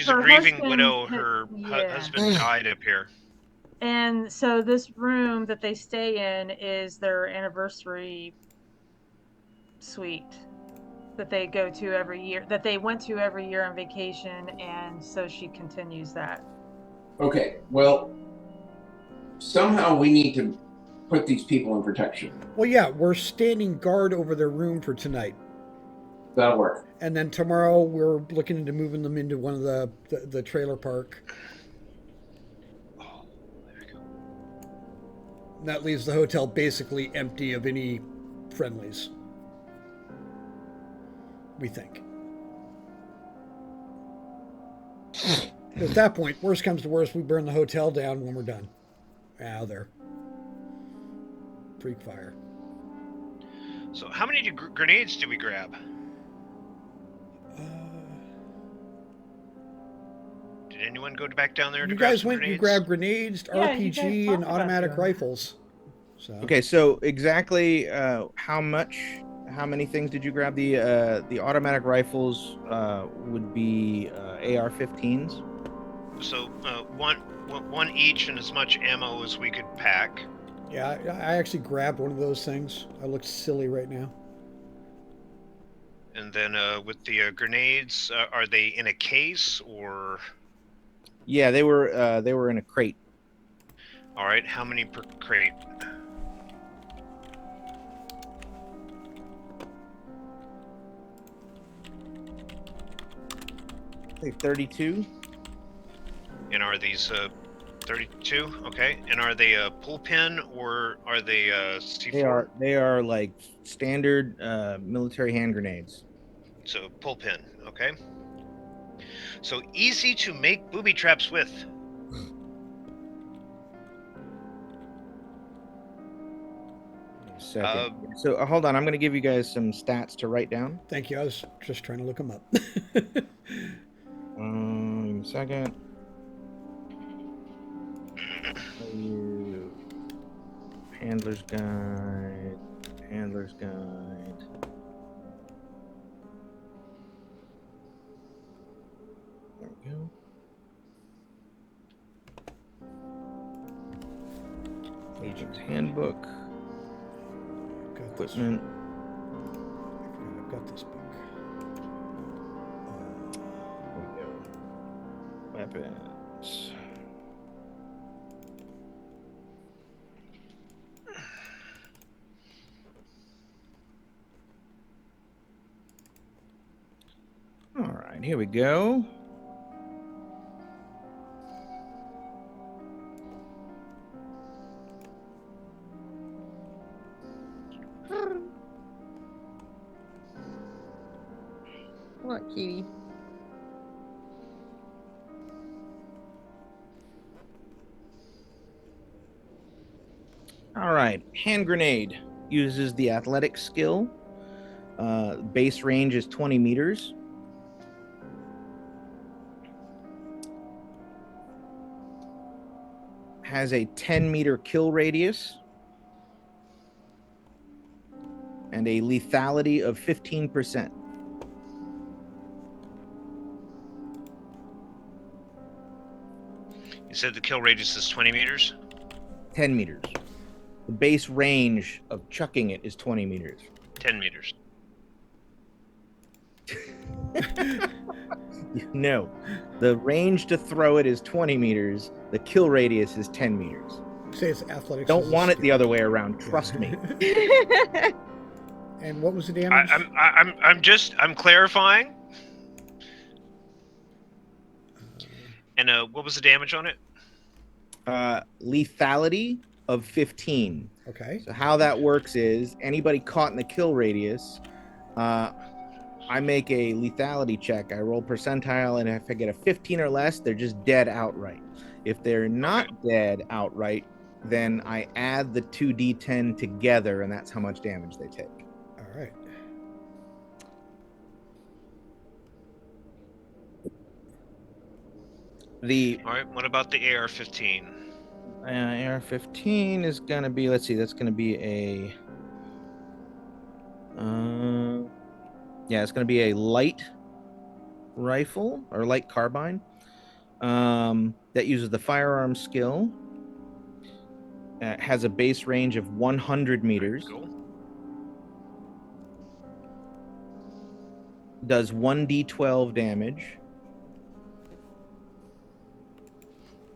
[SPEAKER 3] a grieving widow. Her husband died up here.
[SPEAKER 6] And so this room that they stay in is their anniversary suite that they go to every year, that they went to every year on vacation, and so she continues that.
[SPEAKER 9] Okay, well, somehow we need to put these people in protection.
[SPEAKER 4] Well, yeah, we're standing guard over their room for tonight.
[SPEAKER 9] That'll work.
[SPEAKER 4] And then tomorrow we're looking into moving them into one of the trailer park.
[SPEAKER 3] Oh, there we go.
[SPEAKER 4] And that leaves the hotel basically empty of any friendlies. We think. At that point, worst comes to worst, we burn the hotel down when we're done. Out there. Freak fire.
[SPEAKER 3] So how many grenades do we grab? Did anyone go back down there to grab some grenades?
[SPEAKER 4] You grabbed grenades, RPG, and automatic rifles. So.
[SPEAKER 1] Okay, so exactly how many things did you grab? The automatic rifles would be AR-15s.
[SPEAKER 3] So one each, and as much ammo as we could pack.
[SPEAKER 4] Yeah, I actually grabbed one of those things. I look silly right now.
[SPEAKER 3] And then with the grenades, are they in a case or?
[SPEAKER 1] Yeah, they were in a crate.
[SPEAKER 3] All right, how many per crate?
[SPEAKER 1] Say 32.
[SPEAKER 3] And are these 32? Okay. And are they a pull pin or are they C4?
[SPEAKER 1] They are like standard military hand grenades.
[SPEAKER 3] So pull pin. Okay. So easy to make booby traps with.
[SPEAKER 1] Second. So hold on, I'm going to give you guys some stats to write down.
[SPEAKER 4] Thank you. I was just trying to look them up.
[SPEAKER 1] Second. Handler's guide. Handler's guide. There we go. Agent's handbook. Equipment.
[SPEAKER 4] I've got this book.
[SPEAKER 1] There we go. Weapons. All right, here we go.
[SPEAKER 5] What, Kiwi?
[SPEAKER 1] All right, hand grenade uses the athletic skill. Base range is 20 meters. Has a 10-meter kill radius. And a lethality of 15%.
[SPEAKER 3] You said the kill radius is 20 meters?
[SPEAKER 1] 10 meters. The base range of chucking it is 20 meters.
[SPEAKER 3] 10 meters.
[SPEAKER 1] No. The range to throw it is 20 meters. The kill radius is 10 meters.
[SPEAKER 4] Say it's athletics.
[SPEAKER 1] Don't want it the other way around. Trust me.
[SPEAKER 4] And what was the damage?
[SPEAKER 3] I'm clarifying. And what was the damage on it?
[SPEAKER 1] Lethality of 15.
[SPEAKER 4] Okay.
[SPEAKER 1] So how that works is anybody caught in the kill radius, I make a lethality check. I roll percentile, and if I get a 15 or less, they're just dead outright. If they're not dead outright, then I add the 2d10 together, and that's how much damage they take.
[SPEAKER 4] All right.
[SPEAKER 3] All right, what about the AR-15?
[SPEAKER 1] AR-15 is going to be, let's see, that's going to be a... yeah, it's going to be a light rifle, or light carbine, that uses the firearm skill. Has a base range of 100 meters.
[SPEAKER 3] Cool.
[SPEAKER 1] Does 1d12 damage.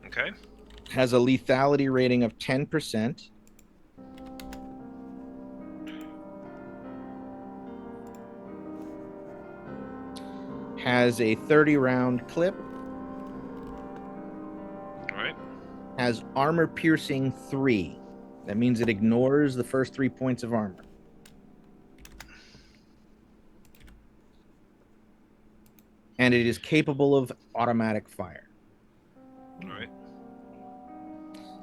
[SPEAKER 3] Okay.
[SPEAKER 1] Has a lethality rating of 10%. Has a 30-round clip.
[SPEAKER 3] All right.
[SPEAKER 1] Has armor piercing 3. That means it ignores the first 3 points of armor. And it is capable of automatic fire.
[SPEAKER 3] All right.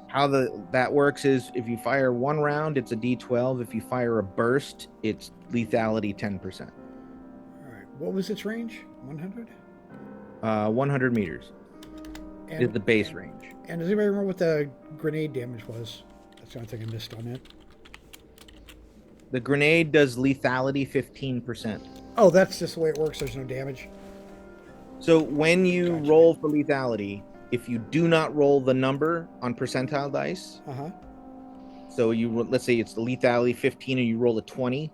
[SPEAKER 1] How that works is if you fire one round, it's a D12. If you fire a burst, it's lethality 10%.
[SPEAKER 4] All right. What was its range? 100?
[SPEAKER 1] 100 meters is the base range.
[SPEAKER 4] And does anybody remember what the grenade damage was? That's the only thing I missed on it.
[SPEAKER 1] The grenade does lethality 15%.
[SPEAKER 4] Oh, that's just the way it works. There's no damage.
[SPEAKER 1] So when you roll for lethality, if you do not roll the number on percentile dice, so let's say it's the lethality 15 and you roll a 20,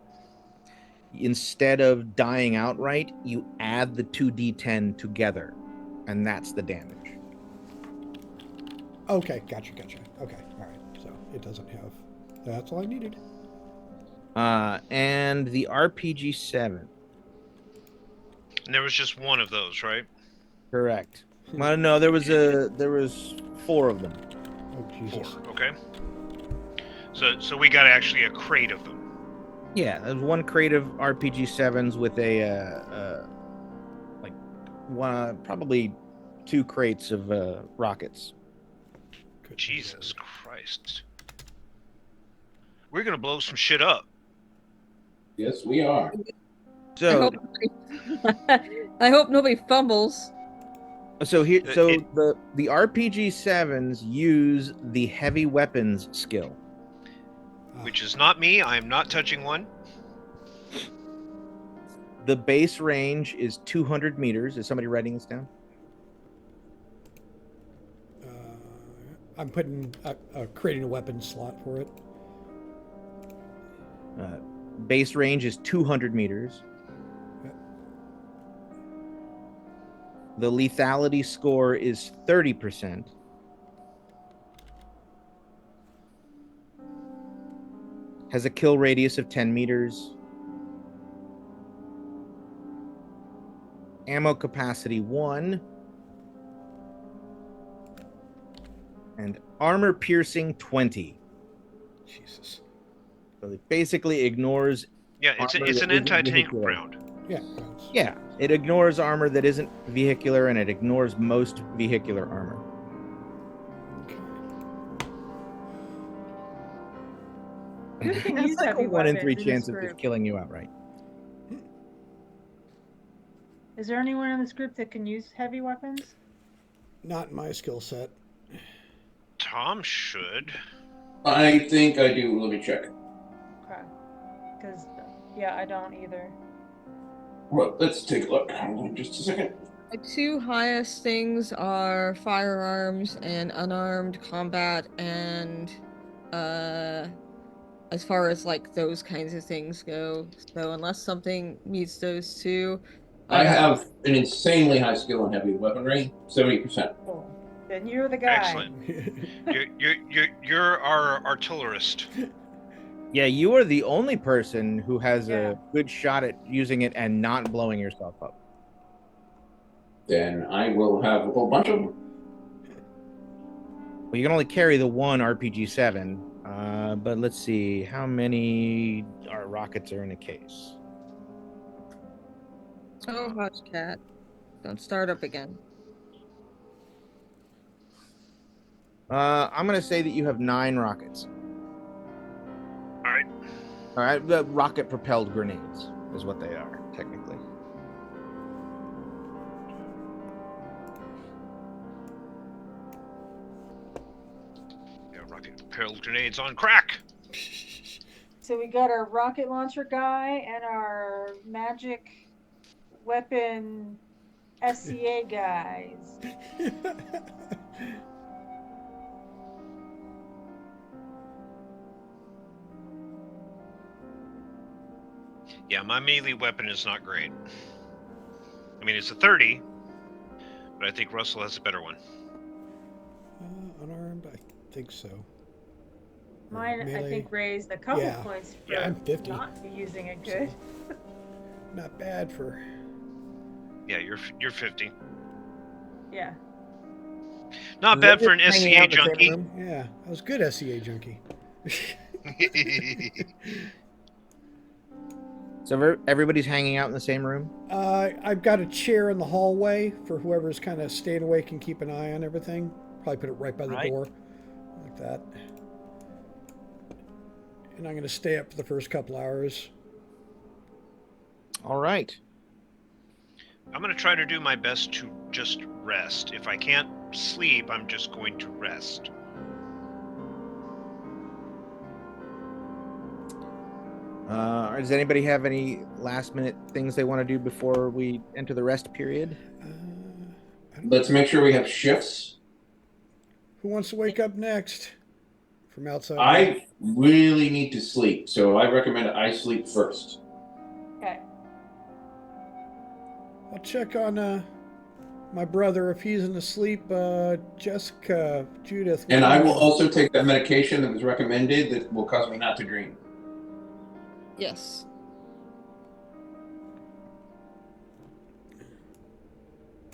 [SPEAKER 1] instead of dying outright, you add the 2d10 together, and that's the damage.
[SPEAKER 4] Okay, gotcha. Okay, all right. So it doesn't have. That's all I needed.
[SPEAKER 1] And the RPG-7.
[SPEAKER 3] And there was just one of those, right?
[SPEAKER 1] Correct. Well, no, there was 4 of them.
[SPEAKER 4] Oh Jesus.
[SPEAKER 3] 4. Okay. So we got actually a crate of them.
[SPEAKER 1] Yeah, there's 1 crate of RPG-7s with probably 2 crates of rockets.
[SPEAKER 4] Good
[SPEAKER 3] Jesus
[SPEAKER 4] Lord.
[SPEAKER 3] Christ. We're gonna blow some shit up.
[SPEAKER 9] Yes, we are.
[SPEAKER 1] So
[SPEAKER 5] I hope nobody fumbles.
[SPEAKER 1] So the RPG-7s use the heavy weapons skill,
[SPEAKER 3] which is not me. I am not touching one.
[SPEAKER 1] The base range is 200 meters. Is somebody writing this down?
[SPEAKER 4] I'm putting creating a weapon slot for it.
[SPEAKER 1] Base range is 200 meters. The lethality score is 30%. Has a kill radius of 10 meters. Ammo capacity 1. And armor piercing 20.
[SPEAKER 4] Jesus.
[SPEAKER 1] So it basically ignores.
[SPEAKER 3] Yeah, it's an anti-tank round.
[SPEAKER 4] Yeah.
[SPEAKER 1] Yeah, it ignores armor that isn't vehicular, and it ignores most vehicular armor.
[SPEAKER 6] Who can
[SPEAKER 1] It's
[SPEAKER 6] use
[SPEAKER 1] like
[SPEAKER 6] heavy
[SPEAKER 1] a 1 in 3
[SPEAKER 6] weapons
[SPEAKER 1] chance
[SPEAKER 6] this
[SPEAKER 1] of
[SPEAKER 6] group?
[SPEAKER 1] just killing you outright.
[SPEAKER 6] Is there anyone in this group that can use heavy weapons?
[SPEAKER 4] Not my skill set.
[SPEAKER 3] Tom should.
[SPEAKER 9] I think I do. Let me check.
[SPEAKER 6] Okay. Because, yeah, I don't either.
[SPEAKER 9] Well, let's take a look. Hold on just a second.
[SPEAKER 5] The 2 highest things are firearms and unarmed combat, and as far as like those kinds of things go. So unless something meets those 2,
[SPEAKER 9] I have an insanely high skill in heavy weaponry, 70%.
[SPEAKER 6] Cool. Then you're the guy.
[SPEAKER 3] Excellent. You're our artillerist.
[SPEAKER 1] Yeah, you are the only person who has
[SPEAKER 6] Yeah.
[SPEAKER 1] a good shot at using it and not blowing yourself up.
[SPEAKER 9] Then I will have a whole bunch of them.
[SPEAKER 1] Well, you can only carry the 1 RPG-7, but let's see how many rockets are in a case.
[SPEAKER 5] Oh, hush, cat. Don't start up again.
[SPEAKER 1] I'm going to say that you have 9 rockets. All right, the rocket-propelled grenades is what they are, technically.
[SPEAKER 3] Yeah, rocket-propelled grenades on crack.
[SPEAKER 6] So we got our rocket launcher guy and our magic weapon SCA guys.
[SPEAKER 3] Yeah, my melee weapon is not great. I mean, it's a 30, but I think Russell has a better one.
[SPEAKER 4] Unarmed, I think so.
[SPEAKER 6] Mine,
[SPEAKER 4] Melee.
[SPEAKER 6] I think, raised a couple
[SPEAKER 4] Yeah.
[SPEAKER 6] points for
[SPEAKER 4] Yeah, I'm 50.
[SPEAKER 6] not using it good.
[SPEAKER 4] Not bad for.
[SPEAKER 3] Yeah, you're 50.
[SPEAKER 6] Yeah.
[SPEAKER 3] Not bad for an
[SPEAKER 1] Hanging
[SPEAKER 3] SCA
[SPEAKER 1] out in the same
[SPEAKER 3] junkie.
[SPEAKER 1] room?
[SPEAKER 4] Yeah, I was good SCA junkie.
[SPEAKER 1] So everybody's hanging out in the same room?
[SPEAKER 4] I've got a chair in the hallway for whoever's kind of staying awake and keep an eye on everything. Probably put it right by the door, like that. And I'm going to stay up for the first couple hours.
[SPEAKER 1] All right.
[SPEAKER 3] I'm going to try to do my best to just rest. If I can't sleep, I'm just going to rest.
[SPEAKER 1] Does anybody have any last-minute things they want to do before we enter the rest period?
[SPEAKER 9] Let's make sure we have shifts.
[SPEAKER 4] Who wants to wake up next from outside?
[SPEAKER 9] I really need to sleep, so I recommend I sleep first.
[SPEAKER 6] Okay.
[SPEAKER 4] I'll check on my brother if he's asleep. Jessica, Judith.
[SPEAKER 9] And I will also take that medication that was recommended that will cause me not to dream.
[SPEAKER 5] Yes.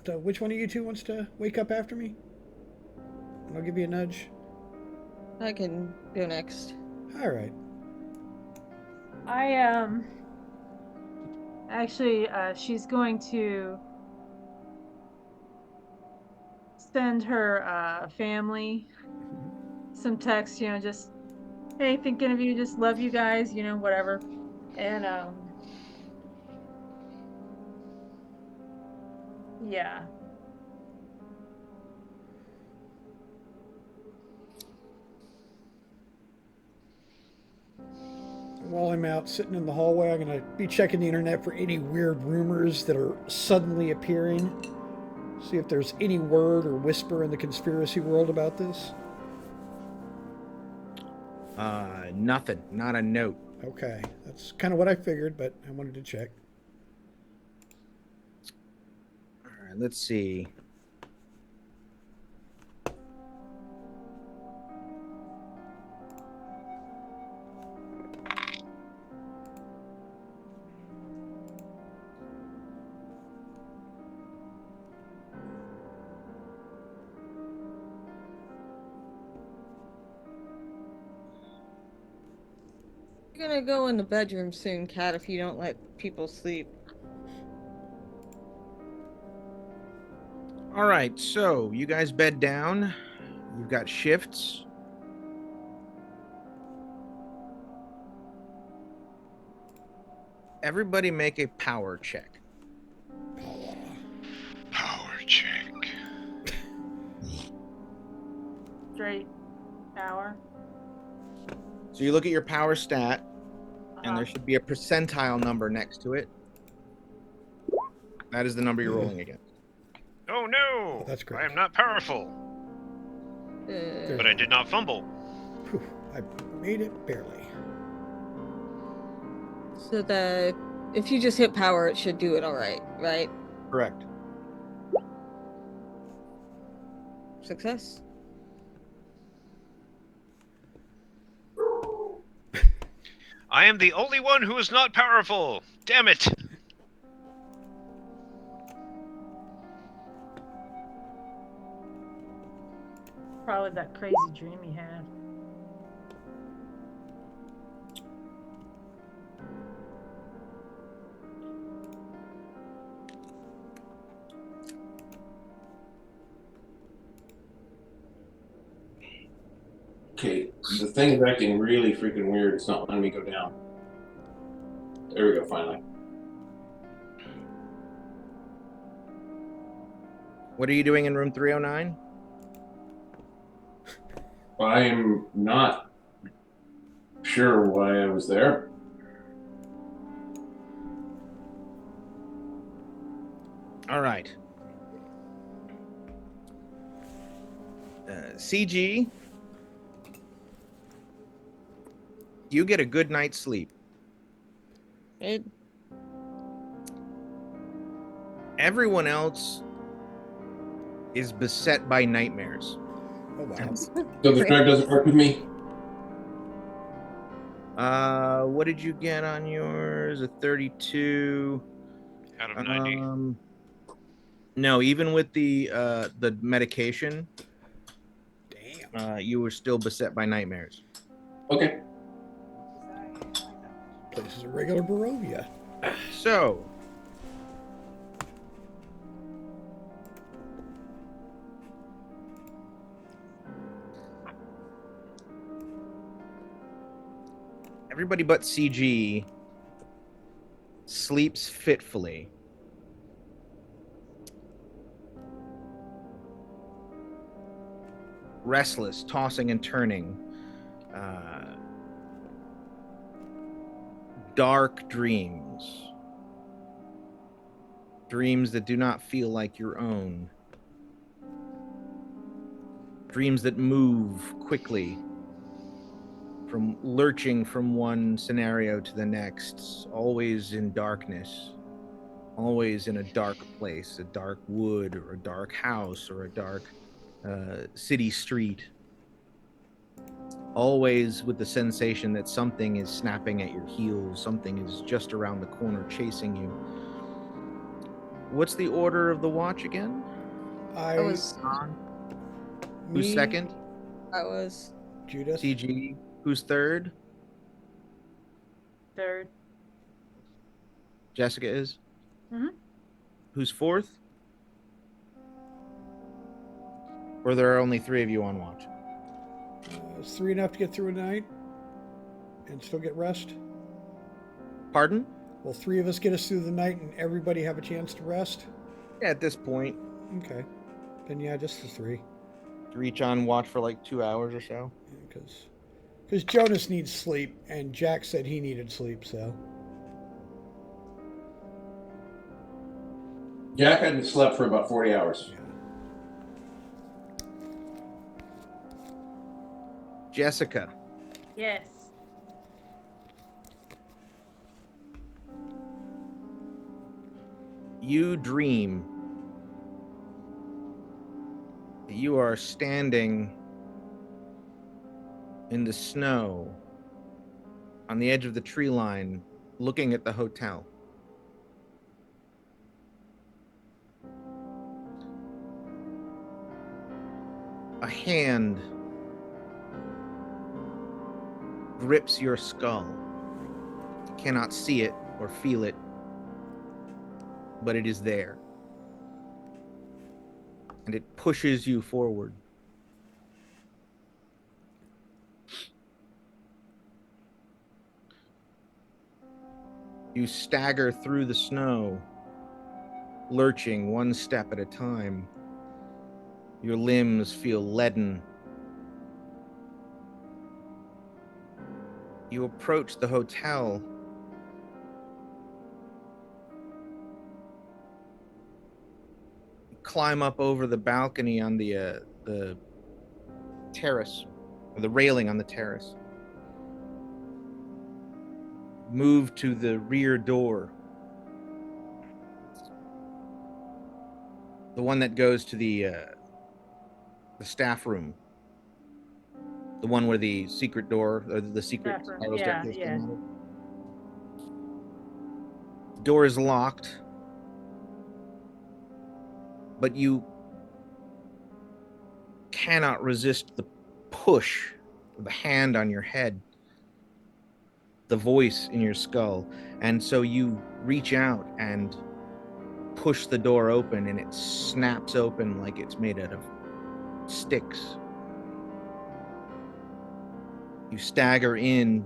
[SPEAKER 4] So which one of you two wants to wake up after me? I'll give you a nudge.
[SPEAKER 5] I can go next.
[SPEAKER 4] All right.
[SPEAKER 6] Actually, she's going to send her family some text, just, hey, thinking of you, just love you guys, whatever. And yeah.
[SPEAKER 4] While I'm out sitting in the hallway, I'm going to be checking the internet for any weird rumors that are suddenly appearing. See if there's any word or whisper in the conspiracy world about this.
[SPEAKER 1] Nothing. Not a note.
[SPEAKER 4] Okay. That's kind of what I figured, but I wanted to check.
[SPEAKER 1] All right, let's see.
[SPEAKER 5] You're gonna go in the bedroom soon, Kat, if you don't let people sleep.
[SPEAKER 1] All right, so you guys bed down. You've got shifts. Everybody make a power check.
[SPEAKER 3] Power check.
[SPEAKER 6] Straight power.
[SPEAKER 1] So you look at your power stat, and there should be a percentile number next to it. That is the number you're rolling against.
[SPEAKER 3] Oh no!
[SPEAKER 4] That's great.
[SPEAKER 3] I am not powerful. But I did not fumble.
[SPEAKER 4] Whew, I made it barely.
[SPEAKER 5] So that if you just hit power, it should do it all right, right?
[SPEAKER 1] Correct.
[SPEAKER 5] Success.
[SPEAKER 3] I am the only one who is not powerful. Damn it!
[SPEAKER 6] Probably that crazy dream he had.
[SPEAKER 9] Okay, the thing is acting really freaking weird. It's not letting me go down. There we go, finally.
[SPEAKER 1] What are you doing in room 309?
[SPEAKER 9] I am not sure why I was there.
[SPEAKER 1] All right. CG, you get a good night's sleep.
[SPEAKER 5] Good.
[SPEAKER 1] Everyone else is beset by nightmares.
[SPEAKER 4] Oh, wow.
[SPEAKER 9] So the drug doesn't work with me?
[SPEAKER 1] What did you get on yours? A 32.
[SPEAKER 3] Out of 90.
[SPEAKER 1] No, even with the medication,
[SPEAKER 4] Damn.
[SPEAKER 1] you were still beset by nightmares.
[SPEAKER 9] Okay.
[SPEAKER 4] Place is a regular Barovia.
[SPEAKER 1] So, everybody but CG sleeps fitfully. Restless, tossing and turning. Dark dreams. Dreams that do not feel like your own. Dreams that move quickly, from lurching from one scenario to the next, always in darkness. always in a dark place, a dark wood or a dark house or a dark city street, always with the sensation that something is snapping at your heels, something is just around the corner chasing you. What's the order of the watch again?
[SPEAKER 5] I was
[SPEAKER 1] Who's second?
[SPEAKER 5] I was
[SPEAKER 4] Judith.
[SPEAKER 1] CG. Who's third?
[SPEAKER 6] Third.
[SPEAKER 1] Jessica is.
[SPEAKER 6] Mm-hmm.
[SPEAKER 1] Who's fourth? Or there are only 3 of you on watch?
[SPEAKER 4] Is 3 enough to get through a night and still get rest?
[SPEAKER 1] Pardon?
[SPEAKER 4] Will 3 of us get us through the night and everybody have a chance to rest?
[SPEAKER 1] Yeah, at this point.
[SPEAKER 4] Okay. Then yeah, just the 3.
[SPEAKER 1] Each on watch for like 2 hours or so.
[SPEAKER 4] Because Jonas needs sleep, and Jack said he needed sleep, so.
[SPEAKER 9] Jack hadn't slept for about 40 hours.
[SPEAKER 4] Yeah.
[SPEAKER 1] Jessica.
[SPEAKER 6] Yes.
[SPEAKER 1] You dream that you are standing in the snow on the edge of the tree line looking at the hotel. A hand grips your skull. You cannot see it or feel it, but it is there. And it pushes you forward. You stagger through the snow, lurching one step at a time. Your limbs feel leaden. You approach the hotel. You climb up over the balcony on the terrace, or the railing on the terrace. Move to the rear door. The one that goes to the staff room. The one where the secret door, or the secret spiral staircase came out of. The door is locked, but you cannot resist the push of the hand on your head, the voice in your skull, and so you reach out and push the door open, and it snaps open like it's made out of sticks. You stagger in,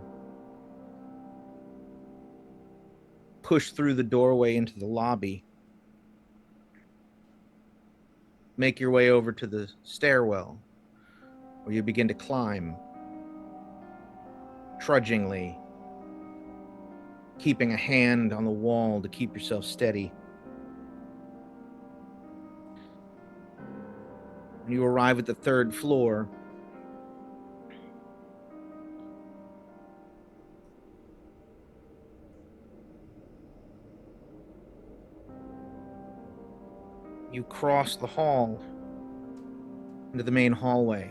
[SPEAKER 1] push through the doorway into the lobby, make your way over to the stairwell, where you begin to climb, trudgingly, keeping a hand on the wall to keep yourself steady. When you arrive at the 3rd floor, you cross the hall into the main hallway,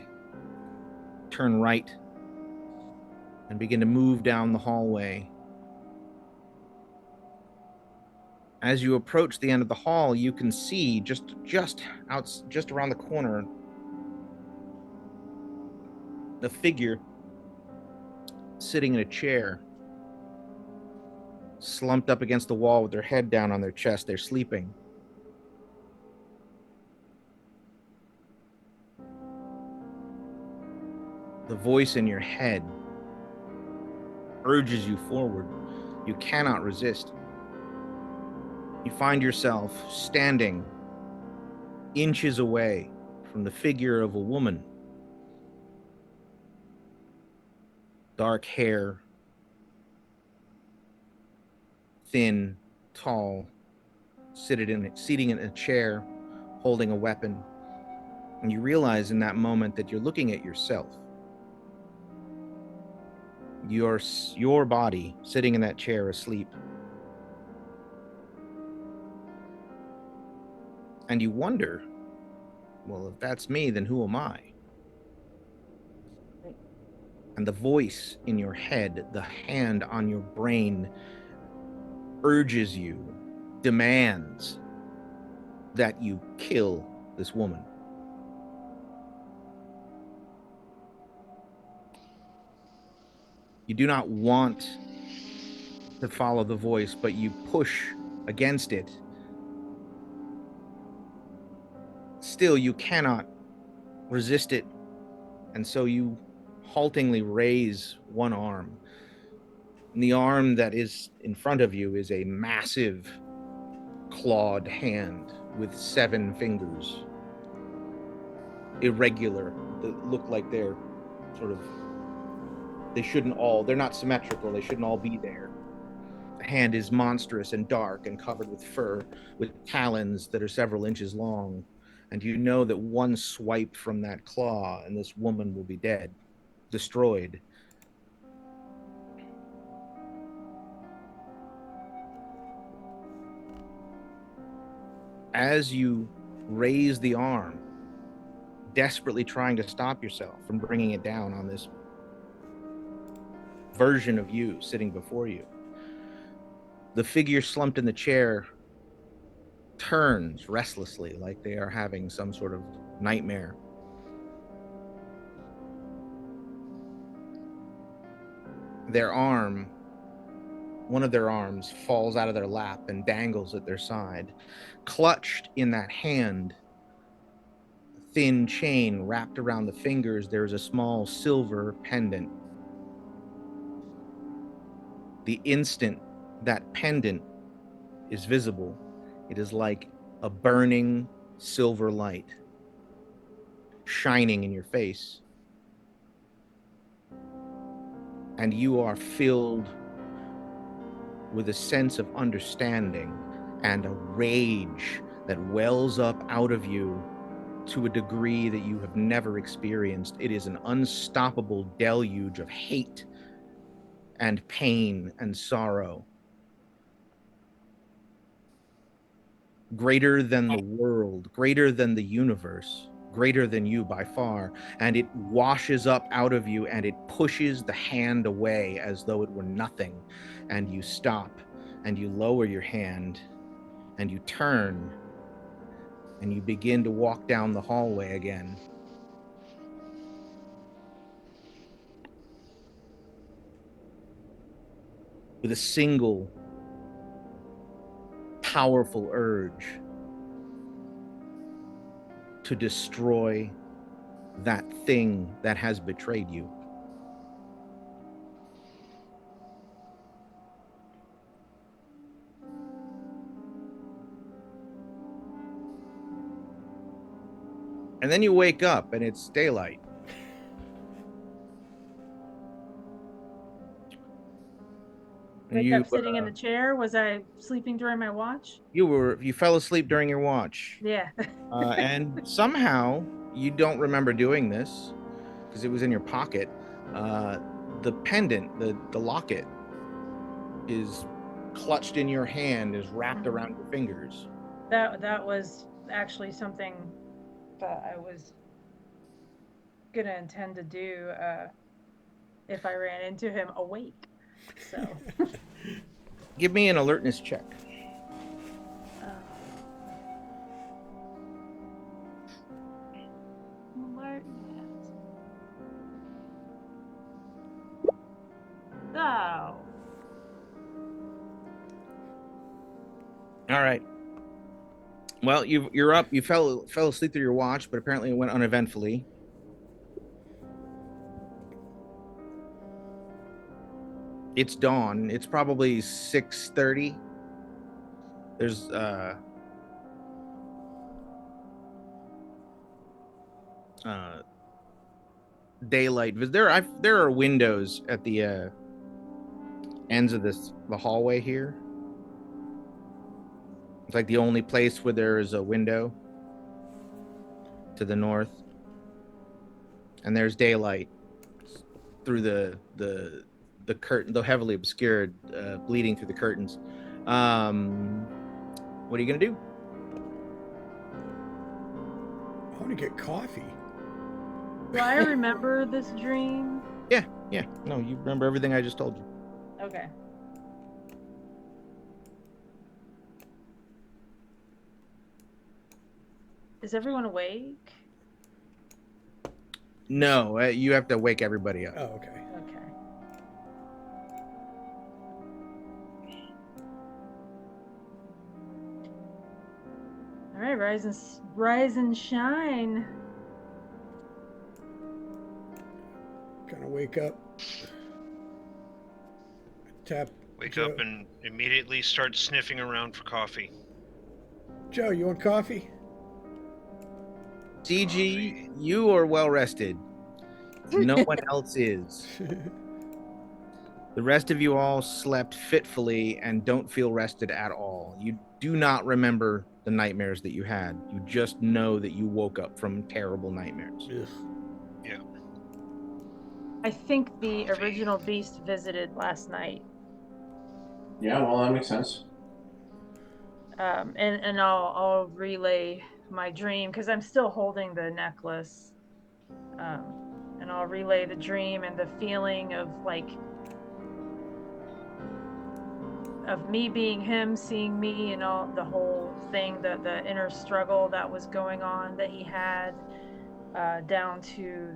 [SPEAKER 1] turn right, and begin to move down the hallway. As you approach the end of the hall, you can see just around the corner the figure sitting in a chair, slumped up against the wall with their head down on their chest. They're sleeping. The voice in your head urges you forward. You cannot resist. You find yourself standing inches away from the figure of a woman. Dark hair, thin, tall, seating in a chair, holding a weapon. And you realize in that moment that you're looking at yourself. Your body sitting in that chair asleep. And you wonder, well, if that's me, then who am I? And the voice in your head, the hand on your brain, urges you, demands that you kill this woman. You do not want to follow the voice, but you push against it. Still, you cannot resist it, and so you haltingly raise one arm. And the arm that is in front of you is a massive clawed hand with 7 fingers, irregular, that look like they're sort of, they're not symmetrical, they shouldn't all be there. The hand is monstrous and dark and covered with fur, with talons that are several inches long. And you know that one swipe from that claw and this woman will be dead, destroyed. As you raise the arm, desperately trying to stop yourself from bringing it down on this version of you sitting before you, the figure slumped in the chair turns restlessly, like they are having some sort of nightmare. Their arm, one of their arms, falls out of their lap and dangles at their side. Clutched in that hand, thin chain wrapped around the fingers, there is a small silver pendant. The instant that pendant is visible, it is like a burning silver light shining in your face. And you are filled with a sense of understanding and a rage that wells up out of you to a degree that you have never experienced. It is an unstoppable deluge of hate and pain and sorrow. Greater than the world, greater than the universe, greater than you by far. And it washes up out of you and it pushes the hand away as though it were nothing. And you stop and you lower your hand and you turn and you begin to walk down the hallway again. With a single powerful urge to destroy that thing that has betrayed you. And then you wake up and it's daylight.
[SPEAKER 6] I kept sitting in the chair. Was I sleeping during my watch?
[SPEAKER 1] You fell asleep during your watch.
[SPEAKER 6] Yeah.
[SPEAKER 1] And somehow you don't remember doing this because it was in your pocket. The pendant, the locket, is clutched in your hand, is wrapped around your fingers.
[SPEAKER 6] That was actually something that I was gonna intend to do if I ran into him awake. So
[SPEAKER 1] give me an alertness check.
[SPEAKER 6] Alertness. Oh.
[SPEAKER 1] All right. Well, you're up. You fell asleep through your watch, but apparently it went uneventfully. It's dawn. It's probably 6:30. There's daylight. There are windows at the ends of the hallway here. It's like the only place where there is a window to the north, and there's daylight through the curtain, though heavily obscured, bleeding through the curtains. What are you gonna do?
[SPEAKER 4] want to get coffee.
[SPEAKER 6] Do I remember this dream?
[SPEAKER 1] Yeah. No, you remember everything I just told you.
[SPEAKER 6] Okay. Is everyone awake?
[SPEAKER 1] No, you have to wake everybody up.
[SPEAKER 4] Oh, okay.
[SPEAKER 6] Okay. All right, rise and shine.
[SPEAKER 4] Kind of wake up. Tap.
[SPEAKER 3] Wake
[SPEAKER 4] Joe.
[SPEAKER 3] up and immediately start sniffing around for coffee.
[SPEAKER 4] Joe, you want coffee?
[SPEAKER 1] CG, you are well rested. No one else is. The rest of you all slept fitfully and don't feel rested at all. You do not remember the nightmares that you had. You just know that you woke up from terrible nightmares.
[SPEAKER 4] Ugh.
[SPEAKER 3] Yeah.
[SPEAKER 6] I think the original beast visited last night.
[SPEAKER 9] Yeah, well, that makes sense.
[SPEAKER 6] And I'll relay my dream because I'm still holding the necklace. And I'll relay the dream and the feeling of me being him, seeing me, and all the whole thing, the inner struggle that was going on that he had, down to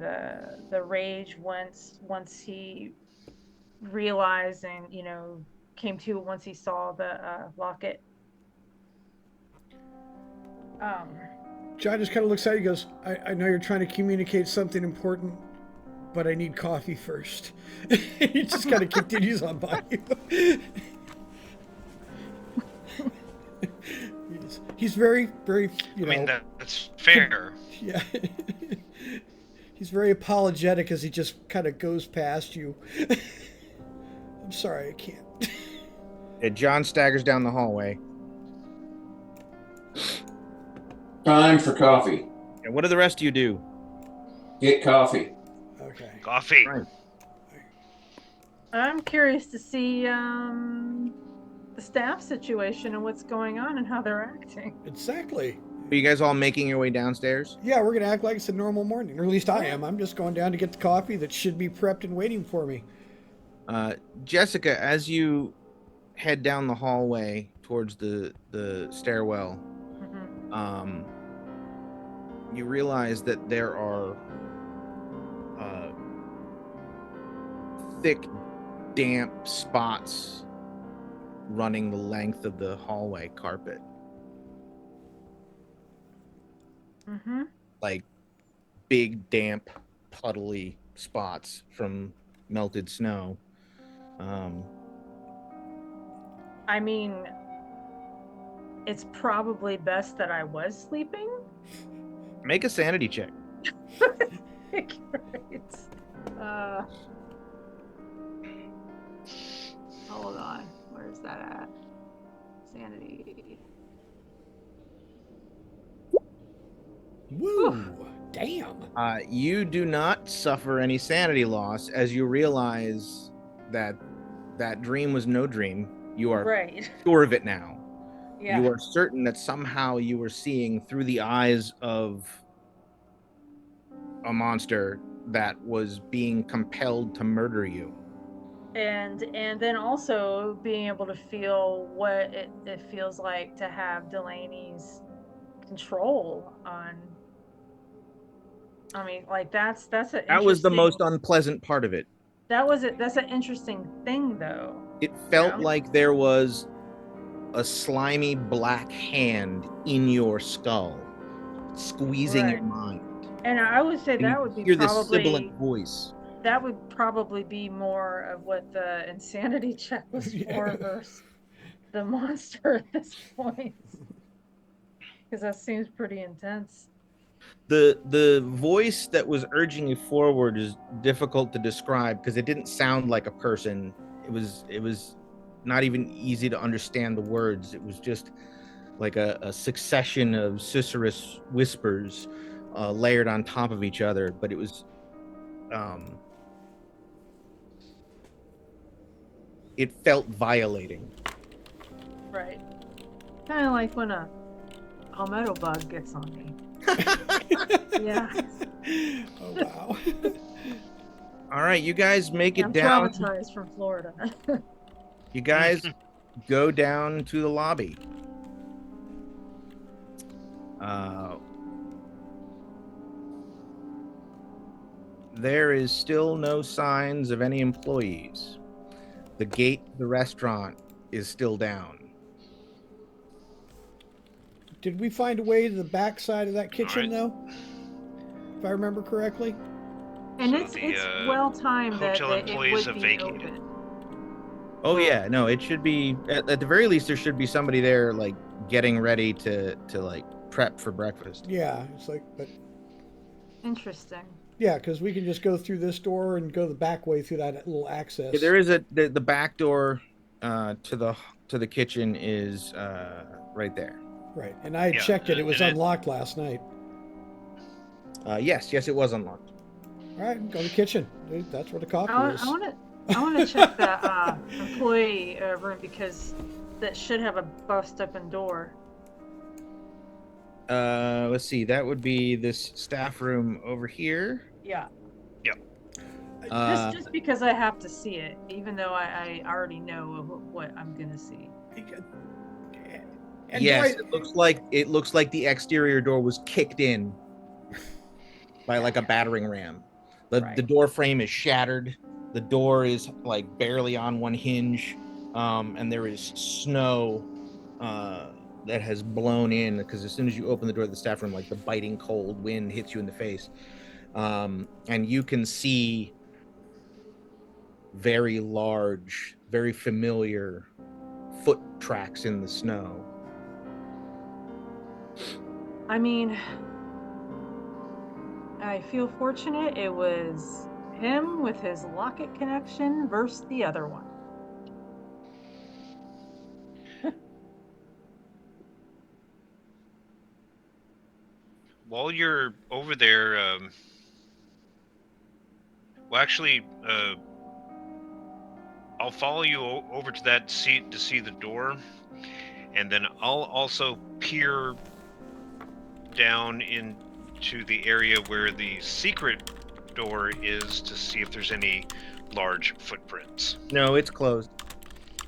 [SPEAKER 6] the rage once he realized and came to once he saw the locket.
[SPEAKER 4] John just kind of looks at you and goes, I know you're trying to communicate something important, but I need coffee first. He just kind of continues on by you. He's very, very,
[SPEAKER 3] I mean, that's fair.
[SPEAKER 4] Yeah. He's very apologetic as he just kind of goes past you. I'm sorry, I can't.
[SPEAKER 1] John staggers down the hallway.
[SPEAKER 9] Time for coffee.
[SPEAKER 1] And what do the rest of you do?
[SPEAKER 9] Get coffee.
[SPEAKER 4] Okay.
[SPEAKER 3] Coffee.
[SPEAKER 1] Right.
[SPEAKER 6] I'm curious to see the staff situation and what's going on and how they're acting.
[SPEAKER 4] Exactly.
[SPEAKER 1] Are you guys all making your way downstairs?
[SPEAKER 4] Yeah, we're going to act like it's a normal morning, or at least I am. I'm just going down to get the coffee that should be prepped and waiting for me.
[SPEAKER 1] Jessica, as you head down the hallway towards the stairwell, you realize that there are thick, damp spots running the length of the hallway carpet. Like big, damp, puddly spots from melted snow.
[SPEAKER 6] I mean, it's probably best that I was sleeping.
[SPEAKER 1] Make a sanity check.
[SPEAKER 6] Great. Hold on. Where's that at? Sanity.
[SPEAKER 4] Woo!
[SPEAKER 6] Oof.
[SPEAKER 4] Damn.
[SPEAKER 1] You do not suffer any sanity loss as you realize that that dream was no dream. You are
[SPEAKER 6] right.
[SPEAKER 1] Sure of it now.
[SPEAKER 6] Yeah.
[SPEAKER 1] You are certain that somehow you were seeing through the eyes of a monster that was being compelled to murder you.
[SPEAKER 6] And then also being able to feel what it feels like to have Delaney's control on. I mean, like that
[SPEAKER 1] was the most unpleasant part of it.
[SPEAKER 6] That's an interesting thing, though.
[SPEAKER 1] It felt like there was a slimy black hand in your skull, squeezing your mind.
[SPEAKER 6] And I would say that would be
[SPEAKER 1] hear
[SPEAKER 6] probably
[SPEAKER 1] this sibilant voice.
[SPEAKER 6] That would probably be more of what the insanity check was for versus the monster at this point, because that seems pretty intense.
[SPEAKER 1] The voice that was urging you forward is difficult to describe because it didn't sound like a person. It was not even easy to understand the words. It was just like a succession of susurrus whispers layered on top of each other. But it was it felt violating.
[SPEAKER 6] Right. Kind of like when a palmetto bug gets on me. Yeah.
[SPEAKER 4] Oh wow.
[SPEAKER 1] All right, you guys make it
[SPEAKER 6] I'm
[SPEAKER 1] down.
[SPEAKER 6] traumatized from Florida.
[SPEAKER 1] You guys go down to the lobby. There is still no signs of any employees. The gate to the restaurant is still down.
[SPEAKER 4] Did we find a way to the back side of that kitchen,
[SPEAKER 3] right.
[SPEAKER 4] though? If I remember correctly.
[SPEAKER 6] And
[SPEAKER 3] So
[SPEAKER 6] it's
[SPEAKER 3] the,
[SPEAKER 6] well timed that
[SPEAKER 3] hotel
[SPEAKER 6] it
[SPEAKER 3] employees
[SPEAKER 6] would
[SPEAKER 3] have
[SPEAKER 6] be
[SPEAKER 3] vacated.
[SPEAKER 6] open.
[SPEAKER 1] Oh yeah, no, it should be at the very least there should be somebody there like getting ready to like prep for breakfast.
[SPEAKER 4] Yeah, it's like, but
[SPEAKER 6] Interesting.
[SPEAKER 4] yeah, because we can just go through this door and go the back way through that little access.
[SPEAKER 1] Yeah, there is the back door to the kitchen is right there.
[SPEAKER 4] Right, and I checked it; it was unlocked last night.
[SPEAKER 1] Yes, it was unlocked.
[SPEAKER 4] All right, go to the kitchen. Dude, that's where the coffee is.
[SPEAKER 6] I want to check the employee room because that should have a bust open door.
[SPEAKER 1] Let's see. That would be this staff room over here.
[SPEAKER 6] Yeah.
[SPEAKER 3] Yep.
[SPEAKER 6] Just because I have to see it, even though I already know what I'm gonna see.
[SPEAKER 4] And
[SPEAKER 1] yes, it looks like the exterior door was kicked in by like a battering ram. The door frame is shattered. The door is like barely on one hinge, and there is snow that has blown in because as soon as you open the door of the staff room, like the biting cold wind hits you in the face, and you can see very large, very familiar foot tracks in the snow.
[SPEAKER 6] I mean, I feel fortunate it was him with his locket connection versus the other one.
[SPEAKER 3] While you're over there, well, actually, I'll follow you over to that seat to see the door, and then I'll also peer down into the area where the secret door is to see if there's any large footprints.
[SPEAKER 1] No, it's closed.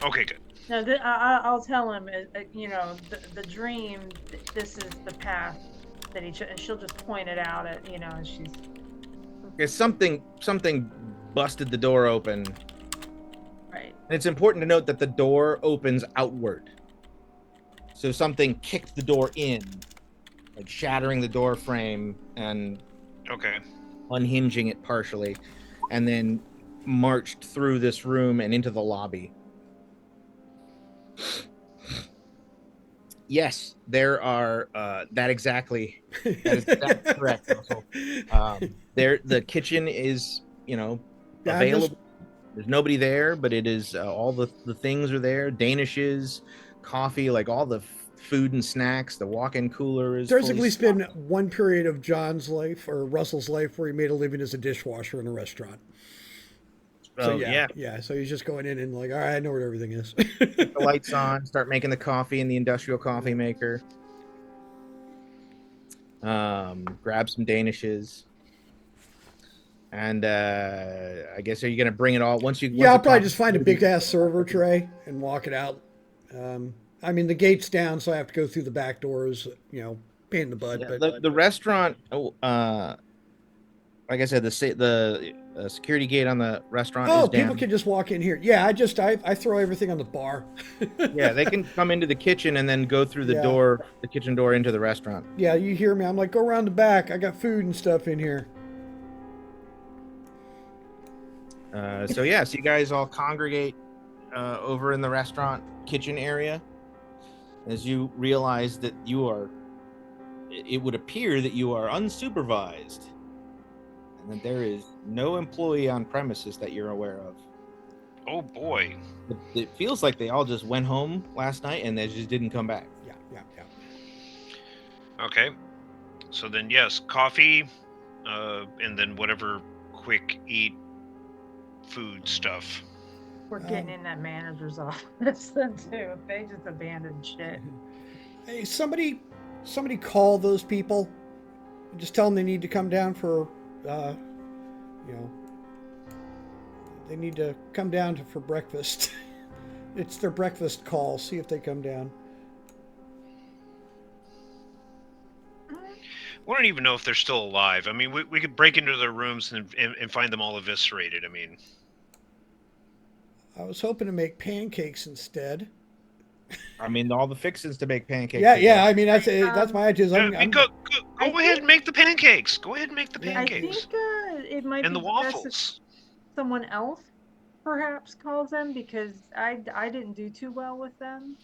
[SPEAKER 3] Okay, good.
[SPEAKER 6] No, I'll tell him. You know, the dream. This is the path that she'll just point it out at. You know, and she's.
[SPEAKER 1] Because something busted the door open.
[SPEAKER 6] Right.
[SPEAKER 1] And it's important to note that the door opens outward. So something kicked the door in, like shattering the door frame and unhinging it partially, and then marched through this room and into the lobby. Yes, there are. That is exactly correct. There, the kitchen is, available. There's nobody there, but it is all the things are there. Danishes, coffee, like all the food and snacks. The walk-in cooler is.
[SPEAKER 4] There's at least been one period of John's life or Russell's life where he made a living as a dishwasher in a restaurant. So yeah. So he's just going in and like, all right, I know where everything is.
[SPEAKER 1] Keep the lights on. Start making the coffee in the industrial coffee maker. Grab some Danishes. And I guess are you gonna bring it all once you?
[SPEAKER 4] Yeah, I'll probably just find a big ass server tray and walk it out. I mean, the gate's down, so I have to go through the back doors. Pain in the butt.
[SPEAKER 1] Yeah,
[SPEAKER 4] but
[SPEAKER 1] the restaurant, like I said, the security gate on the restaurant is down.
[SPEAKER 4] People can just walk in here. Yeah, I throw everything on the bar.
[SPEAKER 1] Yeah, they can come into the kitchen and then go through the kitchen door into the restaurant.
[SPEAKER 4] Yeah, you hear me. I'm like, go around the back. I got food and stuff in here.
[SPEAKER 1] So you guys all congregate over in the restaurant kitchen area as you realize that it would appear that you are unsupervised and that there is no employee on premises that you're aware of.
[SPEAKER 3] Oh boy.
[SPEAKER 1] It feels like they all just went home last night and they just didn't come back.
[SPEAKER 4] Yeah.
[SPEAKER 3] Okay. So then, yes, coffee, and then whatever quick eat food stuff.
[SPEAKER 6] We're getting in that manager's office then too. They just abandoned shit.
[SPEAKER 4] Hey, somebody call those people Just tell them they need to come down for, they need to come down for breakfast. It's their breakfast call. See if they come down.
[SPEAKER 3] We don't even know if they're still alive. I mean, we could break into their rooms and find them all eviscerated. I mean,
[SPEAKER 4] I was hoping to make pancakes instead.
[SPEAKER 1] I mean, all the fixings to make pancakes.
[SPEAKER 4] Yeah. I mean, that's my idea.
[SPEAKER 3] Go ahead and make the pancakes. Go ahead and make the pancakes.
[SPEAKER 6] I think it might
[SPEAKER 3] and
[SPEAKER 6] be
[SPEAKER 3] the waffles.
[SPEAKER 6] Someone else perhaps calls them because I didn't do too well with them.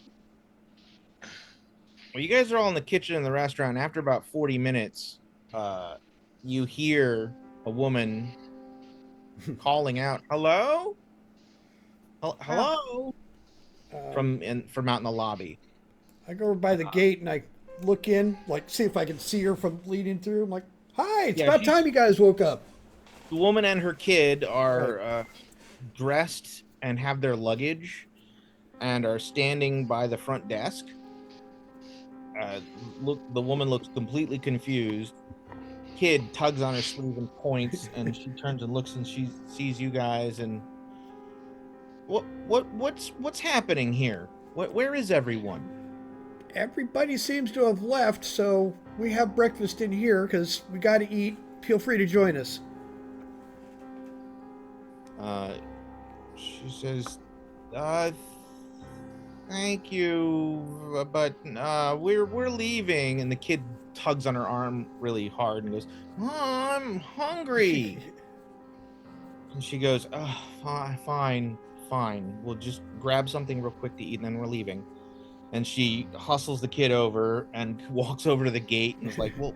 [SPEAKER 1] Well, you guys are all in the kitchen in the restaurant. After about 40 minutes, you hear a woman calling out, "Hello? Hello?" From out in the lobby.
[SPEAKER 4] I go over by the gate and I look in, like, see if I can see her from leading through. I'm like, "Hi, it's about time you guys woke up."
[SPEAKER 1] The woman and her kid are dressed and have their luggage and are standing by the front desk. The woman looks completely confused. Kid tugs on her sleeve and points, and she turns and looks, and she sees you guys. And what's happening here? Where is everyone?
[SPEAKER 4] Everybody seems to have left, so we have breakfast in here because we got to eat. Feel free to join us.
[SPEAKER 1] She says, "Thank you, but we're leaving." And the kid tugs on her arm really hard and goes, "Oh, I'm hungry." And she goes, "Oh, fine. We'll just grab something real quick to eat, and then we're leaving." And she hustles the kid over and walks over to the gate and is like, "Well."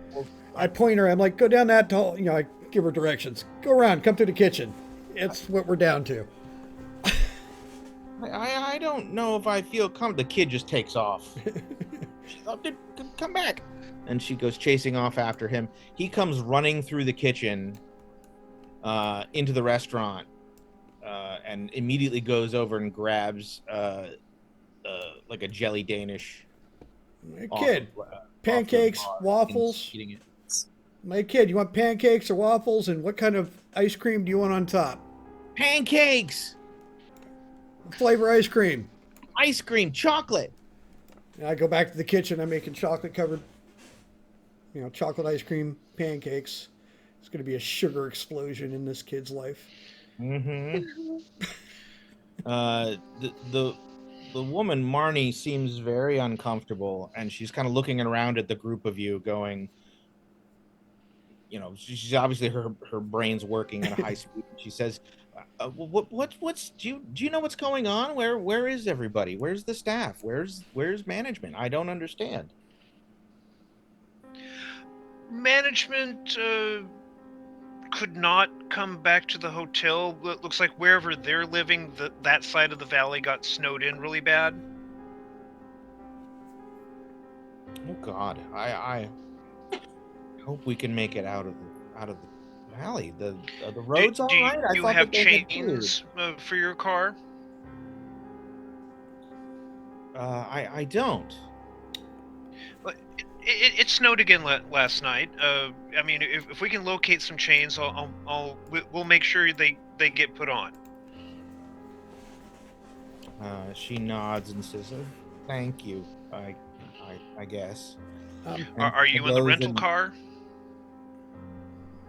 [SPEAKER 4] I point her. I'm like, "Go down that hall." I give her directions. "Go around. Come to the kitchen. It's what we're down to."
[SPEAKER 1] I don't know if I feel the kid just takes off. She's like, "Come back." And she goes chasing off after him. He comes running through the kitchen into the restaurant and immediately goes over and grabs like a jelly Danish.
[SPEAKER 4] My kid, pancakes, waffles. Eating it. My kid, you want pancakes or waffles? And what kind of ice cream do you want on top?
[SPEAKER 1] Pancakes.
[SPEAKER 4] Flavor ice cream.
[SPEAKER 1] Ice cream, chocolate.
[SPEAKER 4] And I go back to the kitchen. I'm making chocolate covered, chocolate ice cream pancakes. It's going to be a sugar explosion in this kid's life.
[SPEAKER 1] Mm-hmm. The woman, Marnie, seems very uncomfortable, and she's kind of looking around at the group of you going, she's obviously her brain's working at a high speed. She says, do you know what's going on? Where is everybody? Where's the staff? Where's management? I don't understand.
[SPEAKER 3] Management could not come back to the hotel. It looks like wherever they're living, that side of the valley got snowed in really bad.
[SPEAKER 1] Oh God, I hope we can make it out of the valley. The road's all right.
[SPEAKER 3] Do you have chains for your car?
[SPEAKER 1] I don't.
[SPEAKER 3] It snowed again last night. I mean, if we can locate some chains, we'll make sure they get put on.
[SPEAKER 1] She nods and says, "Thank you. I guess."
[SPEAKER 3] Are you in the rental car?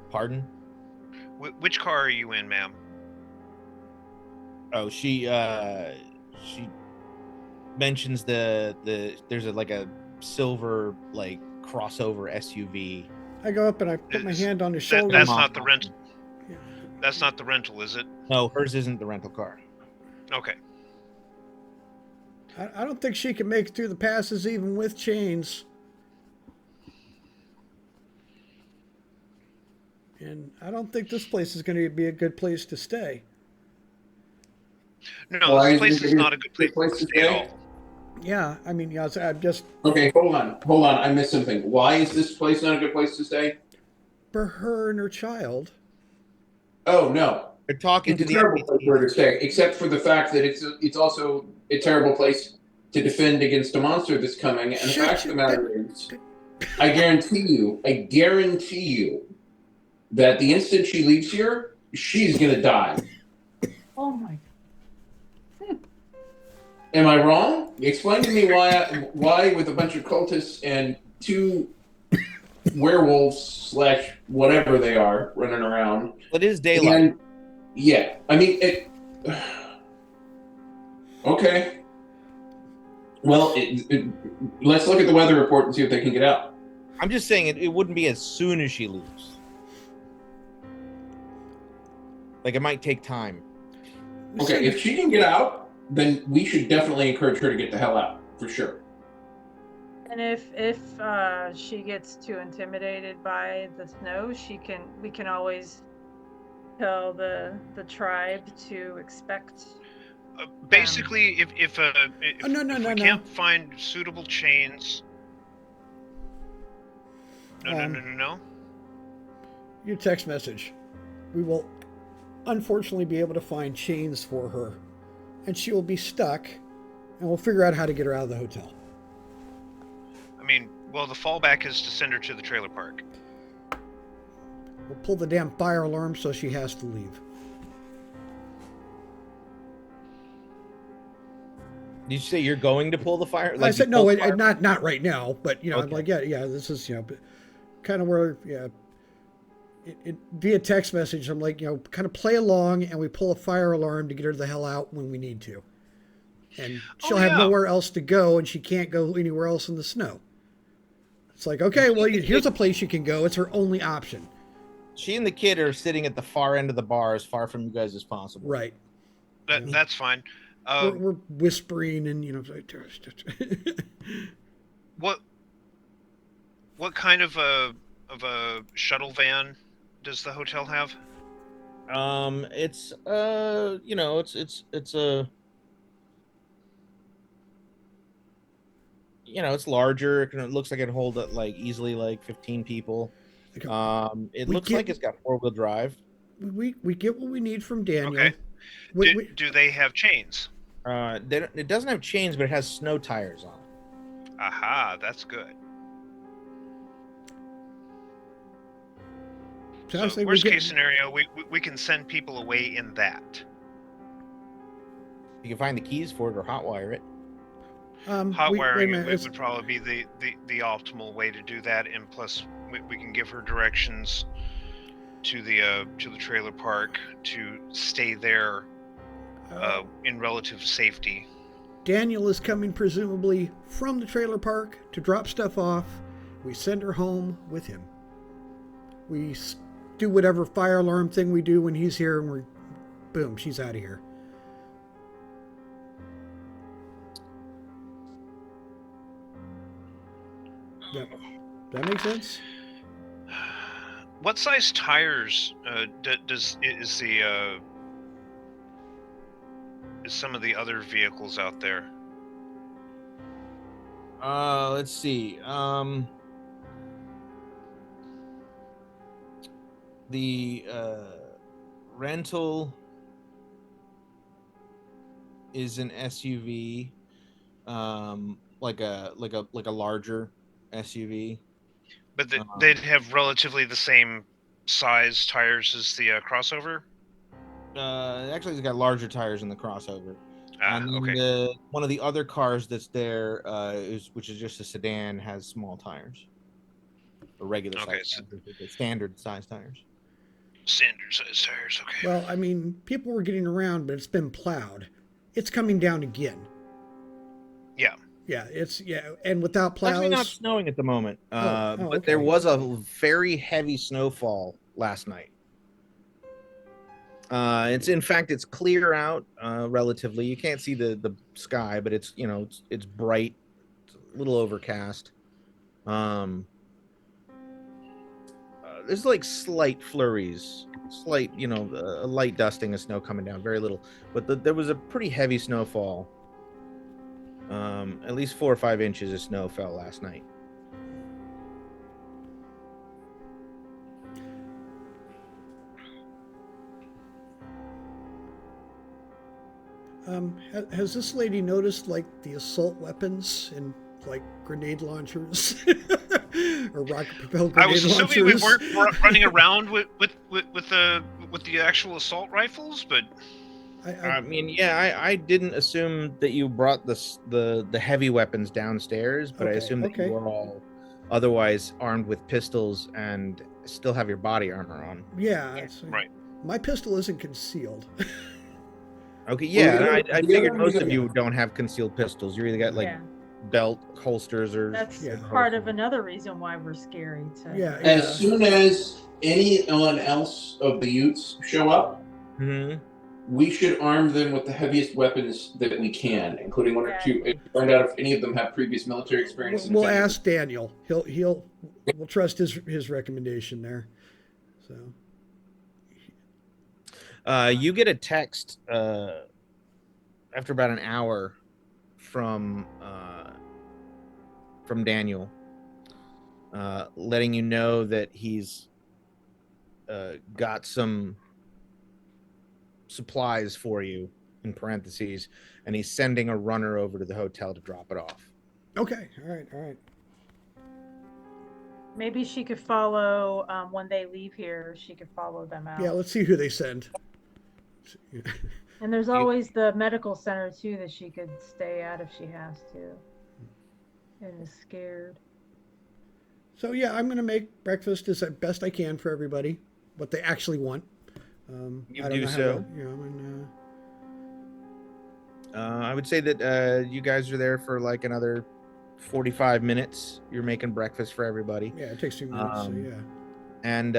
[SPEAKER 1] Pardon?
[SPEAKER 3] Which car are you in, ma'am?
[SPEAKER 1] Oh, she mentions there's a silver crossover SUV.
[SPEAKER 4] I go up and I put my hand on his shoulder.
[SPEAKER 3] That's not the rental. That's not the rental, is it?
[SPEAKER 1] No, hers isn't the rental car.
[SPEAKER 3] Okay.
[SPEAKER 4] I don't think she can make it through the passes even with chains. And I don't think this place is going to be a good place to stay.
[SPEAKER 3] No, this place is not a good place to stay at all.
[SPEAKER 4] Yeah, I mean, I'm just...
[SPEAKER 9] Okay, hold on. I missed something. Why is this place not a good place to stay?
[SPEAKER 4] For her and her child.
[SPEAKER 9] Oh, no.
[SPEAKER 1] They're talking
[SPEAKER 9] it's
[SPEAKER 1] to
[SPEAKER 9] a terrible place for her to stay, except for the fact that it's also a terrible place to defend against a monster that's coming. And the fact of the matter is... I guarantee you that the instant she leaves here, she's gonna die.
[SPEAKER 6] Oh my.
[SPEAKER 9] Am I wrong? Explain to me why with a bunch of cultists and 2 werewolves / whatever they are running around.
[SPEAKER 1] It is daylight.
[SPEAKER 9] And yeah, I mean it. Okay. Well, let's look at the weather report and see if they can get out.
[SPEAKER 1] I'm just saying it wouldn't be as soon as she leaves. Like, it might take time.
[SPEAKER 9] Okay, if she can get out, then we should definitely encourage her to get the hell out, for sure.
[SPEAKER 6] And if she gets too intimidated by the snow, we can always tell the tribe to expect.
[SPEAKER 3] Basically, if we
[SPEAKER 4] No.
[SPEAKER 3] can't find suitable chains. No.
[SPEAKER 4] Your text message. We will unfortunately be able to find chains for her, and she will be stuck, and we'll figure out how to get her out of the hotel.
[SPEAKER 3] I mean, well, the fallback is to send her to the trailer park.
[SPEAKER 4] We'll pull the damn fire alarm so she has to leave.
[SPEAKER 1] Did you say you're going to pull the fire?
[SPEAKER 4] I said no, not right now, but you know,
[SPEAKER 1] Okay.
[SPEAKER 4] I'm like, yeah, this is, you know, kind of where, yeah, via text message, I'm like, you know, kind of play along, and we pull a fire alarm to get her the hell out when we need to, and she'll have nowhere else to go, and she can't go anywhere else in the snow. It's like, okay, well, here's a place you can go. It's her only option.
[SPEAKER 1] She and the kid are sitting at the far end of the bar, as far from you guys as possible.
[SPEAKER 4] Right.
[SPEAKER 3] That's fine.
[SPEAKER 4] We're whispering, and you know,
[SPEAKER 3] what kind of a shuttle van does the hotel have?
[SPEAKER 1] It's you know, it's a, you know, it's larger. It looks like it hold like easily like 15 people. It looks like it's got 4-wheel drive.
[SPEAKER 4] We get what we need from Daniel.
[SPEAKER 3] Okay. Do they have chains?
[SPEAKER 1] It doesn't have chains, but it has snow tires on it.
[SPEAKER 3] Aha, that's good. So worst case scenario, we can send people away in that.
[SPEAKER 1] You can find the keys for it or hotwire it.
[SPEAKER 3] Hot wiring would probably be the optimal way to do that, and plus we can give her directions to the trailer park to stay there in relative safety.
[SPEAKER 4] Daniel is coming presumably from the trailer park to drop stuff off. We send her home with him. We do whatever fire alarm thing we do when he's here, and boom, she's out of here. That makes sense?
[SPEAKER 3] What size tires is some of the other vehicles out there?
[SPEAKER 1] Let's see. The rental is an SUV, like a larger SUV.
[SPEAKER 3] But they'd have relatively the same size tires as the crossover?
[SPEAKER 1] Actually, it's got larger tires in the crossover. And then one of the other cars that's there, which is just a sedan, has small tires. Or regular size, standard size tires.
[SPEAKER 3] Standard size tires, okay.
[SPEAKER 4] Well, I mean, people were getting around, but it's been plowed. It's coming down again.
[SPEAKER 3] Yeah.
[SPEAKER 4] Yeah, and without plows.
[SPEAKER 1] It's actually not snowing at the moment, but
[SPEAKER 4] okay.
[SPEAKER 1] There was a very heavy snowfall last night. It's clear out relatively. You can't see the sky, but it's bright, it's a little overcast. There's like slight flurries, a light dusting of snow coming down, very little. But there was a pretty heavy snowfall. At least 4 or 5 inches of snow fell last night.
[SPEAKER 4] Has this lady noticed like the assault weapons and like grenade launchers or rocket-propelled
[SPEAKER 3] I
[SPEAKER 4] grenade
[SPEAKER 3] was assuming we
[SPEAKER 4] launchers.
[SPEAKER 3] weren't running around with the actual assault rifles, but
[SPEAKER 1] I mean, yeah, I didn't assume that you brought the heavy weapons downstairs, but I assumed that you were all otherwise armed with pistols and still have your body armor on.
[SPEAKER 4] Yeah,
[SPEAKER 3] right.
[SPEAKER 4] My pistol isn't concealed.
[SPEAKER 1] Okay, yeah,
[SPEAKER 9] Well,
[SPEAKER 1] I figured most of you don't have concealed pistols. You either got like
[SPEAKER 6] Yeah.
[SPEAKER 1] belt holsters or
[SPEAKER 6] That's
[SPEAKER 4] Yeah.
[SPEAKER 6] part of another reason why we're scary to
[SPEAKER 4] Yeah,
[SPEAKER 9] As soon as anyone else of the Utes show up, we should arm them with the heaviest weapons that we can, including one or two. Find out if any of them have previous military experience.
[SPEAKER 4] We'll ask Daniel. We'll trust his recommendation there. So.
[SPEAKER 1] You get a text after about an hour from Daniel, letting you know that he's got some supplies for you, in parentheses, and he's sending a runner over to the hotel to drop it off.
[SPEAKER 4] Okay, all right.
[SPEAKER 6] Maybe she could follow when they leave here. She could follow them out.
[SPEAKER 4] Yeah, let's see who they send.
[SPEAKER 6] And there's always the medical center too that she could stay at if she has to, and is scared.
[SPEAKER 4] So yeah, I'm gonna make breakfast as best I can for everybody, what they actually want.
[SPEAKER 1] You do so. I would say that you guys are there for like another 45 minutes. You're making breakfast for everybody.
[SPEAKER 4] Yeah, it takes 2 minutes. So yeah.
[SPEAKER 1] And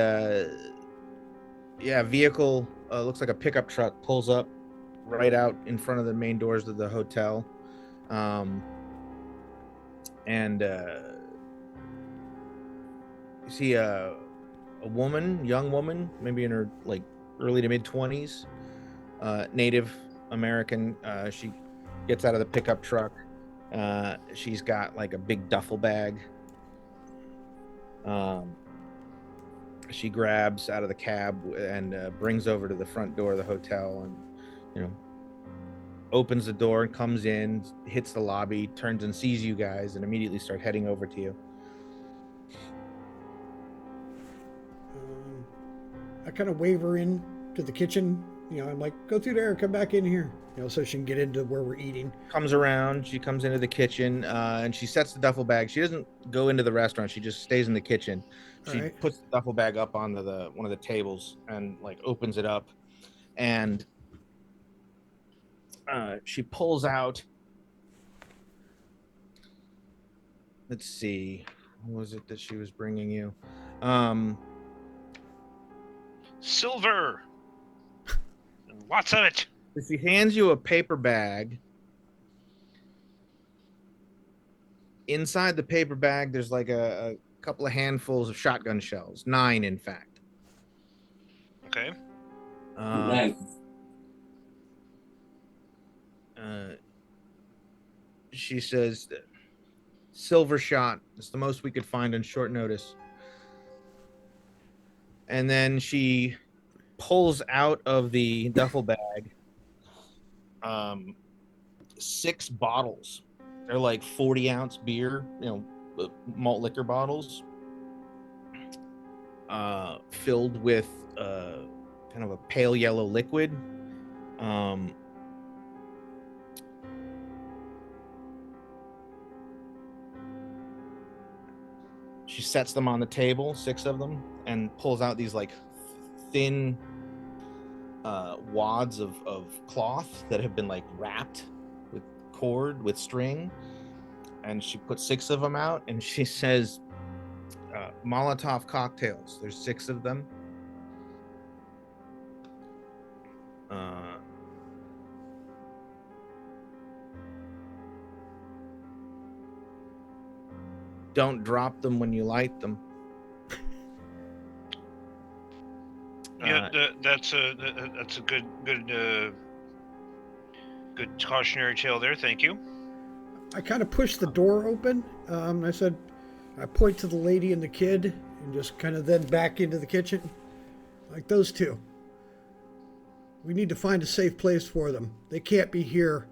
[SPEAKER 1] vehicle looks like a pickup truck pulls up right out in front of the main doors of the hotel, and you see a young woman, maybe in her like early to mid 20s, Native American. She gets out of the pickup truck. She's got like a big duffel bag. She grabs out of the cab and brings over to the front door of the hotel, and opens the door and comes in, hits the lobby, turns and sees you guys, and immediately start heading over to you.
[SPEAKER 4] I kind of wave her in to the kitchen. I'm like, go through there, come back in here, so she can get into where we're eating.
[SPEAKER 1] Comes around, she comes into the kitchen, and she sets the duffel bag. She doesn't go into the restaurant, she just stays in the kitchen. She puts the duffel bag up onto one of the tables and like opens it up, and she pulls out, let's see, what was it that she was bringing you?
[SPEAKER 3] Silver. Lots of it.
[SPEAKER 1] She hands you a paper bag. Inside the paper bag, there's like a couple of handfuls of shotgun shells. 9, in fact.
[SPEAKER 3] Okay.
[SPEAKER 1] She says, silver shot. It's the most we could find on short notice. And then she pulls out of the duffel bag 6 bottles. They're like 40-ounce beer, malt liquor bottles, filled with kind of a pale yellow liquid. She sets them on the table, 6 of them, and pulls out these like thin wads of cloth that have been like wrapped with cord, with string, and she puts 6 of them out, and she says, Molotov cocktails. There's 6 of them. Don't drop them when you light them.
[SPEAKER 3] Yeah, that's a good cautionary tale there. Thank you.
[SPEAKER 4] I kind of pushed the door open. I said, I point to the lady and the kid, and just kind of then back into the kitchen, like those 2. We need to find a safe place for them. They can't be here.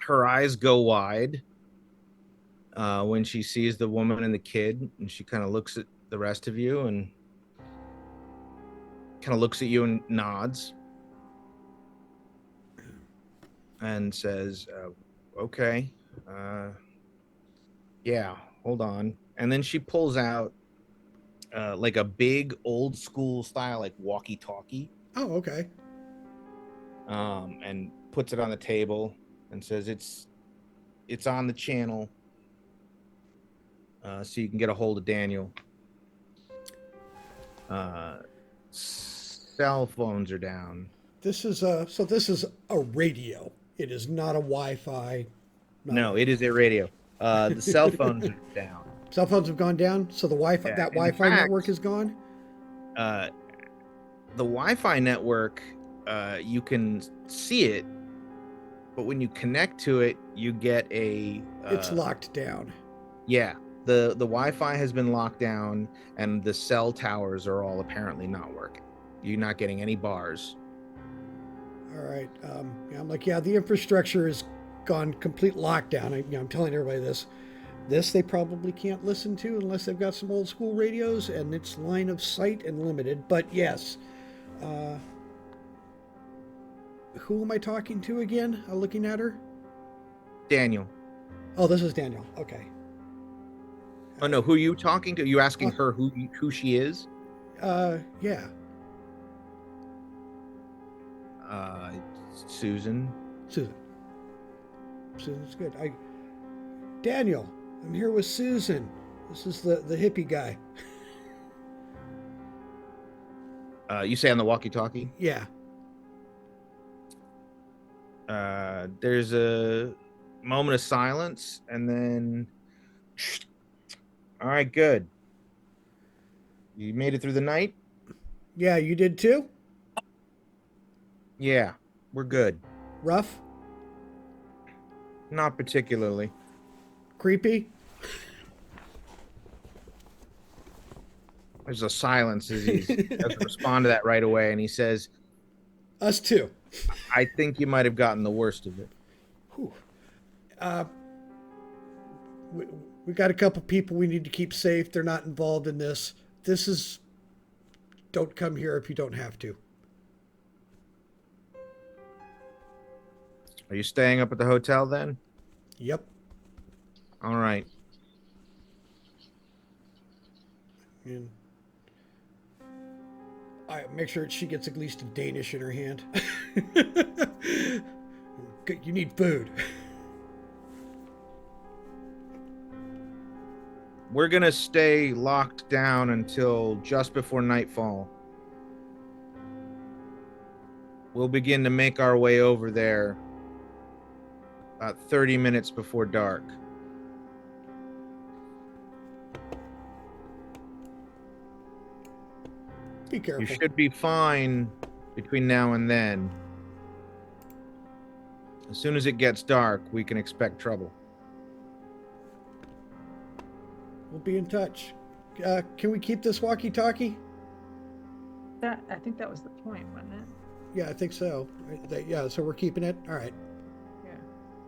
[SPEAKER 1] her eyes go wide when she sees the woman and the kid, and she kind of looks at the rest of you and kind of looks at you and nods and says, okay, yeah, hold on. And then she pulls out like a big old school style, like walkie-talkie.
[SPEAKER 4] Oh, okay.
[SPEAKER 1] And puts it on the table and says, it's on the channel, so you can get a hold of Daniel. Cell phones are down.
[SPEAKER 4] This is a radio. It is not a Wi-Fi.
[SPEAKER 1] No, it is a radio. The cell phones are down.
[SPEAKER 4] Cell phones have gone down, so the Wi-Fi Wi-Fi network is gone.
[SPEAKER 1] The Wi-Fi network, you can see it, but when you connect to it, you get a.
[SPEAKER 4] It's locked down.
[SPEAKER 1] Yeah, the Wi-Fi has been locked down, and the cell towers are all apparently not working. You're not getting any bars.
[SPEAKER 4] All right. Yeah, I'm like, yeah, the infrastructure is gone complete lockdown. I'm telling everybody this. This they probably can't listen to unless they've got some old school radios, and it's line of sight and limited. But yes, who am I talking to again? Looking at her.
[SPEAKER 1] Daniel.
[SPEAKER 4] Oh, this is Daniel. Okay.
[SPEAKER 1] Oh no, who are you talking to? Are you asking her who she is?
[SPEAKER 4] Yeah.
[SPEAKER 1] Susan.
[SPEAKER 4] Susan's good. Daniel, I'm here with Susan. This is the hippie guy.
[SPEAKER 1] You say on the walkie-talkie?
[SPEAKER 4] Yeah.
[SPEAKER 1] There's a moment of silence, and then, all right, good. You made it through the night?
[SPEAKER 4] Yeah, you did too?
[SPEAKER 1] Yeah, we're good.
[SPEAKER 4] Rough?
[SPEAKER 1] Not particularly.
[SPEAKER 4] Creepy?
[SPEAKER 1] There's a silence as he doesn't respond to that right away, and he says,
[SPEAKER 4] Us too.
[SPEAKER 1] I think you might have gotten the worst of it.
[SPEAKER 4] Whew. We got a couple people we need to keep safe. They're not involved in this. Don't come here if you don't have to.
[SPEAKER 1] Are you staying up at the hotel then?
[SPEAKER 4] Yep.
[SPEAKER 1] All right.
[SPEAKER 4] And I make sure she gets at least a Danish in her hand. You need food.
[SPEAKER 1] We're going to stay locked down until just before nightfall. We'll begin to make our way over there about 30 minutes before dark.
[SPEAKER 4] Be careful.
[SPEAKER 1] You should be fine between now and then. As soon as it gets dark, we can expect trouble.
[SPEAKER 4] We'll be in touch. Can we keep this walkie-talkie?
[SPEAKER 6] I think that was the point, wasn't it?
[SPEAKER 4] Yeah, I think so. Yeah, so we're keeping it? All right.
[SPEAKER 6] Yeah.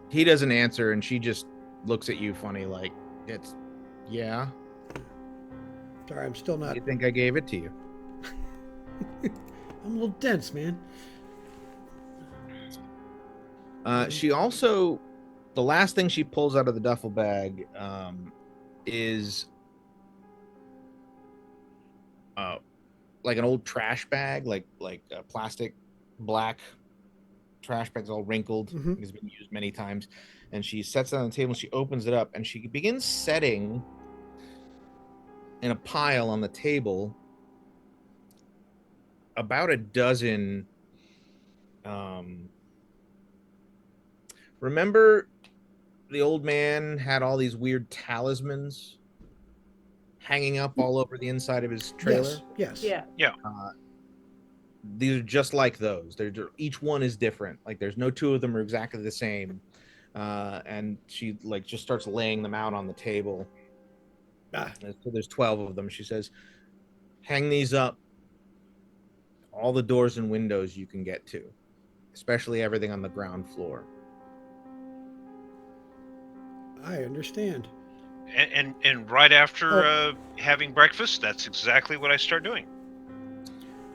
[SPEAKER 1] He doesn't answer, and she just looks at you funny like, yeah.
[SPEAKER 4] Sorry, I'm still not...
[SPEAKER 1] You think I gave it to you?
[SPEAKER 4] I'm a little dense, man.
[SPEAKER 1] She also, the last thing she pulls out of the duffel bag is like an old trash bag, like a plastic black trash bag's all wrinkled.
[SPEAKER 4] Mm-hmm.
[SPEAKER 1] It's been used many times. And she sets it on the table, she opens it up, and she begins setting in a pile on the table about a dozen. Remember the old man had all these weird talismans hanging up all over the inside of his trailer?
[SPEAKER 4] Yes.
[SPEAKER 6] Yeah.
[SPEAKER 1] These are just like those. Each one is different. Like there's no two of them are exactly the same. And she like just starts laying them out on the table. So there's 12 of them. She says, hang these up all the doors and windows you can get to, especially everything on the ground floor.
[SPEAKER 4] I understand.
[SPEAKER 3] And right after having breakfast, that's exactly what I start doing.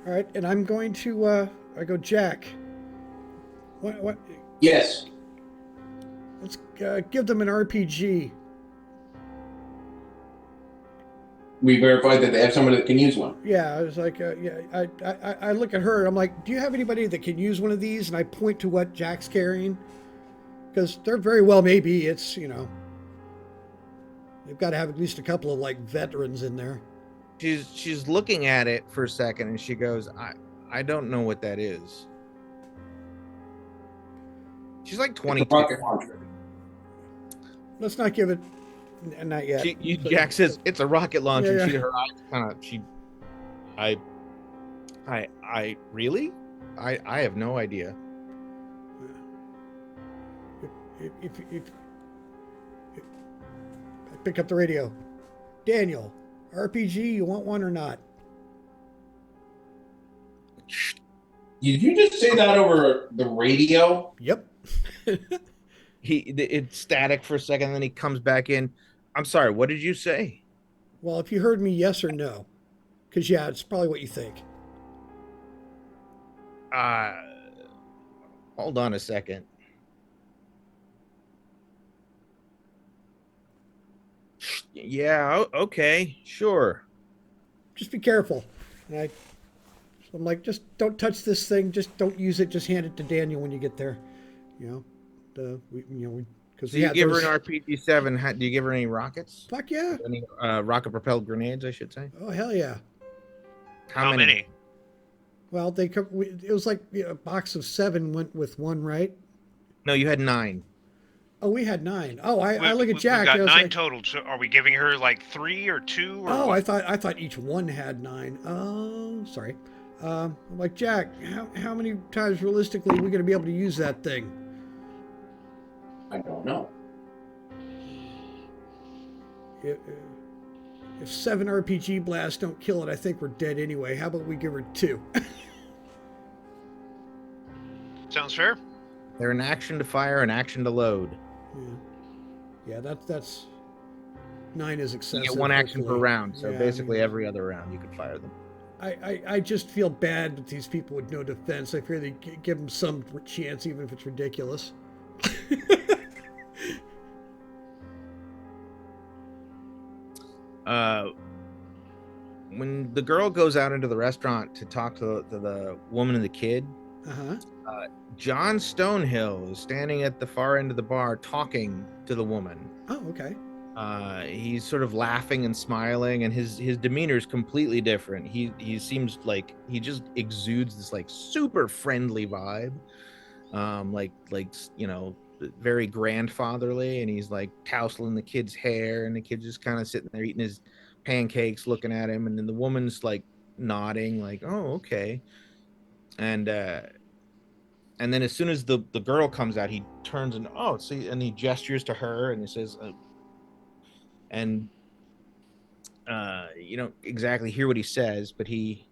[SPEAKER 4] All right, and I'm going to. I go, Jack. What?
[SPEAKER 9] Yes.
[SPEAKER 4] Let's give them an RPG.
[SPEAKER 9] We verified that they have somebody that can use one.
[SPEAKER 4] Yeah, I was like, yeah. I look at her and I'm like, do you have anybody that can use one of these? And I point to what Jack's carrying, because they're very well maybe it's they've got to have at least a couple of like veterans in there.
[SPEAKER 1] She's looking at it for a second and she goes, I don't know what that is. She's like 22.
[SPEAKER 9] Rocket launcher.
[SPEAKER 4] Let's not give it. Not yet.
[SPEAKER 1] Jack says it's a rocket launcher.
[SPEAKER 4] Yeah.
[SPEAKER 1] Her eyes kind of. I really, I have no idea.
[SPEAKER 4] If I pick up the radio, Daniel, RPG, you want one or not?
[SPEAKER 9] Did you just say that over the radio?
[SPEAKER 4] Yep.
[SPEAKER 1] It's static for a second, then he comes back in. I'm sorry, what did you say?
[SPEAKER 4] Well, if you heard me, yes or no, because yeah, it's probably what you think.
[SPEAKER 1] Hold on a second. Yeah, okay, sure.
[SPEAKER 4] Just be careful. And I'm like, just don't touch this thing. Just don't use it. Just hand it to Daniel when you get there. Because
[SPEAKER 1] so you give her an RPG-7. Do you give her any rockets?
[SPEAKER 4] Fuck yeah.
[SPEAKER 1] Any rocket-propelled grenades, I should say.
[SPEAKER 4] Oh hell yeah.
[SPEAKER 3] How many?
[SPEAKER 4] Well, it was like a box of 7 went with 1, right?
[SPEAKER 1] No, you had 9.
[SPEAKER 4] Oh, we had 9. Oh, I look at Jack.
[SPEAKER 3] We got 9 total. So are we giving her like 3 or 2? Or
[SPEAKER 4] oh,
[SPEAKER 3] what?
[SPEAKER 4] I thought each one had 9. Oh, sorry. I'm like, Jack, how many times realistically are we going to be able to use that thing?
[SPEAKER 9] I don't know.
[SPEAKER 4] If 7 RPG blasts don't kill it, I think we're dead anyway. How about we give her 2?
[SPEAKER 3] Sounds fair.
[SPEAKER 1] They're an action to fire, an action to load.
[SPEAKER 4] Yeah, that's 9 is excessive.
[SPEAKER 1] You get 1 action per round, so
[SPEAKER 4] yeah,
[SPEAKER 1] basically every other round you can fire them.
[SPEAKER 4] I just feel bad with these people with no defense. I fear they give them some chance, even if it's ridiculous.
[SPEAKER 1] When the girl goes out into the restaurant to talk to the woman and the kid, John Stonehill is standing at the far end of the bar talking to the woman.
[SPEAKER 4] Oh, okay.
[SPEAKER 1] He's sort of laughing and smiling, and his demeanor is completely different. He seems like he just exudes this like super friendly vibe, very grandfatherly, and he's like tousling the kid's hair, and the kid's just kind of sitting there eating his pancakes, looking at him, and then the woman's like nodding, like, "Oh, okay," and then as soon as the girl comes out, he turns and and he gestures to her and he says, you don't exactly hear what he says, but he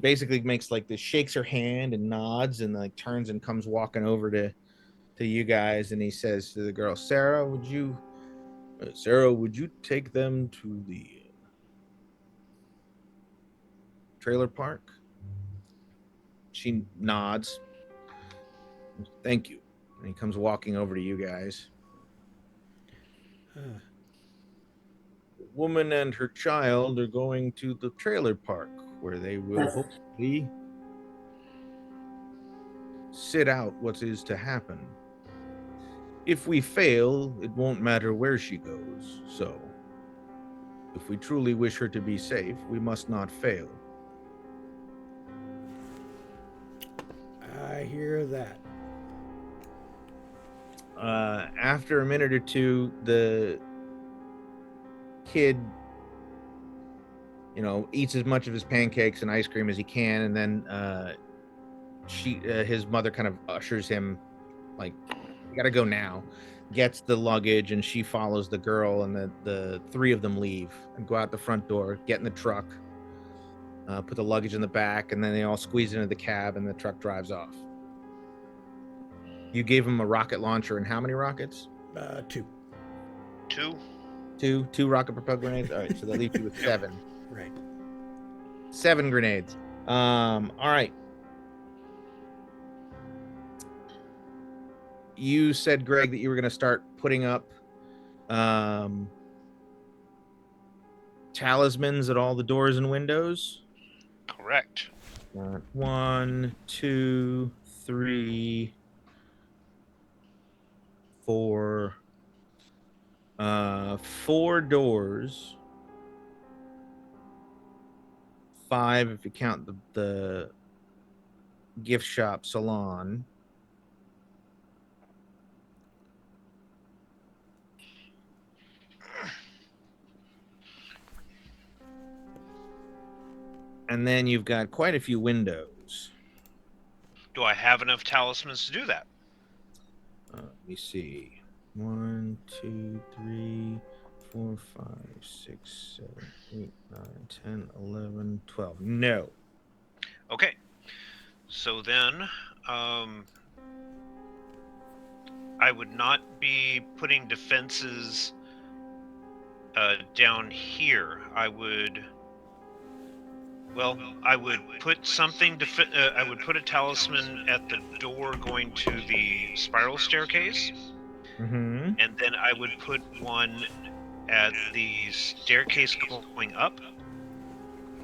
[SPEAKER 1] basically makes like this, shakes her hand and nods, and like turns and comes walking over to you guys, and he says to the girl, Sarah, would you take them to the trailer park? She nods. Thank you. And he comes walking over to you guys. The woman and her child are going to the trailer park, where they will hopefully sit out what is to happen. If we fail, it won't matter where she goes. So, if we truly wish her to be safe, we must not fail.
[SPEAKER 4] I hear that.
[SPEAKER 1] After a minute or two, the kid, eats as much of his pancakes and ice cream as he can, and then his mother kind of ushers him, like, you gotta go now, gets the luggage, and she follows the girl, and the 3 of them leave and go out the front door, get in the truck, put the luggage in the back, and then they all squeeze into the cab, and the truck drives off. You gave him a rocket launcher, and how many rockets?
[SPEAKER 4] 2.
[SPEAKER 1] Two rocket propelled grenades. All right, so that leaves you with 7.
[SPEAKER 4] Right.
[SPEAKER 1] 7 grenades. All right. You said, Greg, that you were going to start putting up talismans at all the doors and windows.
[SPEAKER 3] Correct.
[SPEAKER 1] 1, 2, 3, 4. 4 doors. 5 if you count the gift shop salon. And then you've got quite a few windows.
[SPEAKER 3] Do I have enough talismans to do that?
[SPEAKER 1] Let me see. 1, 2, 3, 4, 5, 6, 7, 8, 9, 10, 11, 12. No.
[SPEAKER 3] Okay. So then, I would not be putting defenses down here. I would put something. I would put a talisman at the door going to the spiral staircase,
[SPEAKER 1] Mm-hmm.
[SPEAKER 3] and then I would put one at the staircase going up.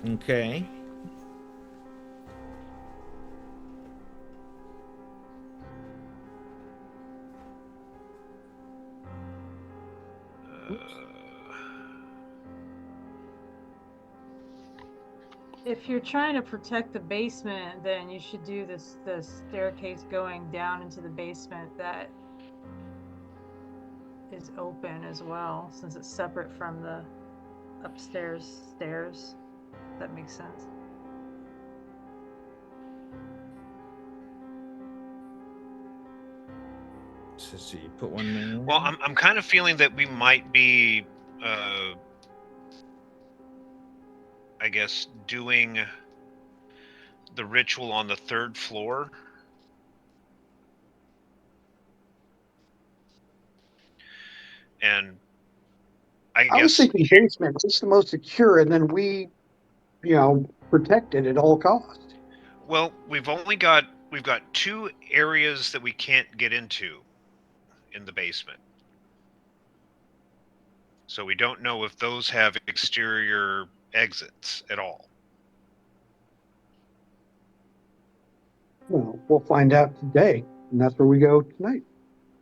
[SPEAKER 1] Okay.
[SPEAKER 6] If you're trying to protect the basement, then you should do the staircase going down into the basement that is open as well, since it's separate from the upstairs stairs. If that makes sense.
[SPEAKER 1] So you put one there.
[SPEAKER 3] Well, I'm kind of feeling that we might be, I guess, doing the ritual on the 3rd floor. And I
[SPEAKER 8] was
[SPEAKER 3] guess
[SPEAKER 8] thinking basement. It's the most secure, and then we, protect it at all costs.
[SPEAKER 3] Well, we've got 2 areas that we can't get into in the basement. So we don't know if those have exterior exits at all.
[SPEAKER 8] Well, we'll find out today, and that's where we go tonight.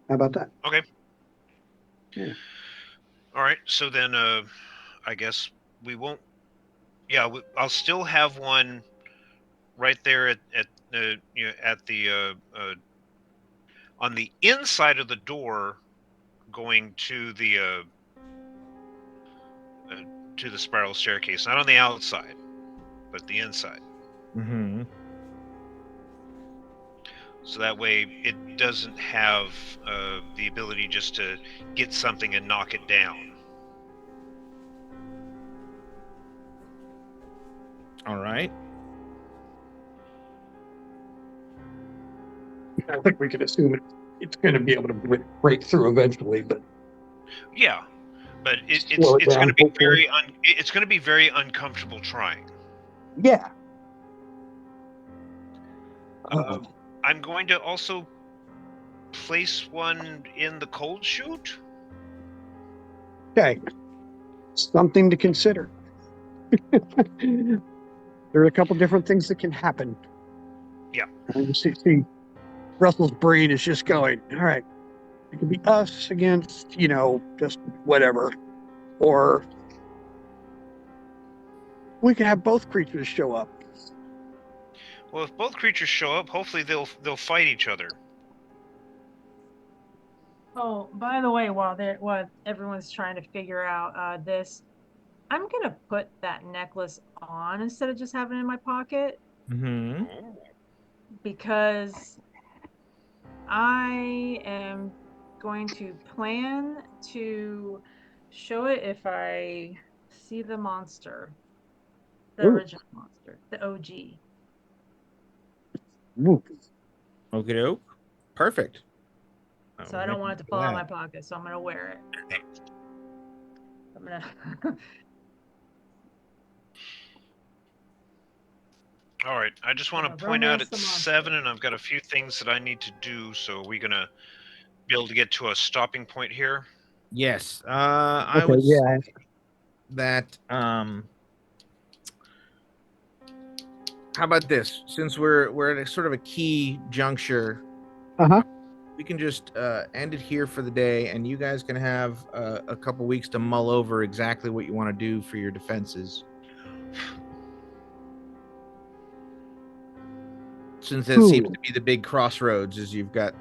[SPEAKER 8] How about that?
[SPEAKER 3] Okay.
[SPEAKER 8] Yeah.
[SPEAKER 3] All right. So then, I guess we won't. Yeah, I'll still have one right there at the on the inside of the door going to the spiral staircase, not on the outside, but the inside.
[SPEAKER 1] Mm-hmm.
[SPEAKER 3] So that way it doesn't have the ability just to get something and knock it down.
[SPEAKER 1] All right.
[SPEAKER 8] I think we can assume it's going to be able to break through eventually, but
[SPEAKER 3] yeah, but it's going to be it's going to be very uncomfortable trying.
[SPEAKER 8] Yeah.
[SPEAKER 3] I'm going to also place one in the cold chute.
[SPEAKER 8] Okay. Something to consider. There are a couple different things that can happen.
[SPEAKER 3] Yeah.
[SPEAKER 8] And see, Russell's brain is just going, all right, it could be us against, just whatever. Or we could have both creatures show up.
[SPEAKER 3] Well, if both creatures show up, hopefully they'll fight each other.
[SPEAKER 6] Oh, by the way, while everyone's trying to figure out this, I'm gonna put that necklace on instead of just having it in my pocket.
[SPEAKER 1] Mm-hmm.
[SPEAKER 6] Because I am going to plan to show it if I see the monster, the original monster, the OG.
[SPEAKER 1] Okie doke. Perfect.
[SPEAKER 6] So I don't want it to fall out of my pocket. So I'm gonna wear it. I'm gonna.
[SPEAKER 3] All right. I just want to point out it's 7, and I've got a few things that I need to do. So are we gonna be able to get to a stopping point here?
[SPEAKER 1] Yes. I would say that. How about this? Since we're at a sort of a key juncture, we can just end it here for the day, and you guys can have a couple weeks to mull over exactly what you want to do for your defenses. Since that seems to be the big crossroads, is you've got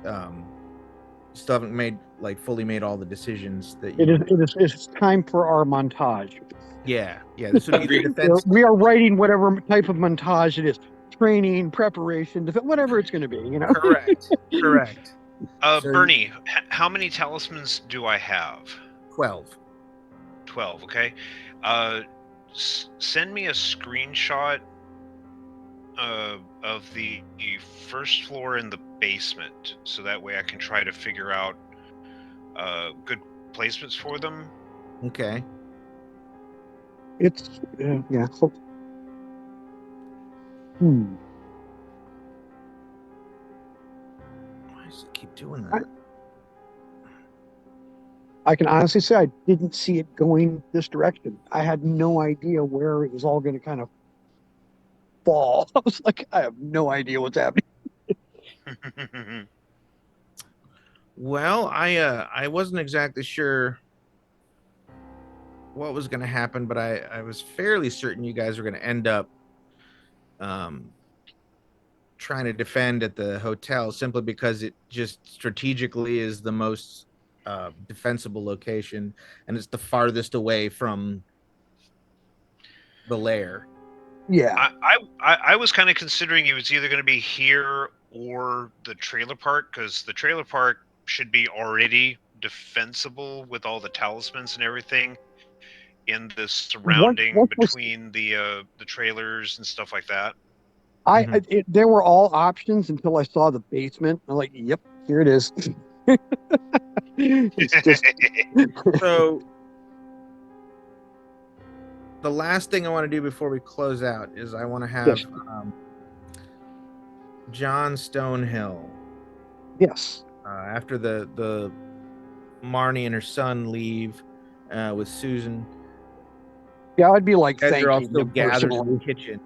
[SPEAKER 1] still haven't fully made all the decisions that you.
[SPEAKER 8] It's time for our montage.
[SPEAKER 1] Yeah. This would be the defense.
[SPEAKER 8] We are writing whatever type of montage it is: training, preparation, whatever it's going to be.
[SPEAKER 1] Correct.
[SPEAKER 3] So, Bernie, how many talismans do I have?
[SPEAKER 1] 12.
[SPEAKER 3] 12. Okay. Send me a screenshot of the first floor in the basement, so that way I can try to figure out good placements for them.
[SPEAKER 1] Okay.
[SPEAKER 8] It's yeah.
[SPEAKER 1] Why does it keep doing that?
[SPEAKER 8] I can honestly say I didn't see it going this direction. I had no idea where it was all going to kind of fall. I was like, I have no idea what's happening.
[SPEAKER 1] Well, I wasn't exactly sure what was going to happen, but I was fairly certain you guys were going to end up trying to defend at the hotel, simply because it just strategically is the most defensible location, and it's the farthest away from the lair.
[SPEAKER 8] Yeah.
[SPEAKER 3] I was kind of considering it was either going to be here or the trailer park, because the trailer park should be already defensible with all the talismans and everything in the surrounding between the trailers and stuff like that.
[SPEAKER 8] There were all options until I saw the basement. I'm like, yep, here it is. It's just
[SPEAKER 1] so. The last thing I want to do before we close out is I want to have John Stonehill.
[SPEAKER 8] Yes.
[SPEAKER 1] After the Marnie and her son leave with Susan.
[SPEAKER 8] Yeah, I'd be like,
[SPEAKER 1] thanking
[SPEAKER 8] are all still
[SPEAKER 1] gathered in the kitchen.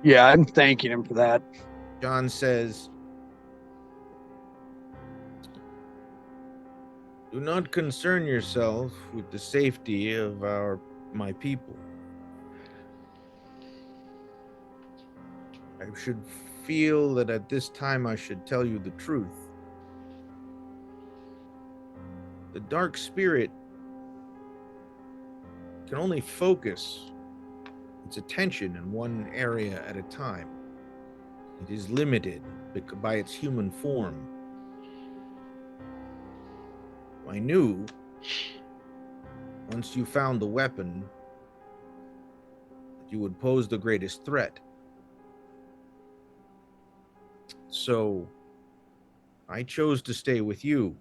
[SPEAKER 8] Yeah, I'm thanking him for that.
[SPEAKER 1] John says, "Do not concern yourself with the safety of my people. I should feel that at this time I should tell you the truth. The dark spirit can only focus its attention in one area at a time. It is limited by its human form. I knew once you found the weapon that you would pose the greatest threat. So I chose to stay with you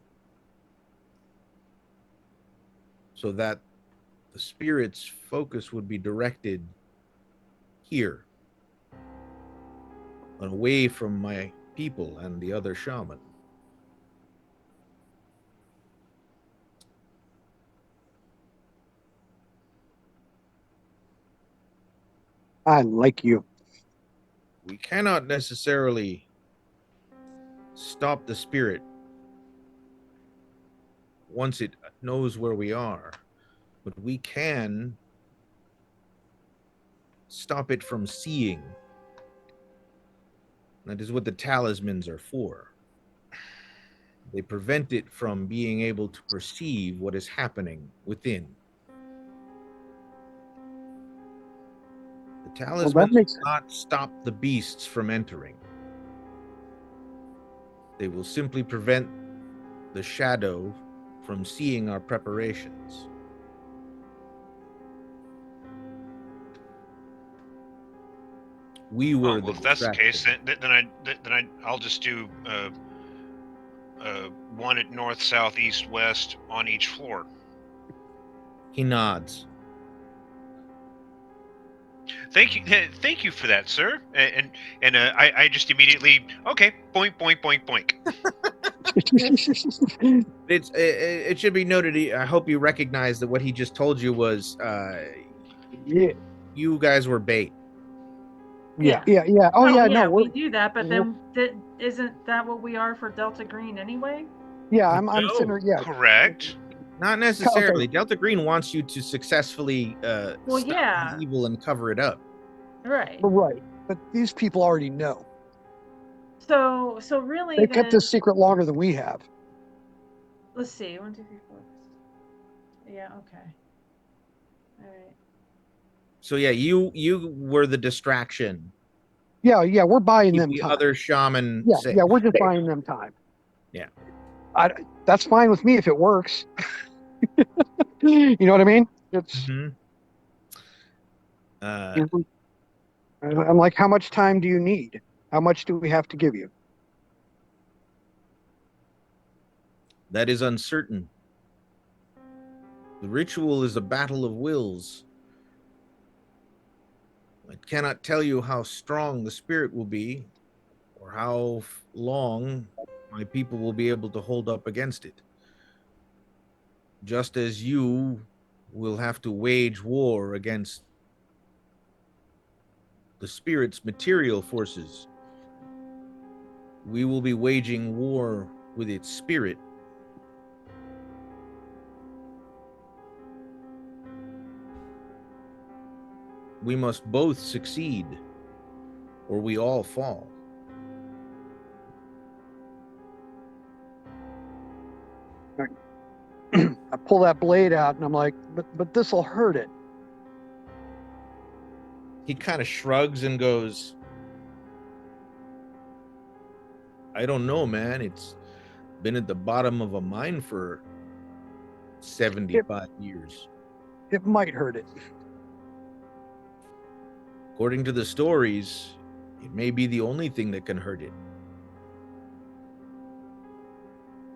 [SPEAKER 1] so that the spirit's focus would be directed here and away from my people and the other shaman."
[SPEAKER 8] I like you.
[SPEAKER 1] We cannot necessarily stop the spirit once it knows where we are, but we can stop it from seeing. That is what the talismans are for. They prevent it from being able to perceive what is happening within. The talismans will not stop the beasts from entering. They will simply prevent the shadow from seeing our preparations.
[SPEAKER 3] We were. Well, if that's the case, then I'll just do one at north, south, east, west on each floor.
[SPEAKER 1] He nods.
[SPEAKER 3] Thank you for that, sir. And I just immediately okay, boink boink boink boink.
[SPEAKER 1] It should be noted. I hope you recognize that what he just told you was,
[SPEAKER 8] Yeah.
[SPEAKER 1] you guys were bait.
[SPEAKER 8] Yeah. Oh,
[SPEAKER 6] Oh,
[SPEAKER 8] yeah.
[SPEAKER 6] yeah,
[SPEAKER 8] No,
[SPEAKER 6] we do that, but then isn't that what we are for Delta Green anyway?
[SPEAKER 8] yeah. I'm
[SPEAKER 1] No.
[SPEAKER 8] sitting there. Yeah.
[SPEAKER 3] Correct.
[SPEAKER 1] Not necessarily.
[SPEAKER 8] Okay.
[SPEAKER 1] Delta Green wants you to successfully
[SPEAKER 6] Well,
[SPEAKER 1] stop
[SPEAKER 6] yeah.
[SPEAKER 1] the evil and cover it up.
[SPEAKER 6] Right.
[SPEAKER 8] Right. But these people already know.
[SPEAKER 6] So really,
[SPEAKER 8] They've
[SPEAKER 6] then
[SPEAKER 8] kept this secret longer than we have.
[SPEAKER 6] let's see. 1, 2, 3, 4. Yeah. Okay. All right.
[SPEAKER 1] So yeah, you were the distraction.
[SPEAKER 8] Yeah. We're buying
[SPEAKER 1] Keep
[SPEAKER 8] them
[SPEAKER 1] the
[SPEAKER 8] time.
[SPEAKER 1] other shaman safe.
[SPEAKER 8] Yeah. We're just buying them time.
[SPEAKER 1] Yeah.
[SPEAKER 8] That's fine with me if it works. You know what I mean? It's.
[SPEAKER 1] Mm-hmm.
[SPEAKER 8] I'm like, how much time do you need? How much do we have to give you?
[SPEAKER 1] That is uncertain. The ritual is a battle of wills. I cannot tell you how strong the spirit will be, or how long my people will be able to hold up against it. Just as you will have to wage war against the spirit's material forces, we will be waging war with its spirit. We must both succeed, or we all fall.
[SPEAKER 8] I pull that blade out and I'm like, but this will hurt it.
[SPEAKER 1] He kind of shrugs and goes, I don't know, man. It's been at the bottom of a mine for 75 years.
[SPEAKER 8] It might hurt it.
[SPEAKER 1] According to the stories, it may be the only thing that can hurt it.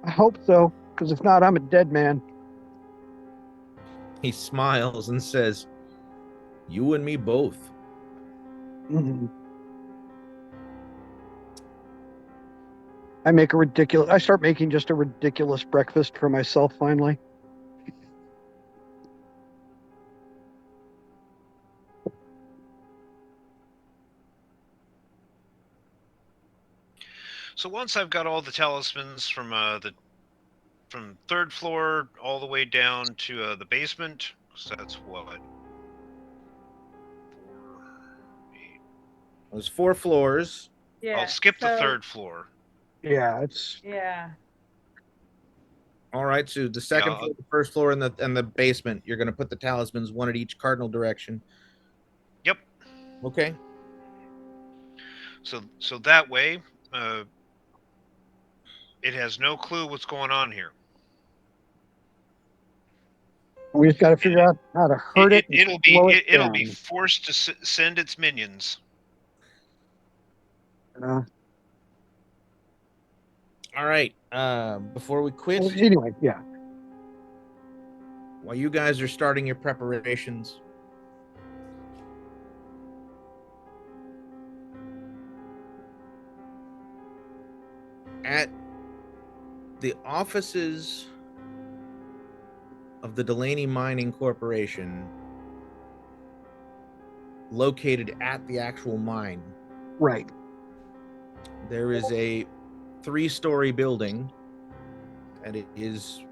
[SPEAKER 8] I hope so, because if not, I'm a dead man.
[SPEAKER 1] He smiles and says, you and me both.
[SPEAKER 8] Mm-hmm. I start making just a ridiculous breakfast for myself finally.
[SPEAKER 3] So once I've got all the talismans from third floor all the way down to the basement, so that's what 4, 8.
[SPEAKER 1] There's 4 floors.
[SPEAKER 6] Yeah.
[SPEAKER 3] I'll skip the third floor.
[SPEAKER 8] Yeah, it's.
[SPEAKER 6] Yeah.
[SPEAKER 1] All right, so the second floor, the first floor, and the basement. You're going to put the talismans one at each cardinal direction.
[SPEAKER 3] Yep.
[SPEAKER 1] Okay.
[SPEAKER 3] So that way, it has no clue what's going on here.
[SPEAKER 8] We just got to figure out how to hurt it.
[SPEAKER 3] It'll be forced to send its minions.
[SPEAKER 1] All right. Before we quit.
[SPEAKER 8] Well, anyway, yeah.
[SPEAKER 1] While you guys are starting your preparations, at the offices of the Delaney Mining Corporation, located at the actual mine,
[SPEAKER 8] right,
[SPEAKER 1] there is a 3-story building, and it is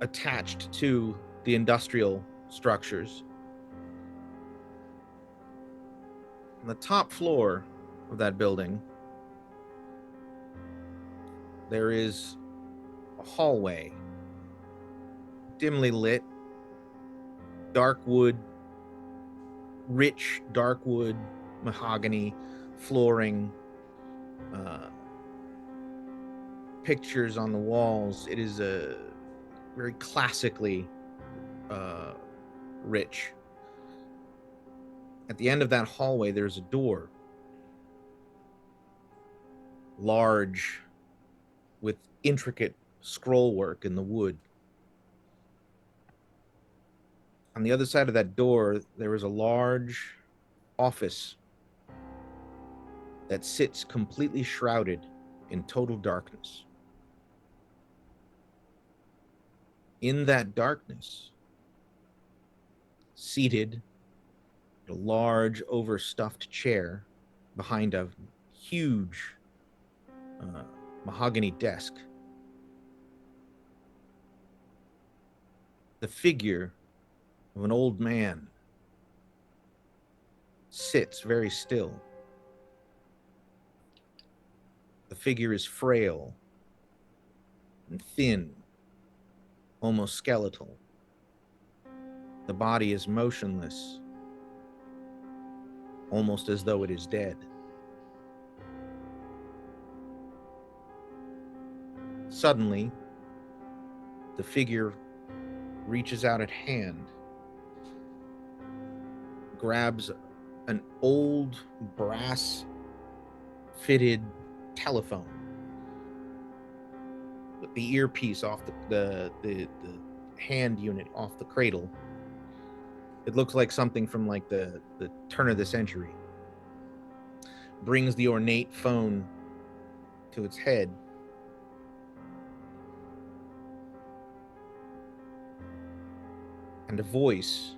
[SPEAKER 1] attached to the industrial structures. On the top floor of that building, there is a hallway, dimly lit, dark wood, rich dark wood, mahogany flooring, pictures on the walls. It is a very classically rich. At the end of that hallway, there's a door. Large, with intricate scroll work in the wood. On the other side of that door, there is a large office that sits completely shrouded in total darkness. In that darkness, seated in a large overstuffed chair behind a huge mahogany desk, the figure of an old man sits very still. The figure is frail and thin, almost skeletal. The body is motionless, almost as though it is dead. Suddenly, the figure reaches out a hand, grabs an old brass-fitted telephone, with the earpiece off the hand unit off the cradle. It looks like something from like the turn of the century. Brings the ornate phone to its head. And a voice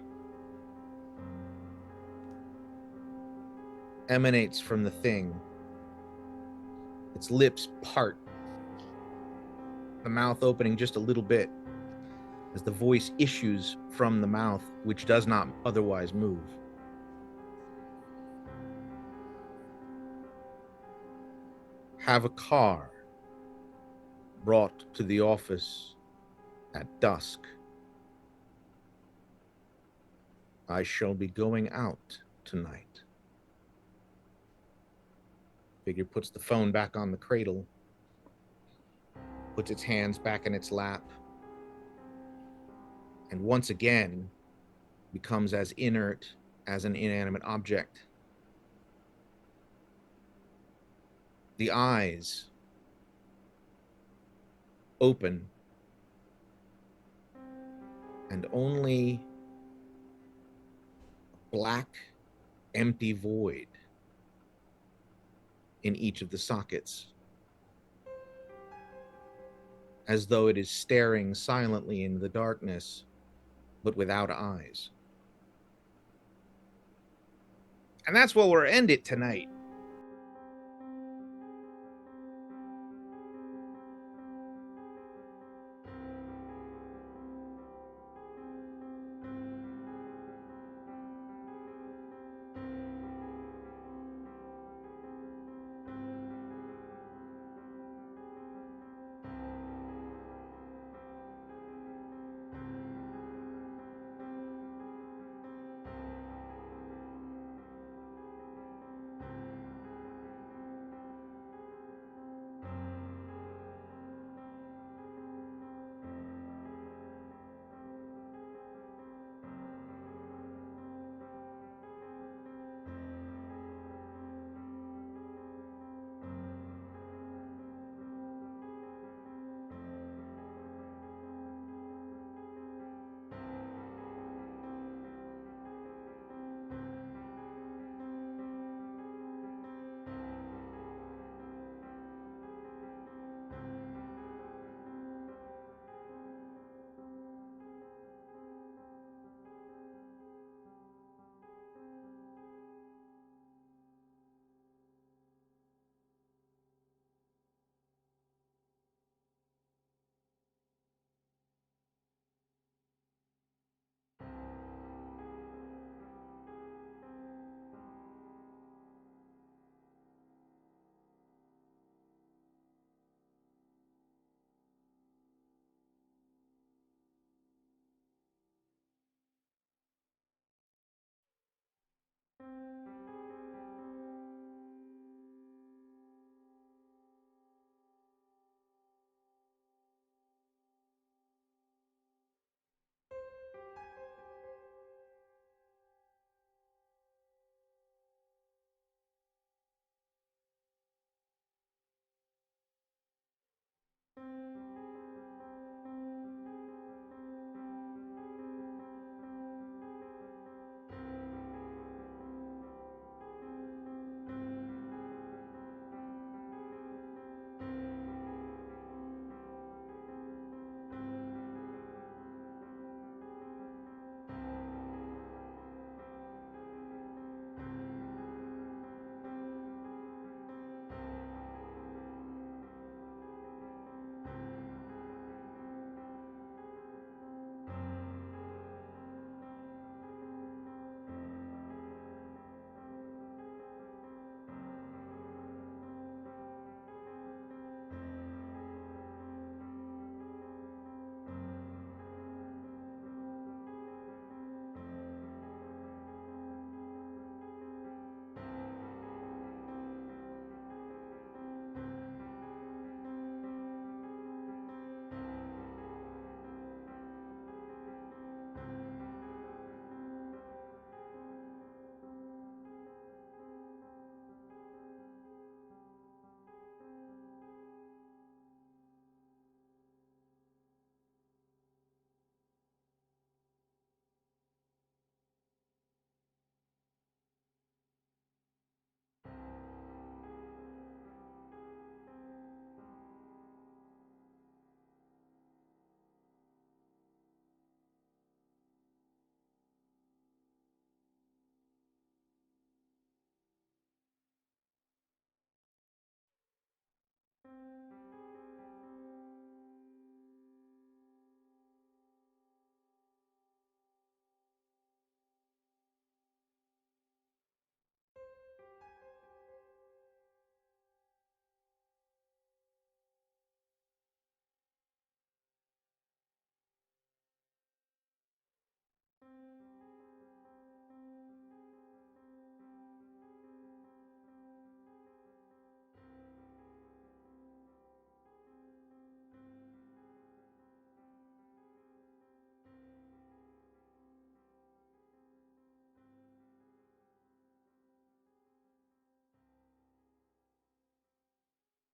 [SPEAKER 1] emanates from the thing. Its lips part, the mouth opening just a little bit as the voice issues from the mouth, which does not otherwise move. Have a car brought to the office at dusk. I shall be going out tonight. Figure puts the phone back on the cradle, puts its hands back in its lap, and once again becomes as inert as an inanimate object. The eyes open, and only a black, empty void in each of the sockets, as though it is staring silently into the darkness, but without eyes. And that's where we'll end it tonight.